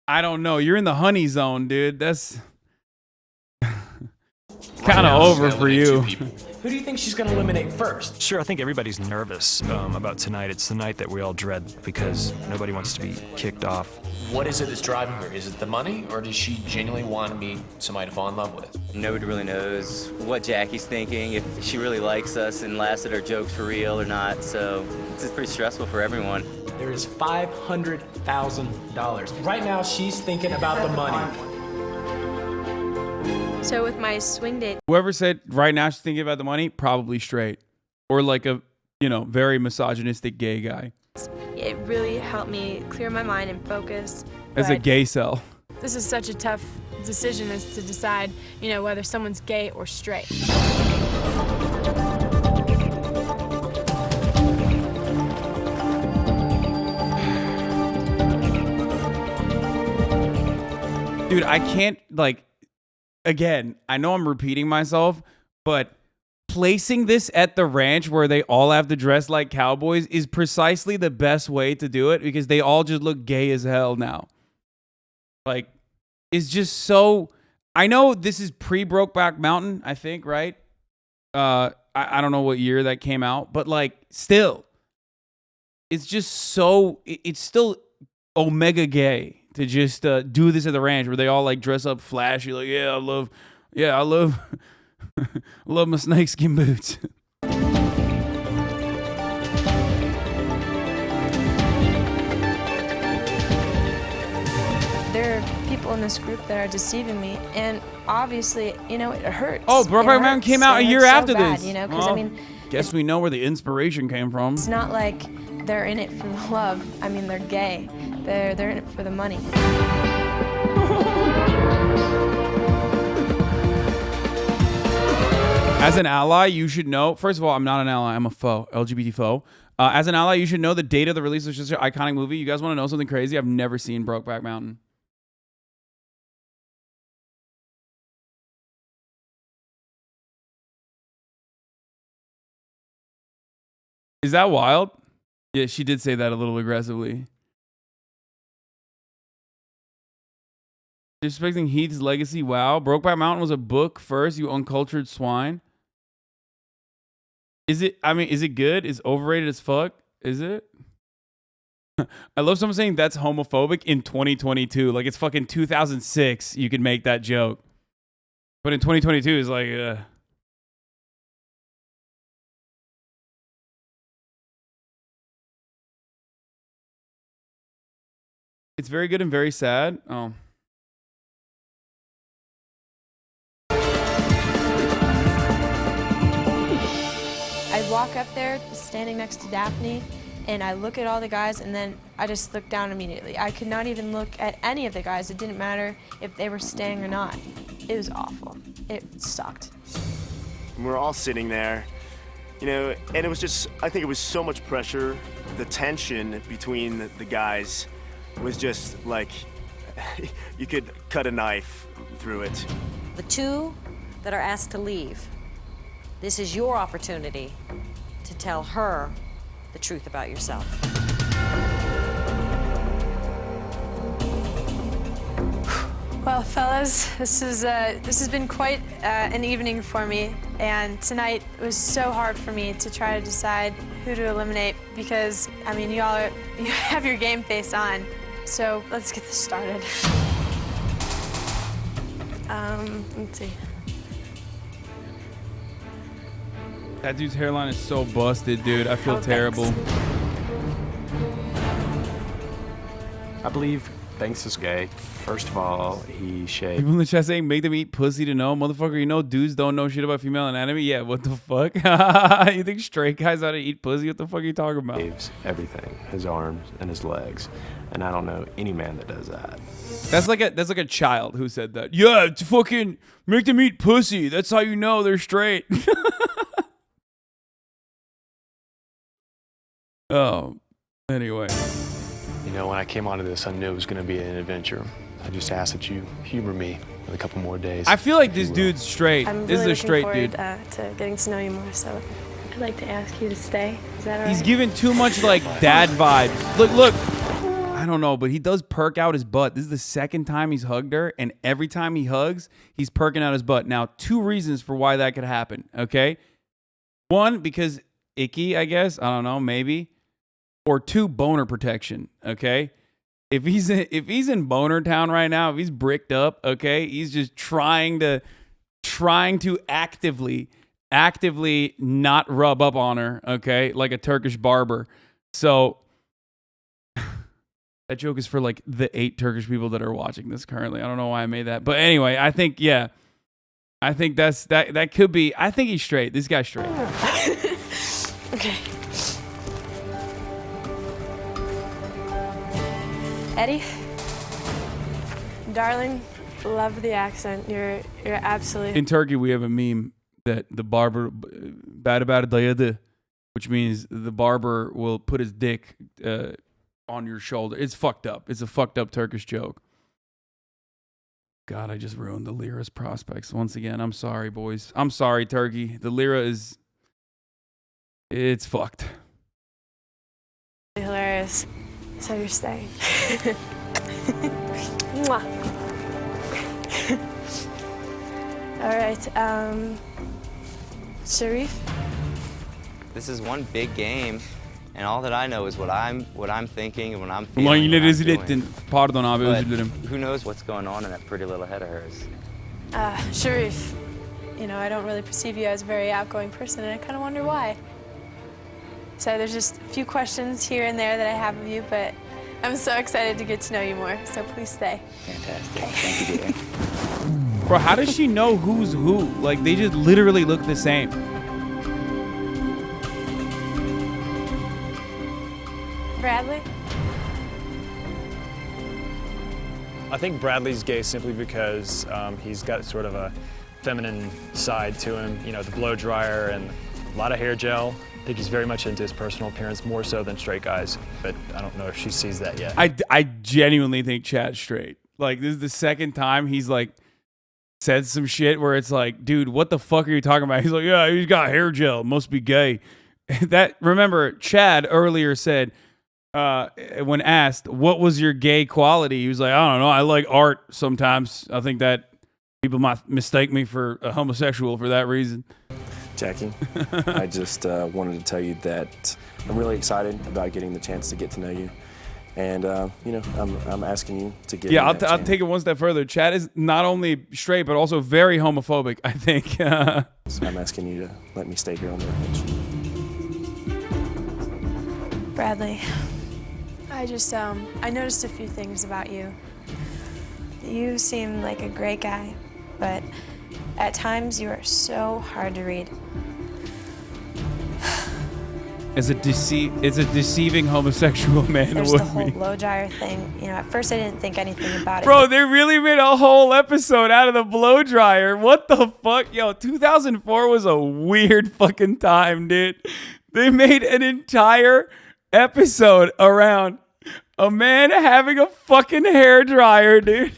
I don't know. You're in the honey zone, dude. That's kind of over for you. Who do you think she's going to eliminate first? Sure, I think everybody's nervous about tonight. It's the night that we all dread because nobody wants to be kicked off. What is it that's driving her? Is it the money, or does she genuinely want to meet somebody to fall in love with? Nobody really knows what Jackie's thinking, if she really likes us and laughs at our jokes for real or not, so it's just pretty stressful for everyone. There is $500,000. Right now, she's thinking about the money. So with my swing date, Whoever said right now she's thinking about the money, probably straight. Or like a, very misogynistic gay guy. it really helped me clear my mind and focus. As a But gay cell. This is such a tough decision as to decide, whether someone's gay or straight. Dude, I can't, again, I know I'm repeating myself, but placing this at the ranch where they all have to dress like cowboys is precisely the best way to do it because they all just look gay as hell now. It's just so... I know this is pre-Brokeback Mountain, I think, right? I don't know what year that came out, but, still. It's just so... It's still omega gay to just do this at the ranch where they all, dress up flashy. I love my snakeskin boots. there are people in this group that are deceiving me, and obviously, it hurts. Oh, Brokeback Mountain came out a year after bad, this. Because Guess we know where the inspiration came from. it's not like they're in it for the love. I mean, they're gay. They're in it for the money. As an ally, you should know. First of all, I'm not an ally. I'm a foe, LGBT foe. As an ally, you should know the date of the release of such an iconic movie. You guys want to know something crazy? I've never seen Brokeback Mountain. Is that wild? Yeah, she did say that a little aggressively. Disrespecting Heath's legacy. Wow. Brokeback Mountain was a book first, you uncultured swine. Is it good? Is overrated as fuck? Is it? I love someone saying that's homophobic in 2022. Like it's fucking 2006. You could make that joke. But in 2022 is it's very good and very sad. Oh. I walk up there, standing next to Daphne, and I look at all the guys, and then I just look down immediately. I could not even look at any of the guys. It didn't matter if they were staying or not. It was awful. It sucked. We were all sitting there, and it was just, I think it was so much pressure. The tension between the guys was just like, you could cut a knife through it. The two that are asked to leave, this is your opportunity to tell her the truth about yourself. Well, fellas, this has been quite an evening for me, and tonight was so hard for me to try to decide who to eliminate because, you have your game face on. So let's get this started. Let's see. That dude's hairline is so busted, dude. I feel terrible. I believe Banks is gay. First of all, he shaved. People in the chat saying, make them eat pussy to know. Motherfucker, dudes don't know shit about female anatomy? Yeah, what the fuck? You think straight guys ought to eat pussy? What the fuck are you talking about? Shaves everything, his arms and his legs. And I don't know any man that does that. That's like a child who said that. Yeah, it's fucking make them eat pussy. That's how you know they're straight. Oh, anyway. When I came onto this, I knew it was going to be an adventure. I just ask that you humor me with a couple more days. I feel like this dude's straight. I'm This really is a straight looking dude. forward to getting to know you more, so I'd like to ask you to stay. Is that all right? He's giving too much dad vibes. Look. I don't know, but he does perk out his butt. This is the second time he's hugged her, and every time he hugs, he's perking out his butt. Now, two reasons for why that could happen, okay? 1, because icky, I guess. I don't know, maybe. Or 2, boner protection. Okay. If he's in boner town right now, if he's bricked up, okay, he's just trying to actively not rub up on her, okay, like a Turkish barber. So that joke is for like the 8 Turkish people that are watching this currently. I don't know why I made that, but anyway, I think that could be. I think he's straight. This guy's straight. Okay. Eddie, darling, love the accent. You're absolutely. In Turkey, we have a meme that the barber dayadı, which means the barber will put his dick on your shoulder. It's fucked up. It's a fucked up Turkish joke. God, I just ruined the lira's prospects once again. I'm sorry, boys. I'm sorry, Turkey. The lira it's fucked. Hilarious. So you're staying. Mwah. All right, Sharif. This is one big game, and all that I know is what I'm thinking and what I'm Ulan feeling. yine rezil ettin. Pardon abi, But özür dilerim. who knows what's going on in that pretty little head of hers? Sharif, you know, I don't really perceive you as a very outgoing person, and I kind of wonder why. So there's just a few questions here and there that I have of you, but I'm so excited to get to know you more, so please stay. Fantastic. Thank you, dear. Bro, how does she know who's who? Like, they just literally look the same. Bradley? I think Bradley's gay simply because he's got sort of a feminine side to him. You know, the blow dryer and a lot of hair gel. I think he's very much into his personal appearance, more so than straight guys. But I don't know if she sees that yet. I genuinely think Chad's straight. Like, this is the second time he's like said some shit where it's like, dude, what the fuck are you talking about? He's like, yeah, he's got hair gel, must be gay. Remember, Chad earlier said, when asked what was your gay quality, he was like, I don't know, I like art sometimes. I think that people might mistake me for a homosexual for that reason. Jackie, I just wanted to tell you that I'm really excited about getting the chance to get to know you. And, you know, I'm asking you to give me I'll that chance. take it one step further. Chad is not only straight, but also very homophobic, I think. So I'm asking you to let me stay here on the ranch. Bradley, I just, I noticed a few things about you. You seem like a great guy, but at times you are so hard to read. It's a deceiving homosexual man. There's the whole blow dryer thing. You know, at first I didn't think anything about it. Bro, they really made a whole episode out of the blow dryer. What the fuck? Yo, 2004 was a weird fucking time, dude. They made an entire episode around a man having a fucking hair dryer, dude.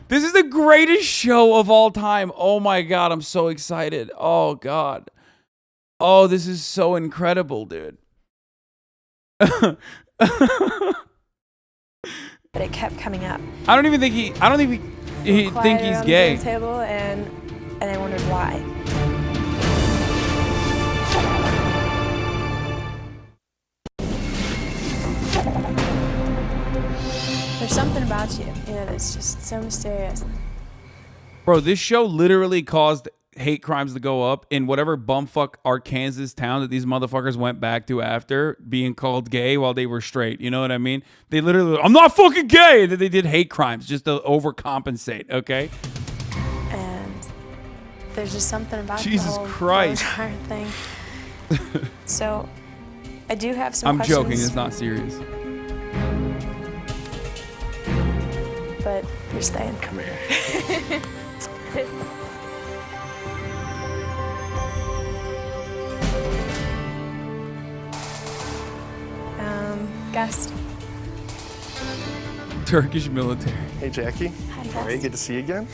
This is the greatest show of all time. Oh my God, I'm so excited. Oh God. Oh, this is so incredible, dude. But it kept coming up. I don't think he think he's gay. The table and I wondered why. There's something about you, that's just so mysterious. Bro, this show literally caused hate crimes to go up in whatever bumfuck Arkansas town that these motherfuckers went back to after being called gay while they were straight. You know what I mean? They literally, I'm not fucking gay. That they did hate crimes just to overcompensate. Okay. And there's just something about Jesus the whole Christ thing. So, I do have some I'm questions. joking. It's not serious. But you're staying. Come here. Guest. Turkish military. Hey, Jackie. Hi, Great, good to see you again.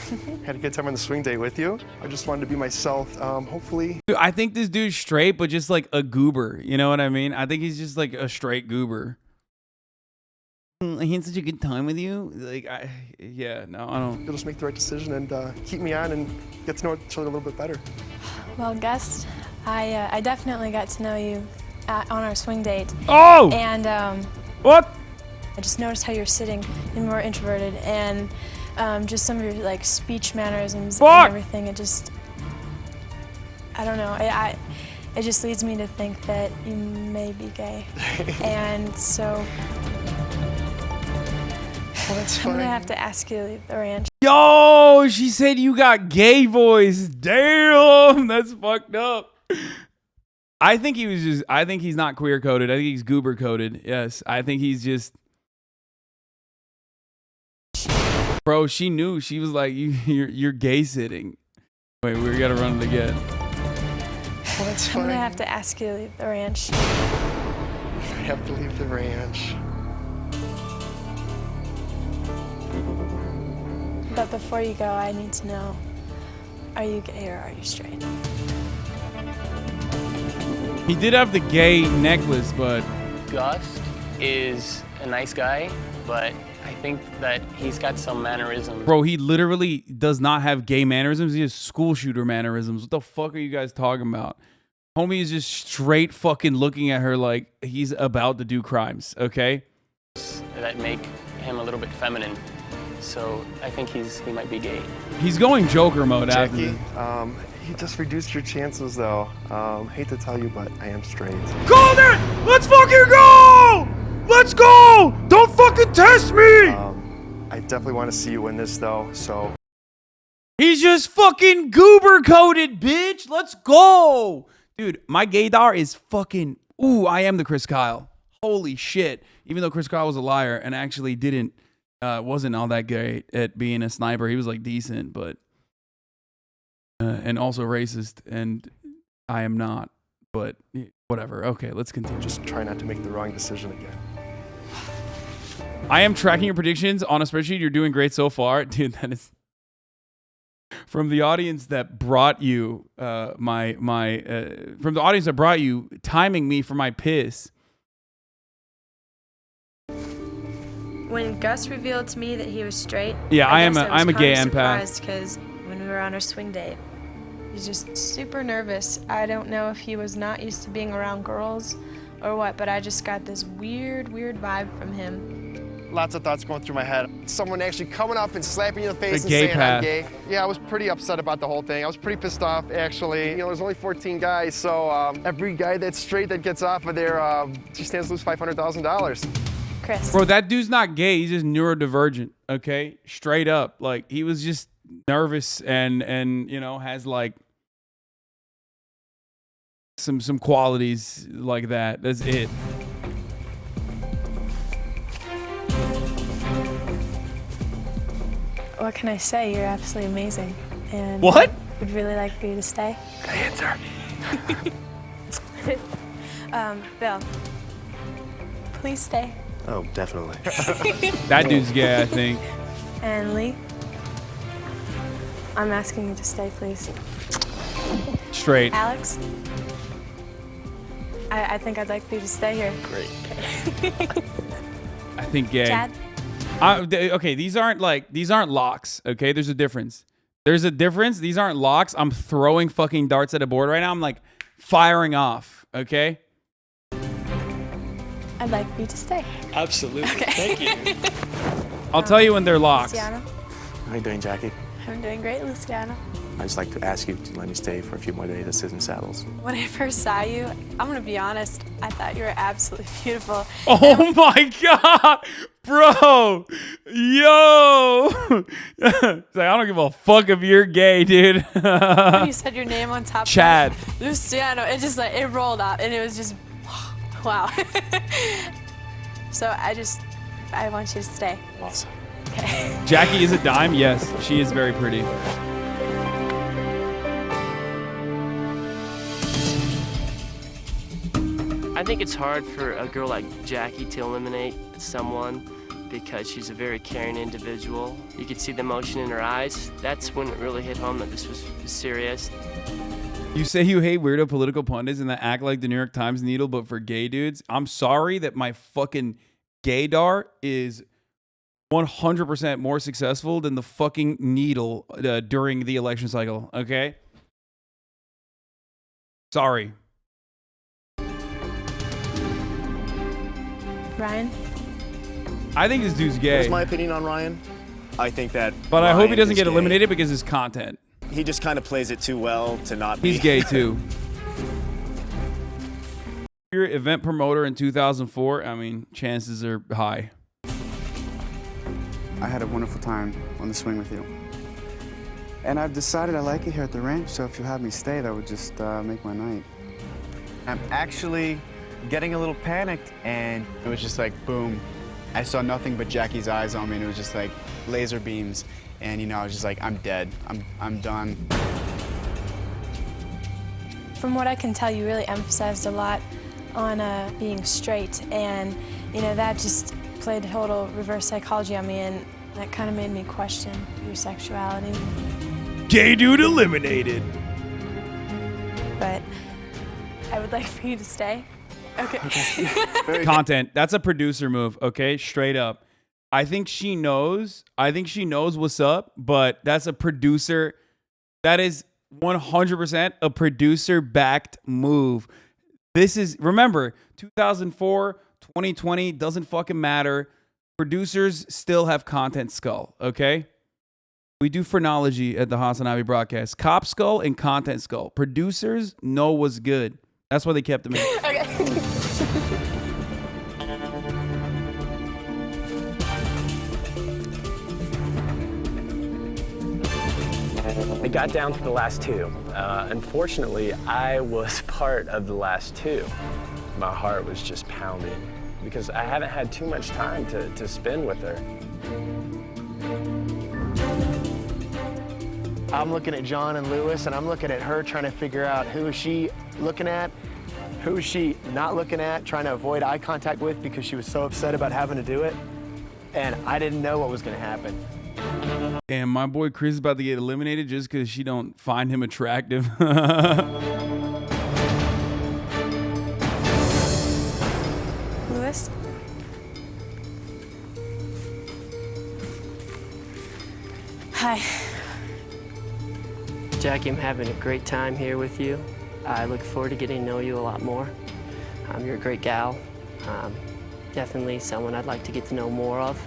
Had a good time on the swing day with you. I just wanted to be myself. Hopefully. Dude, I think this dude's straight, but just like a goober. You know what I mean? I think he's just like a straight goober. I had such a good time with you. Like, yeah, no, I don't. You'll just make the right decision and keep me on and get to know each other a little bit better. Well, Guest, I definitely got to know you on our swing date. Oh! And what? I just noticed how you're sitting and more introverted, and just some of your like speech mannerisms and everything. It just, I don't know. It just leads me to think that you may be gay, and so. Well, that's I'm gonna fine. have to ask you to leave the ranch. Yo, she said you got gay voice. Damn, that's fucked up. I think he's not queer coded. I think he's goober coded. Yes, I think he's just. Bro, she knew. She was like, you're gay sitting. Wait, we gotta run it again. Well, that's I'm fine. gonna have to ask you to leave the ranch. I have to leave the ranch. But before you go, I need to know, are you gay or are you straight? He did have the gay necklace, but Gus is a nice guy, but I think that he's got some mannerisms. bro, he literally does not have gay mannerisms. He has school shooter mannerisms. What the fuck are you guys talking about? Homie is just straight fucking looking at her like he's about to do crimes, okay? That make him a little bit feminine. So I think he might be gay. He's going Joker mode after Jackie, this. you just reduced your chances though. Hate to tell you, but I am straight. Called it! Let's fucking go! Let's go! Don't fucking test me! I definitely want to see you win this though, so. He's just fucking goober coded, bitch. Let's go. Dude, my gaydar is fucking, ooh, I am the Chris Kyle. Holy shit. Even though Chris Kyle was a liar and actually wasn't all that great at being a sniper. He was like decent, but, and also racist. And I am not, but whatever. Okay, let's continue. Just try not to make the wrong decision again. I am tracking your predictions on a spreadsheet. You're doing great so far. Dude, that is from the audience that brought you from the audience that brought you timing me for my piss. When Gus revealed to me that he was straight, Yeah, I'm a gay empath. Because when we were on our swing date, he's just super nervous. I don't know if he was not used to being around girls or what, but I just got this weird vibe from him. Lots of thoughts going through my head. Someone actually coming up and slapping you in the face The and gay saying path. I'm gay. Yeah, I was pretty upset about the whole thing. I was pretty pissed off, actually. You know, there's only 14 guys, so every guy that's straight that gets off of there, he stands to lose $500,000. Chris. Bro, that dude's not gay. He's just neurodivergent. Okay, straight up. Like he was just nervous and you know has like some qualities like that. That's it. What can I say? You're absolutely amazing. And What? Would really like for you to stay. Good answer. Bill, please stay. Oh, definitely. That dude's gay, I think. And Lee, I'm asking you to stay, please. Straight. Alex, I think I'd like for you to stay here. Great. I think gay. Chad? Okay, these aren't locks. Okay, there's a difference. There's a difference. These aren't locks. I'm throwing fucking darts at a board right now. I'm like firing off. Okay. I'd like for you to stay. Absolutely. Okay. Thank you. I'll tell you when they're locks. Luciano, How you doing, Jackie? I'm doing great, Luciano. I'd just like to ask you to let me stay for a few more days at Susan Saddles. When I first saw you, I'm gonna be honest, I thought you were absolutely beautiful. Oh my god, bro, yo! It's like, I don't give a fuck if you're gay, dude. When you said your name on top Chad. of it, Luciano, it just like, it rolled out and it was just, wow. So I want you to stay. Awesome. Okay. Jackie is a dime. Yes, she is very pretty. I think it's hard for a girl like Jackie to eliminate someone because she's a very caring individual. You could see the emotion in her eyes. That's when it really hit home that this was serious. You say you hate weirdo political pundits and that act like the New York Times needle, but for gay dudes. I'm sorry that my fucking gaydar is 100% more successful than the fucking needle during the election cycle, okay? Sorry. Ryan? I think this dude's gay. What's my opinion on Ryan? I think that. But I hope he Ryan doesn't is get gay. eliminated because his content. He just kind of plays it too well to not be. He's gay too. You're an event promoter in 2004. I mean, chances are high. I had a wonderful time on the swing with you. And I've decided I like it here at the ranch, so if you'll have me stay, that would just make my night. I'm actually getting a little panicked, and it was just like, boom. I saw nothing but Jackie's eyes on me, and it was just like laser beams. And, you know, I was just like, I'm dead. I'm done. From what I can tell, you really emphasized a lot on being straight, and, you know, that just played total reverse psychology on me, and that kind of made me question your sexuality. Gay dude eliminated. But I would like for you to stay. Okay. Content. That's a producer move, okay? Straight up. I think she knows what's up, but that's a producer. That is 100% a producer-backed move. This is, remember, 2004, 2020, doesn't fucking matter. Producers still have content skull, okay? We do phrenology at the HasanAbi broadcast. Cop skull and content skull. Producers know what's good. That's why they kept them in. Okay. I got down to the last two. Unfortunately, I was part of the last two. My heart was just pounding because I haven't had too much time to spend with her. I'm looking at John and Lewis, and I'm looking at her trying to figure out who is she looking at, who is she not looking at, trying to avoid eye contact with because she was so upset about having to do it. And I didn't know what was going to happen. And my boy Chris is about to get eliminated just because she don't find him attractive. Lewis? Hi. Jackie, I'm having a great time here with you. I look forward to getting to know you a lot more. You're a great gal. Definitely someone I'd like to get to know more of.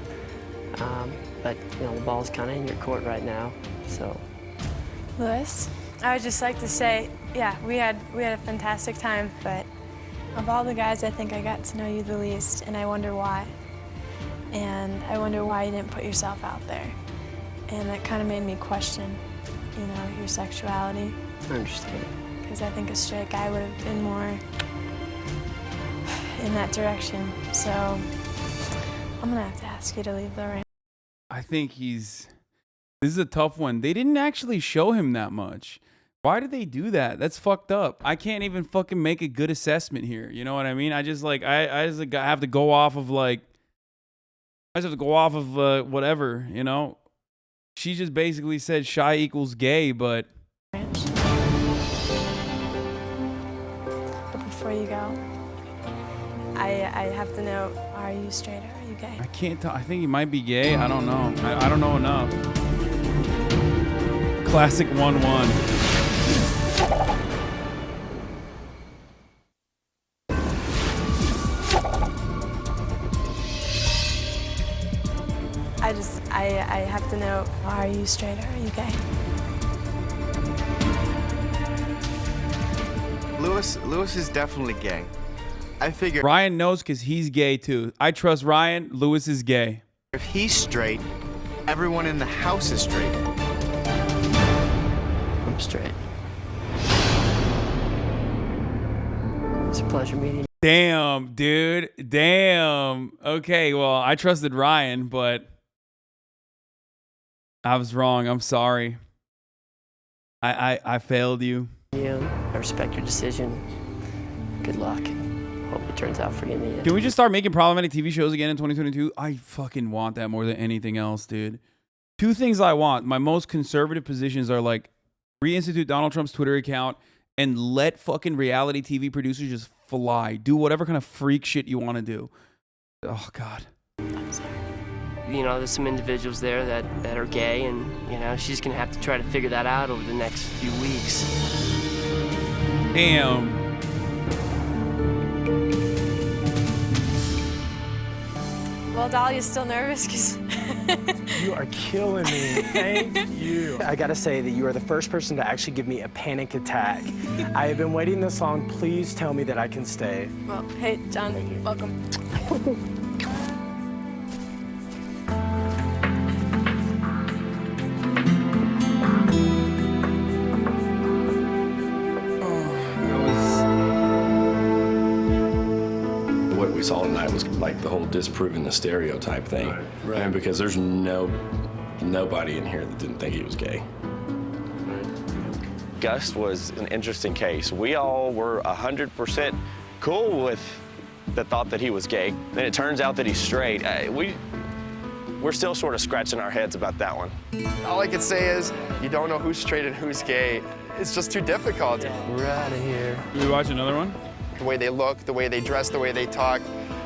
But, you know, the ball's kind of in your court right now, so. Lewis? I would just like to say, yeah, we had a fantastic time, but of all the guys, I think I got to know you the least, and I wonder why. And I wonder why you didn't put yourself out there. And that kind of made me question, you know, your sexuality. I understand. Because I think a straight guy would have been more in that direction. So I'm gonna have to ask you to leave the ring. I think this is a tough one. They didn't actually show him that much. Why did they do that? That's fucked up. I can't even fucking make a good assessment here. You know what I mean? I just like, I just like have to go off of like, I just have to go off of whatever, you know? She just basically said shy equals gay, but. But before you go, I have to know, are you straight or are you gay? I can't tell. I think he might be gay. I don't know. I don't know enough. Classic 1-1. I have to know, are you straight or are you gay? Lewis is definitely gay. I figure Ryan knows because he's gay too. I trust Ryan. Lewis is gay. if he's straight, everyone in the house is straight. I'm straight. It's a pleasure meeting you. Damn, dude. Damn. Okay, well, I trusted Ryan, but I was wrong. I'm sorry. I failed you. I respect your decision. Good luck. Hope it turns out for you in the end. Can we just start making problematic TV shows again in 2022? I fucking want that more than anything else, dude. Two things I want. My most conservative positions are like reinstitute Donald Trump's Twitter account and let fucking reality TV producers just fly. Do whatever kind of freak shit you want to do. Oh, God. I'm sorry. You know, there's some individuals there that are gay, and, you know, she's going to have to try to figure that out over the next few weeks. Damn. Well, Dahlia's still nervous because You are killing me. Thank you. I gotta say that you are the first person to actually give me a panic attack. I have been waiting this long. Please tell me that I can stay. Well, hey, John, welcome. What we saw tonight was like the whole disproving the stereotype thing. Right. And because there's nobody in here that didn't think he was gay. Gus was an interesting case. We all were 100% cool with the thought that he was gay. Then it turns out that he's straight. We're still sort of scratching our heads about that one. All I can say is, you don't know who's straight and who's gay. It's just too difficult. We're out of here. Can we watch another one? The way they look, the way they dress, the way they talk,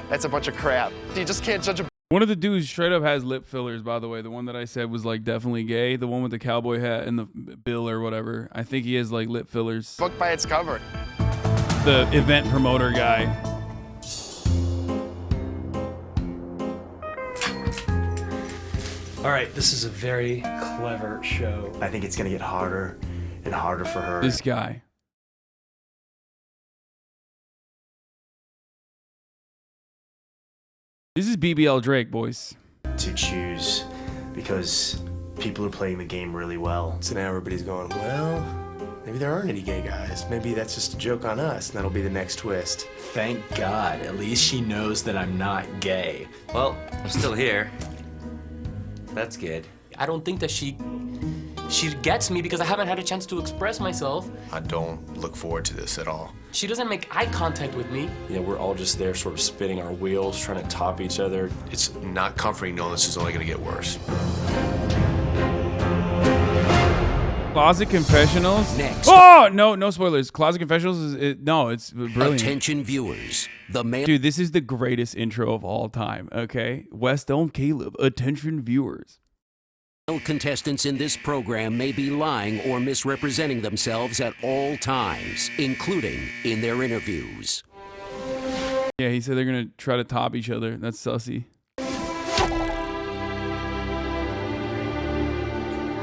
that's a bunch of crap. You just can't judge a One of the dudes straight up has lip fillers, by the way. The one that I said was like definitely gay. The one with the cowboy hat and the bill or whatever. I think he has like lip fillers. book by its cover. The event promoter guy. All right, this is a very clever show. I think it's going to get harder and harder for her. This guy. This is BBL Drake, boys. To choose because people are playing the game really well. So now everybody's going, well, maybe there aren't any gay guys. Maybe that's just a joke on us, and that'll be the next twist. Thank God. At least she knows that I'm not gay. Well, I'm still here. That's good. I don't think that she gets me because I haven't had a chance to express myself. I don't look forward to this at all. She doesn't make eye contact with me. You know, we're all just there sort of spinning our wheels, trying to top each other. It's not comforting knowing this is only going to get worse. Closet Confessionals? Next. Oh, no spoilers. Closet Confessionals it's brilliant. Attention viewers, the man. Dude, this is the greatest intro of all time, okay? West Elm Caleb, attention viewers. Contestants in this program may be lying or misrepresenting themselves at all times, including in their interviews. Yeah, he said they're going to try to top each other. That's sussy.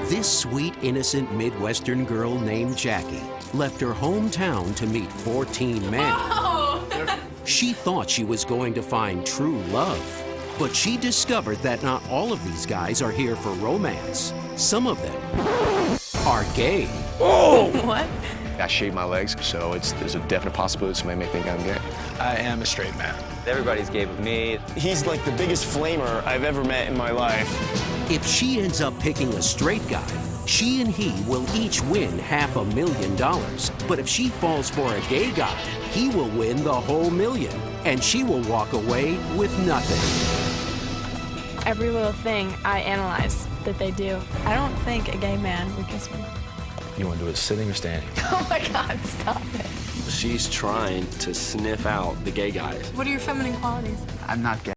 This sweet, innocent Midwestern girl named Jackie left her hometown to meet 14 men. Oh. She thought she was going to find true love, but she discovered that not all of these guys are here for romance. Some of them are gay. Oh! What? I shave my legs, so there's a definite possibility somebody may think I'm gay. I am a straight man. Everybody's gay but me. He's like the biggest flamer I've ever met in my life. If she ends up picking a straight guy, she and he will each win $500,000. But if she falls for a gay guy, he will win the whole million, and she will walk away with nothing. Every little thing I analyze that they do. I don't think a gay man would kiss me. You want to do it sitting or standing? Oh my God, stop it. She's trying to sniff out the gay guys. What are your feminine qualities? I'm not gay.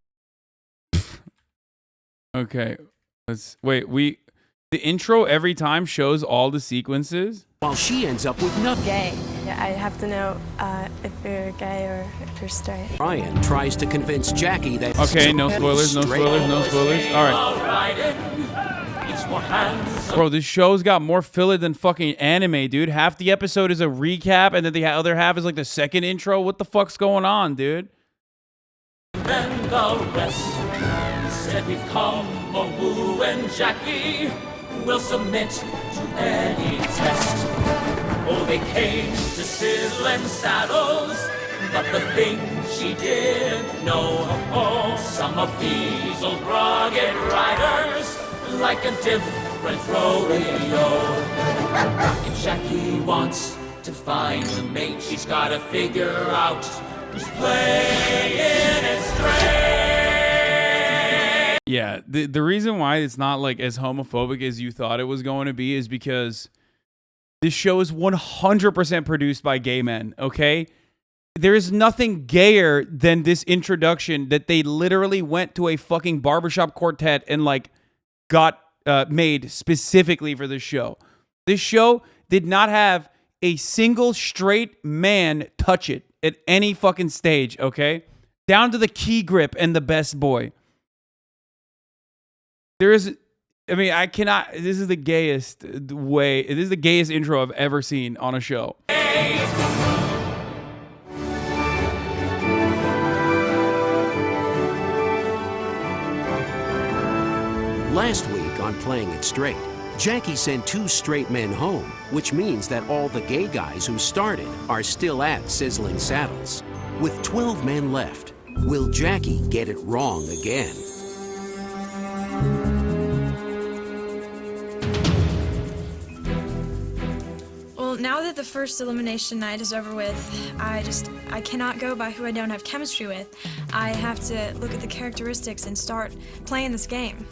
Okay. The intro every time shows all the sequences. While she ends up with nothing. Gay. Yeah, I have to know if you're gay or if you're straight. Ryan tries to convince Jackie that... Okay, no spoilers, no spoilers, no spoilers. All right. Bro, this show's got more filler than fucking anime, dude. Half the episode is a recap, and then the other half is like the second intro. What the fuck's going on, dude? And the rest said we've come, Woo and Jackie will submit to any test. Oh, they came to sizzling saddles, but the things she did know. Oh, some of these old rugged riders like a different rodeo. And Jackie wants to find the mate. She's gotta figure out who's playing it straight. Yeah, the reason why it's not like as homophobic as you thought it was going to be is because this show is 100% produced by gay men, okay? There is nothing gayer than this introduction that they literally went to a fucking barbershop quartet and like got made specifically for this show. This show did not have a single straight man touch it at any fucking stage, okay? Down to the key grip and the best boy. There is, I mean, I cannot, this is the gayest way, this is the gayest intro I've ever seen on a show. Last week on Playing It Straight, Jackie sent 2 straight men home, which means that all the gay guys who started are still at Sizzling Saddles. With 12 men left, will Jackie get it wrong again? Well, now that the first elimination night is over with, I cannot go by who I don't have chemistry with. I have to look at the characteristics and start playing this game.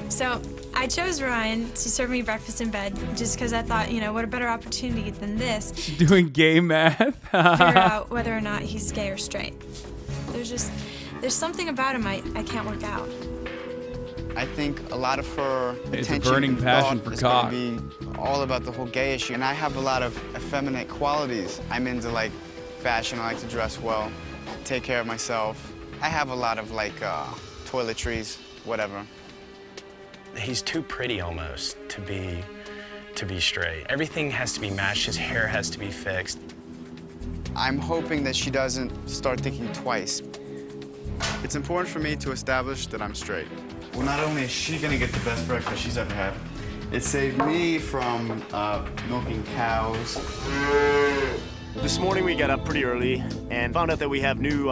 So I chose Ryan to serve me breakfast in bed just because I thought, you know, what a better opportunity than this. Doing gay math. Figure out whether or not he's gay or straight. There's something about him I can't work out. I think a lot of her It's attention a burning passion for is cock. going to be all about the whole gay issue. And I have a lot of effeminate qualities. I'm into like fashion. I like to dress well, take care of myself. I have a lot of like toiletries, whatever. He's too pretty almost to be straight. Everything has to be matched. His hair has to be fixed. I'm hoping that she doesn't start thinking twice. It's important for me to establish that I'm straight. Well, not only is she gonna get the best breakfast she's ever had, it saved me from milking cows. This morning we got up pretty early and found out that we have new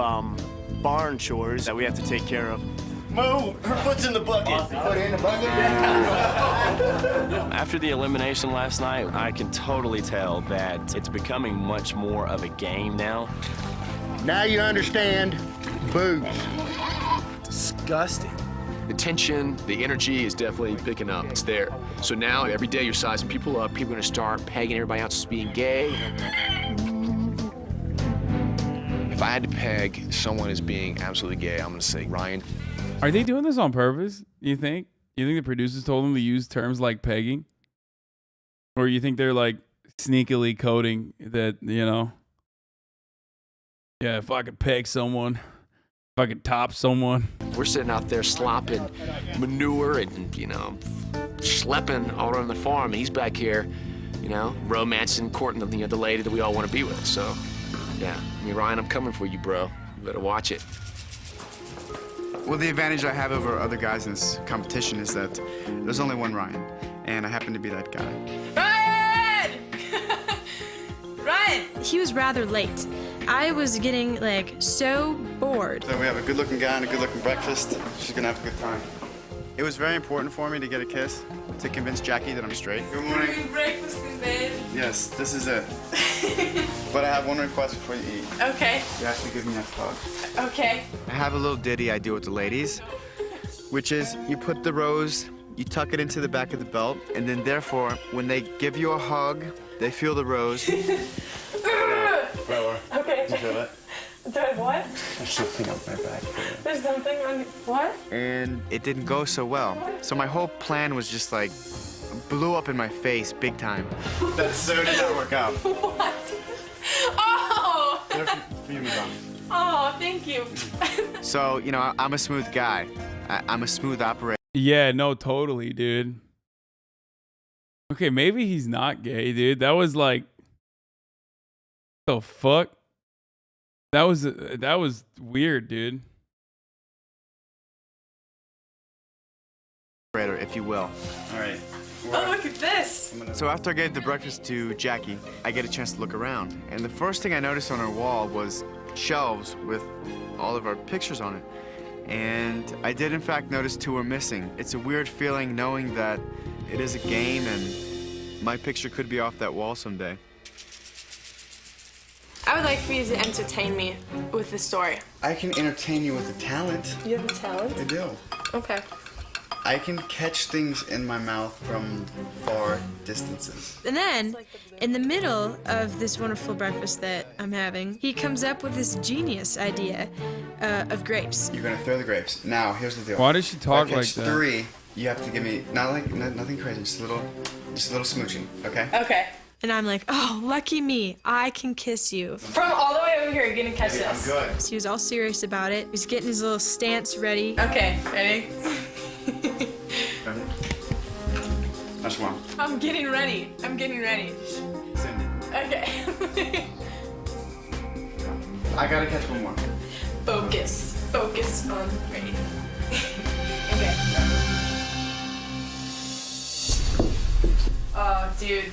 barn chores that we have to take care of. Moo! Her foot's in the bucket. Foot in the bucket? After the elimination last night, I can totally tell that it's becoming much more of a game now. Now you understand. Boobs. Disgusting. The tension, the energy is definitely picking up. It's there. So now, every day you're sizing people up. People are going to start pegging everybody else as being gay. If I had to peg someone as being absolutely gay, I'm going to say Ryan. Are they doing this on purpose, you think? You think the producers told them to use terms like pegging? Or you think they're like sneakily coding that, you know, yeah, if I could peg someone, if I could top someone. We're sitting out there slopping manure and, you know, schlepping all around the farm. And he's back here, you know, romancing, courting the lady that we all want to be with. So, yeah, I mean, Ryan, I'm coming for you, bro. You better watch it. Well, the advantage I have over other guys in this competition is that there's only one Ryan, and I happen to be that guy. Ryan! Ryan! He was rather late. I was getting, like, so bored. So we have a good-looking guy and a good-looking breakfast. She's gonna have a good time. It was very important for me to get a kiss to convince Jackie that I'm straight. Good morning. Breakfast in bed. Yes, this is it. But I have one request before you eat. Okay. You have to give me a hug. Okay. I have a little ditty I do with the ladies, which is you put the rose, you tuck it into the back of the belt, and then therefore, when they give you a hug, they feel the rose. Okay. You feel it? Do I what? There's something up my back. There's something on what? And it didn't go so well. So my whole plan was just like, blew up in my face big time. That so did not work out. What? Oh! Oh, thank you. So, you know, I'm a smooth guy. I'm a smooth operator. Yeah, no, totally, dude. Okay, maybe he's not gay, dude. That was like, the fuck? That was weird, dude. If you will. All right. Oh, look at this. So after I gave the breakfast to Jackie, I get a chance to look around. And the first thing I noticed on her wall was shelves with all of our pictures on it. And I did in fact notice 2 were missing. It's a weird feeling knowing that it is a game and my picture could be off that wall someday. I would like for you to entertain me with the story. I can entertain you with a talent. You have a talent? I do. Okay. I can catch things in my mouth from far distances. And then, in the middle of this wonderful breakfast that I'm having, he comes up with this genius idea of grapes. You're gonna throw the grapes. Now, here's the deal. Why does she talk if I like catch that? 3, you have to give me nothing crazy, just a little smooching, okay? Okay. And I'm like, oh, lucky me, I can kiss you. From all the way over here, you're gonna catch this. I'm good. So he was all serious about it. He's getting his little stance ready. Okay, ready? That's one. I'm getting ready. I'm getting ready. Send it. Okay. I gotta catch one more. Focus. Focus on ready. Okay. Oh, dude.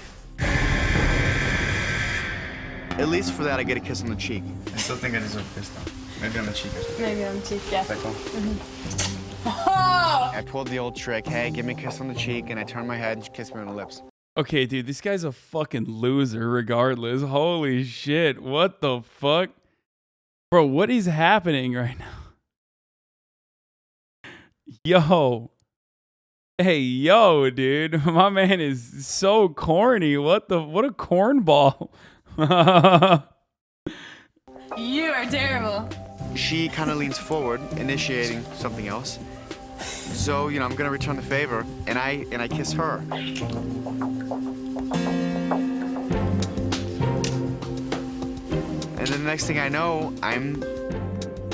At least for that, I get a kiss on the cheek. I still think I deserve a kiss though. Maybe on the cheek or something. Maybe on the cheek, yeah. Is that cool? Oh! I pulled the old trick, hey, give me a kiss on the cheek, and I turn my head and she kissed me on the lips. Okay, dude, this guy's a fucking loser regardless. Holy shit. What the fuck? Bro, what is happening right now? Yo. Hey, yo, dude. My man is so corny. What a cornball. You are terrible. She kind of leans forward, initiating something else. So, you know, I'm gonna return the favor, and I kiss her. And then the next thing I know, I'm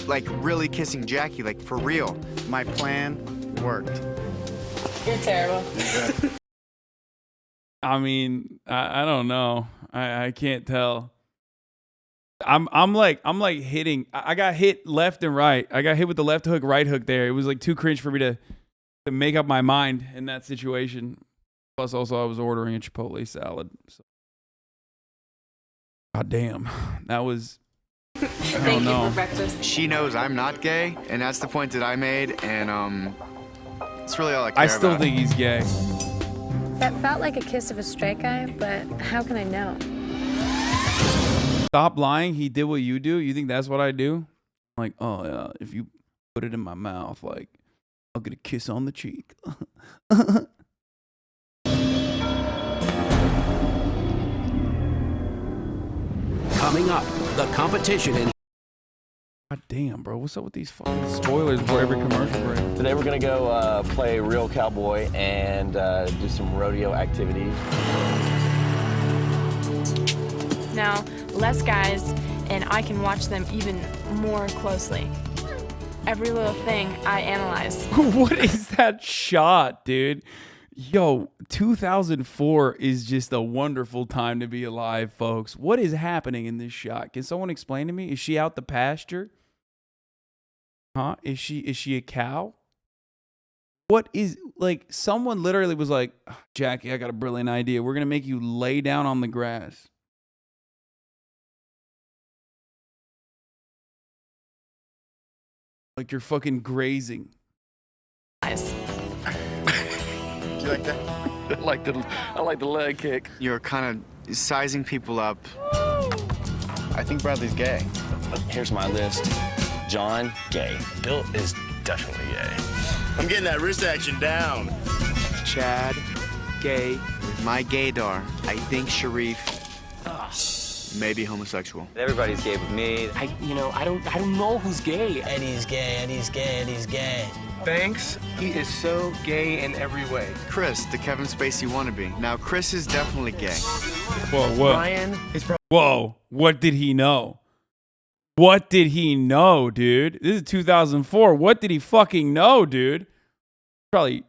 like really kissing Jackie, like for real. My plan worked. You're terrible. I mean, I don't know. I can't tell. I'm like hitting. I got hit left and right. I got hit with the left hook, right hook there. It was like too cringe for me to make up my mind in that situation. Plus, also I was ordering a Chipotle salad. So. God damn, that was. Thank you for breakfast. She knows I'm not gay, and that's the point that I made, and it's really all I care about. I still think he's gay. That felt like a kiss of a straight guy, but how can I know? Stop lying. He did what you do. You think that's what I do? I'm like, oh yeah, if you put it in my mouth, like I'll get a kiss on the cheek. Coming up, the competition in. God damn, bro. What's up with these fucking spoilers before every commercial break? Today we're gonna go play real cowboy and do some rodeo activities. Now, less guys, and I can watch them even more closely. Every little thing I analyze. What is that shot, dude? Yo, 2004 is just a wonderful time to be alive, folks. What is happening in this shot? Can someone explain to me? Is she out the pasture? Huh? Is she a cow? What is, like, someone literally was like, oh, Jackie, I got a brilliant idea. We're going to make you lay down on the grass. Like you're fucking grazing. Nice. Do you like that? I like the leg kick. You're kind of sizing people up. I think Bradley's gay. Here's my list. John, gay. Bill is definitely gay. I'm getting that wrist action down. Chad, gay. With my gaydar, I think Sharif may be homosexual. Everybody's gay but me. I don't know who's gay. Eddie's gay, Eddie's gay, Eddie's gay. Thanks. He is so gay in every way. Chris, the Kevin Spacey wannabe. Now, Chris is definitely gay. Whoa, what? Ryan is probably. Whoa, what did he know? What did he know, dude? This is 2004. What did he fucking know, dude? Probably.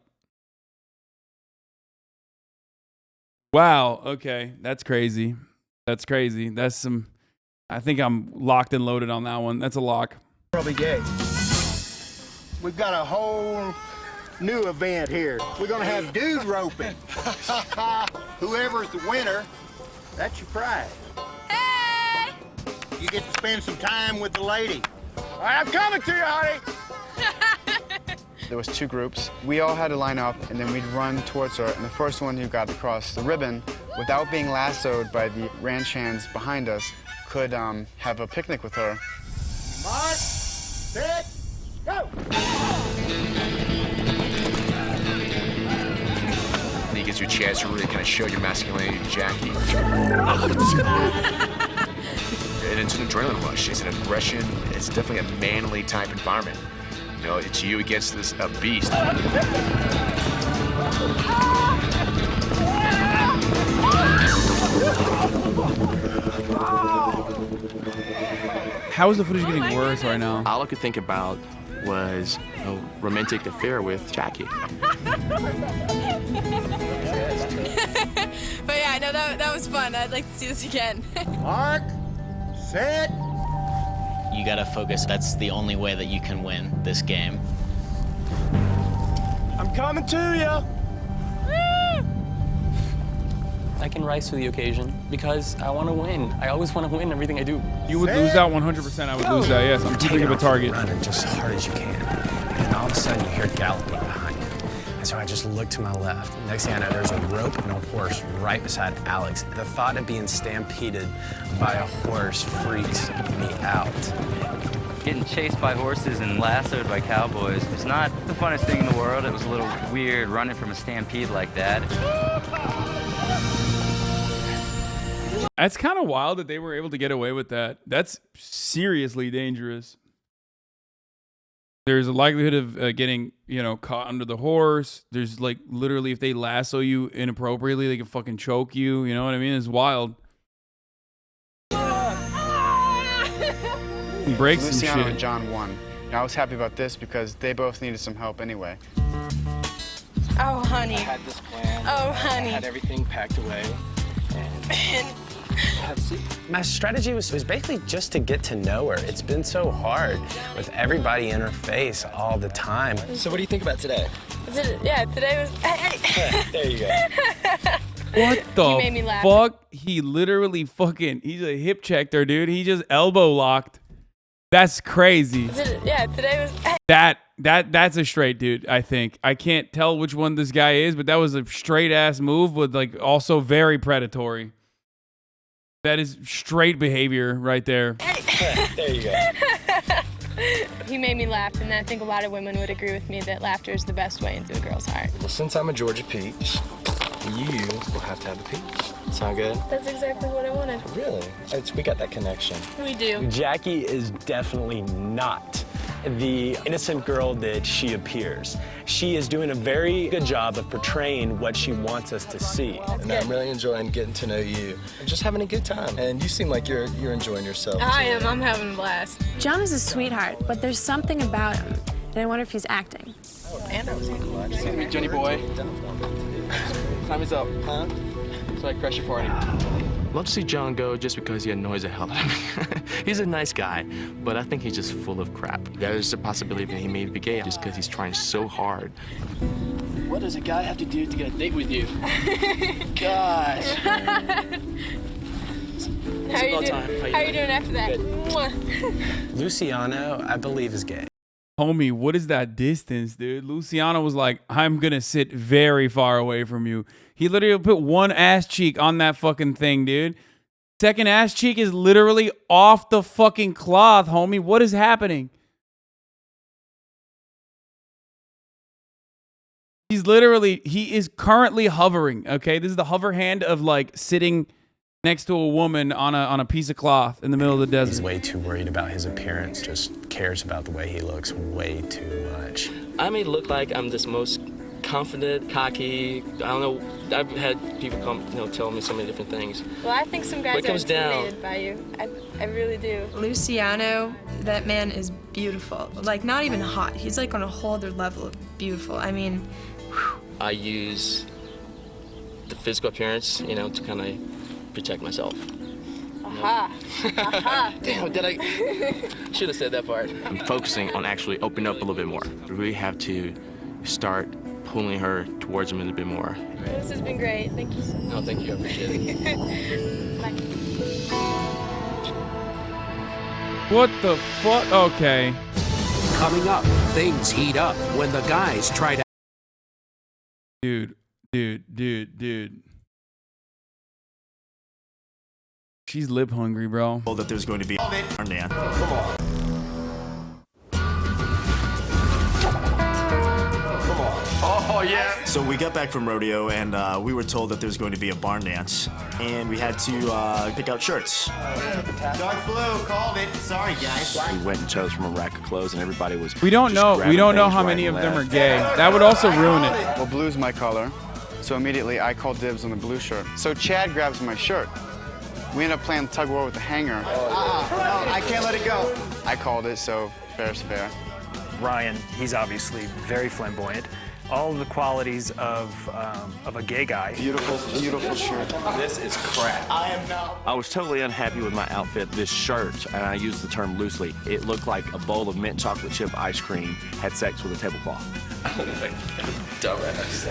Wow, okay. That's crazy. That's crazy. That's some. I think I'm locked and loaded on that one. That's a lock. Probably gay. We've got a whole new event here. We're gonna have dude roping. Whoever's the winner, that's your prize. Hey! You get to spend some time with the lady. I'm coming to you, honey. There was two groups. We all had to line up, and then we'd run towards her, and the first one who got across the ribbon without being lassoed by the ranch hands behind us could have a picnic with her. Mark, set, go! And he gives you a chance to really kind of show your masculinity to Jackie. And it's an adrenaline rush. It's an aggression. It's definitely a manly type environment. You know, it's you against this beast. How is the footage getting worse right now? All I could think about was a romantic affair with Jackie. But yeah, no, that was fun. I'd like to see this again. Mark, set. You gotta focus. That's the only way that you can win this game. I'm coming to you. I can rise to the occasion because I want to win. I always want to win everything I do. You would lose out 100%. I would lose that, yes. I'm too big of a target. Running just as hard as you can. And all of a sudden you hear galloping behind you. And so I just look to my left. Next thing I know, there's a rope and a horse right beside Alex. The thought of being stampeded by a horse freaks me out. Getting chased by horses and lassoed by cowboys was not the funnest thing in the world. It was a little weird running from a stampede like that. That's kind of wild that they were able to get away with that. That's seriously dangerous. There's a likelihood of getting, you know, caught under the horse. There's like literally if they lasso you inappropriately, they can fucking choke you. You know what I mean? It's wild. Breaks some Luciano shit. and John won. I was happy about this because they both needed some help anyway. Oh, honey. I had this plan. Oh, honey. I had everything packed away. And have a seat. My strategy was basically just to get to know her. It's been so hard with everybody in her face all the time. So what do you think about today? Yeah, today was... There you go. What the You made me laugh. fuck? He literally fucking, he's a hip checker, dude. He just elbow locked. That's crazy. Yeah, today was... That's a straight dude, I think. I can't tell which one this guy is, but that was a straight ass move with like also very predatory. That is straight behavior right there. There you go. He made me laugh, and I think a lot of women would agree with me that laughter is the best way into a girl's heart. Well, since I'm a Georgia peach, you will have to have a peach. Sound good? That's exactly what I wanted. Really? We got that connection. We do. Jackie is definitely not the innocent girl that she appears. She is doing a very good job of portraying what she wants us to see. And I'm really enjoying getting to know you. I'm just having a good time. And you seem like you're enjoying yourself. I am. I'm having a blast. John is a sweetheart, but there's something about him, and I wonder if he's acting. And I was excuse me, Johnny boy. Time is up. Huh? So I crash your party. Love to see John go just because he annoys the hell out of me. He's a nice guy, but I think he's just full of crap. There's a possibility that he may be gay just because he's trying so hard. What does a guy have to do to get a date with you? Gosh. How are you doing after that? Mwah. Luciano, I believe, is gay. Homie, what is that distance, dude? Luciano was like, I'm gonna sit very far away from you. He literally put one ass cheek on that fucking thing, dude. Second ass cheek is literally off the fucking cloth, homie. What is happening? He is currently hovering, okay? This is the hover hand of like sitting next to a woman on a piece of cloth in the middle of the desert. He's way too worried about his appearance, just cares about the way he looks way too much. I may look like I'm this most confident, cocky. I don't know. I've had people come, tell me so many different things. Well, I think some guys What are comes down- intimidated by you. I really do. Luciano, that man is beautiful. Like, not even hot. He's like on a whole other level of beautiful. I mean, I use the physical appearance, to kind of protect myself. Aha. Aha. Damn, should have said that part. I'm focusing on actually opening up a little bit more. We really have to start pulling her towards him a little bit more. This has been great. Thank you so much. No, thank you. I appreciate it. Bye. What the fuck? Okay. Coming up, things heat up when the guys try to... Dude. She's lip hungry, bro. That there's going to be a dance. Come on. Oh, yeah. So we got back from rodeo, and we were told that there was going to be a barn dance, and we had to pick out shirts. Dark Blue called it. Sorry, guys. We went and chose from a rack of clothes, and everybody was. We don't know how many of them are gay. That would also ruin it. Well, blue's my color. So immediately I call dibs on the blue shirt. So Chad grabs my shirt. We end up playing tug of war with the hanger. No, I can't let it go. I called it, so fair's fair. Ryan, he's obviously very flamboyant. All of the qualities of a gay guy. Beautiful, beautiful shirt. This is crap. I was totally unhappy with my outfit. This shirt, and I use the term loosely, it looked like a bowl of mint chocolate chip ice cream had sex with a tablecloth. Dumbass.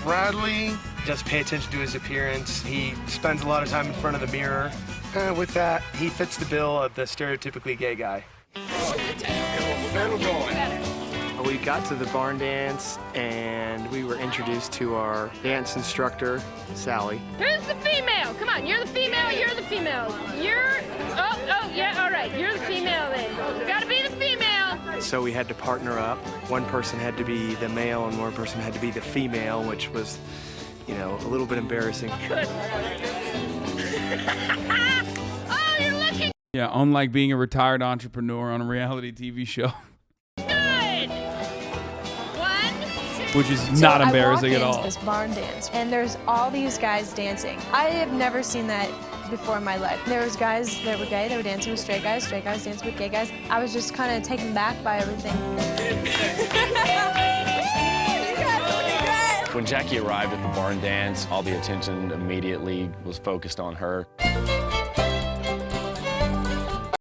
Bradley just pay attention to his appearance. He spends a lot of time in front of the mirror. With that, he fits the bill of the stereotypically gay guy. We got to the barn dance and we were introduced to our dance instructor, Sally. Who's the female? Come on, you're the female, you're the female. Yeah, all right, you're the female then. You gotta be the female. So we had to partner up. One person had to be the male and one person had to be the female, which was, you know, a little bit embarrassing. Good. Oh, you're looking Yeah, unlike being a retired entrepreneur on a reality TV show. good. Which is not embarrassing at I walk all. into this barn dance, and there's all these guys dancing. I have never seen that before in my life. There was guys that were gay, they were dancing with straight guys dancing with gay guys. I was just kind of taken back by everything. When Jackie arrived at the barn dance, all the attention immediately was focused on her.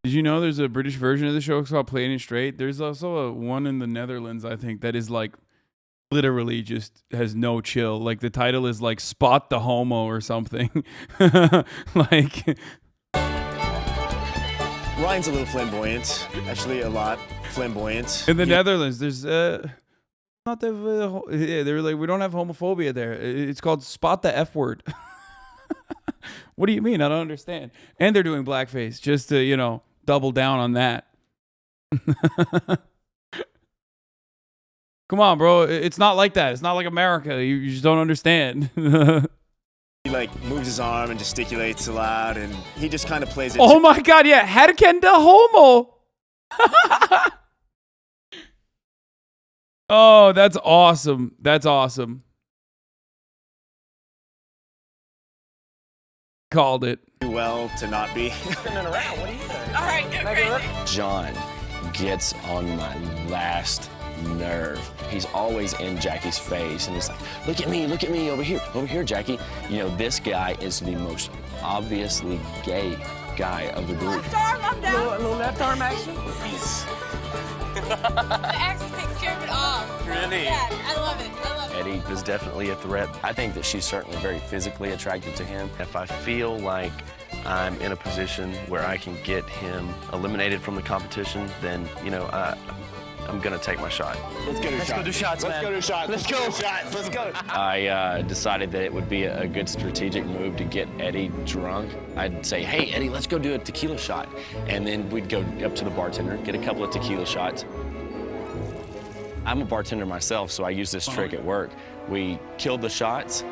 Did you know there's a British version of the show called Playing It Straight? There's also a one in the Netherlands, I think, that is like literally just has no chill. Like the title is like Spot the Homo or something. Like Ryan's a little flamboyant, actually a lot flamboyant. in the Netherlands, there's not the yeah, they were like, we don't have homophobia there. It's called Spot the F Word. What do you mean? I don't understand. And they're doing blackface just to, you know, double down on that. Come on, bro. It's not like that. It's not like America. You just don't understand. He like moves his arm and gesticulates a lot, and he just kind of plays it. Oh my God, yeah. Herken de homo. Oh, that's awesome. That's awesome. Called it. Well to not be. Turning around, what are you doing? All right, go crazy. John gets on my last nerve. He's always in Jackie's face, and he's like, look at me, over here, Jackie. You know, this guy is the most obviously gay guy of the group. Left arm, I'm down. Little left arm action? The accent takes care of it all. Really? Yeah, I love it. Eddie is definitely a threat. I think that she's certainly very physically attracted to him. If I feel like I'm in a position where I can get him eliminated from the competition, then, you know, I'm gonna take my shot. Let's go do shots, man. Let's go do shots. Let's go. Let's go. I decided that it would be a good strategic move to get Eddie drunk. I'd say, hey, Eddie, let's go do a tequila shot. And then we'd go up to the bartender, get a couple of tequila shots. I'm a bartender myself, so I use this trick at work. We killed the shots.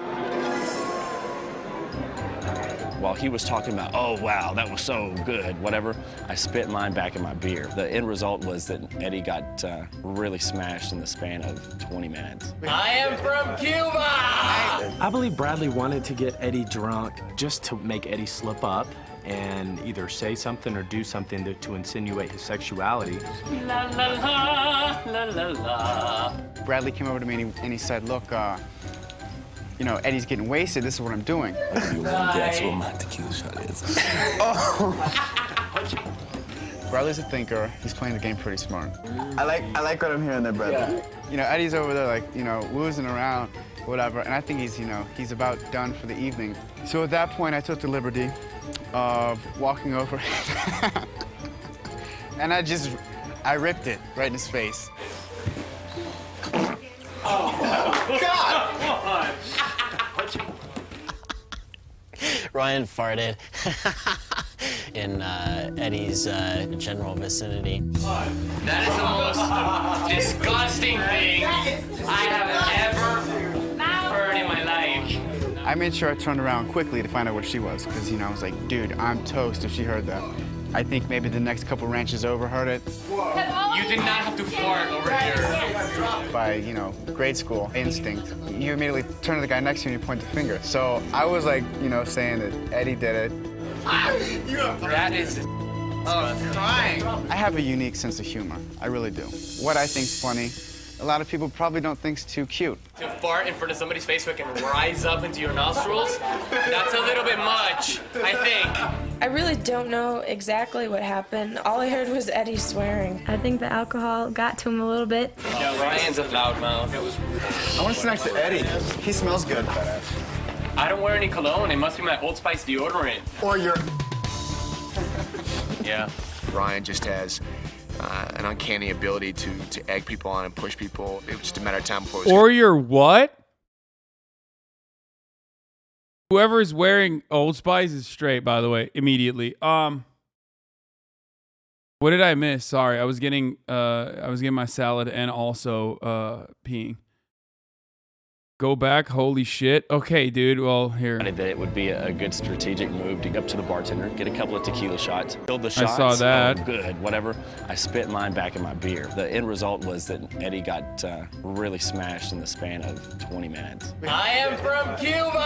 While he was talking about, oh, wow, that was so good, whatever, I spit mine back in my beer. The end result was that Eddie got really smashed in the span of 20 minutes. I am from Cuba! I believe Bradley wanted to get Eddie drunk just to make Eddie slip up and either say something or do something to insinuate his sexuality. La la la, la la la. Bradley came over to me and he said, look, you know, Eddie's getting wasted. This is what I'm doing. You want to guess what my tequila shot is? Bradley's a thinker. He's playing the game pretty smart. I like what I'm hearing there, Bradley. Yeah. You know, Eddie's over there like, you know, woozing around, whatever, and I think he's, you know, he's about done for the evening. So at that point, I took the liberty of walking over and I ripped it right in his face. Oh, God! Ryan farted in Eddie's general vicinity. That is the most disgusting thing I have ever heard in my life. I made sure I turned around quickly to find out where she was, because, you know, I was like, dude, I'm toast if she heard that. I think maybe the next couple ranches over heard it. You did not have to fart over here. By, you know, grade school instinct, you immediately turn to the guy next to you and you point the finger. So I was like, you know, saying that Eddie did it. That is crying. I have a unique sense of humor. I really do. What I think's funny, a lot of people probably don't think's too cute. To fart in front of somebody's face so it can rise up into your nostrils, that's a little bit much, I think. I really don't know exactly what happened. All I heard was Eddie swearing. I think the alcohol got to him a little bit. Yeah, Ryan's a loudmouth. I want to sit next to Eddie. He smells good. I don't wear any cologne. It must be my Old Spice deodorant. Or your... Yeah. Ryan just has an uncanny ability to egg people on and push people. It was just a matter of time before it was Or your what? Whoever is wearing Old Spice is straight, by the way, immediately. What did I miss? Sorry, I was getting my salad and also peeing. Go back, holy shit. Okay, dude, well, here. That it would be a good strategic move to go up to the bartender, get a couple of tequila shots, fill the shots. I saw that. Oh, good, whatever. I spit mine back in my beer. The end result was that Eddie got really smashed in the span of 20 minutes. I am from Cuba!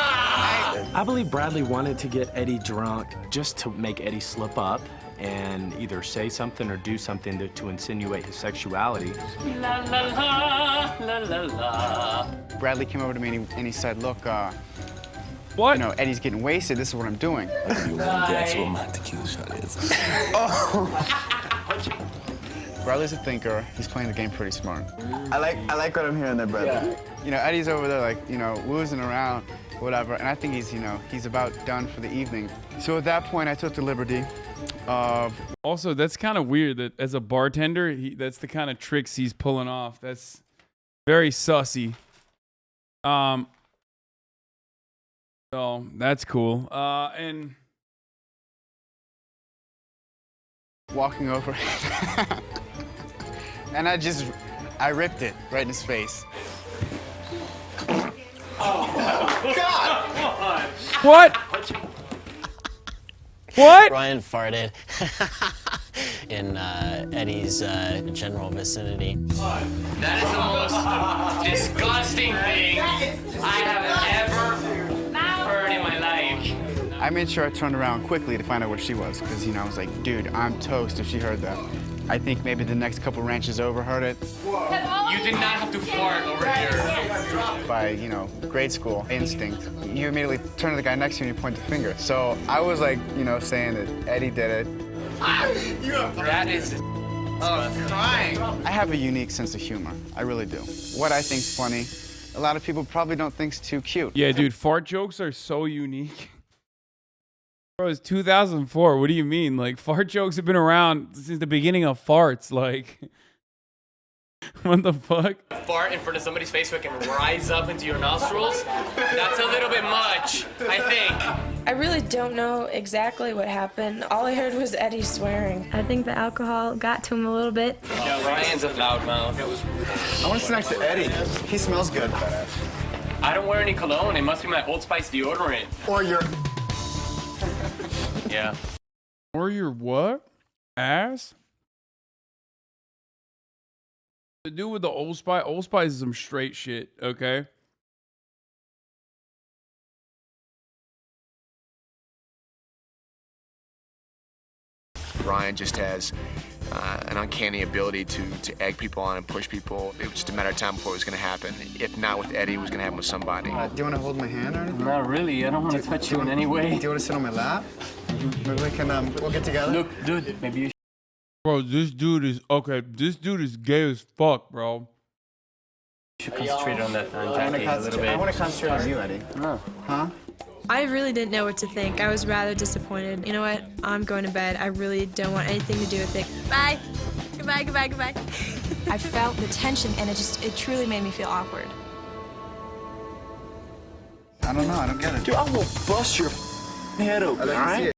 I believe Bradley wanted to get Eddie drunk just to make Eddie slip up and either say something or do something to insinuate his sexuality. La la la, la la la. Bradley came over to me and he said, look, what? You know, Eddie's getting wasted. This is what I'm doing. You want to guess what my tequila shot is? Bradley's a thinker. He's playing the game pretty smart. I like what I'm hearing there, Bradley. Yeah. You know, Eddie's over there like, you know, woozing around, whatever, and I think he's, you know, he's about done for the evening. So at that point, I took the liberty of... Also, that's kind of weird that as a bartender, that's the kind of tricks he's pulling off. That's very sussy. So that's cool. And walking over, and I ripped it right in his face. Oh, God! What? What? Ryan farted in Eddie's general vicinity. That is the most disgusting thing I have ever heard in my life. I made sure I turned around quickly to find out where she was, because, you know, I was like, dude, I'm toast if she heard that. I think maybe the next couple ranches over heard it. You did not have to fart over here. By, you know, grade school instinct, you immediately turn to the guy next to you and you point the finger. So I was like, you know, saying that Eddie did it. That is crying. I have a unique sense of humor. I really do. What I think's funny, a lot of people probably don't think's too cute. Yeah, dude, fart jokes are so unique. Bro, it's 2004. What do you mean? Like, fart jokes have been around since the beginning of farts. Like, what the fuck? Fart in front of somebody's face so it can rise up into your nostrils? That's a little bit much, I think. I really don't know exactly what happened. All I heard was Eddie swearing. I think the alcohol got to him a little bit. Yeah, Ryan's a loudmouth. I want to sit next to Eddie. He smells good. I don't wear any cologne. It must be my Old Spice deodorant. Or your... Yeah. Or your what? Ass? To do with the Old Spice is some straight shit, okay? Ryan just has an uncanny ability to egg people on and push people. It was just a matter of time before it was going to happen. If not with Eddie, it was going to happen with somebody. Do you want to hold my hand or anything? Not really. I don't want to touch you in any way. Do you want to sit on my lap? Maybe we can, we'll get together? Look, dude, maybe you should. Bro, this dude is gay as fuck, bro. You should concentrate on that Jackie a little bit. I want to concentrate on you, Eddie. No. Huh? I really didn't know what to think. I was rather disappointed. You know what? I'm going to bed. I really don't want anything to do with it. Bye. Goodbye, goodbye, goodbye. I felt the tension, and it truly made me feel awkward. I don't know. I don't get it. Dude, I will bust your head open, all right?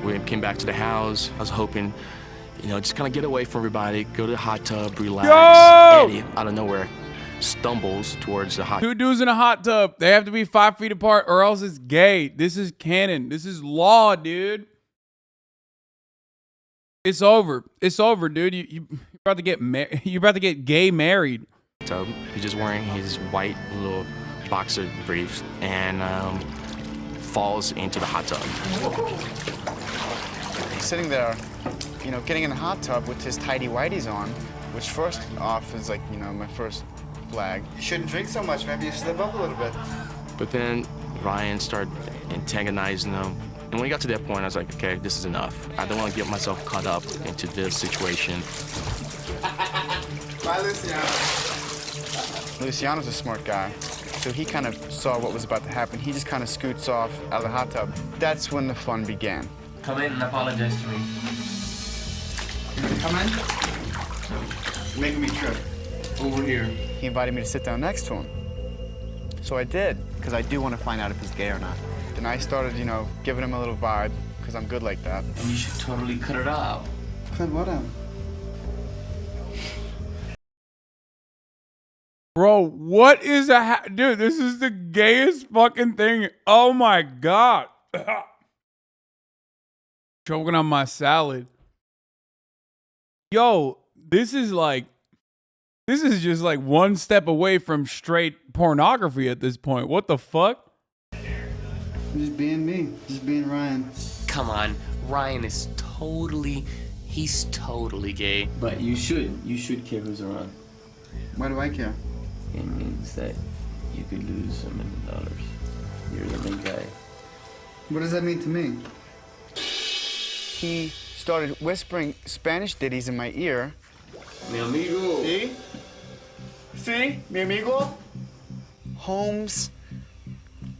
We came back to the house. I was hoping, you know, just kind of get away from everybody, go to the hot tub, relax. Yo! Eddie, out of nowhere, stumbles towards the hot. Two dudes in a hot tub. They have to be 5 feet apart or else it's gay. This is canon. This is law, dude. It's over. It's over, dude. You're about to get you're about to get gay married. Tub. He's just wearing his white little boxer briefs and falls into the hot tub. He's sitting there, you know, getting in the hot tub with his tidy whities on, which first off is like, you know, my first flag. You shouldn't drink so much. Maybe you slip up a little bit. But then Ryan started antagonizing him. And when we got to that point, I was like, okay, this is enough. I don't want to get myself caught up into this situation. Bye, Luciano. Luciano's a smart guy, so he kind of saw what was about to happen. He just kind of scoots off out of the hot tub. That's when the fun began. Come in and apologize to me. Come in? You're making me trip. Over here. He invited me to sit down next to him. So I did, because I do want to find out if he's gay or not. Then I started, you know, giving him a little vibe, because I'm good like that. And you should totally cut it out. Cut what out? Bro, what is dude, this is the gayest fucking thing. Oh my God. Choking on my salad. Yo, this is just like one step away from straight pornography at this point. What the fuck? I'm just being me, just being Ryan. Come on, Ryan is he's totally gay. But you should care who's around. Why do I care? It means that you could lose $1 million. You're the big guy. What does that mean to me? He started whispering Spanish ditties in my ear. Mi amigo. See? See? Mi amigo? Holmes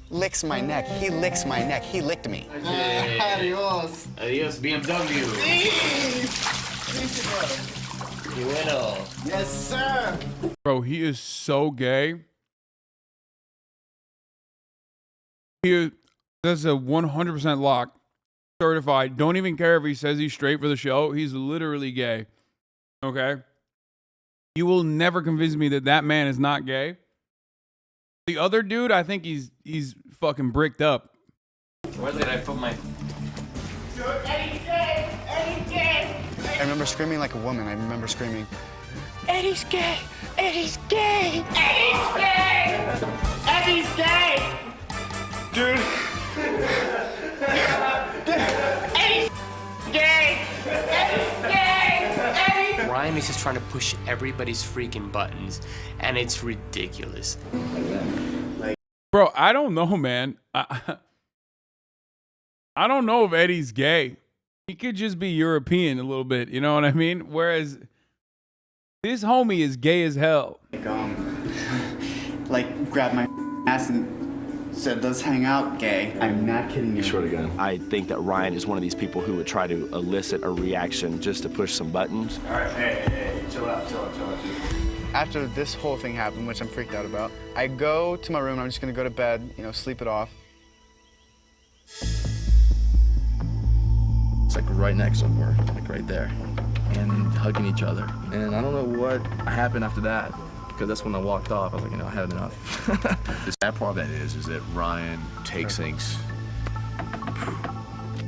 licks my neck. He licks my neck. He licked me. Adios. Adios, BMW. Bueno. Yes, sir. Bro, he is so gay. That's a 100% lock. Certified. Don't even care if he says he's straight for the show. He's literally gay. Okay? You will never convince me that that man is not gay. The other dude, I think he's fucking bricked up. Where did I put my... Eddie's gay! Eddie's gay! I remember screaming like a woman. I remember screaming, Eddie's gay! Eddie's gay! Eddie's gay! Eddie's gay! dude. Eddie's gay! Eddie's gay! Eddie's... Ryan is just trying to push everybody's freaking buttons, and it's ridiculous. Bro, I don't know, man. I don't know if Eddie's gay. He could just be European a little bit, you know what I mean? Whereas this homie is gay as hell. Like grabbed my ass and said, let's hang out, gay. I'm not kidding you. Swear to God. I think that Ryan is one of these people who would try to elicit a reaction just to push some buttons. All right, hey, chill out. After this whole thing happened, which I'm freaked out about, I go to my room. I'm just gonna go to bed, you know, sleep it off. It's like right next to him, like right there, and hugging each other. And I don't know what happened after that, because that's when I walked off. I was like, you know, I had enough. The sad part of that is that Ryan takes things.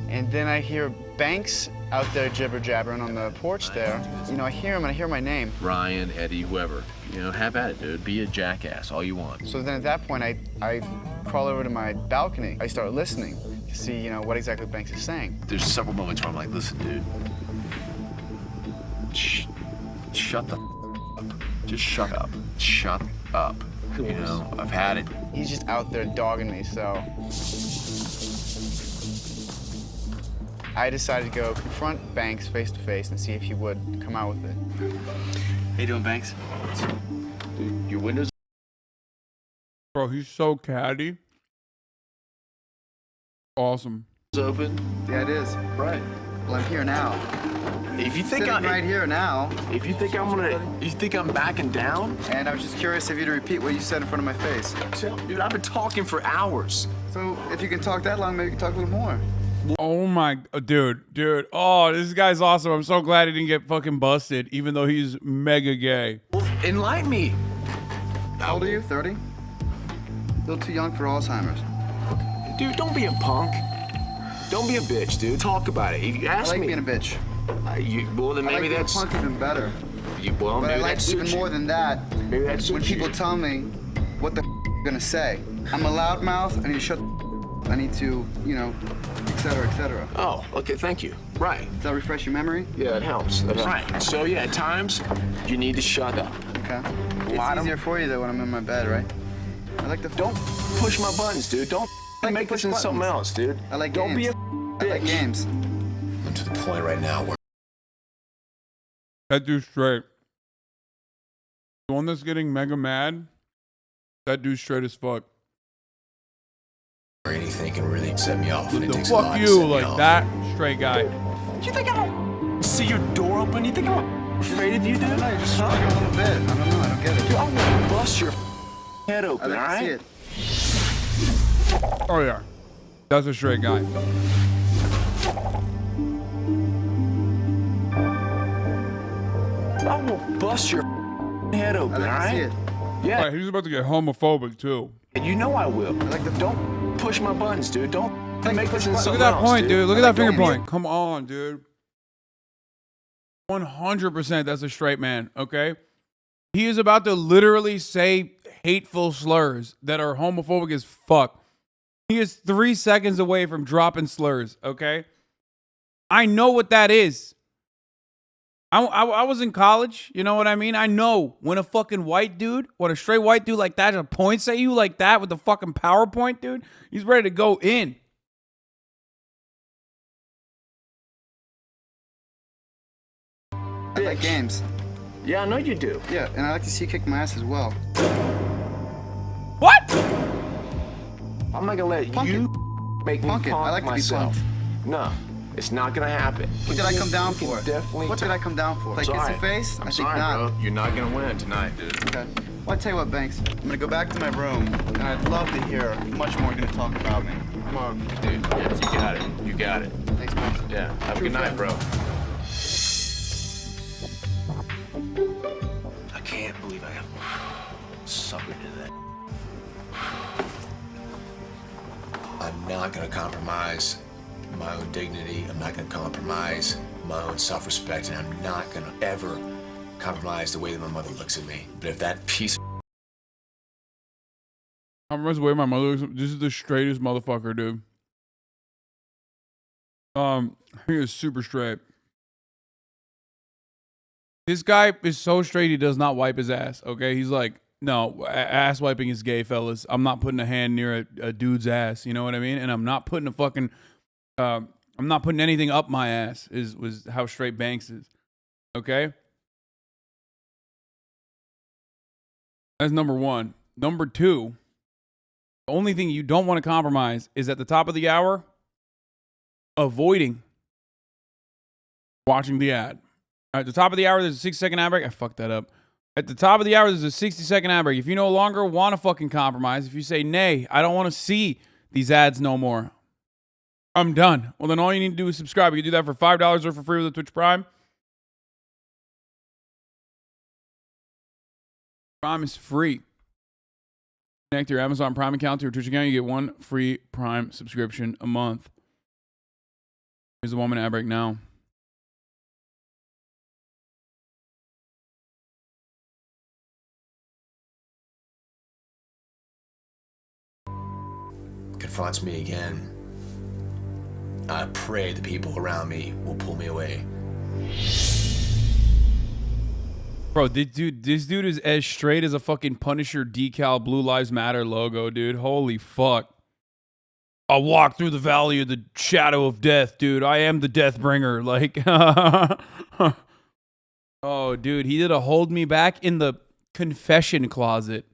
And then I hear Banks out there jibber-jabbering on the porch there. You know, I hear him and I hear my name. Ryan, Eddie, whoever. You know, have at it, dude. Be a jackass, all you want. So then at that point, I crawl over to my balcony. I start listening to see, you know, what exactly Banks is saying. There's several moments where I'm like, listen, dude. Shut the up. Just shut up. Shut up. You know, I've had it. He's just out there dogging me, so I decided to go confront Banks face to face and see if he would come out with it. How you doing, Banks? Dude, your windows. Bro, he's so catty. Awesome. Open. Yeah, it is. Right. Well, I'm here now. If you think I'm right here now. If you think you think I'm backing down? And I was just curious if you to repeat what you said in front of my face. Dude, I've been talking for hours. So if you can talk that long, maybe you can talk a little more. Oh my, dude. Oh, this guy's awesome. I'm so glad he didn't get fucking busted, even though he's mega gay. Enlighten me. How old are you? 30? A little too young for Alzheimer's. Dude, don't be a punk. Don't be a bitch, dude. Talk about it. If you ask I like me. being a bitch. Well, then maybe I like that's. being a punk even better. Well, but maybe I like that even suits more you. than that. Maybe that suits when people you. tell me what the I'm gonna say. I'm a loudmouth. I need to shut. I need to, you know, et cetera, et cetera. Oh, okay, thank you. Right. Does that refresh your memory? Yeah, it helps. Right. So yeah, at times you need to shut up. Okay. It's easier for you though when I'm in my bed, right? I like to. Don't push my buttons, dude. Don't make this into something else, dude. I like Don't games. be a I like games. I'm to the point right now where That dude's straight. The one that's getting mega mad, that dude's straight as fuck. anything can really set me off. And it The takes a lot fuck to you, set me like off. that straight guy. You think I'm see your door open? You think I'm afraid of you, dude? No, you're just struggling a little bit. I don't know. I don't get it. Dude, I'm gonna bust your head open, I like all to right? see it. Oh yeah, that's a straight guy. I'm gonna bust your head open, all right? Yeah. All right, he's about to get homophobic too. And you know I will. Don't push my buttons, dude. Don't make this into Look at something that else, point, dude. Look at that finger don't be- point. Come on, dude. 100% that's a straight man, okay? He is about to literally say hateful slurs that are homophobic as fuck. He is 3 seconds away from dropping slurs, okay? I know what that is. I was in college, you know what I mean? I know when a fucking white dude, when a straight white dude like that just points at you like that with the fucking PowerPoint, dude, he's ready to go in. I like games. Yeah, I know you do. Yeah, and I like to see you kick my ass as well. What? I'm not gonna let Punk you make me Punk it. punk I like to be myself. punked. No, it's not gonna happen. What did I come down for? Definitely. What did I come down for? Like kiss your face? I think not. You're not gonna win tonight, dude. Okay. Well, I tell you what, Banks. I'm gonna go back to my room, and I'd love to hear much more you're gonna talk about me. Come on. Dude, yeah, you got it. You got it. Thanks, Banks. Yeah, have a good night, bro. I can't believe I have suckered into that. I'm not gonna compromise my own dignity. I'm not gonna compromise my own self-respect, and I'm not gonna ever compromise the way that my mother looks at me. But if that piece of I'm the way my mother looks. This is the straightest motherfucker, dude. He is super straight. This guy is so straight he does not wipe his ass. Okay, he's like, no, ass wiping is gay, fellas. I'm not putting a hand near a dude's ass. You know what I mean? And I'm not putting a fucking, I'm not putting anything up my ass. Was how straight Banks is. Okay. That's number one. Number two. The only thing you don't want to compromise is at the top of the hour, avoiding watching the ad. At the top of the hour, there's a 60-second ad break. I fucked that up. At the top of the hour, there's a 60-second ad break. If you no longer want to fucking compromise, if you say, nay, I don't want to see these ads no more, I'm done. Well, then all you need to do is subscribe. You can do that for $5 or for free with a Twitch Prime. Prime is free. Connect your Amazon Prime account to your Twitch account. You get one free Prime subscription a month. Here's the 1 minute ad break now. confronts me again, I pray the people around me will pull me away. Bro, this dude is as straight as a fucking Punisher decal Blue Lives Matter logo, dude. Holy fuck. I walk through the valley of the shadow of death, dude. I am the death bringer. Like, oh, dude, he did a hold me back in the confession closet.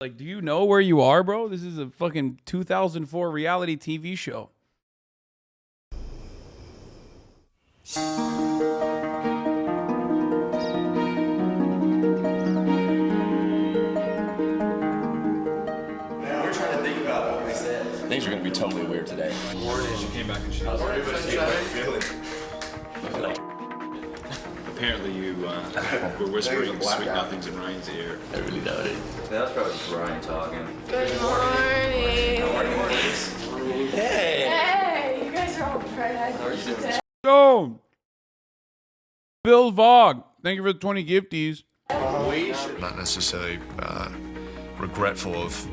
Like, do you know where you are, bro? This is a fucking 2004 reality TV show. Things are going to be totally weird today. She came back and she was like, the apparently you were whispering sweet nothings in Ryan's ear. I really doubt it. That was probably just Ryan talking. Good morning. Hey! Hey, you guys are all bright-eyed. How are you doing? Yo! Bill Vog, thank you for the 20 gifties. Not necessarily regretful of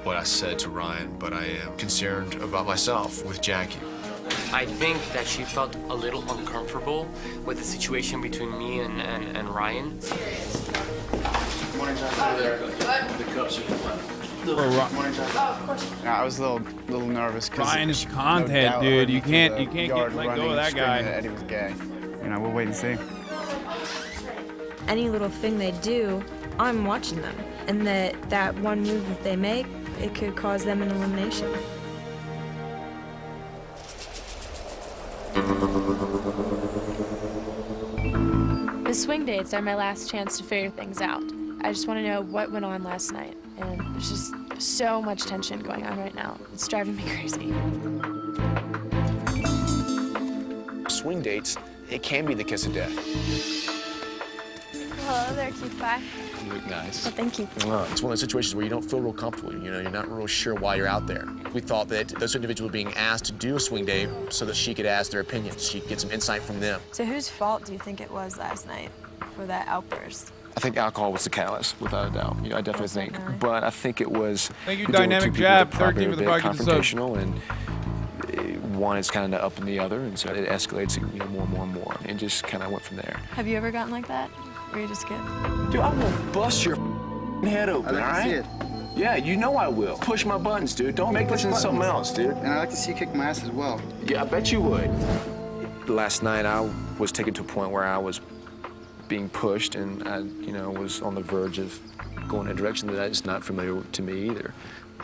what I said to Ryan, but I am concerned about myself with Jackie. I think that she felt a little uncomfortable with the situation between me and Ryan. Morning, The cups are I was a little nervous because Ryan is content, dude. You can't let go of that guy. That Eddie was gay. You know, we'll wait and see. Any little thing they do, I'm watching them. And that one move that they make, it could cause them an elimination. The swing dates are my last chance to figure things out. I just want to know what went on last night. And there's just so much tension going on right now. It's driving me crazy. Swing dates, it can be the kiss of death. Hello there, cute pie. You look nice. Well, thank you. It's one of those situations where you don't feel real comfortable. You know, you're not real sure why you're out there. We thought that those individuals were being asked to do a swing date so that she could ask their opinions. She could get some insight from them. So whose fault do you think it was last night for that outburst? I think alcohol was the catalyst, without a doubt. You know, I definitely think. But I think it was. Thank you, we dealing with Dynamic two people that Jab, probably 13 are for the a bit pocket sub. confrontational, and one is kind of up in the other, and so it escalates, you know, more and more and more, and just kind of went from there. Have you ever gotten like that? Where you just get... Dude, I'm gonna bust your head open, I'd like to see it. Yeah, you know I will. Push my buttons, dude. Don't make this into something else, dude. And I'd like to see you kick my ass as well. Yeah, I bet you would. Last night, I was taken to a point where I was being pushed, and I, you know, was on the verge of going in a direction that is not familiar to me either.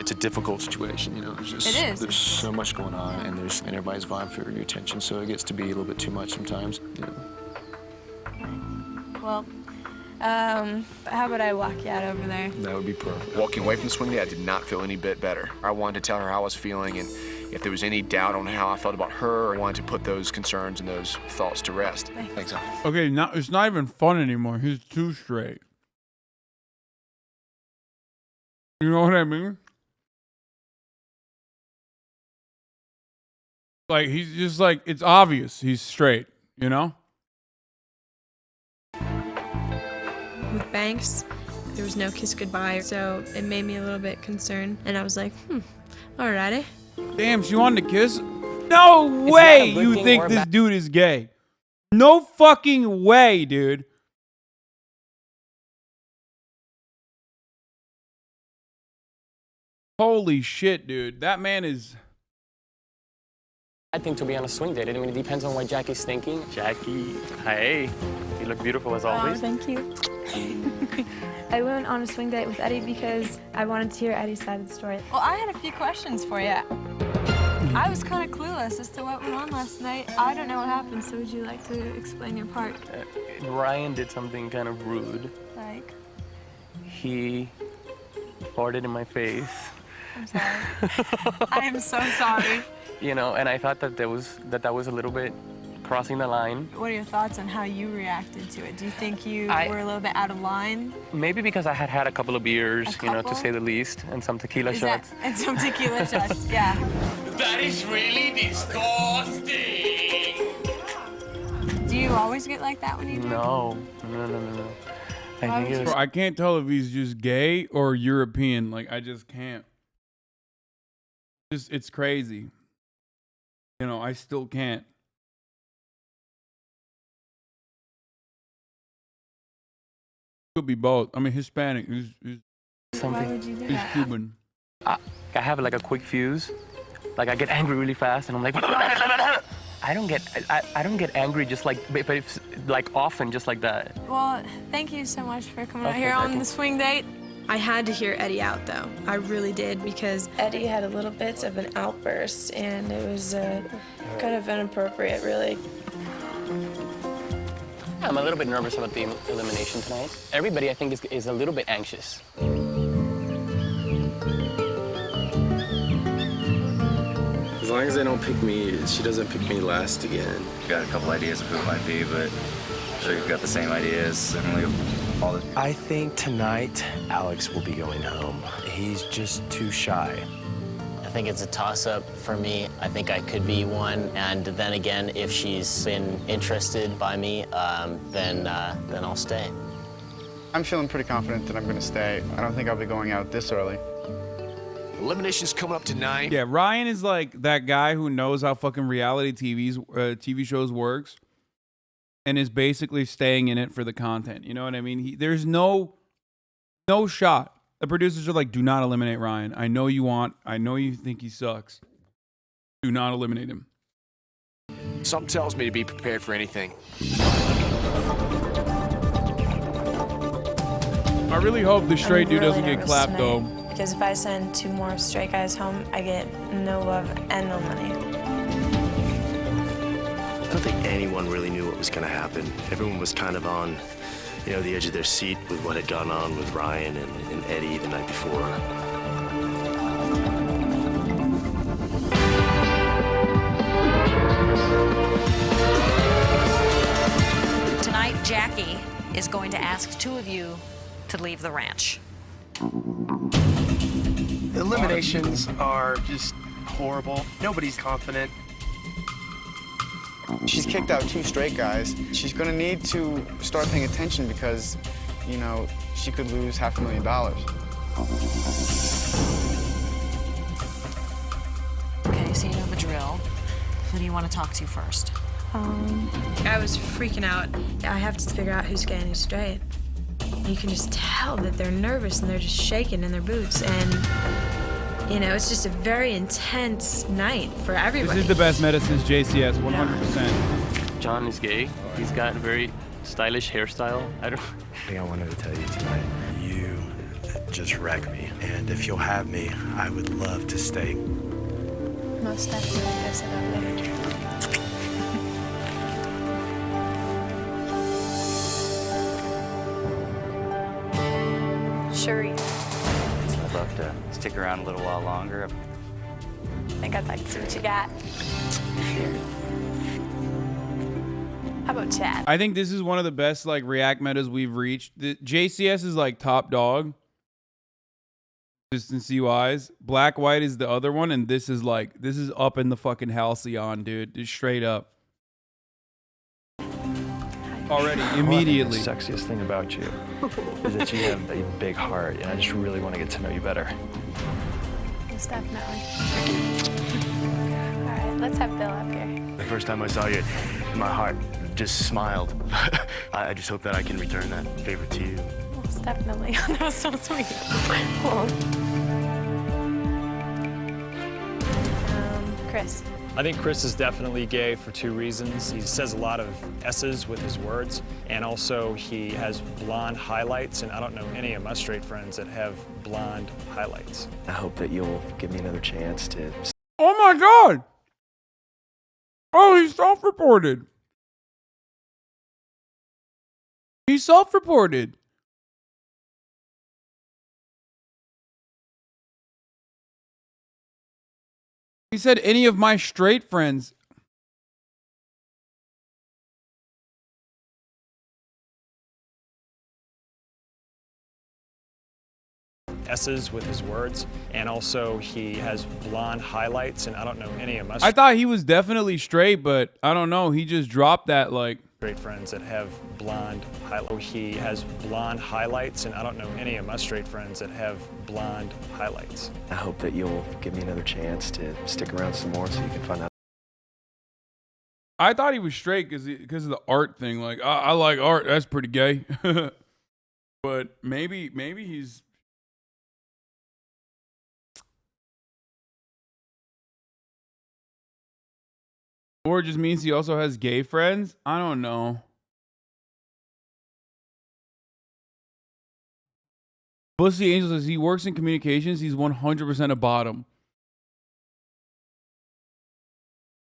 It's a difficult situation, you know. There's just, It is. There's so much going on, and everybody's vying for your attention, so it gets to be a little bit too much sometimes, you know. Well, how about I walk you out over there? That would be perfect. Walking away from the swing day, I did not feel any bit better. I wanted to tell her how I was feeling, and if there was any doubt on how I felt about her, I wanted to put those concerns and those thoughts to rest. Thanks, Al. Okay, now it's not even fun anymore. He's too straight. You know what I mean? Like, he's just like, it's obvious he's straight, you know? With Banks, there was no kiss goodbye, so it made me a little bit concerned. And I was like, alrighty. Damn, she wanted to kiss? No way you think this dude is gay. No fucking way, dude. Holy shit, dude. That man is... I think to be on a swing date. I mean, it depends on what Jackie's thinking. Jackie, hey, you look beautiful as always. Oh, thank you. I went on a swing date with Eddie because I wanted to hear Eddie's side of the story. Well, I had a few questions for you. I was kind of clueless as to what went on last night. I don't know what happened, so would you like to explain your part? Ryan did something kind of rude. Like? He farted in my face. I'm sorry. I am so sorry. You know, and I thought that that was a little bit crossing the line. What are your thoughts on how you reacted to it? Do you think you were a little bit out of line? Maybe because I had a couple of beers, you know, to say the least, and some tequila shots. And some tequila shots, yeah. That is really disgusting. Do you always get like that when you drink? No. I can't tell if he's just gay or European. Like, I just can't. It's crazy. You know, I still can't. Could be both. I mean, Hispanic. Something. Why would you do He's that? Cuban. I have like a quick fuse. Like I get angry really fast, and I'm like, I don't get angry just like, but it's like often just like that. Well, thank you so much for coming out Okay, here on Becky. the swing date. I had to hear Eddie out, though. I really did, because Eddie had a little bit of an outburst, and it was kind of inappropriate, really. I'm a little bit nervous about the elimination tonight. Everybody, I think, is a little bit anxious. As long as they don't pick me, she doesn't pick me last again. Got a couple ideas of who it might be, but sure you've got the same ideas. Emily, all this. I think tonight Alex will be going home. He's just too shy. I think it's a toss-up for me. I think I could be one, and then again, if she's been interested by me, then I'll stay. I'm feeling pretty confident that I'm going to stay. I don't think I'll be going out this early. Elimination's coming up tonight. Yeah, Ryan is like that guy who knows how fucking reality TV shows works and is basically staying in it for the content. You know what I mean? There's no shot. The producers are like, do not eliminate Ryan. I know you think he sucks. Do not eliminate him. Something tells me to be prepared for anything. I really hope the straight dude doesn't get nervous clapped, though. tonight, because if I send 2 more straight guys home, I get no love and no money. I don't think anyone really knew what was going to happen. Everyone was kind of on, the edge of their seat with what had gone on with Ryan and Eddie the night before. Tonight, Jackie is going to ask 2 of you to leave the ranch. Eliminations are just horrible. Nobody's confident. She's kicked out 2 straight guys. She's going to need to start paying attention because, she could lose $500,000. Okay, so you know the drill. Who do you want to talk to first? I was freaking out. I have to figure out who's gay and who's straight. You can just tell that they're nervous and they're just shaking in their boots. And, it's just a very intense night for everybody. This is the best medicine, JCS, 100%. John is gay. He's got a very stylish hairstyle. I I wanted to tell you tonight, you just wrecked me. And if you'll have me, I would love to stay. Most definitely, like I said earlier. Sure. I'd love to stick around a little while longer. I think I'd like to see what you got. How about Chad? I think this is one of the best React metas we've reached. The JCS is top dog, consistency wise. Black White is the other one, and this is up in the fucking halcyon, dude. Just straight up. Already, immediately. The sexiest thing about you is that you have a big heart, and I just really want to get to know you better. Most definitely. All right, let's have Bill up here. The first time I saw you, my heart just smiled. I just hope that I can return that favor to you. Most definitely. That was so sweet. Chris. I think Chris is definitely gay for 2 reasons. He says a lot of S's with his words, and also he has blonde highlights, and I don't know any of my straight friends that have blonde highlights. I hope that you'll give me another chance to... Oh my God! Oh, he's self-reported. He's self-reported. He said any of my straight friends. S's with his words, and also he has blonde highlights, and I don't know any of my I thought he was definitely straight, but I don't know. He just dropped that straight friends that have blonde highlights. He has blonde highlights, and I don't know any of my straight friends that have blonde highlights. I hope that you'll give me another chance to stick around some more so you can find out. I thought he was straight because of the art thing. I like art. That's pretty gay. But maybe he's. Or it just means he also has gay friends? I don't know. Bussy Angel says he works in communications. He's 100% a bottom.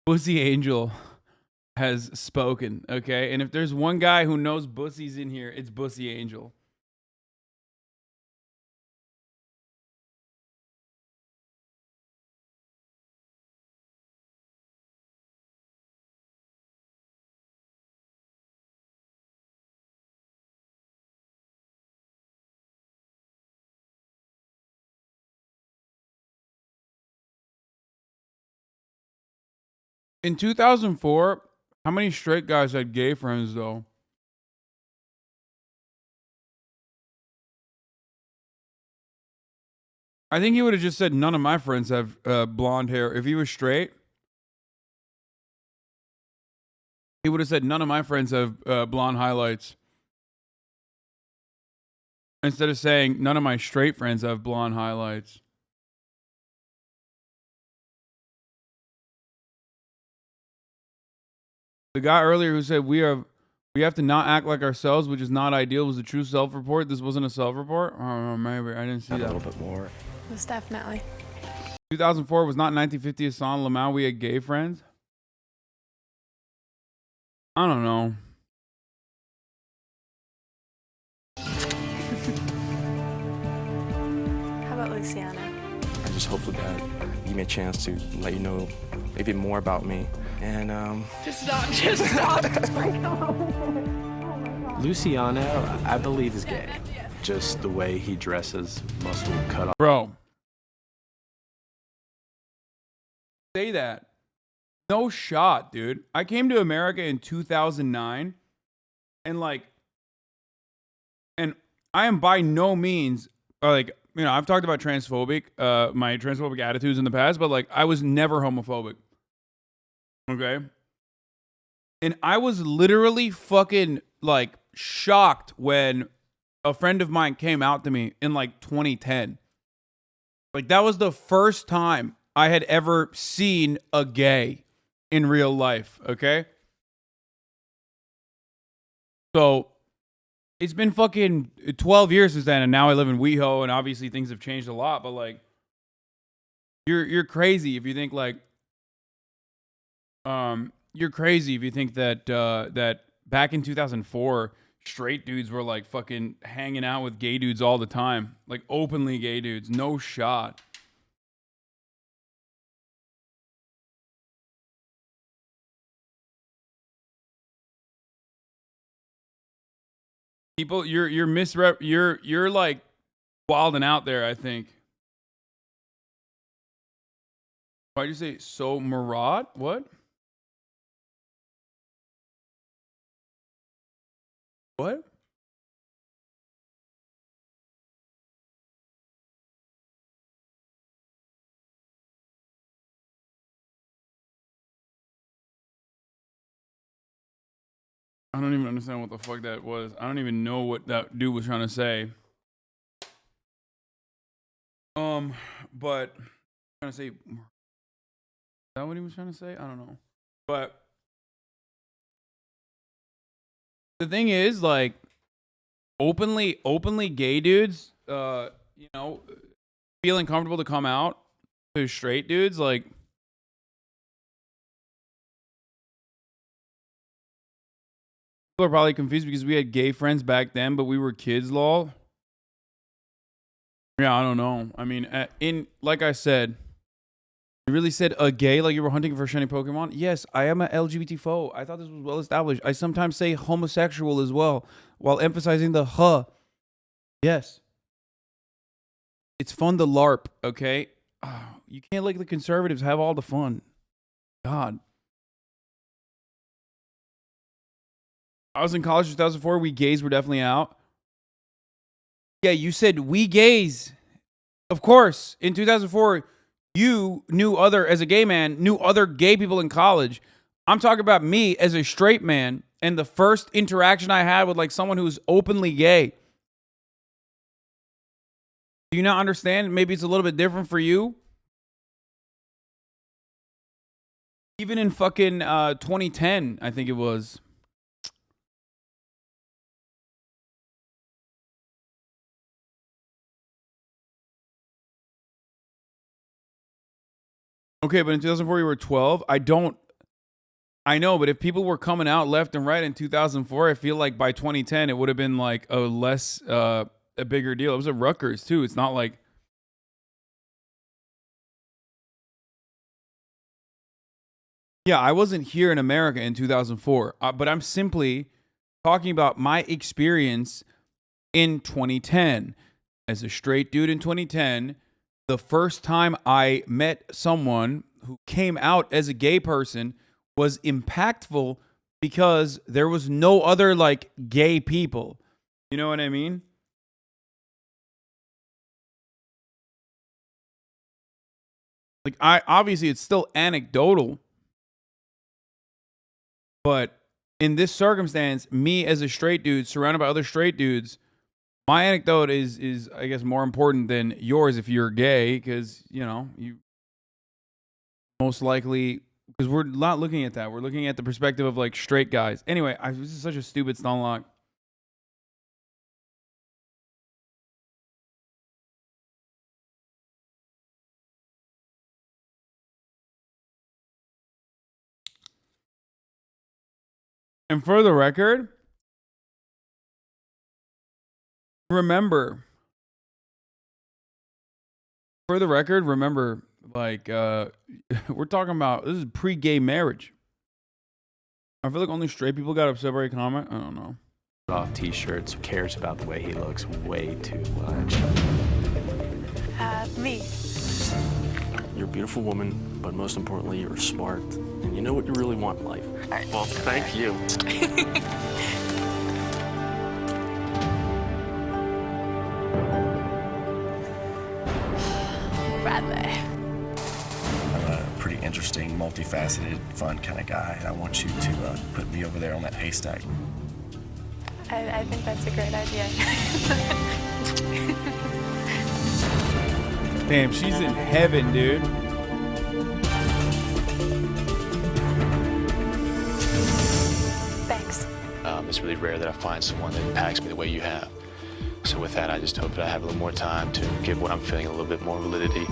Bussy Angel has spoken, okay? And if there's one guy who knows Bussy's in here, it's Bussy Angel. In 2004, how many straight guys had gay friends, though? I think he would have just said none of my friends have blonde hair. If he was straight, he would have said none of my friends have blonde highlights. Instead of saying none of my straight friends have blonde highlights. The guy earlier who said we have to not act like ourselves, which is not ideal, was a true self-report. This wasn't a self-report? I don't know, maybe. I didn't see that. A little bit more. Most definitely. 2004 was not 1950 Hasan Lamau. We had gay friends. I don't know. How about Luciano? I just hope that give me a chance to let you know maybe more about me. And Just stop. Luciano, I believe, is gay. Just the way he dresses, muscle cut off. Bro. Say that. No shot, dude. I came to America in 2009 and I am by no means I've talked about my transphobic attitudes in the past, but I was never homophobic. Okay? And I was literally fucking shocked when a friend of mine came out to me in 2010. That was the first time I had ever seen a gay in real life, okay? So, it's been fucking 12 years since then, and now I live in WeHo, and obviously things have changed a lot, but you're crazy if you think you're crazy if you think that that back in 2004, straight dudes were fucking hanging out with gay dudes all the time, openly gay dudes. No shot. People, you're wilding out there, I think. Why'd you say so Murad? What? What? I don't even understand what the fuck that was. I don't even know what that dude was trying to say. But trying to say, is that what he was trying to say? I don't know. But the thing is, openly gay dudes, feeling comfortable to come out to straight dudes, people are probably confused because we had gay friends back then, but we were kids, lol. Yeah, I don't know. I mean, like I said, you really said a gay like you were hunting for shiny Pokemon? Yes, I am a LGBT foe. I thought this was well established. I sometimes say homosexual as well, while emphasizing the huh. Yes. It's fun to LARP, okay? You can't let the conservatives have all the fun. God. I was in college in 2004. We gays were definitely out. Yeah, you said we gays. Of course, in 2004, you as a gay man, knew other gay people in college. I'm talking about me as a straight man and the first interaction I had with someone who's openly gay. Do you not understand? Maybe it's a little bit different for you. Even in fucking 2010, I think it was. Okay, but in 2004 you were 12. I know, but if people were coming out left and right in 2004, I feel like by 2010 it would have been a bigger deal. It was at Rutgers too. It's not like yeah, I wasn't here in America in 2004, but I'm simply talking about my experience in 2010 as a straight dude in 2010. The first time I met someone who came out as a gay person was impactful because there was no other like gay people. You know what I mean? Like, obviously it's still anecdotal, but in this circumstance, me as a straight dude surrounded by other straight dudes, my anecdote is I guess more important than yours if you're gay, because you know you most likely, because we're not looking at that. We're looking at the perspective of like straight guys. Anyway, this is such a stupid stunlock. And for the record, remember, like, we're talking about, this is pre-gay marriage. I feel like only straight people got upset by a comment. I don't know. Off t-shirts, cares about the way he looks way too much. Me. You're a beautiful woman, but most importantly, you're smart, and you know what you really want in life. Well, thank you. Bradley. I'm a pretty interesting, multifaceted, fun kind of guy. I want you to put me over there on that haystack. I think that's a great idea. Damn, she's in heaven, dude. Thanks. It's really rare that I find someone that impacts me the way you have. So with that, I just hope that I have a little more time to give what I'm feeling a little bit more validity.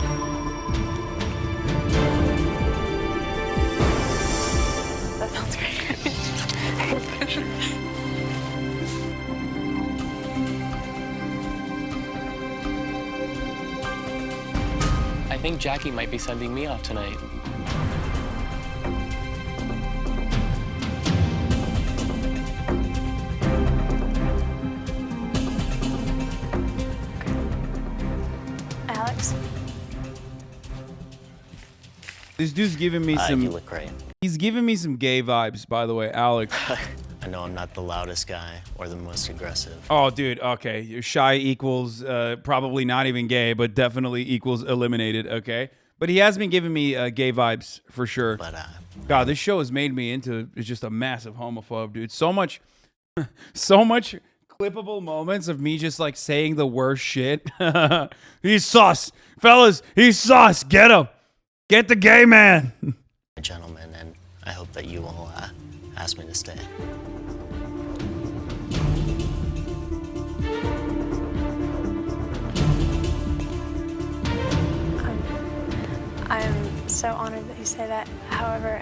That sounds great. Thank you. I think Jackie might be sending me off tonight. Alex? This dude's giving me You look great. He's giving me some gay vibes, by the way, Alex. I know I'm not the loudest guy or the most aggressive. Oh, dude, okay. You're shy equals probably not even gay, but definitely equals eliminated, okay? But he has been giving me gay vibes for sure. But God, this show has made me into just a massive homophobe, dude. So much clippable moments of me just like saying the worst shit. He's sus. Fellas, he's sus. Get him. Get the gay man. Gentlemen, and I hope that you will ask me to stay. I'm so honored that you say that. However,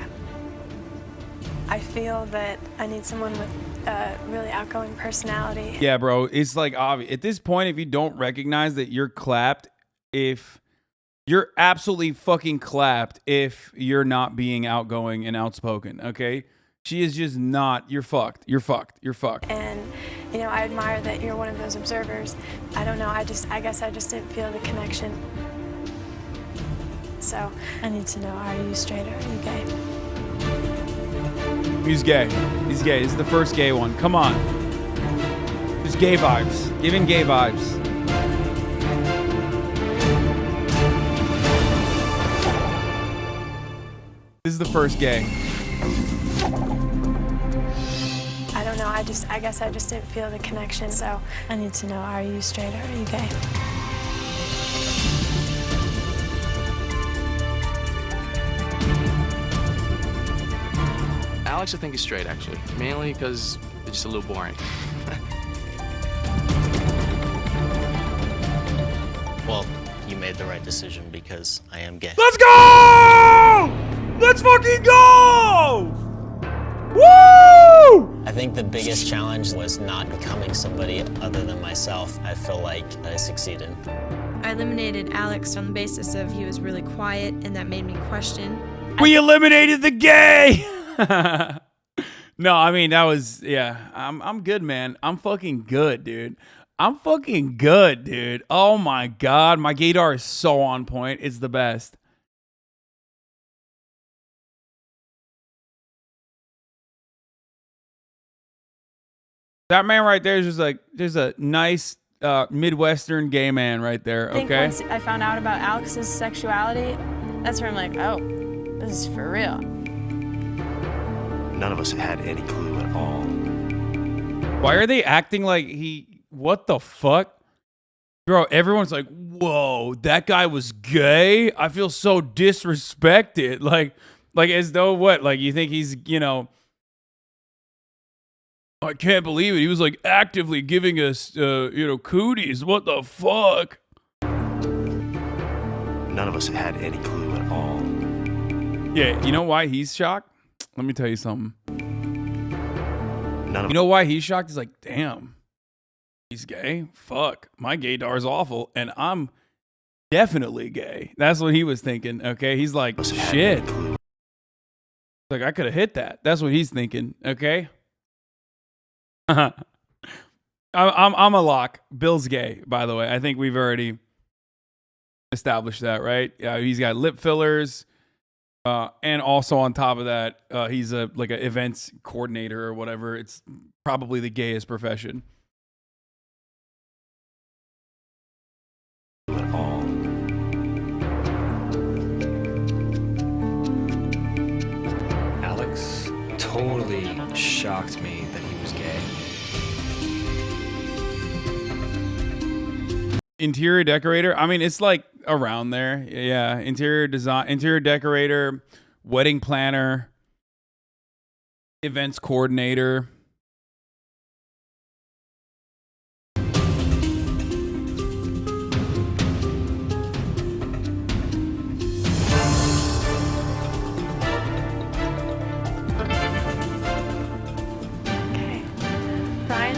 I feel that I need someone with a really outgoing personality. Yeah, bro. It's like obvious. At this point, if you don't recognize that you're clapped, if you're absolutely fucking clapped if you're not being outgoing and outspoken, okay? She is just not. You're fucked. You're fucked. You're fucked. And, you know, I admire that you're one of those observers. I don't know, I guess I just didn't feel the connection. So, I need to know, are you straight or are you gay? He's gay. He's gay. This is the first gay one. Come on. Just gay vibes. Giving gay vibes. This is the first gay. I don't know, I guess I just didn't feel the connection. So, I need to know, are you straight or are you gay? Alex, I think is straight, actually. Mainly because it's just a little boring. Well, you made the right decision because I am gay. Let's go! Let's fucking go! Woo! I think the biggest challenge was not becoming somebody other than myself. I feel like I succeeded. I eliminated Alex on the basis of he was really quiet, and that made me question. We eliminated the gay! No, I mean, that was, yeah, I'm good, man. I'm fucking good, dude. I'm fucking good, dude. Oh my God. My gaydar is so on point. It's the best. That man right there is just like, there's a nice Midwestern gay man right there, I think okay? once I found out about Alex's sexuality, that's where I'm like, oh, this is for real. None of us had any clue at all. Why are they acting like what the fuck? Bro, everyone's like, whoa, that guy was gay? I feel so disrespected. Like as though what? Like you think he's, you know, I can't believe it. He was like actively giving us, you know, cooties. What the fuck? None of us had any clue at all. Yeah, you know why he's shocked? Let me tell you something. You know why he's shocked? He's like, damn, he's gay? Fuck, my gaydar's awful, and I'm definitely gay. That's what he was thinking, okay? He's like, shit. Like, I could have hit that. That's what he's thinking, okay? I'm a lock. Bill's gay, by the way. I think we've already established that, right? Yeah, he's got lip fillers. And also on top of that, he's like an events coordinator or whatever. It's probably the gayest profession. Alex totally shocked me that he was gay. Interior decorator. I mean, it's like around there. Yeah. Interior design, interior decorator, wedding planner, events coordinator. Brian?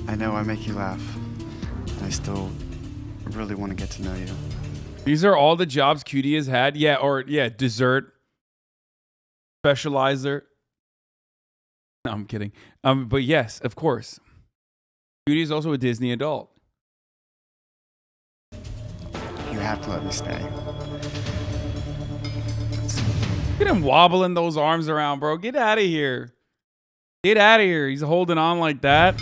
I know I make you laugh. I still really want to get to know you. These are all the jobs Cutie has had. Yeah, or yeah, dessert specializer. No, I'm kidding. But yes, of course. Cutie is also a Disney adult. You have to let me stay. Look at him wobbling those arms around, bro. Get out of here. Get out of here. He's holding on like that.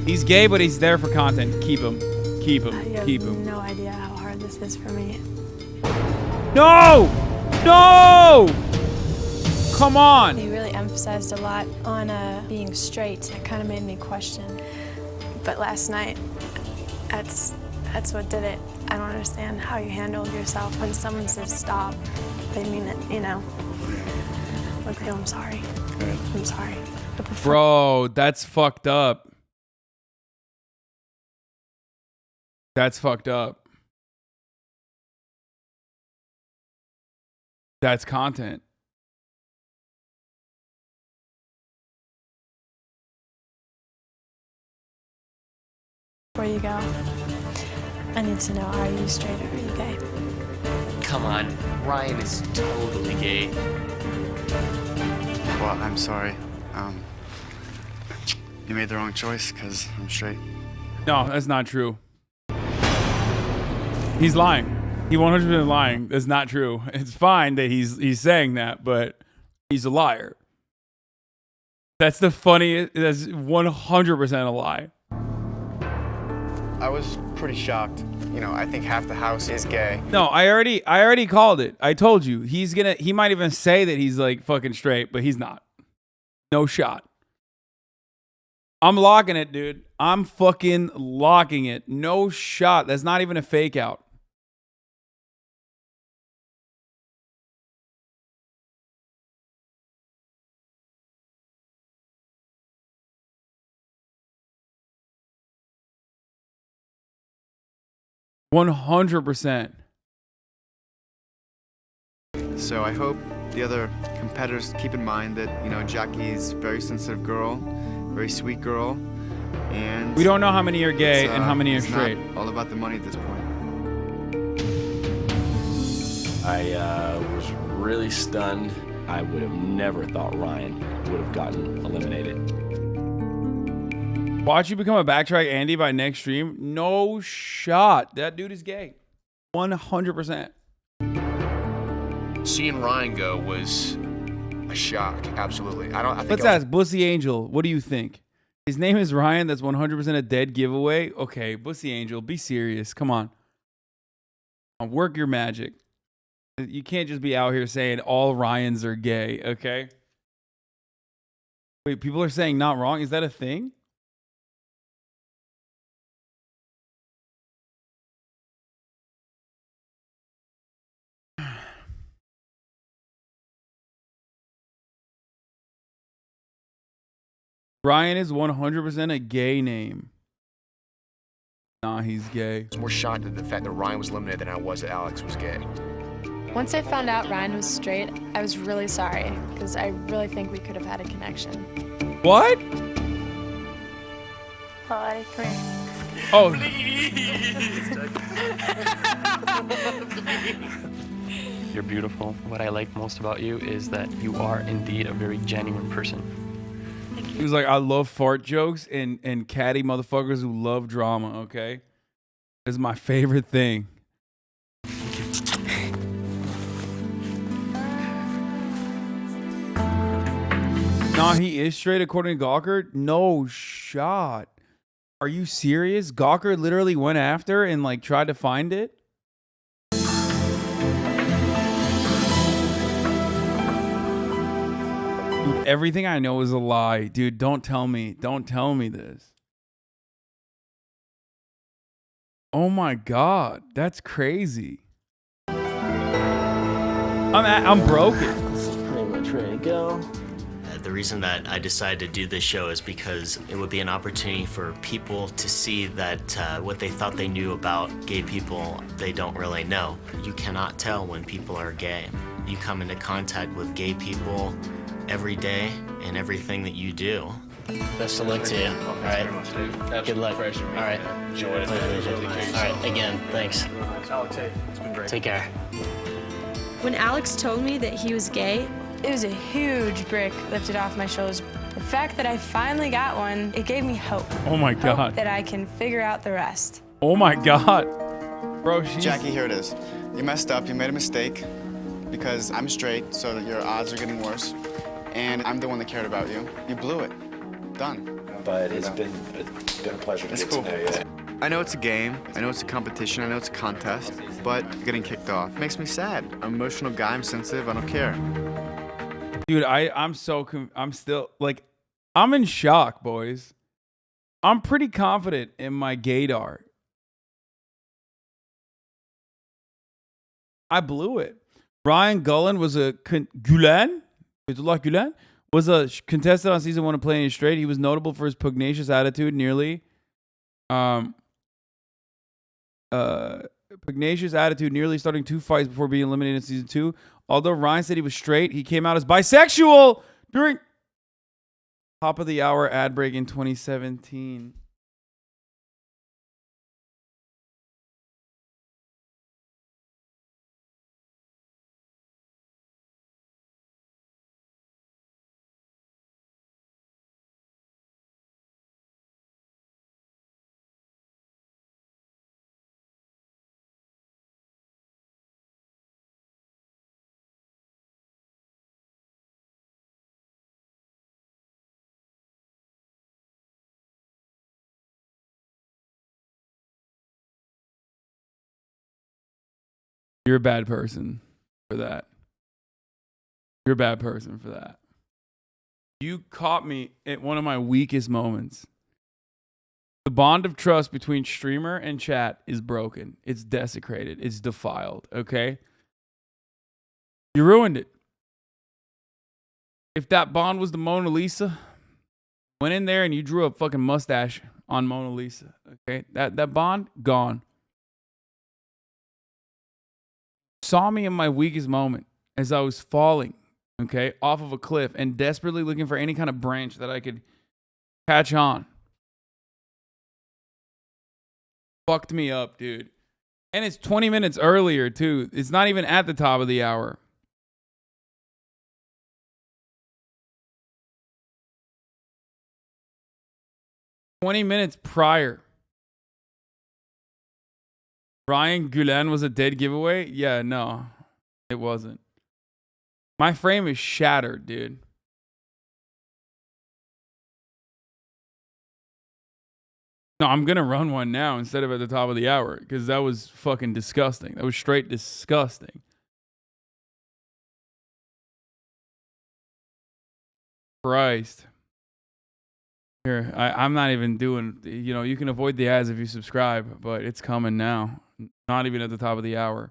He's gay, but he's there for content. Keep him. Keep him. Keep him. No idea how hard this is for me. No! No! Come on. You really emphasized a lot on being straight. It kind of made me question. But last night, that's what did it. I don't understand how you handled yourself when someone says stop. They mean it, you know. Look, I'm sorry. Good. I'm sorry. Bro, that's fucked up. That's fucked up. That's content. Before you go, I need to know, are you straight or are you gay? Come on, Ryan is totally gay. Well, I'm sorry. You made the wrong choice because I'm straight. No, that's not true. He's lying. He 100% lying. That's not true. It's fine that he's saying that, but he's a liar. That's the funniest. That's 100% a lie. I was pretty shocked. You know, I think half the house is gay. No, I already called it. I told you. He might even say that he's like fucking straight, but he's not. No shot. I'm locking it, dude. I'm fucking locking it. No shot. That's not even a fake out. $100%. So I hope the other competitors keep in mind that, you know, Jackie's a very sensitive girl, very sweet girl, and We don't know how many are gay it's, and how many are it's straight. not all about the money at this point. I was really stunned. I would have never thought Ryan would have gotten eliminated. Watch you become a backtrack Andy by next stream. No shot. That dude is gay. 100%. Seeing Ryan go was a shock. Absolutely. I think Let's ask Bussy Angel. What do you think? His name is Ryan. That's 100% a dead giveaway. Okay, Bussy Angel, be serious. Come on. Work your magic. You can't just be out here saying all Ryans are gay, okay? Wait, people are saying not wrong. Is that a thing? Ryan is 100% a gay name. Nah, he's gay. I was more shocked at the fact that Ryan was eliminated than I was that Alex was gay. Once I found out Ryan was straight, I was really sorry because I really think we could have had a connection. What? Oh, Eddie, come here. Oh. You're beautiful. What I like most about you is that you are indeed a very genuine person. He was like, I love fart jokes and catty motherfuckers who love drama, okay? This is my favorite thing. Nah, he is straight according to Gawker? No shot. Are you serious? Gawker literally went after and like tried to find it? Dude, everything I know is a lie. Dude, don't tell me. Don't tell me this. Oh my God. That's crazy. I'm broken. This is pretty much ready to go. The reason that I decided to do this show is because it would be an opportunity for people to see that what they thought they knew about gay people, they don't really know. You cannot tell when people are gay. You come into contact with gay people every day in everything that you do. Best of luck to you. All right. Good luck. All right. Enjoy it. All right. Again, thanks. Alex, hey, it's been great. Take care. When Alex told me that he was gay, It was a huge brick lifted off my shoulders. The fact that I finally got one, it gave me hope. Oh my God. Hope that I can figure out the rest. Oh my God. Bro, Jackie, here it is. You messed up. You made a mistake because I'm straight, so that your odds are getting worse. And I'm the one that cared about you. You blew it. Done. But it's been a pleasure to It's get cool. to know you. I know it's a game. I know it's a competition. I know it's a contest. But getting kicked off makes me sad. I'm an emotional guy. I'm sensitive. I don't care. Dude, I'm still like, I'm in shock, boys. I'm pretty confident in my gaydar. I blew it. Ryan Gullen was a Gulen was a contestant on season 1 of Playing It Straight. He was notable for his pugnacious attitude, nearly starting 2 fights before being eliminated in season 2. Although Ryan said he was straight, he came out as bisexual during top of the hour ad break in 2017. You're a bad person for that. You're a bad person for that. You caught me at one of my weakest moments. The bond of trust between streamer and chat is broken. It's desecrated. It's defiled, okay? You ruined it. If that bond was the Mona Lisa, went in there and you drew a fucking mustache on Mona Lisa, okay? That bond, gone. Saw me in my weakest moment as I was falling, okay, off of a cliff and desperately looking for any kind of branch that I could catch on. Fucked me up, dude. And it's 20 minutes earlier, too. It's not even at the top of the hour. "20 minutes prior. Ryan Gulen was a dead giveaway? Yeah, no, it wasn't. My frame is shattered, dude. No, I'm going to run one now instead of at the top of the hour because that was fucking disgusting. That was straight disgusting. Christ. Here, I'm not even doing, you know, you can avoid the ads if you subscribe, but it's coming now. Not even at the top of the hour.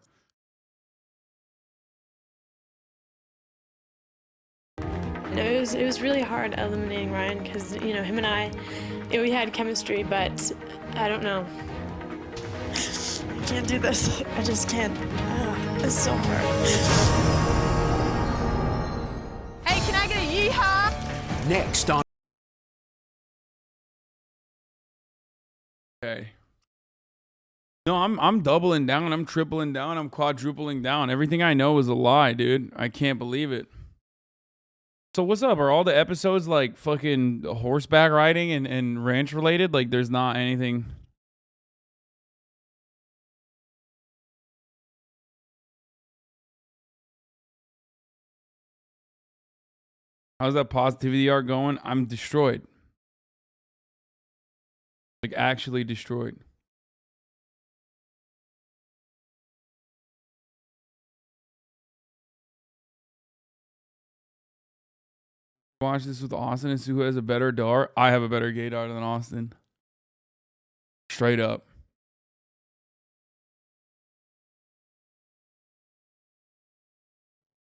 You know, it was really hard eliminating Ryan because, you know, him and I, you know, we had chemistry, but I don't know. I can't do this. I just can't. It's so hard. Hey, can I get a yeehaw? Next on. Okay. No, I'm doubling down. I'm tripling down. I'm quadrupling down. Everything I know is a lie, dude. I can't believe it. So what's up? Are all the episodes like fucking horseback riding and ranch related? Like there's not anything. How's that positivity arc going? I'm destroyed. Like actually destroyed. Watch this with Austin and see who has a better dart. I have a better gay dart than Austin. Straight up.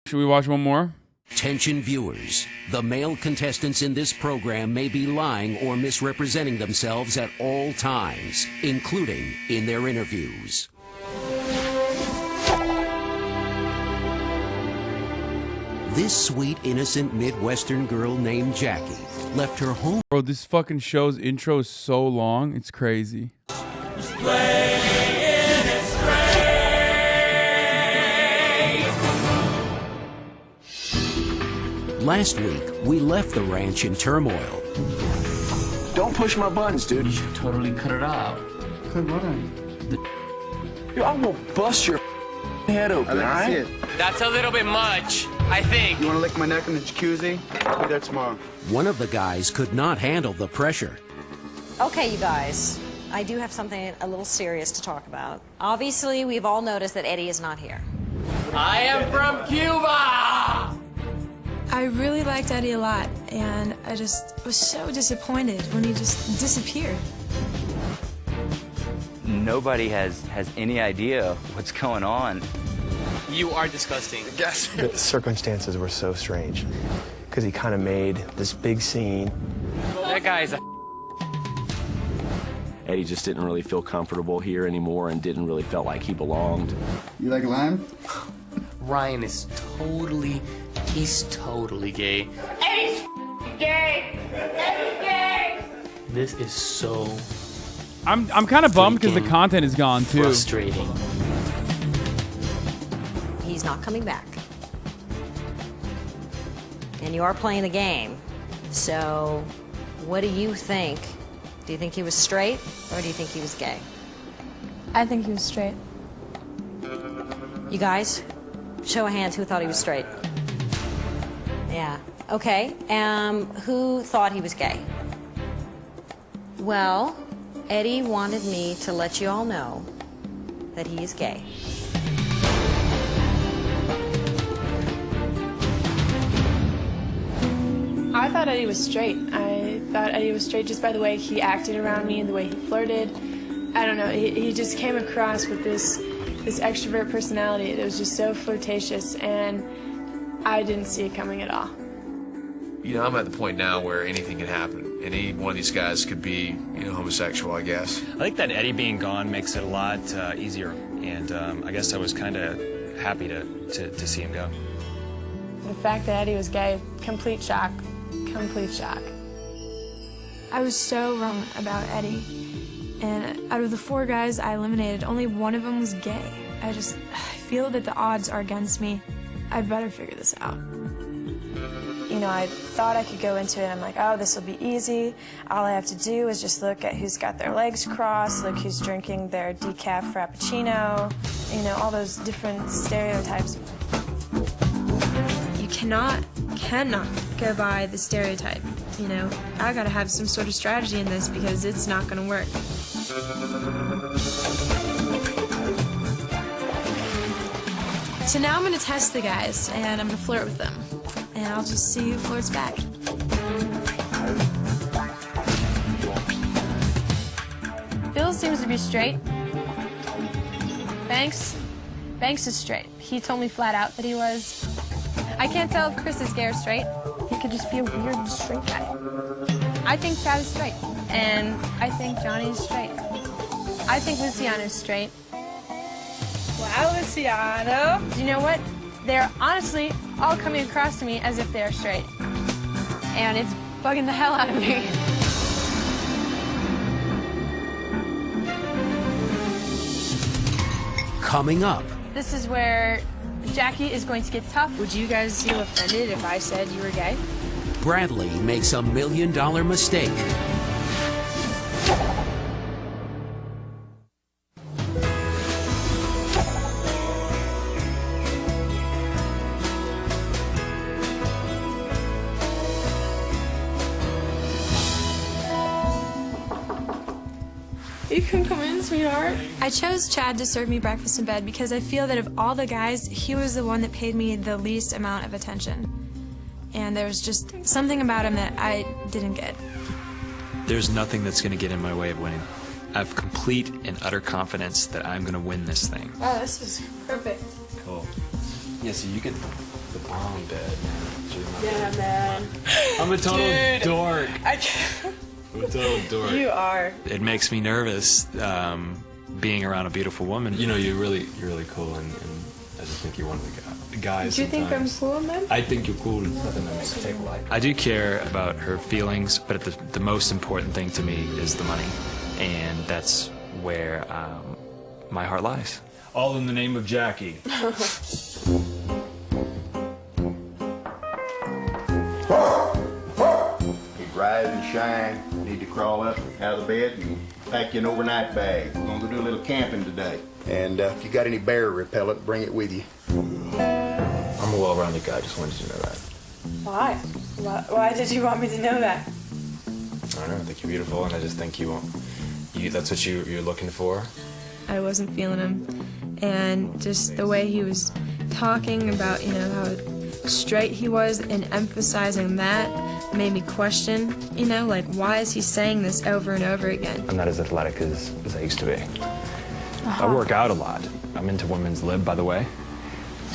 Should we watch one more? Attention viewers, the male contestants in this program may be lying or misrepresenting themselves at all times, including in their interviews. This sweet, innocent Midwestern girl named Jackie left her home. Bro, this fucking show's intro is so long. It's crazy. Last week, we left the ranch in turmoil. Don't push my buttons, dude. You should totally cut it out. Cut what on? Dude, I will bust your head open, all right? That's a little bit much, I think. You want to lick my neck in the jacuzzi? I'll be there tomorrow. One of the guys could not handle the pressure. Okay, you guys, I do have something a little serious to talk about. Obviously, we've all noticed that Eddie is not here. I am from Cuba! I really liked Eddie a lot, and I just was so disappointed when he just disappeared. Nobody has any idea what's going on. You are disgusting. Yes. The circumstances were so strange because he kind of made this big scene. That guy's a Eddie just didn't really feel comfortable here anymore and didn't really feel like he belonged. You like lime? Ryan is he's totally gay. Eddie's gay! Eddie's gay! This is so I'm kind of bummed because the content is gone too. frustrating. He's not coming back. And you are playing the game. So, what do you think? Do you think he was straight, or do you think he was gay? I think he was straight. You guys, show of hands who thought he was straight. Yeah. Okay. Who thought he was gay? Well, Eddie wanted me to let you all know that he is gay. I thought Eddie was straight. I thought Eddie was straight just by the way he acted around me and the way he flirted. I don't know, he just came across with this extrovert personality that was just so flirtatious, and I didn't see it coming at all. You know, I'm at the point now where anything can happen. Any one of these guys could be, you know, homosexual, I guess. I think that Eddie being gone makes it a lot easier, and I guess I was kind of happy to see him go. The fact that Eddie was gay, complete shock. Complete shock. I was so wrong about Eddie. And out of the 4 guys I eliminated, only one of them was gay. I feel that the odds are against me. I better figure this out. you know, I thought I could go into it. I'm like, oh, this will be easy. All I have to do is just look at who's got their legs crossed, look who's drinking their decaf frappuccino, you know, all those different stereotypes. You cannot go by the stereotype, you know. I gotta have some sort of strategy in this because it's not gonna work. So now I'm gonna test the guys and I'm gonna flirt with them. And I'll just see who flirts back. Bill seems to be straight. Banks is straight. He told me flat out that he was. I can't tell if Chris is gay or straight. He could just be a weird straight guy. I think Chad is straight. And I think Johnny is straight. I think Luciano is straight. Wow, Luciano. You know what? They're honestly all coming across to me as if they're straight. And it's bugging the hell out of me. Coming up. This is where Jackie is going to get tough. Would you guys feel offended if I said you were gay? Bradley makes $1 million mistake. You can come in, sweetheart. I chose Chad to serve me breakfast in bed because I feel that of all the guys, he was the one that paid me the least amount of attention. And there was just something about him that I didn't get. There's nothing that's going to get in my way of winning. I have complete and utter confidence that I'm going to win this thing. Oh, this is perfect. Cool. Yeah, so you get the bomb bed, man. Yeah, man. I'm a total dork. I can't. I'm a total dork. You are. It makes me nervous being around a beautiful woman. You know, you're really cool, and I just think you're one of the guys. Do you think I'm cool, man? I think you're cool. Nothing that makes you take life. I do care about her feelings, but the most important thing to me is the money, and that's where my heart lies. All in the name of Jackie. Rise and shine. Need to crawl up out of the bed and pack you an overnight bag. We're gonna go do a little camping today. And if you got any bear repellent, bring it with you. I'm a well-rounded guy. Just wanted you to know that. Why? Why did you want me to know that? I don't know. I think you're beautiful, and I just think that's what you're looking for. I wasn't feeling him, and just the way he was talking about, you know, how straight he was and emphasizing that made me question, you know, like, why is he saying this over and over again? I'm not as athletic as I used to be. I work out a lot. I'm into women's lib, by the way.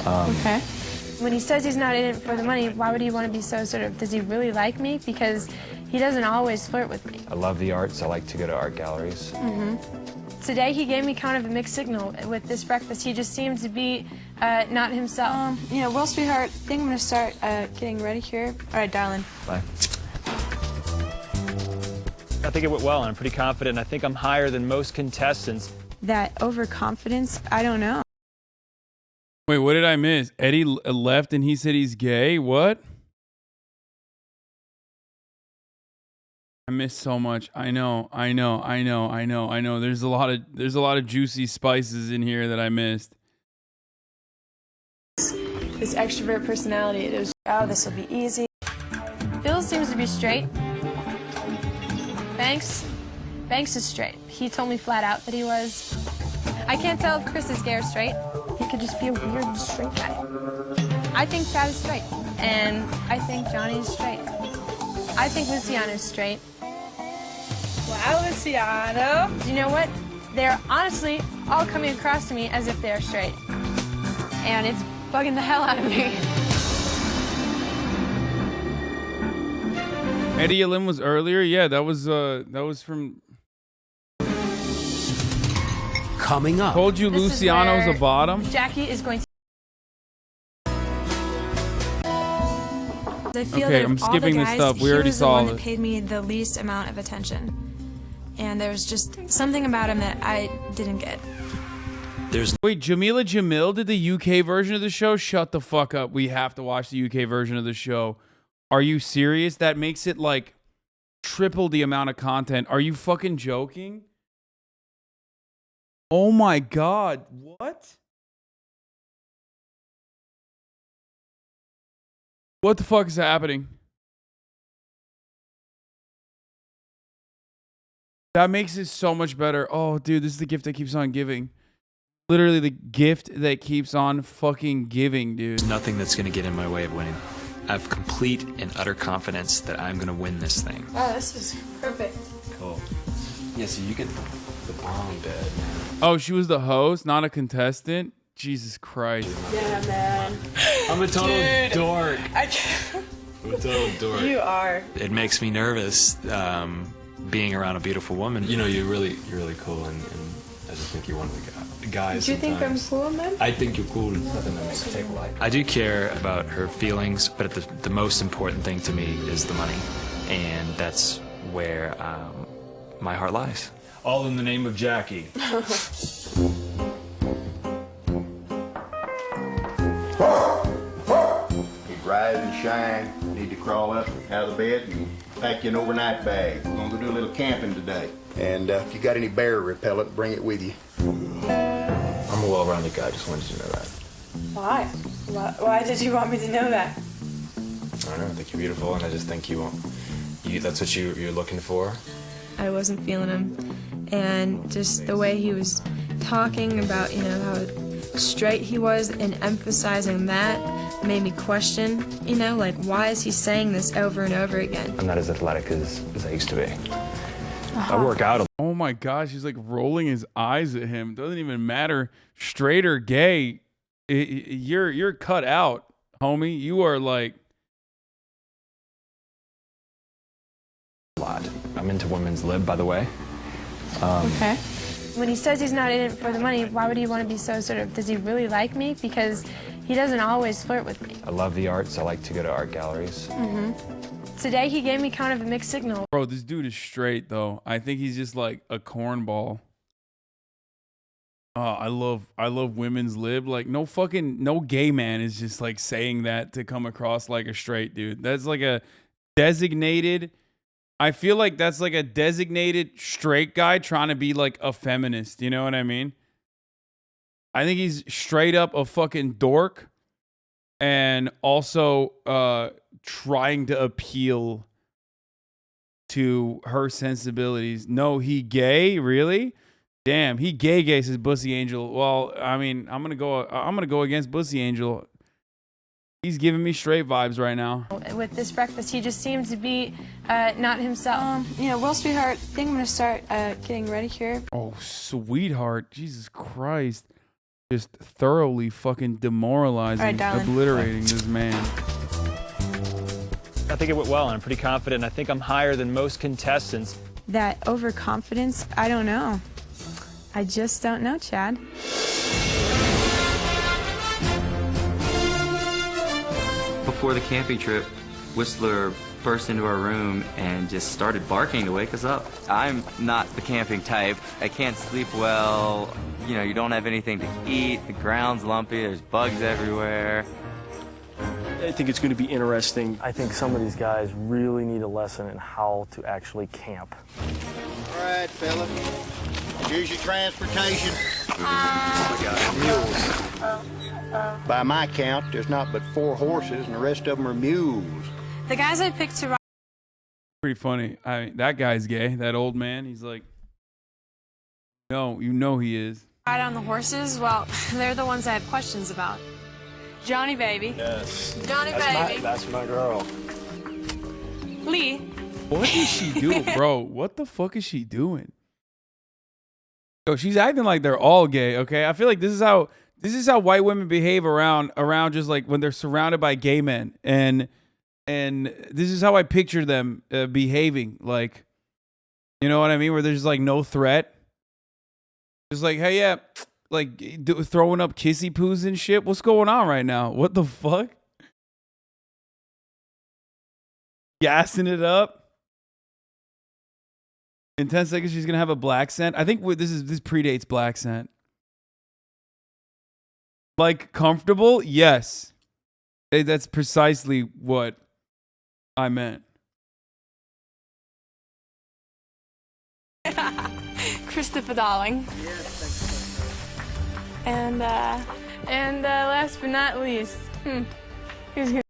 Okay. When he says he's not in it for the money, why would he want to be so sort of, does he really like me? Because he doesn't always flirt with me. I love the arts. I like to go to art galleries. Today he gave me kind of a mixed signal with this breakfast. He just seemed to be not himself. You know, well, sweetheart, I think I'm gonna start getting ready here. All right, darling. Bye. I think it went well, and I'm pretty confident. I think I'm higher than most contestants. That overconfidence, I don't know. Wait, what did I miss? Eddie left and he said he's gay? What? I missed so much. I know. There's a lot of juicy spices in here that I missed. His extrovert personality, it was, oh, this will be easy. Bill seems to be straight. Banks is straight. He told me flat out that he was. I can't tell if Chris is gay or straight. He could just be a weird straight guy. I think Chad is straight. And I think Johnny is straight. I think Luciano is straight. Wow, Luciano. You know what? They're honestly all coming across to me as if they're straight. And it's bugging the hell out of me. Eddie Allen was earlier? Yeah, that was from... Coming up. Told you Luciano's a bottom? Jackie is going to... I feel Okay, that I'm skipping this stuff. We already saw he was the one it. that paid me the least amount of attention. And there was just something about him that I didn't get. Wait, Jamila Jamil did the UK version of the show? Shut the fuck up. We have to watch the UK version of the show. Are you serious? That makes it like triple the amount of content. Are you fucking joking? Oh my God. What? What the fuck is happening? That makes it so much better. Oh, dude, this is the gift that keeps on giving. Literally the gift that keeps on fucking giving, dude. There's nothing that's going to get in my way of winning. I have complete and utter confidence that I'm going to win this thing. Oh, this is perfect. Cool. Yeah, so you get the bong bed. Oh, she was the host, not a contestant? Jesus Christ. Yeah, man. I'm a total dork. I can't. I'm a total dork. You are. It makes me nervous being around a beautiful woman. You know, you're really cool, and I just think you're one of the guys. Do you think I'm cool, man? I think you're cool. I do care about her feelings, but the most important thing to me is the money, and that's where my heart lies. All in the name of Jackie. You rise and shine, need to crawl up out of the bed and pack you an overnight bag. We're gonna go do a little camping today. And if you got any bear repellent, bring it with you. I'm a well-rounded guy, just wanted you to know that. Why? Why did you want me to know that? I don't know, I think you're beautiful, and I just think that's what you're looking for. I wasn't feeling him, and just the way he was talking about, you know, how straight he was and emphasizing that made me question, you know, like, why is he saying this over and over again? I'm not as athletic as I used to be. I work out a Oh my gosh, he's like rolling his eyes at him. Doesn't even matter, straight or gay. You're cut out, homie. You are like lot. I'm into women's lib, by the way. Okay. When he says he's not in it for the money, why would he want to be so sort of, does he really like me? Because he doesn't always flirt with me. I love the arts. I like to go to art galleries. Today he gave me kind of a mixed signal. Bro, this dude is straight though. I think he's just like a cornball. I love women's lib. Like no gay man is just like saying that to come across like a straight dude. That's like a designated, I feel like that's like a designated straight guy trying to be like a feminist. You know what I mean? I think he's straight up a fucking dork and also trying to appeal to her sensibilities. No, he gay? Really? Damn, he gay says Bussy Angel. Well, I mean, I'm gonna go against Bussy Angel. He's giving me straight vibes right now. With this breakfast, he just seems to be not himself. You know, well, sweetheart, I think I'm gonna start getting ready here. Oh, sweetheart. Jesus Christ. Just thoroughly fucking demoralizing, obliterating this man. I think it went well, and I'm pretty confident. I think I'm higher than most contestants. That overconfidence, I don't know. I just don't know, Chad. Before the camping trip, Whistler burst into our room and just started barking to wake us up. I'm not the camping type. I can't sleep well. You know, you don't have anything to eat. The ground's lumpy. There's bugs everywhere. I think it's going to be interesting. I think some of these guys really need a lesson in how to actually camp. All right, fella. Here's your transportation. By my count, there's not but 4 horses, and the rest of them are mules. The guys I picked to ride. Pretty funny. I mean, that guy's gay. That old man. He's like, no, you know he is. Ride on the horses, well, they're the ones I have questions about. Johnny baby. Yes. Johnny baby. That's my girl. Lee. What is she doing, bro? What the fuck is she doing? Yo, she's acting like they're all gay. Okay, I feel like this is how white women behave around just like when they're surrounded by gay men, and this is how I picture them behaving. Like, you know what I mean? Where there's like no threat. Just like, hey, yeah, like throwing up kissy poos and shit. What's going on right now? What the fuck? Gassing it up. In 10 seconds, she's gonna have a black scent. I think this predates black scent. Like comfortable, yes. That's precisely what I meant. Christopher Darling. And last but not least, who's gonna...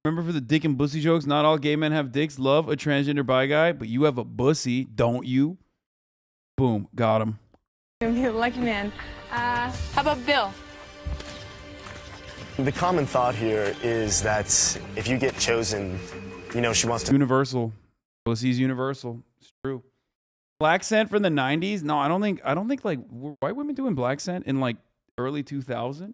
Remember for the dick and bussy jokes, not all gay men have dicks. Love a transgender bi guy, but you have a bussy, don't you? Boom, got him. Gonna be a lucky man. How about Bill? The common thought here is that if you get chosen, you know, she wants to... Universal. Pussy's universal. It's true. Black scent from the 90s? No, I don't think like, were white women doing black scent in like early 2000?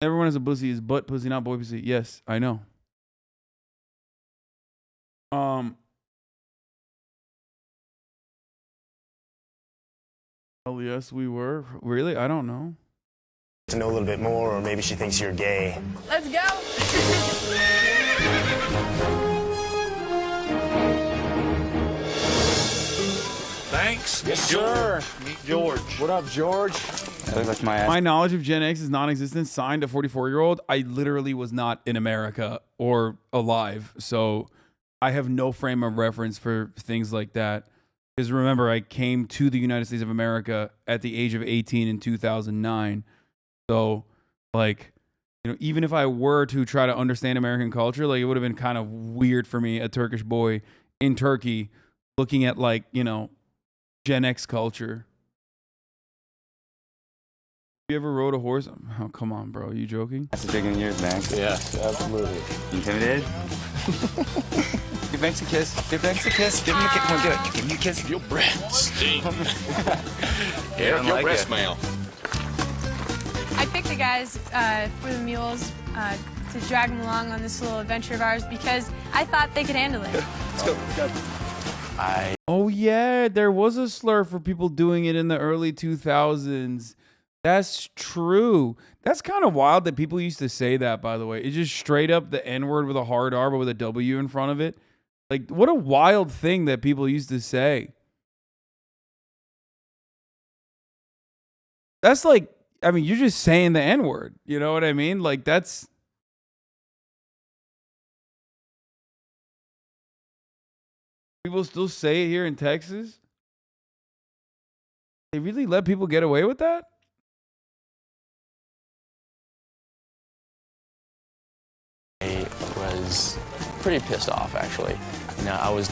Everyone has a pussy, is butt pussy, not boy pussy. Yes, I know. Oh yes, we were. Really? I don't know. To know a little bit more, or maybe she thinks you're gay. Let's go. Thanks. Yes, sir. Meet George. What up, George? That looks like my ass. My knowledge of Gen X is non-existent. Signed a 44-year-old. I literally was not in America or alive, so I have no frame of reference for things like that. Because remember, I came to the United States of America at the age of 18 in 2009. So, like, you know, even if I were to try to understand American culture, like, it would have been kind of weird for me, a Turkish boy in Turkey, looking at, like, you know, Gen X culture. You ever rode a horse? Oh, come on, bro. Are you joking? That's a big in years, man. Yeah, absolutely. Intimidated? Give Banks a kiss. Give Banks a kiss. Give him a kiss. Come on, do it. Give him a kiss. Your breath stinks. Yeah, your like breath it. smell. I picked the guys for the mules to drag them along on this little adventure of ours because I thought they could handle it. Let's go. Oh, yeah. There was a slur for people doing it in the early 2000s. That's true. That's kind of wild that people used to say that, by the way. It's just straight up the N-word with a hard R, but with a W in front of it. Like, what a wild thing that people used to say. That's like, I mean, you're just saying the N-word. You know what I mean? Like, that's... People still say it here in Texas? They really let people get away with that? I was pretty pissed off, actually. Now, I was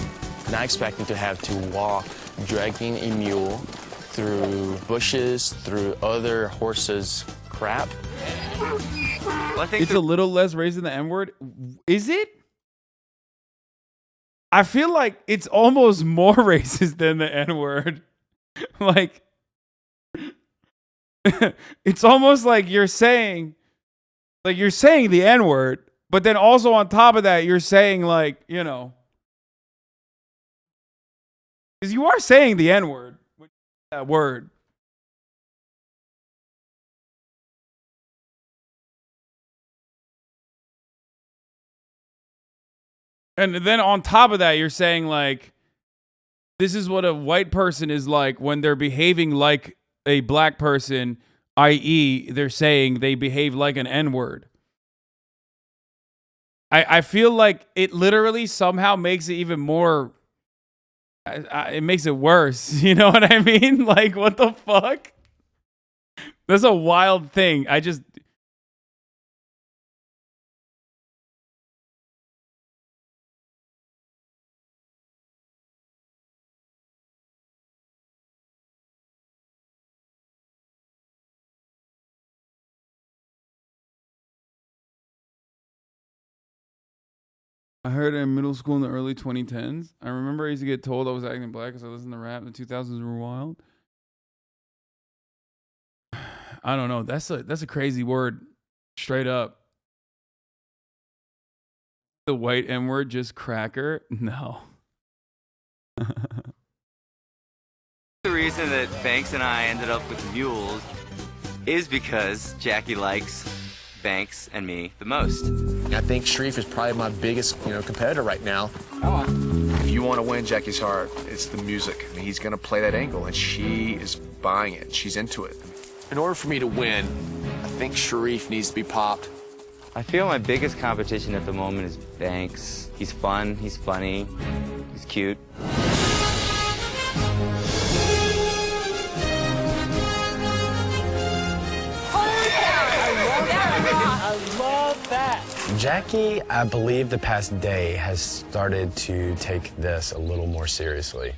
not expecting to have to walk dragging a mule through bushes, through other horses' crap. Well, I think It's a little less racist than the N-word. Is it? I feel like it's almost more racist than the N-word. Like, it's almost like you're saying the N-word, but then also on top of that, you're saying, like, you know, because you are saying the N-word, that word. And then on top of that, you're saying, like, this is what a white person is like when they're behaving like a black person, i.e., they're saying they behave like an N-word. I feel like it literally somehow makes it even more... it makes it worse. You know what I mean? Like, what the fuck? That's a wild thing. I just... I heard it in middle school in the early 2010s. I remember I used to get told I was acting black because I listened to rap. The 2000s were wild. I don't know. That's a crazy word. Straight up. The white N word, just cracker? No. The reason that Banks and I ended up with mules is because Jackie likes Banks and me the most. I think Sharif is probably my biggest, competitor right now. Come on. If you want to win Jackie's heart, it's the music. I mean, he's going to play that angle, and she is buying it. She's into it. In order for me to win, I think Sharif needs to be popped. I feel my biggest competition at the moment is Banks. He's fun, he's funny, he's cute. I love that. Jackie, I believe the past day has started to take this a little more seriously.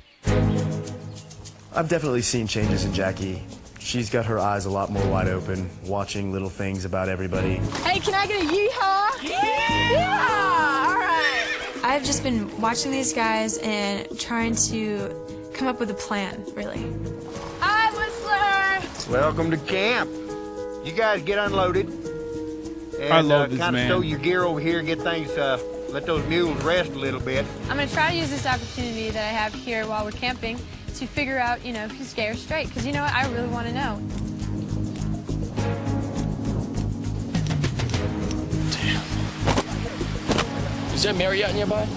I've definitely seen changes in Jackie. She's got her eyes a lot more wide open, watching little things about everybody. Hey, can I get a yeehaw? Yeah! All right. I've just been watching these guys and trying to come up with a plan, really. Hi, Whistler! Welcome to camp. You guys get unloaded. And, I love this kind of man. stow your gear over here, get things, let those mules rest a little bit. I'm gonna try to use this opportunity that I have here while we're camping to figure out, you know, who's gay or straight. Because you know what? I really want to know. Damn. Is there a Marriott nearby?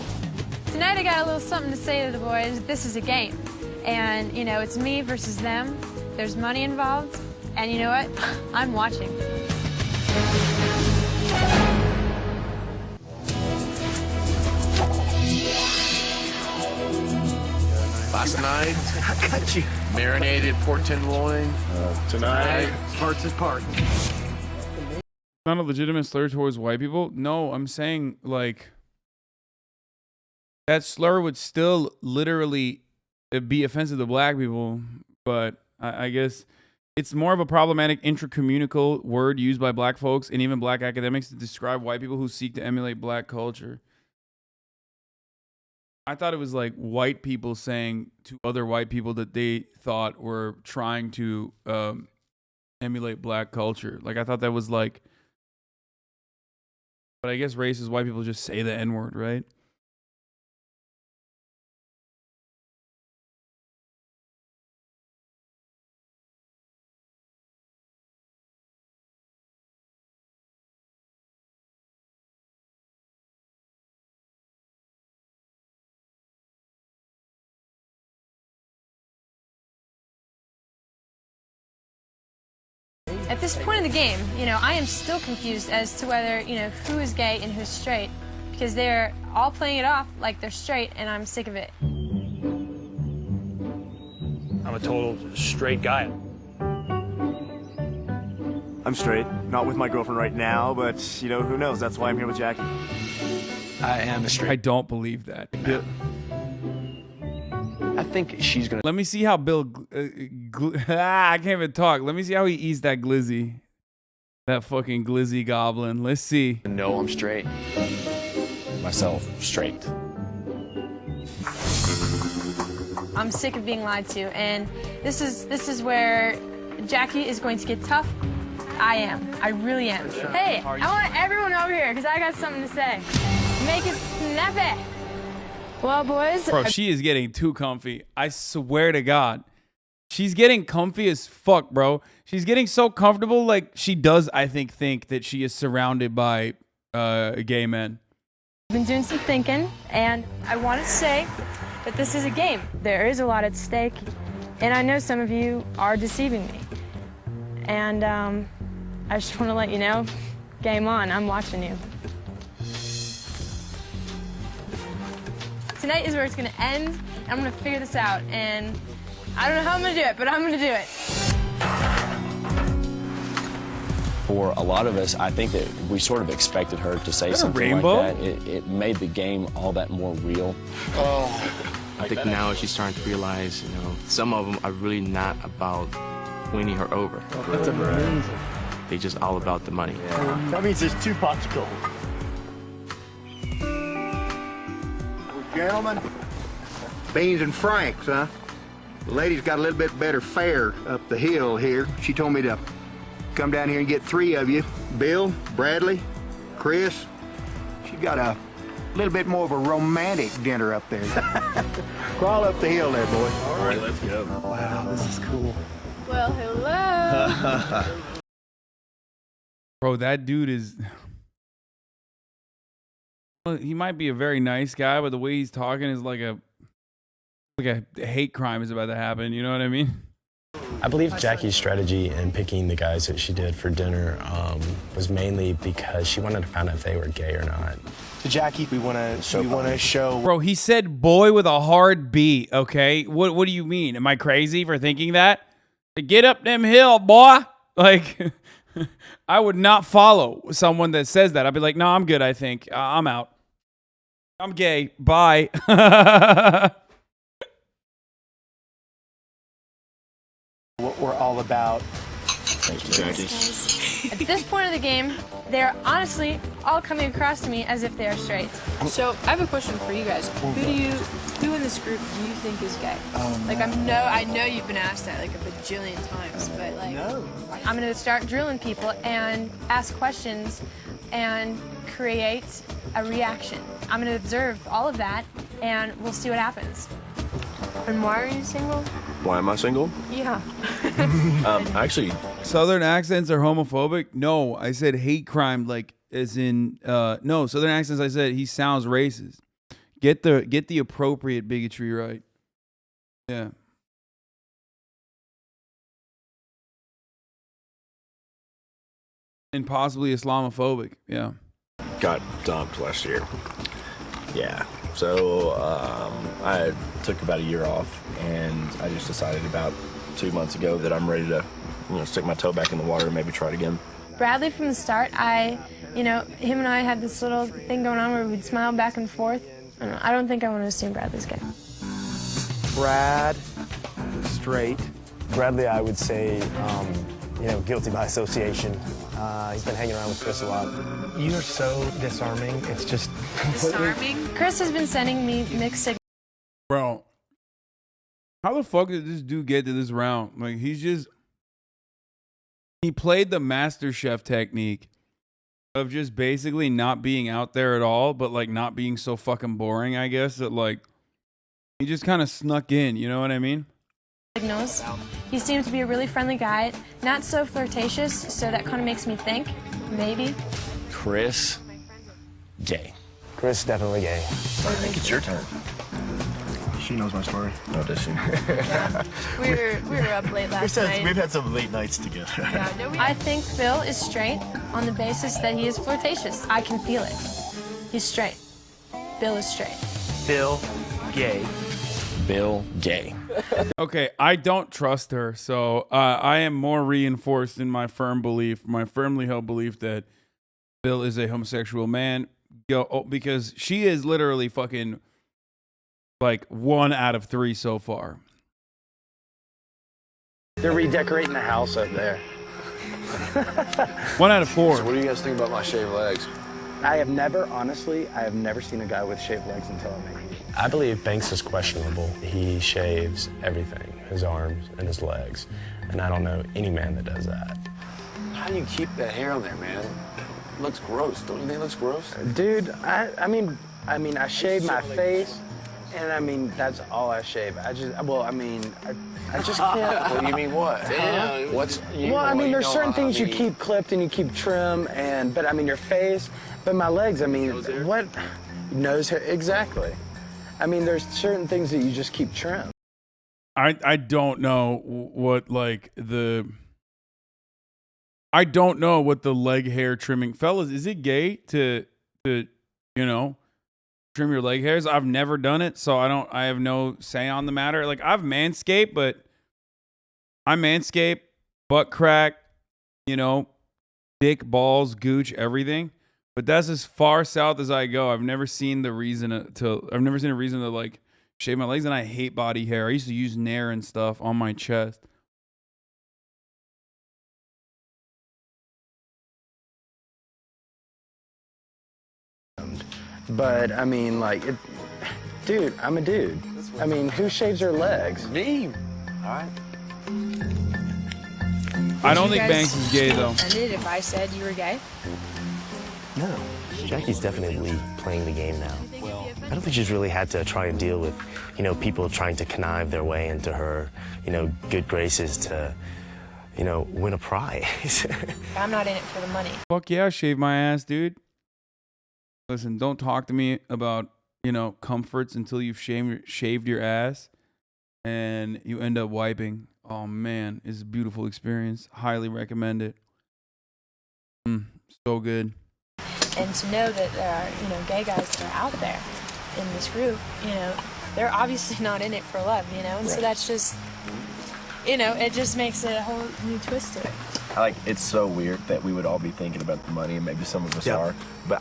Tonight I got a little something to say to the boys. This is a game. And, you know, it's me versus them. There's money involved. And you know what? I'm watching. Last night, I got you. marinated pork tenderloin. Tonight, parts and parts. Not a legitimate slur towards white people. No, I'm saying like that slur would still literally be offensive to black people, but I guess it's more of a problematic intracommunical word used by black folks and even black academics to describe white people who seek to emulate black culture. I thought it was like white people saying to other white people that they thought were trying to emulate black culture. Like I thought that was like, but I guess racist white people just say the N-word, right? At this point in the game, you know, I am still confused as to whether, you know, who is gay and who's straight, because they're all playing it off like they're straight, and I'm sick of it. I'm a total straight guy. I'm straight, not with my girlfriend right now, but you know, who knows? That's why I'm here with Jackie. I am a straight. I don't believe that. I think she's gonna. Let me see how Bill. I can't even talk. Let me see how he eats that glizzy. That fucking glizzy goblin. Let's see. No, I'm straight. Myself, straight. I'm sick of being lied to, and this is where Jackie is going to get tough. I am. I really am. Hey, I want everyone over here because I got something to say. Make it snappy. Well, boys. Bro, she is getting too comfy. I swear to God. She's getting comfy as fuck, bro. She's getting so comfortable, like she does, I think that she is surrounded by gay men. I've been doing some thinking, and I want to say that this is a game. There is a lot at stake, and I know some of you are deceiving me. And I just want to let you know, game on, I'm watching you. Tonight is where it's gonna end, and I'm gonna figure this out, and I don't know how I'm gonna do it, but I'm gonna do it. For a lot of us, I think that we sort of expected her to say something like that. It made the game all that more real. I think now she's starting to realize, you know, some of them are really not about winning her over. That's amazing. They're just all about the money. Yeah. That means there's 2 pots of gold. Gentlemen, beans and franks, huh? The lady's got a little bit better fare up the hill here. She told me to come down here and get 3 of you. Bill, Bradley, Chris. She's got a little bit more of a romantic dinner up there. Crawl up the hill there, boys. All right, let's go. Wow, this is cool. Well, hello. Bro, that dude is... Well, he might be a very nice guy, but the way he's talking is like a... like a hate crime is about to happen. You know what I mean? I believe Jackie's strategy in picking the guys that she did for dinner was mainly because she wanted to find out if they were gay or not. To Jackie, we want to show. Bro, he said boy with a hard B, okay? What do you mean? Am I crazy for thinking that? Get up them hill, boy. Like, I would not follow someone that says that. I'd be like, no, I'm good, I think. I'm out. I'm gay. Bye. What we're all about. Thank you, Jackie. At this point of the game, they're honestly all coming across to me as if they are straight. So I have a question for you guys. Who in this group do you think is gay? Like I know you've been asked that like a bajillion times, but like I'm gonna start drilling people and ask questions and create a reaction. I'm gonna observe all of that and we'll see what happens. And why are you single? Why am I single? Yeah. Actually, Southern accents are homophobic? No, I said hate crime, like as in no, Southern accents I said he sounds racist. Get the appropriate bigotry right. Yeah. And possibly Islamophobic, yeah. got dumped last year. Yeah. So I took about a year off, and I just decided about 2 months ago that I'm ready to, stick my toe back in the water and maybe try it again. Bradley, from the start, him and I had this little thing going on where we'd smile back and forth. I don't think I want to assume Bradley's gay. Brad, straight. Bradley, I would say, guilty by association. He's been hanging around with Chris a lot. You are so disarming. It's just Disarming? Chris has been sending me mixed signals. Bro, how the fuck did this dude get to this round? Like, he played the Master Chef technique of just basically not being out there at all, but like not being so fucking boring, I guess, that like he just kind of snuck in, you know what I mean? Signals. He seems to be a really friendly guy, not so flirtatious, so that kind of makes me think, maybe. Chris, gay. Chris, definitely gay. I think it's your turn. She knows my story. Oh, does she? We were up late last night. We've had some late nights together. Yeah, no, I think Phil is straight on the basis that he is flirtatious. I can feel it. He's straight. Bill is straight. Bill, gay. Bill, gay. Okay, I don't trust her, so I am more reinforced in my firmly held belief that Bill is a homosexual man, because she is literally fucking like 1 out of 3 so far. They're redecorating the house up there. 1 out of 4. So what do you guys think about my shaved legs? I have never seen a guy with shaved legs until I met you. I believe Banks is questionable. He shaves everything, his arms and his legs. And I don't know any man that does that. How do you keep that hair on there, man? It looks gross. Don't you think it looks gross? Dude, I mean, I shave my face, and that's all I shave. I just can't. Well, you mean what? Damn. There's certain things you keep clipped and you keep trim, but your face, but my legs, what? Nose hair, exactly. There's certain things that you just keep trim. I don't know what I don't know what the leg hair trimming, fellas, is it gay to trim your leg hairs? I've never done it, so I have no say on the matter. Like, I've manscaped, but I manscape, butt crack, dick, balls, gooch, everything. But that's as far south as I go. I've never seen a reason to like shave my legs, and I hate body hair. I used to use Nair and stuff on my chest. But dude, I'm a dude. Who shaves their legs? Me. All right. I don't think Banks is gay, though. Offended if I said you were gay? No. Jackie's definitely playing the game now. I don't think she's really had to try and deal with, people trying to connive their way into her, good graces to, win a prize. I'm not in it for the money. Fuck yeah, shave my ass, dude. Listen, don't talk to me about, comforts until you've shaved your ass. and you end up wiping. Oh man, it's a beautiful experience. Highly recommend it. So good. And to know that there are, you know, gay guys that are out there in this group, you know, they're obviously not in it for love, you know, and so that's just, you know, it just makes a whole new twist to it. Like, it's so weird that we would all be thinking about the money, and maybe some of us are, but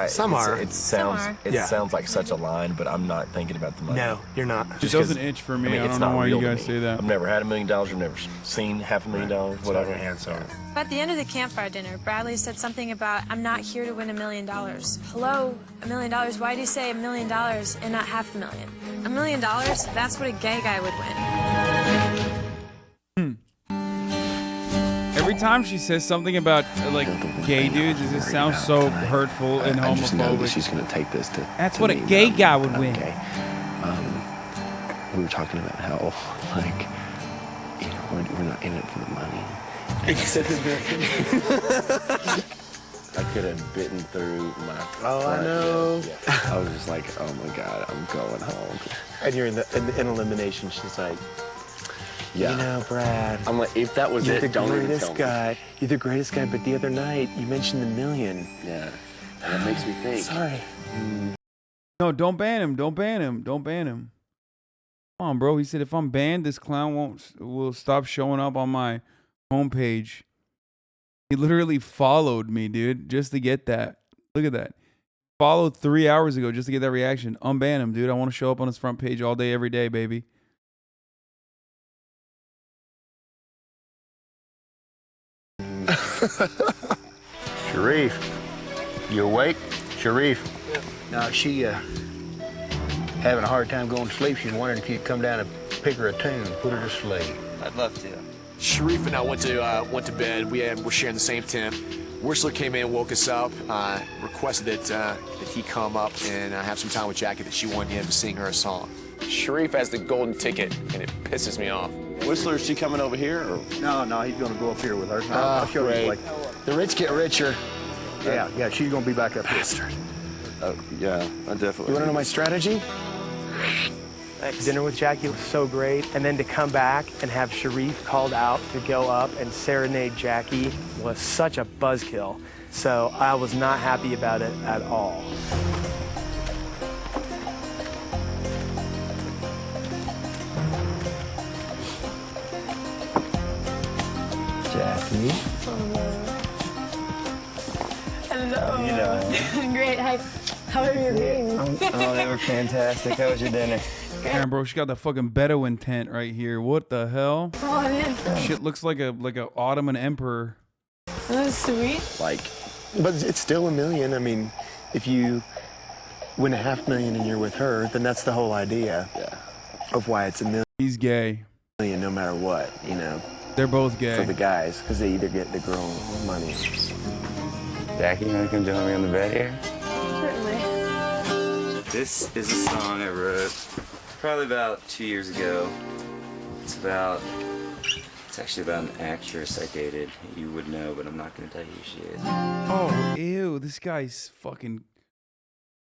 Some are. It sounds Some are. it sounds like such a line, but I'm not thinking about the money. No, you're not. It doesn't itch for me. I don't know why you guys say that. I've never had $1 million. I've never seen $500,000, whatever. At the end of the campfire dinner, Bradley said something about, I'm not here to win $1 million. Hello, $1 million? Why do you say $1 million and not $500,000? $1 million, that's what a gay guy would win. Every time she says something about like gay dudes, it just sounds so hurtful and I just know that homophobic. she's going to take this to. That's what a gay guy would win. We were talking about how, like, you know, we're not in it for the money. You said the I could have bitten through my. Oh, I know. I was just like, oh my God, I'm going home. And you're in elimination. She's like, Yeah. you know, Brad. I'm like, if that was you're it, the don't even greatest tell me. guy. You're the greatest guy. But the other night, you mentioned $1 million. Yeah. That makes me think. Sorry. No, don't ban him. Don't ban him. Don't ban him. Come on, bro. He said if I'm banned, this clown will stop showing up on my homepage. He literally followed me, dude, just to get that. Look at that. Followed 3 hours ago just to get that reaction. Unban him, dude. I want to show up on his front page all day, every day, baby. Sharif, you awake? Sharif? No, she having a hard time going to sleep. She's wondering if you'd come down and pick her a tune, put her to sleep. I'd love to. Sharif and I went to bed. We're sharing the same tent. Whistler came in, woke us up, requested that he come up and have some time with Jackie, that she wanted him to sing her a song. Sharif has the golden ticket, and it pisses me off. Whistler, is she coming over here? Or? No, he's going to go up here with her. I'll show great. you. Like, the rich get richer. Yeah, she's going to be back up here. Yeah, I definitely. You want to know my strategy? Dinner with Jackie was so great, and then to come back and have Sharif called out to go up and serenade Jackie was such a buzzkill. So I was not happy about it at all. Jackie. Hello. You know. Great. How are you doing? Oh, they were fantastic. How was your dinner? Damn, bro, she got the fucking Bedouin tent right here. What the hell? Oh, man. Shit looks like a Ottoman emperor. That's sweet. Like, but it's still $1 million. I mean, if you win $500,000 and you're with her, then that's the whole idea of why it's $1 million. He's gay. No matter what, you know. They're both gay. For the guys, because they either get the girl or money. Jackie, you want to come join me on the bed here? Certainly. This is a song I wrote probably about 2 years ago. It's actually about an actress I dated. You would know, but I'm not going to tell you who she is. Oh, ew. This guy's fucking...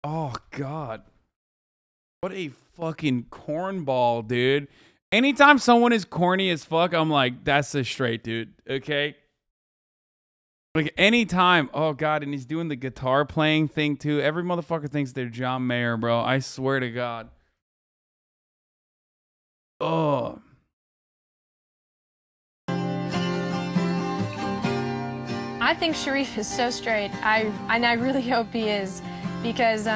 Oh, God. What a fucking cornball, dude. Anytime someone is corny as fuck, I'm like, that's a straight dude, okay? Like, anytime. Oh, God, and he's doing the guitar playing thing, too. Every motherfucker thinks they're John Mayer, bro. I swear to God. Oh. I think Sharif is so straight. And I really hope he is, because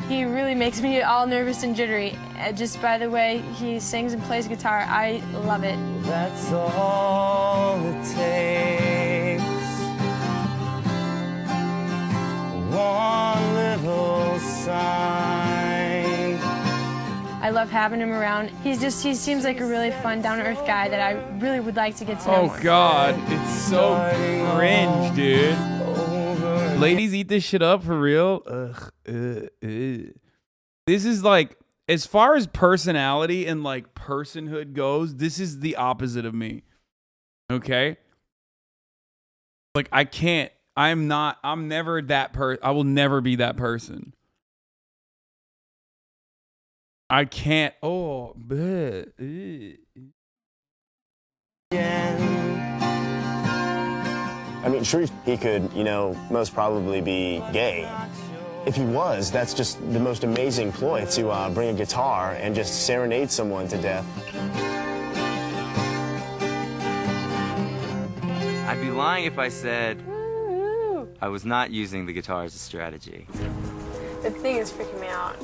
he really makes me all nervous and jittery. Just by the way he sings and plays guitar, I love it. That's all it takes. One little sign. I love having him around. He seems like a really fun, down-to-earth guy that I really would like to get to know more. Oh, God. It's so cringe, dude. Ladies eat this shit up for real. Ugh. This is like, as far as personality and like personhood goes, this is the opposite of me. Okay? Like, I can't. I'm never that person. I will never be that person. I can't. Oh, bleh. I mean, sure, he could, you know, most probably be gay. If he was, that's just the most amazing ploy to bring a guitar and just serenade someone to death. I'd be lying if I said I was not using the guitar as a strategy. The thing is freaking me out.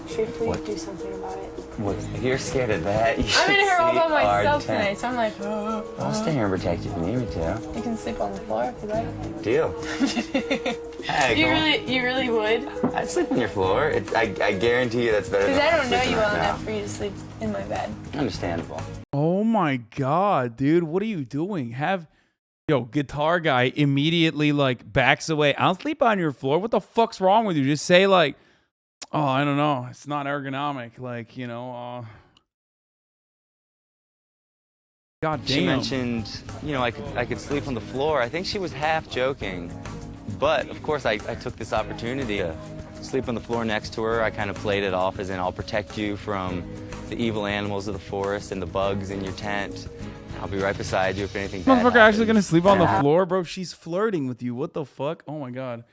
Should we do something about it? What? If you're scared of that, you should I'm in here all by sleep our myself tent. tonight, so I'm like, oh. I'll stay here and protect you if you need me to. You can sleep on the floor if you like. Deal. Hey, You really would? I'd sleep on your floor. I guarantee you that's better than Because I don't know sleeping you well right now. enough for you to sleep in my bed. Understandable. Oh my God, dude. What are you doing? Yo, guitar guy immediately like backs away. I'll sleep on your floor. What the fuck's wrong with you? Just say like, oh, I don't know. It's not ergonomic. Like, you know, God damn. She mentioned, you know, I could sleep on the floor. I think she was half joking. But, of course, I took this opportunity to sleep on the floor next to her. I kind of played it off as in, I'll protect you from the evil animals of the forest and the bugs in your tent. I'll be right beside you if anything bad Motherfucker actually gonna sleep on the Yeah. floor, bro? She's flirting with you. What the fuck? Oh my God.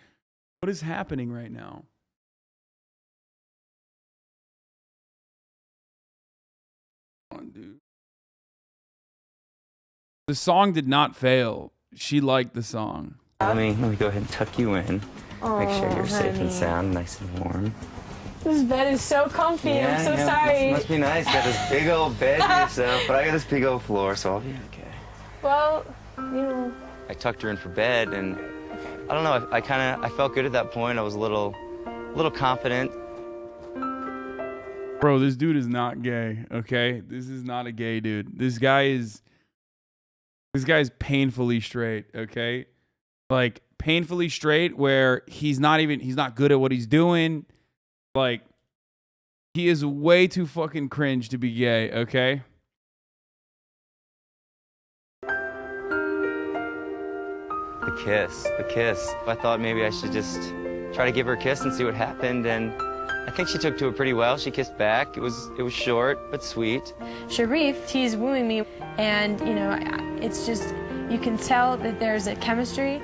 What is happening right now? Come on, dude. The song did not fail. She liked the song. Let me go ahead and tuck you in. Make sure you're safe and honey. sound, nice and warm. This bed is so comfy. I'm so yeah, sorry. Must be nice. You got this big old bed to yourself, but I got this big old floor, so I'll be okay. Well, you know. I tucked her in for bed, and I don't know. I felt good at that point. I was a little confident. Bro, this dude is not gay, okay? This is not a gay dude. This guy's painfully straight, okay? Like, painfully straight where he's not good at what he's doing. Like, he is way too fucking cringe to be gay, okay? The kiss. I thought maybe I should just try to give her a kiss and see what happened, and I think she took to it pretty well. She kissed back. It was short but sweet. Sharif, he's wooing me, and you know, it's just, you can tell that there's a chemistry,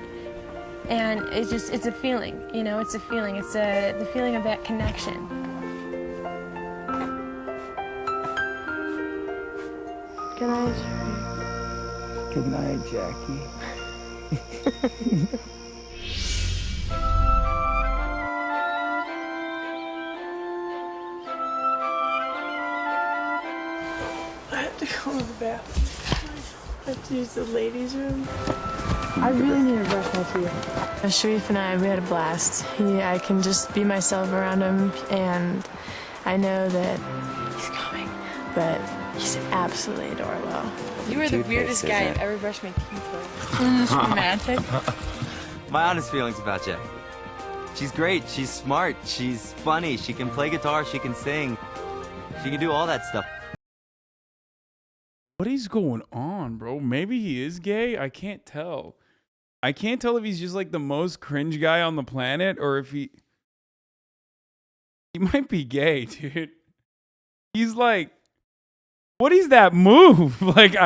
and it's a feeling, you know, it's a feeling. It's the feeling of that connection. Good night, Sharif. Good night, Jackie. I have to go to the bathroom. I have to use the ladies' room. I really need to brush my teeth. Sharif and I, we had a blast. I can just be myself around him, and I know that he's coming, but he's absolutely adorable. You are the weirdest guy I've ever brushed my teeth with. Isn't this romantic? My honest feelings about Jackie. She's great. She's smart. She's funny. She can play guitar. She can sing. She can do all that stuff. What is going on, bro? Maybe he is gay? I can't tell. I can't tell if he's just like the most cringe guy on the planet or if he might be gay, dude. He's like, what is that move? Like,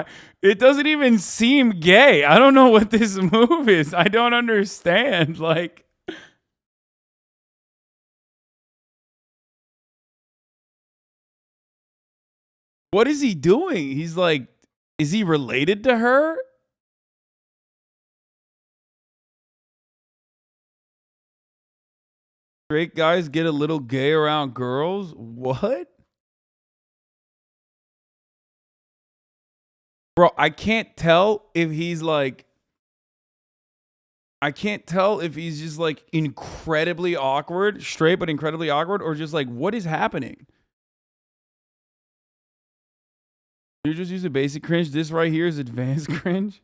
it doesn't even seem gay. I don't know what this move is. I don't understand. Like, what is he doing? He's like, is he related to her? Straight guys get a little gay around girls? What? Bro, I can't tell if he's like, I can't tell if he's just like incredibly awkward, straight but incredibly awkward, or just like, what is happening? You just use a basic cringe. This right here is advanced cringe.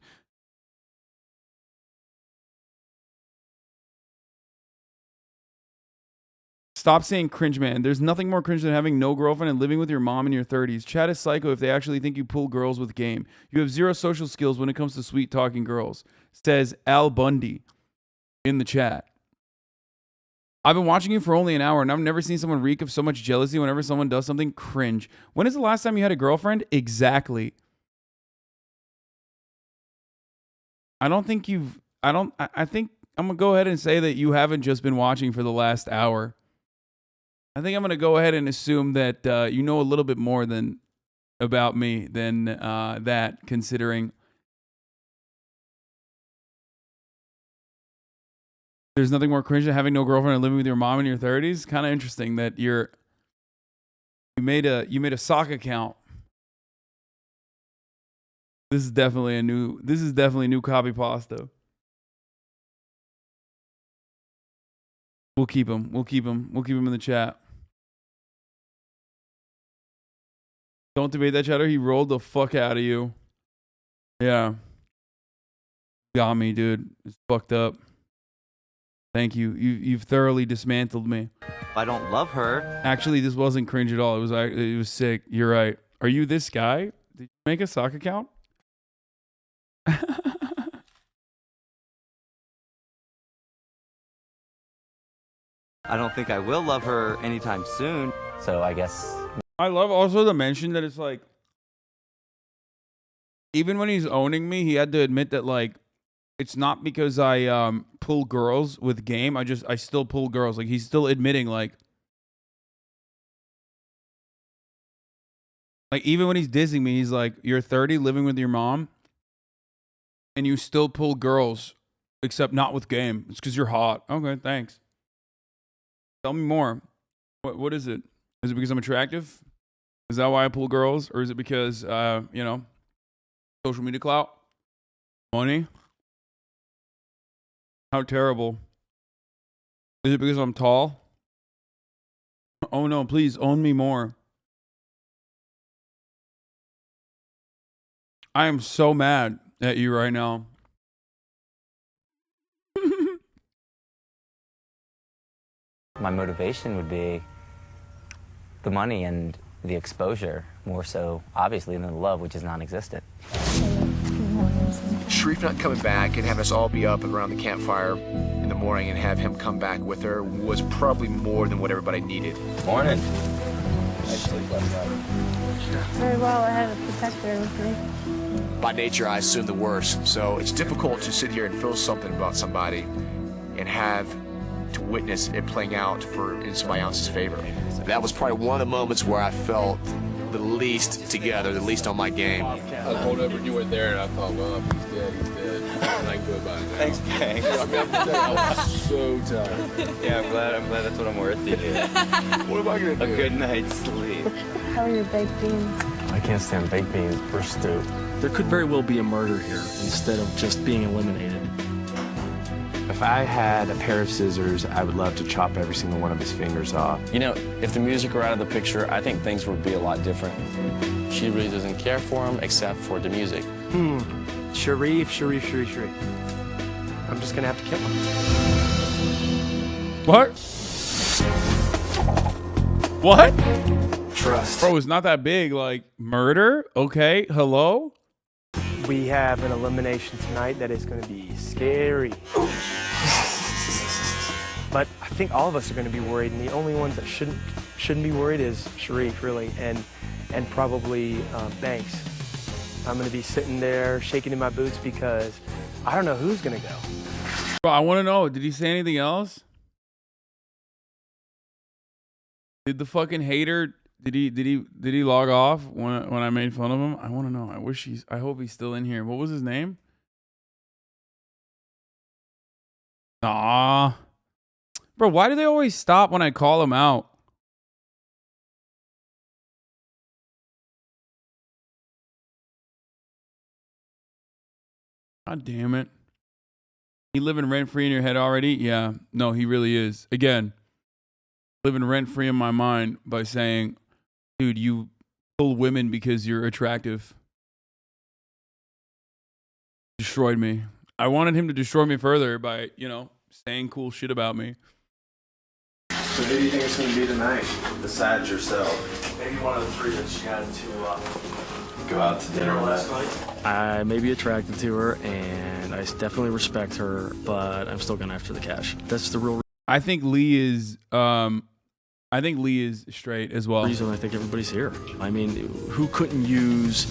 Stop saying cringe, man. There's nothing more cringe than having no girlfriend and living with your mom in your 30s. Chat is psycho if they actually think you pull girls with game. You have zero social skills when it comes to sweet talking girls, says Al Bundy in the chat. I've been watching you for only an hour, and I've never seen someone reek of so much jealousy whenever someone does something cringe. When is the last time you had a girlfriend? Exactly. I don't think you've... I think I'm going to go ahead and say that you haven't just been watching for the last hour. I think I'm going to go ahead and assume that you know a little bit more than about me than that, considering... There's nothing more cringe than having no girlfriend and living with your mom in your 30s. Kind of interesting that you made a sock account. This is definitely new copy pasta. We'll keep him. We'll keep him in the chat. Don't debate that, chatter. He rolled the fuck out of you. Yeah. Got me, dude. It's fucked up. Thank you. You've thoroughly dismantled me. I don't love her. Actually, this wasn't cringe at all. It was sick. You're right. Are you this guy? Did you make a sock account? I don't think I will love her anytime soon. So I guess... I love also the mention that it's like, even when he's owning me, he had to admit that, like, it's not because I pull girls with game. I still pull girls. Like, he's still admitting, like even when he's dissing me, he's like, you're 30 living with your mom and you still pull girls, except not with game. It's because you're hot. Okay, thanks. Tell me more. What is it? Is it because I'm attractive? Is that why I pull girls? Or is it because, social media clout? Money? How terrible. Is it because I'm tall? Oh no, please own me more. I am so mad at you right now. My motivation would be the money and the exposure, more so, obviously, than the love, which is non-existent. Sharif not coming back and having us all be up around the campfire in the morning and have him come back with her was probably more than what everybody needed. Morning. Very well, I had a protector with me. By nature, I assume the worst, so it's difficult to sit here and feel something about somebody and have to witness it playing out in somebody else's favor. That was probably one of the moments where I felt the least together, the least on my game. I was holding over and you were there, and I thought, well, if he's dead, he's dead. I ain't good about it now. Thanks, gang. I mean, I was so tired. Yeah, I'm glad that's what I'm worth to you. What am I gonna do? A good night's sleep. How are your baked beans? I can't stand baked beans or stew. There could very well be a murder here instead of just being eliminated. If I had a pair of scissors, I would love to chop every single one of his fingers off. You know, if the music were out of the picture, I think things would be a lot different. She really doesn't care for him except for the music. Sharif. I'm just gonna have to kill him. What? What? Trust. Bro, it's not that big. Like, murder? Okay, hello? We have an elimination tonight that is gonna be scary. But I think all of us are gonna be worried, and the only ones that shouldn't be worried is Sharif, really, and probably Banks. I'm gonna be sitting there shaking in my boots because I don't know who's gonna go. Bro, I want to know. Did he say anything else? Did the fucking hater? Did he log off when I made fun of him? I want to know. I hope he's still in here. What was his name? Nah. Bro, why do they always stop when I call him out? God damn it. He living rent-free in your head already? Yeah. No, he really is. Again, living rent-free in my mind by saying, dude, you pull women because you're attractive. Destroyed me. I wanted him to destroy me further by, saying cool shit about me. So who do you think it's going to be tonight, besides yourself? Maybe one of the three that she had to go out to dinner last night. I may be attracted to her, and I definitely respect her, but I'm still going after the cash. That's the real I think Lee is straight as well. Reason I think everybody's here. I mean, who couldn't use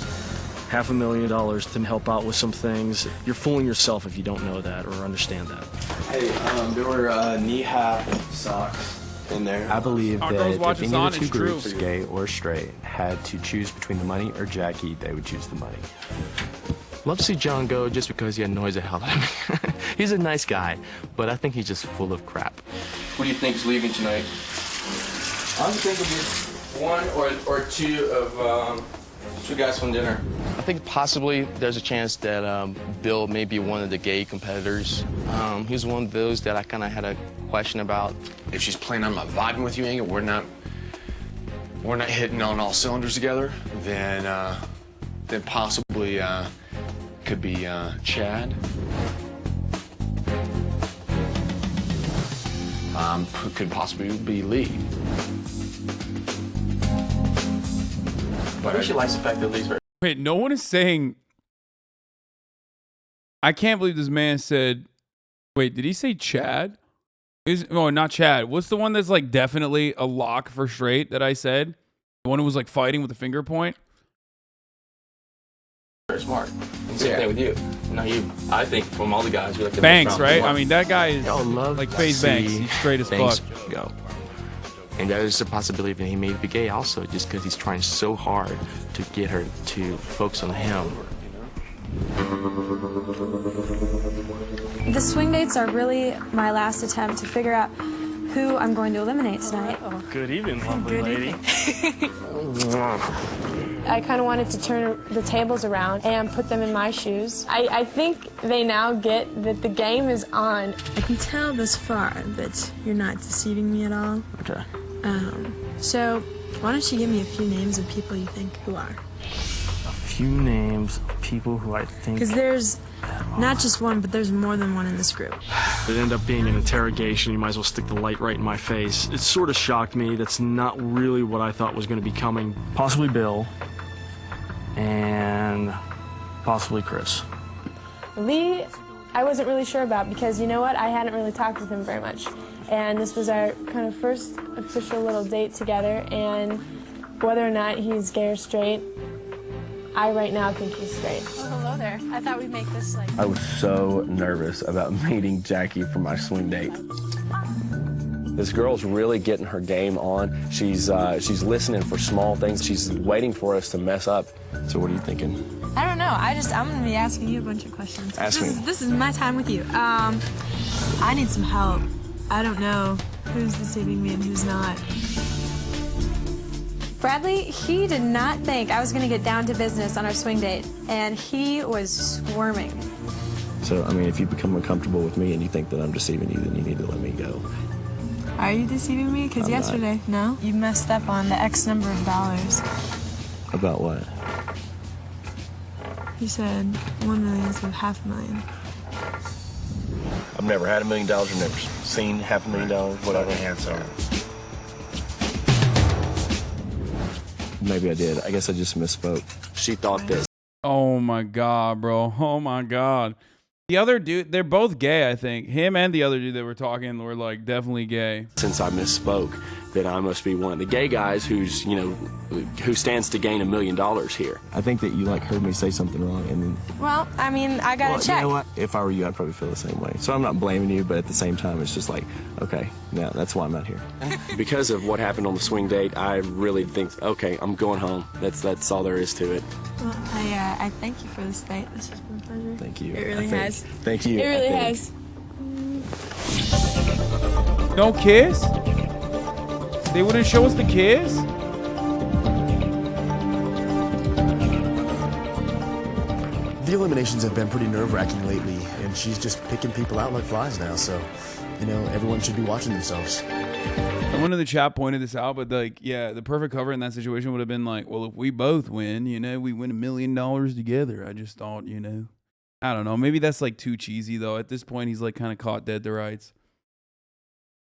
$500,000 to help out with some things? You're fooling yourself if you don't know that or understand that. Hey, there were knee-high socks in there. I believe that girls if watch any Hasan, of the two it's true. groups, gay or straight, had to choose between the money or Jackie, they would choose the money. Love to see John go just because he annoys the hell out of me. He's a nice guy, but I think he's just full of crap. Who do you think is leaving tonight? I think it'll be one or two of two guys from dinner. I think possibly there's a chance that Bill may be one of the gay competitors. He's one of those that I kind of had a question about. If she's planning on vibing with you, and we're not hitting on all cylinders together, then possibly could be Chad. Could possibly be Lee. But I think she likes the fact that Lee's very... Wait, no one is saying... I can't believe this man said... Wait, did he say Chad? Oh, not Chad. What's the one that's like definitely a lock for straight that I said? The one who was like fighting with the finger point? Very smart. And same thing with you. I think from all the guys, you're like the Banks, most right? smart. I mean, that guy is love like FaZe to Banks. see He's straight as things fuck. go. And there's a possibility that he may be gay also, just because he's trying so hard to get her to focus on him. The swing dates are really my last attempt to figure out who I'm going to eliminate tonight. Good evening, lovely lady. I kind of wanted to turn the tables around and put them in my shoes. I think they now get that the game is on. I can tell this far that you're not deceiving me at all. Okay. So why don't you give me a few names of people you think who are? A few names of people who I think... Because there's not just one, but there's more than one in this group. It ended up being an interrogation. You might as well stick the light right in my face. It sort of shocked me. That's not really what I thought was going to be coming. Possibly Bill. And possibly Chris. Lee, I wasn't really sure about because, you know what, I hadn't really talked with him very much. And this was our kind of first official little date together, and whether or not he's gay or straight, I right now think he's straight. Oh, hello there. I thought we'd make this like... I was so nervous about meeting Jackie for my swing date. This girl's really getting her game on. She's listening for small things. She's waiting for us to mess up. So what are you thinking? I don't know. I'm going to be asking you a bunch of questions. Ask me. This is my time with you. I need some help. I don't know who's deceiving me and who's not. Bradley, he did not think I was going to get down to business on our swing date, and he was squirming. So, I mean, if you become uncomfortable with me and you think that I'm deceiving you, then you need to let me go. Are you deceiving me? Because yesterday, no? You messed up on the X number of dollars. About what? You said 1 million instead of $500,000. I've never had $1 million or never seen $500,000, whatever. Answer. Maybe I did. I guess I just misspoke. She thought that. Oh my God, bro. Oh my God. The other dude, they're both gay, I think. Him and the other dude that were talking were like definitely gay. Since I misspoke, that I must be one of the gay guys who's, you know, who stands to gain $1 million here. I think that you like heard me say something wrong and then... Well, I mean, I got to check. You know what? If I were you, I'd probably feel the same way. So I'm not blaming you, but at the same time, it's just like, okay, now that's why I'm not here. Because of what happened on the swing date, I really think, okay, I'm going home. That's all there is to it. Well, I thank you for this date. This has been a pleasure. Thank you. It really has. Thank you. It really has. No kiss? They wouldn't show us the kiss? The eliminations have been pretty nerve-wracking lately, and she's just picking people out like flies now, so, you know, everyone should be watching themselves. Someone in the chat pointed this out, but like, yeah, the perfect cover in that situation would have been like, well, if we both win, you know, we win $1 million together. I just thought, you know, I don't know. Maybe that's like too cheesy though. At this point, he's like kind of caught dead to rights.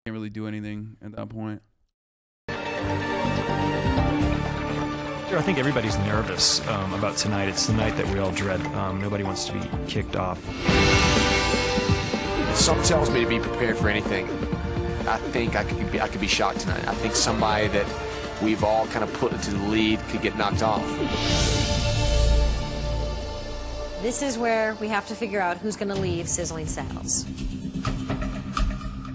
Can't really do anything at that point. I think everybody's nervous about tonight. It's the night that we all dread. Nobody wants to be kicked off. Something tells me to be prepared for anything. I think I could be shocked tonight. I think somebody that we've all kind of put into the lead could get knocked off. This is where we have to figure out who's going to leave Sizzling Saddles.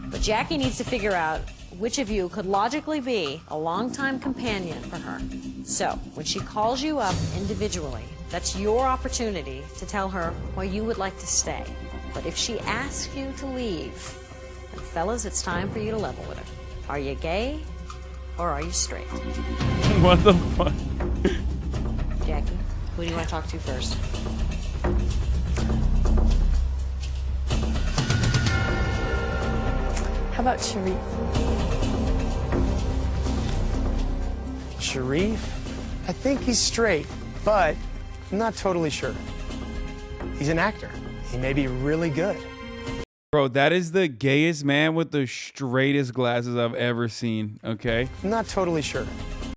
But Jackie needs to figure out which of you could logically be a longtime companion for her. So, when she calls you up individually, that's your opportunity to tell her why you would like to stay. But if she asks you to leave, then fellas, it's time for you to level with her. Are you gay or are you straight? What the fuck? Jackie, who do you want to talk to first? How about Sharif? Sharif? I think he's straight, but I'm not totally sure. He's an actor. He may be really good. Bro, that is the gayest man with the straightest glasses I've ever seen, okay? I'm not totally sure.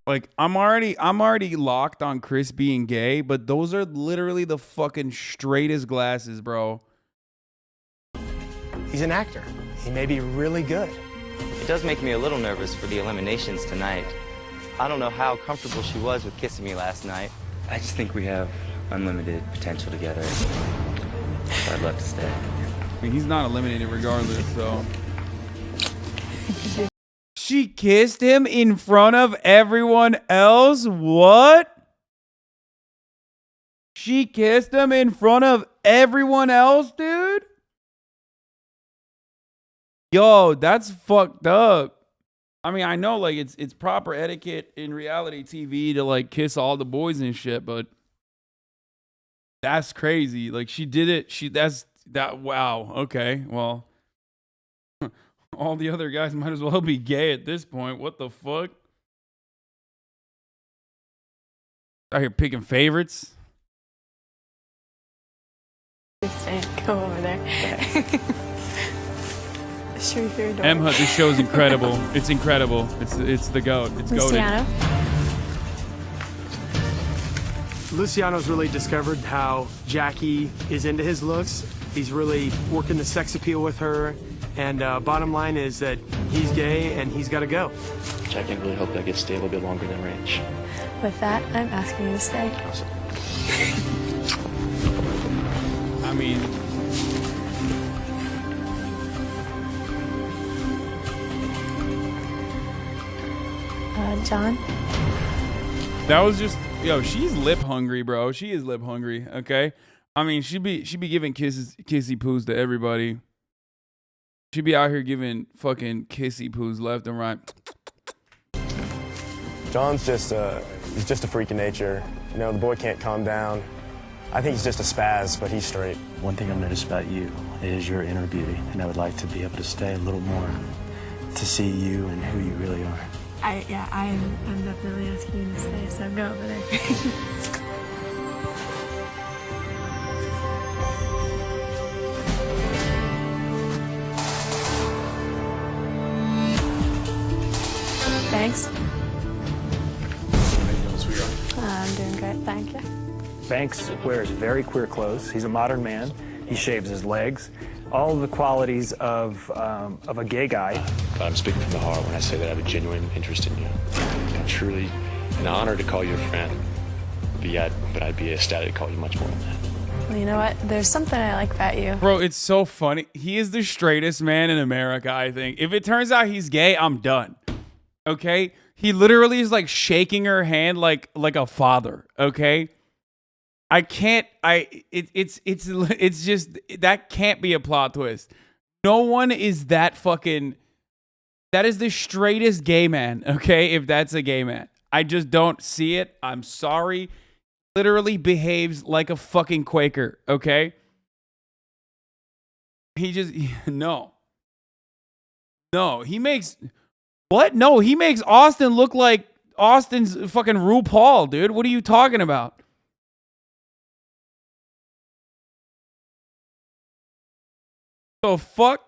Like, I'm already locked on Chris being gay, but those are literally the fucking straightest glasses, bro. He's an actor. He may be really good. It does make me a little nervous for the eliminations tonight. I don't know how comfortable she was with kissing me last night. I just think we have unlimited potential together. So I'd love to stay. I mean, he's not eliminated regardless, so. She kissed him in front of everyone else? What? She kissed him in front of everyone else, dude? Yo, that's fucked up. I mean, I know like it's proper etiquette in reality TV to like kiss all the boys and shit, but that's crazy. Like she did it. Wow. Okay. Well, all the other guys might as well be gay at this point. What the fuck? Out here picking favorites. Go over there. Sharif, you're adorable. Emma, this show is incredible. It's incredible. It's the GOAT. It's Luciano. Luciano's really discovered how Jackie is into his looks. He's really working the sex appeal with her. And bottom line is that he's gay and he's got to go. Jackie, I really hope that gets to stay a little bit longer than range. With that, I'm asking you to stay. Awesome. I mean, John? that was just, yo, she's lip hungry, bro. She is lip hungry, okay? I mean, she be giving kissy poos to everybody. She be out here giving fucking kissy poos left and right. John's he's just a freak of nature. You know, the boy can't calm down. I think he's just a spaz, but he's straight. One thing I've noticed about you is your inner beauty, and I would like to be able to stay a little more to see you and who you really are. I'm definitely asking you to stay, so go over there. Thanks. I'm doing great, thank you. Banks wears very queer clothes. He's a modern man. He shaves his legs. All the qualities of a gay guy. I'm speaking from the heart when I say that I have a genuine interest in you. I'm truly an honor to call you a friend, but I'd be ecstatic to call you much more than that. Well, you know what? There's something I like about you. Bro, it's so funny. He is the straightest man in America, I think. If it turns out he's gay, I'm done. Okay? He literally is like shaking her hand like a father, okay? I can't, it's just, that can't be a plot twist. No one is that fucking, that is the straightest gay man, okay? If that's a gay man. I just don't see it. I'm sorry. Literally behaves like a fucking Quaker, okay? He just, no, he makes, what? No, he makes Austin look like Austin's fucking RuPaul, dude. What are you talking about? The fuck?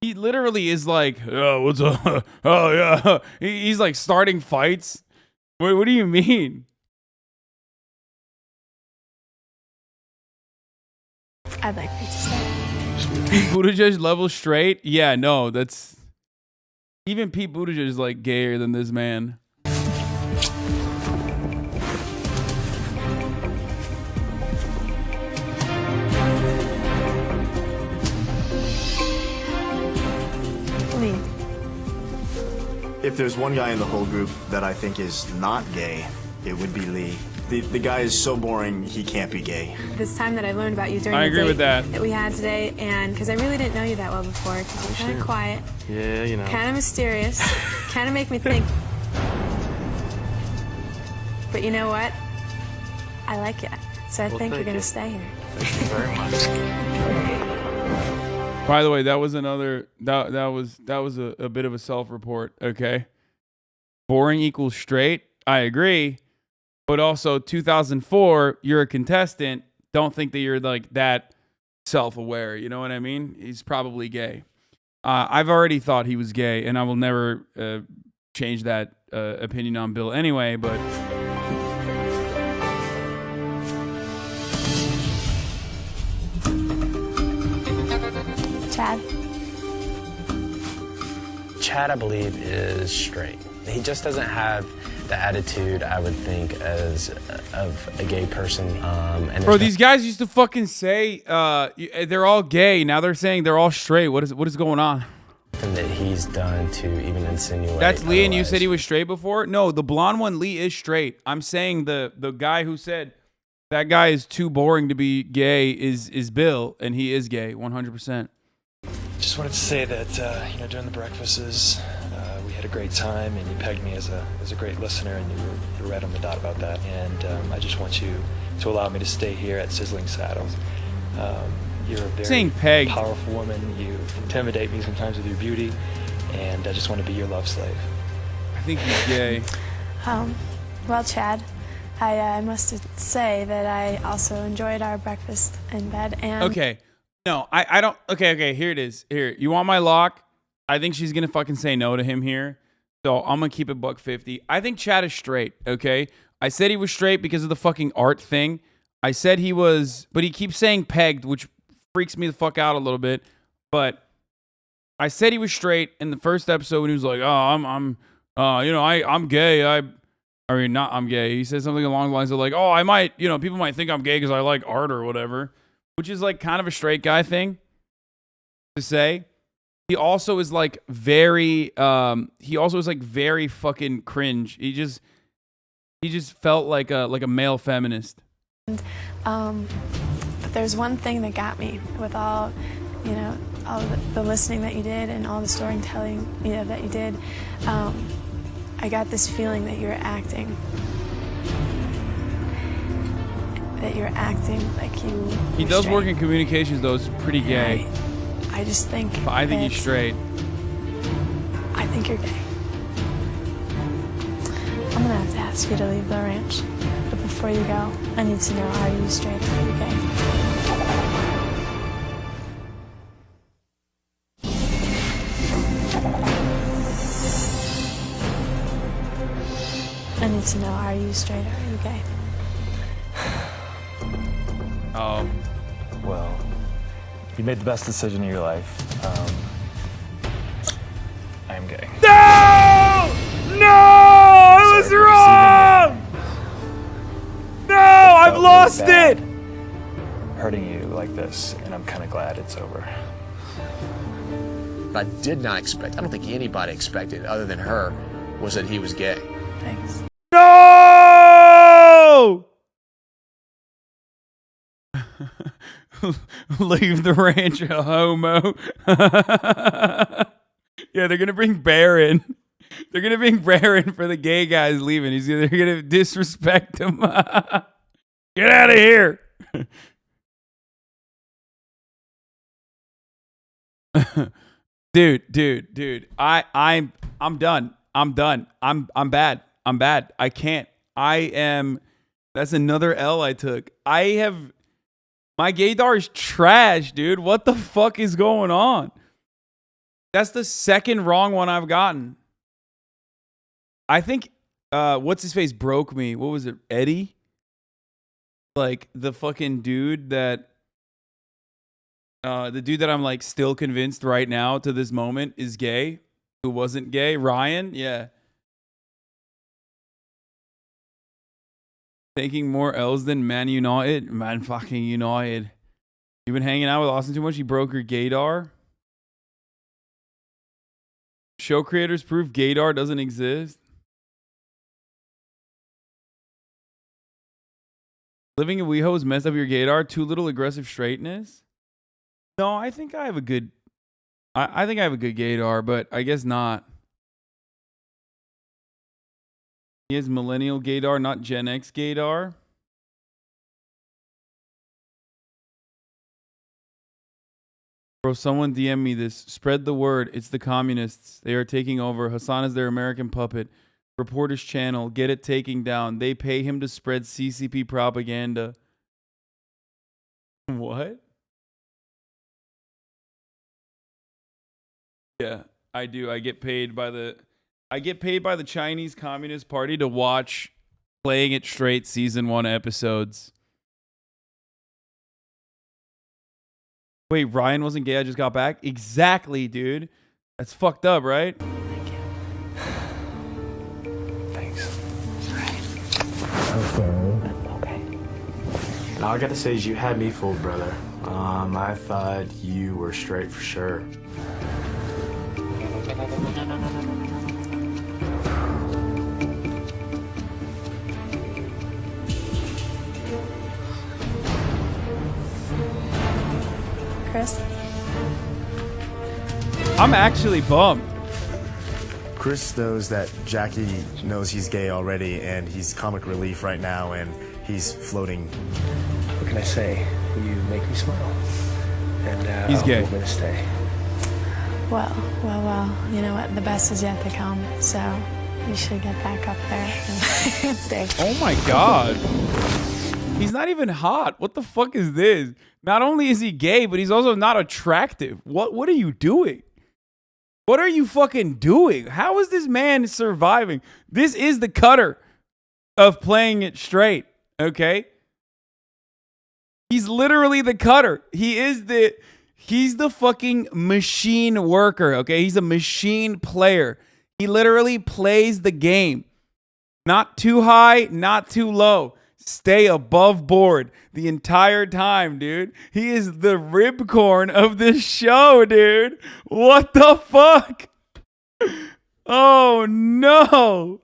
He literally is like, oh, what's up? Oh, yeah. He's like starting fights. What do you mean? I'd like you to stay. Pete Buttigieg level straight? Yeah, no, that's even Pete Buttigieg is like gayer than this man. If there's one guy in the whole group that I think is not gay, it would be Lee. The guy is so boring, he can't be gay. This time that I learned about you during I the agree date with that. we had today, and because I really didn't know you that well before, because you're kind of quiet, Yeah, you know. kind of mysterious, kind of make me think. But you know what? I like you, so I think you're gonna stay here. Thank you very much. By the way, that was another that was a bit of a self-report, okay? Boring equals straight. I agree. But also 2004, you're a contestant. Don't think that you're like that self-aware, you know what I mean? He's probably gay. I've already thought he was gay, and I will never change that opinion on Bill anyway, but Chad. Chad, I believe, is straight. He just doesn't have the attitude I would think as of a gay person. And bro, these guys used to fucking say they're all gay. Now they're saying they're all straight. What is going on? nothing that he's done to even insinuate. That's Lee, and you said he was straight before? No, the blonde one, Lee, is straight. I'm saying the guy who said that guy is too boring to be gay is Bill, and he is gay, 100%. Just wanted to say that during the breakfasts, we had a great time, and you pegged me as a great listener, and you were right on the dot about that. And I just want you to allow me to stay here at Sizzling Saddles. You're a very powerful woman. You intimidate me sometimes with your beauty, and I just want to be your love slave. I think he's gay. Well, Chad, I must say that I also enjoyed our breakfast in bed. And okay. No, I don't. Okay, here it is. Here, you want my lock? I think she's going to fucking say no to him here. So I'm going to keep it $150. I think Chad is straight, okay? I said he was straight because of the fucking art thing. I said he was, but he keeps saying pegged, which freaks me the fuck out a little bit. But I said he was straight in the first episode when he was like, "Oh, I'm gay. I'm gay." He said something along the lines of like, "Oh, I might, people might think I'm gay because I like art or whatever," which is like kind of a straight guy thing to say. He also is like very, very fucking cringe. He just felt like a male feminist. But there's one thing that got me with all the listening that you did and all the storytelling, that you did. I got this feeling that you're acting. That you're acting like you. He does work in communications, though. It's pretty gay. I just think. But I think he's straight. I think you're gay. I'm gonna have to ask you to leave the ranch. But before you go, I need to know, are you straight or are you gay? I need to know, are you straight or are you gay? Well, you made the best decision of your life. I am gay. No! No! I was wrong! No! I've lost it! Hurting you like this, and I'm kind of glad it's over. What I did not expect, I don't think anybody expected, other than her, was that he was gay. Thanks. No! Leave the ranch, a homo. Yeah, they're gonna bring Bear in. They're gonna bring Bear in for the gay guys leaving. They're gonna disrespect him. Get out of here. Dude. I'm done. I'm bad. I'm bad. I can't. That's another L I took. My gaydar is trash, dude. What the fuck is going on? That's the second wrong one I've gotten. I think, what's his face broke me. What was it? Eddie? Like the fucking dude that The dude that I'm like still convinced right now to this moment is gay, who wasn't gay, Ryan. Yeah. Taking more L's than Man United. Man fucking United. You've been hanging out with Austin too much. You broke your gaydar. Show creators prove gaydar doesn't exist. Living in WeHo has messed up your gaydar. Too little aggressive straightness. No, I think I have a good. I think I have a good gaydar, but I guess not. He has millennial gaydar, not Gen X gaydar. Bro, someone DM me this. Spread the word. It's the communists. They are taking over. Hasan is their American puppet. Report his channel. Get it taken down. They pay him to spread CCP propaganda. What? Yeah, I do. I get paid by the Chinese Communist Party to watch Playing It Straight season 1 episodes. Wait, Ryan wasn't gay. I just got back. Exactly, dude. That's fucked up, right? Thanks. Okay. All I gotta say is you had me fooled, brother. I thought you were straight for sure. Chris? I'm actually bummed. Chris knows that Jackie knows he's gay already, and he's comic relief right now, and he's floating. What can I say? You make me smile. And he's gay. I'm gonna stay. Well. You know what? The best is yet to come, so you should get back up there and stay. Oh my God. He's not even hot. What the fuck is this? Not only is he gay, but he's also not attractive. What are you doing? What are you fucking doing? How is this man surviving? This is the cutter of Playing It Straight, okay? He's literally the cutter. He's the fucking machine worker, okay? He's a machine player. He literally plays the game. Not too high, not too low. Stay above board the entire time, dude. He is the ribcorn of this show, dude. What the fuck? Oh, no.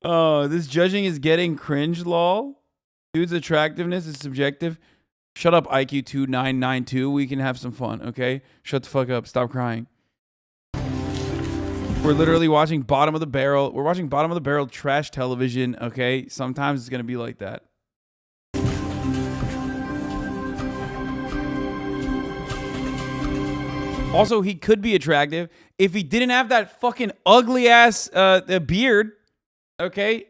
Oh, this judging is getting cringe, lol. Dude's attractiveness is subjective. Shut up, IQ 2992. We can have some fun, okay? Shut the fuck up. Stop crying. We're literally watching bottom of the barrel. We're watching bottom of the barrel trash television, okay? Sometimes it's going to be like that. Also, he could be attractive if he didn't have that fucking ugly ass beard, okay?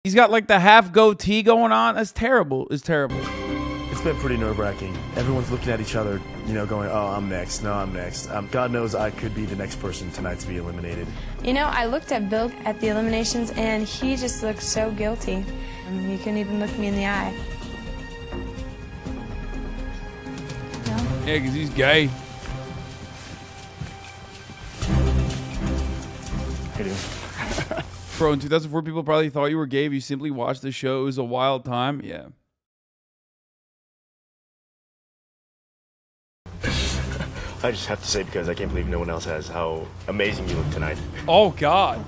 He's got like the half goatee going on. That's terrible. It's terrible. It's been pretty nerve-wracking. Everyone's looking at each other, you know, going, oh, I'm next. No, I'm next. God knows I could be the next person tonight to be eliminated. You know, I looked at Bill at the eliminations, and he just looked so guilty. He couldn't even look me in the eye. No? Yeah, because he's gay. Hey, dude. Bro, in 2004, people probably thought you were gay if you simply watched the show. It was a wild time. Yeah. I just have to say, because I can't believe no one else has, how amazing you look tonight. Oh, God.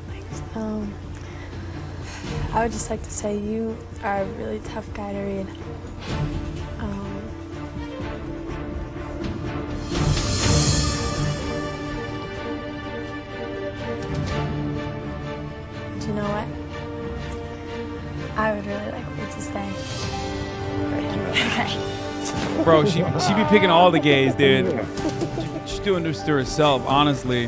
I would just like to say you are a really tough guy to read. Do you know what? I would really like for you to stay. Bro, she be picking all the gays, dude. She's doing this to herself, honestly.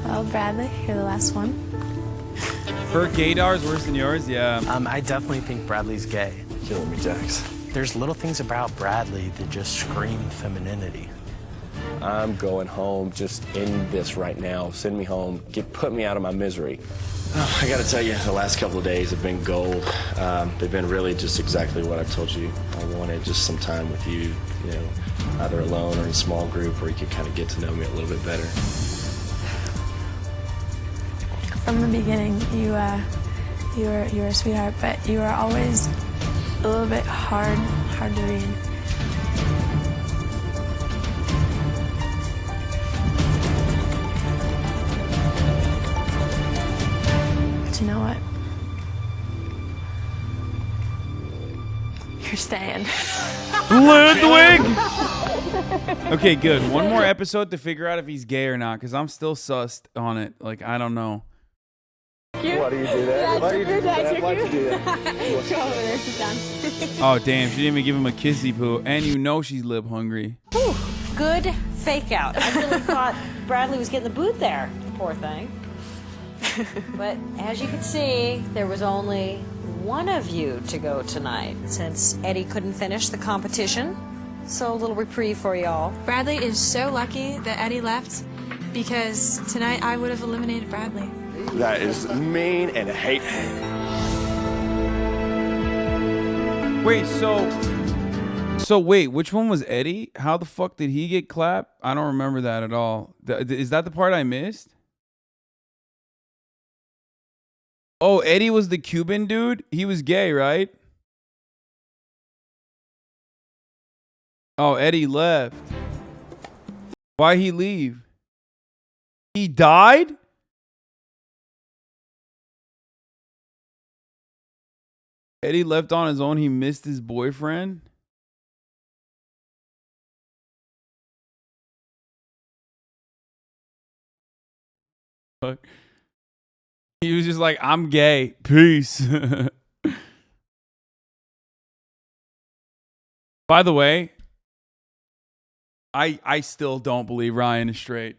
Well, Bradley, you're the last one. Her gaydar is worse than yours? Yeah. I definitely think Bradley's gay. Killing me, Jax. There's little things about Bradley that just scream femininity. I'm going home. Just end this right now. Send me home. Put me out of my misery. Oh, I got to tell you, the last couple of days have been gold. They've been really just exactly what I told you I wanted. Just some time with you, you know, either alone or in a small group where you could kind of get to know me a little bit better. From the beginning, you were a sweetheart, but you were always a little bit hard to read. But you know what? You're staying. Ludwig! Okay, good. One more episode to figure out if he's gay or not, because I'm still sussed on it. Like, I don't know. Why do you do that? Why do you do that? Why do you do that? Go over there, sit down. Oh, damn. She didn't even give him a kissy poo. And you know she's lip hungry. Whew, good fake out. I really thought Bradley was getting the boot there. Poor thing. But as you can see, there was only one of you to go tonight since Eddie couldn't finish the competition. So a little reprieve for y'all. Bradley is so lucky that Eddie left because tonight I would have eliminated Bradley. That is mean and hateful. Wait, so wait, which one was Eddie? How the fuck did he get clapped? I don't remember that at all. Is that the part I missed? Oh, Eddie was the Cuban dude? He was gay, right? Oh, Eddie left. Why'd he leave? He died? Eddie left on his own. He missed his boyfriend. Fuck. He was just like, I'm gay. Peace. By the way, I still don't believe Ryan is straight.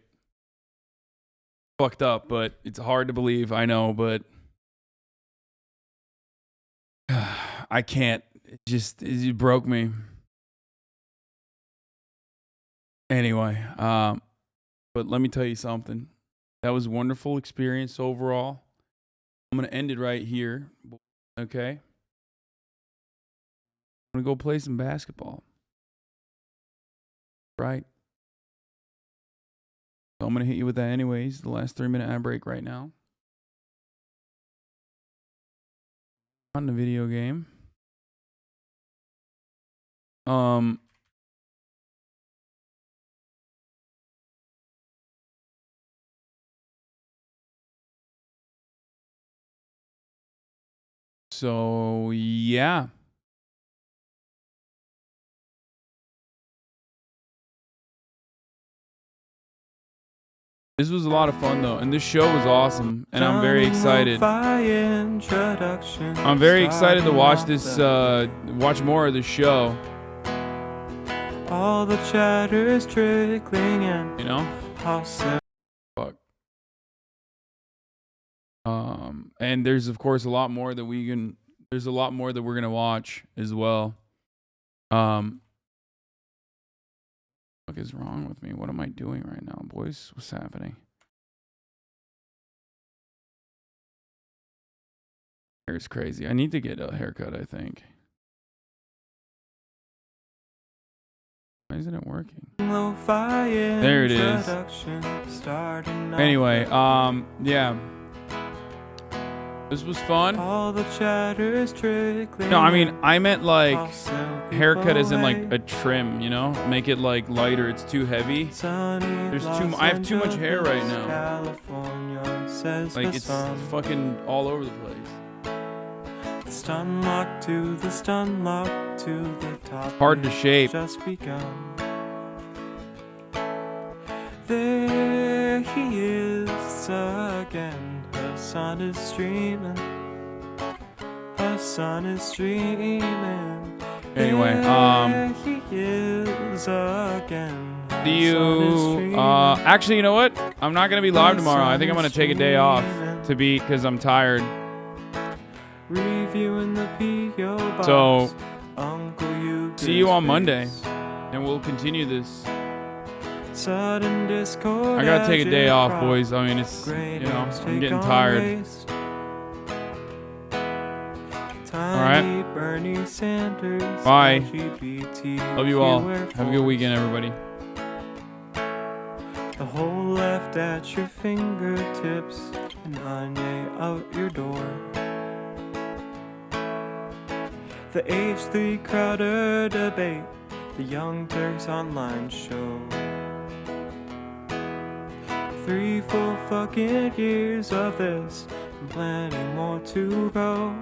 Fucked up, but it's hard to believe. I know, but I can't. It broke me. Anyway, but let me tell you something. That was a wonderful experience overall. I'm going to end it right here. Okay? I'm going to go play some basketball. Right? So I'm going to hit you with that anyways. The last 3-minute ad break right now. On the video game. So, yeah. This was a lot of fun, though, and this show was awesome, and I'm very excited. I'm very excited to watch this, watch more of the show. All the chatter is trickling in. You know? Fuck. And there's of course a lot more that there's a lot more that we're gonna watch as well. What is wrong with me? What am I doing right now, boys? What's happening? Hair's crazy. I need to get a haircut, I think. Why isn't it working? There it is. Anyway, yeah. This was fun. All the chatter is trickling. No, I mean, I meant like haircut as in like a trim, you know? Make it like lighter. It's too heavy. I have too much hair right now. Like it's fucking all over the place. Stun lock to the stun lock to the top. Hard to shape. Just begun. There he is again. Her sun is streaming. Her sun is streaming. Anyway, there he is again. Do you actually, you know what? I'm not gonna be live tomorrow. I think I'm gonna take a day off because I'm tired. Reviewing the P.O. box. So see you on Monday, and we'll continue this. Sudden discord. I gotta take a day off, agitprop. boys. I mean, it's, Gray you know, names I'm take getting on tired. race. Alright. Bernie Sanders, Bye. LGBT, Love you all. fewer Have a good weekend, everybody. The whole left at your fingertips, and Anya out your door. The H3 Crowder debate, the Young Turks online show. 3 full fucking years of this, and plenty more to go.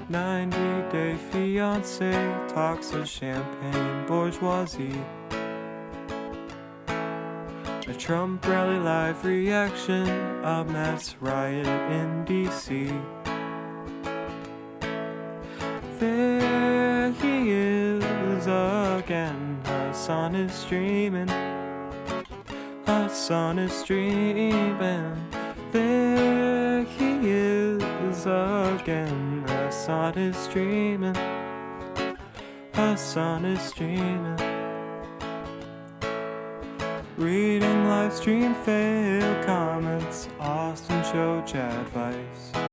90-day fiance talks of champagne bourgeoisie. A Trump rally live reaction, a mass riot in DC. There he is again, Hasan is streaming. Hasan is streaming. There he is again, Hasan is streaming. Hasan is streaming. Reading live stream fail comments, Austin show chat advice.